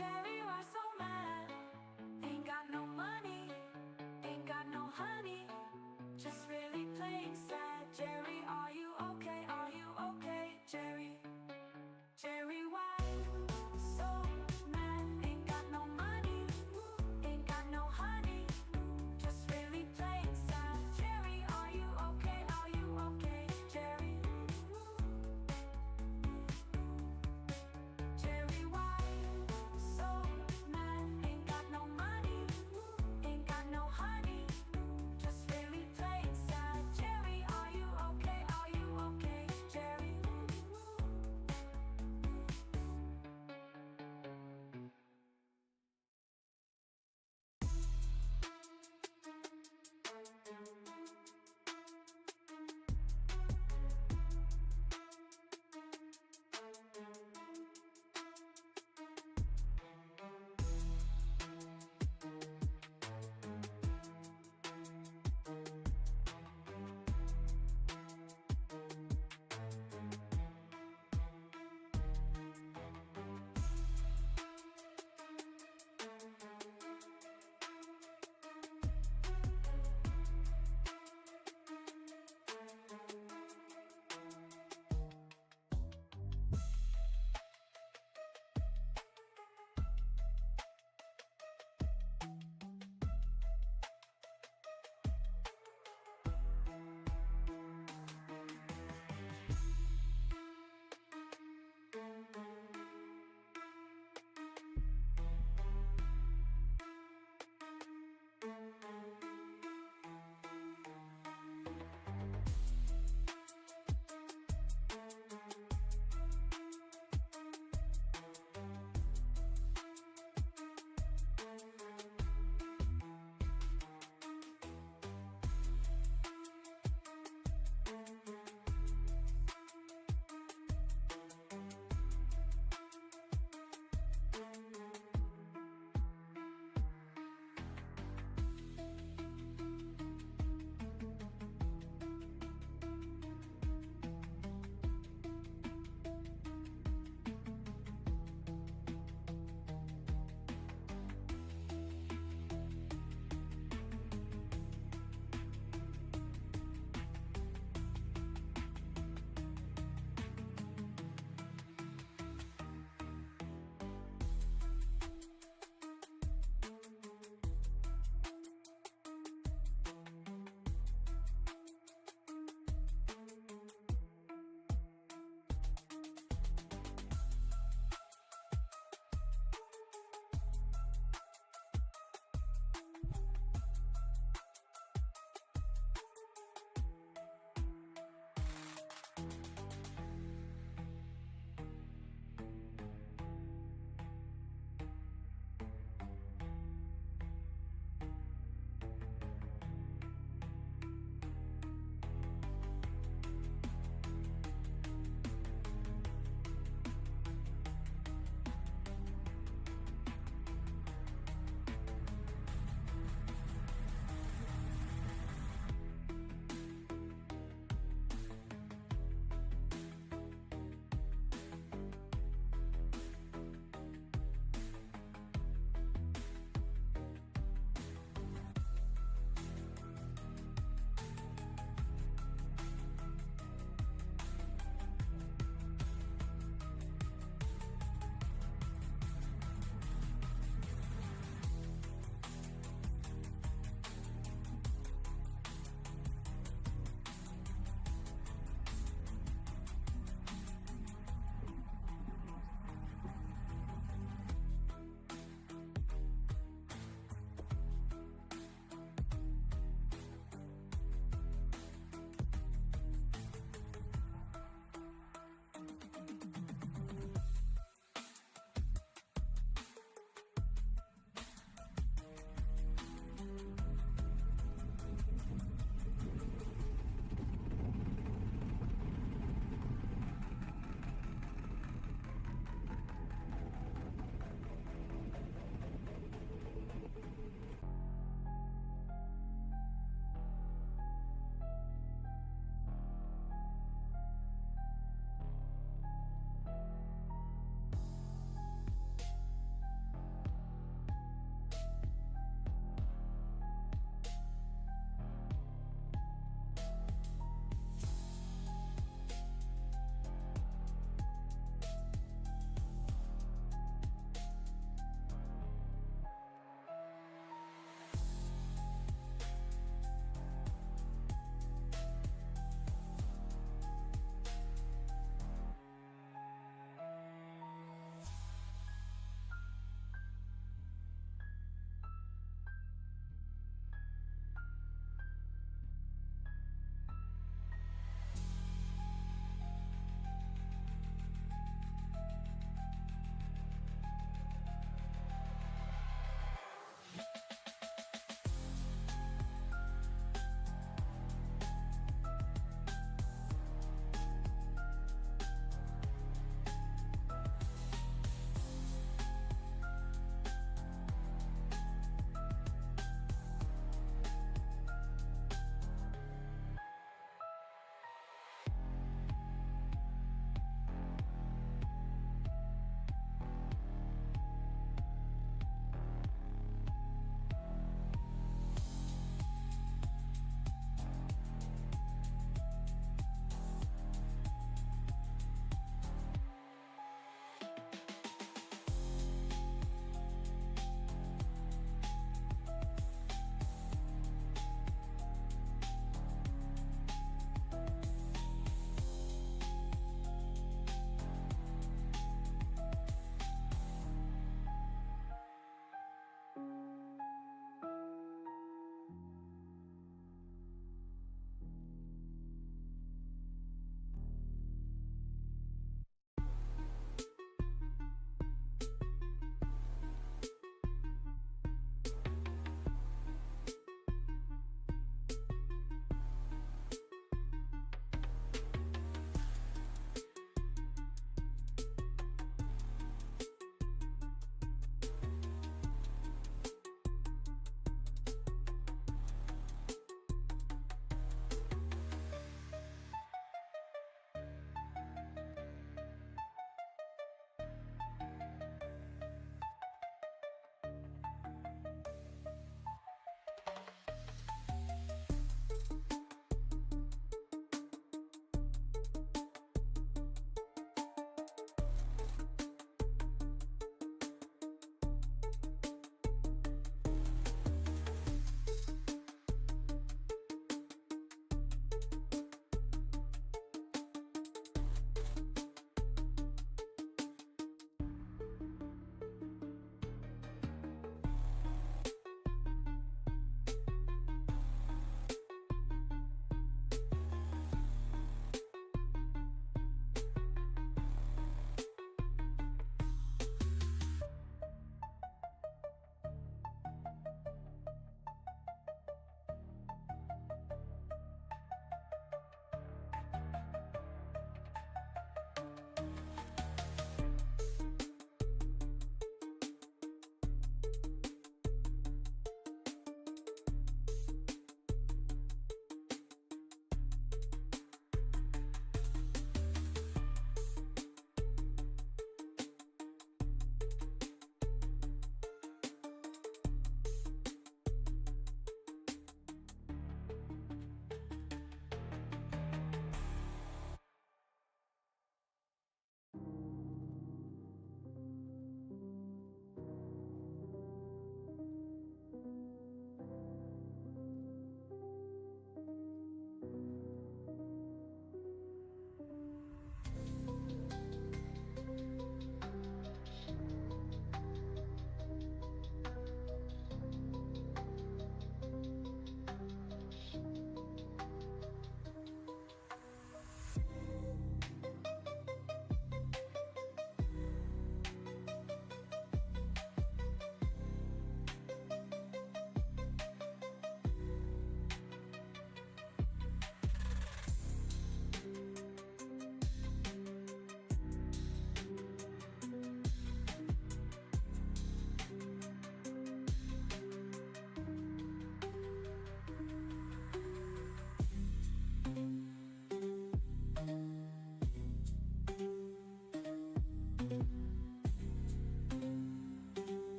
Jerry, why so mad? Ain't got no money, ain't got no honey, just really plain sad. Jerry, are you okay? Are you okay, Jerry? Jerry, why so mad? Ain't got no money, ain't got no honey, just really plain sad. Jerry, are you okay? Are you okay, Jerry? Jerry, why so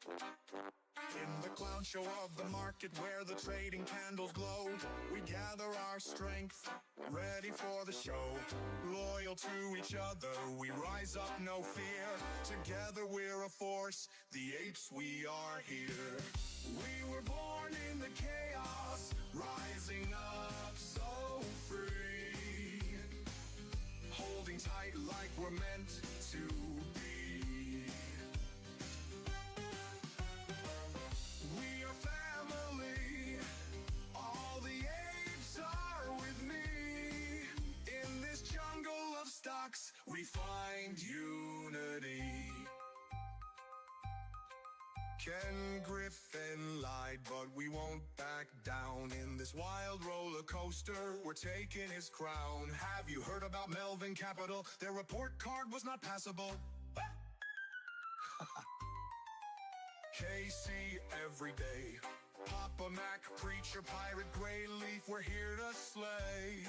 In the clown show of the market where the trading candles glow, we gather our strength, ready for the show. Loyal to each other, we rise up, no fear. Together we're a force, the apes, we are here. We were born in the chaos, rising up so free. Holding tight like we're meant to be. We are family, all the apes are with me. In this jungle of stocks, we find unity. Ken Griffin lied, but we won't back down. In this wild roller coaster, we're taking his crown. Have you heard about Melvin Capital? Their report card was not passable. KC every day. Papa Mac, preacher, pirate, GrayLeaf, we're here to slay.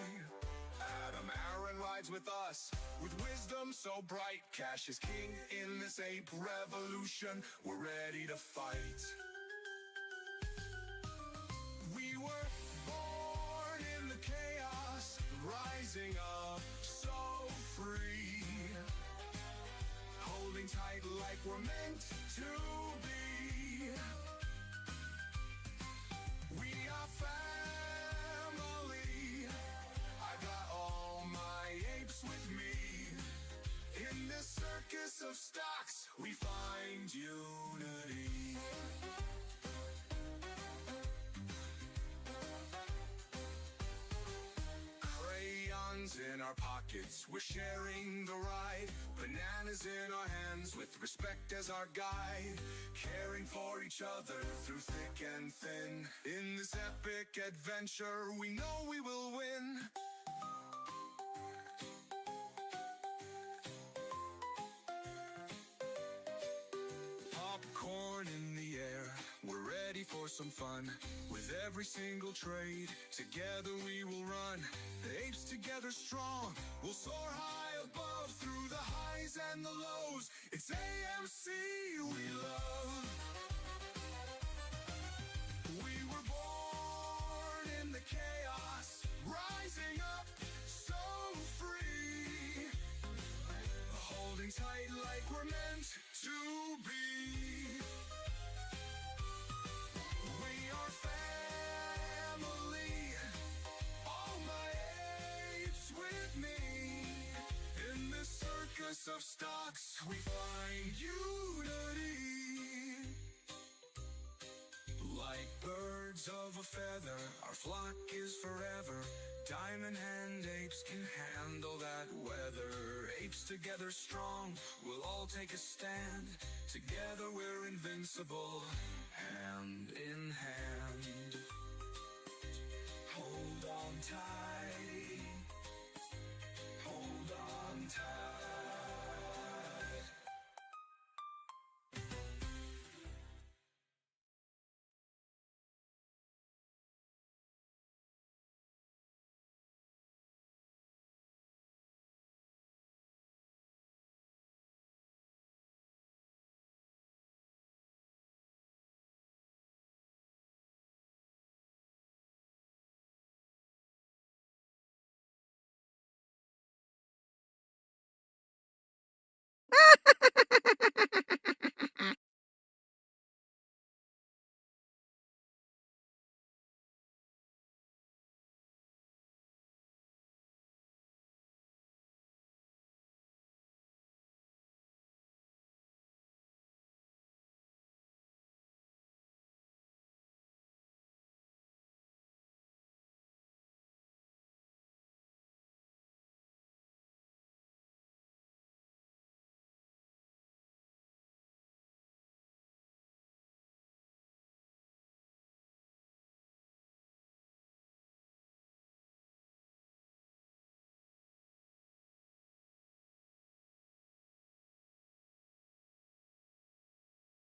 Adam Aaron rides with us, with wisdom so bright. Cash is king in this ape revolution, we're ready to fight. We were born in the chaos, rising up so free. Holding tight like we're meant to be. We are family, I got all my apes with me. In this circus of stocks, we find unity. Crayons in our pockets, we're sharing the ride. Bananas in our hands, with respect as our guide. Caring for each other through thick and thin. In this epic adventure, we know we will win. Popcorn in the air, we're ready for some fun. With every single trade, together we will run. The apes together strong, we'll soar high above. Through the highs and the lows, it's AMC we love. We were born in the chaos, rising up so free. Holding tight like we're meant to be. We are family, all my apes with me. In this circus of stocks, we find unity. Like birds of a feather, our flock is forever. Diamond Hand Apes can handle that weather. Apes together strong, we'll all take a stand. Together we're invincible, hand in hand.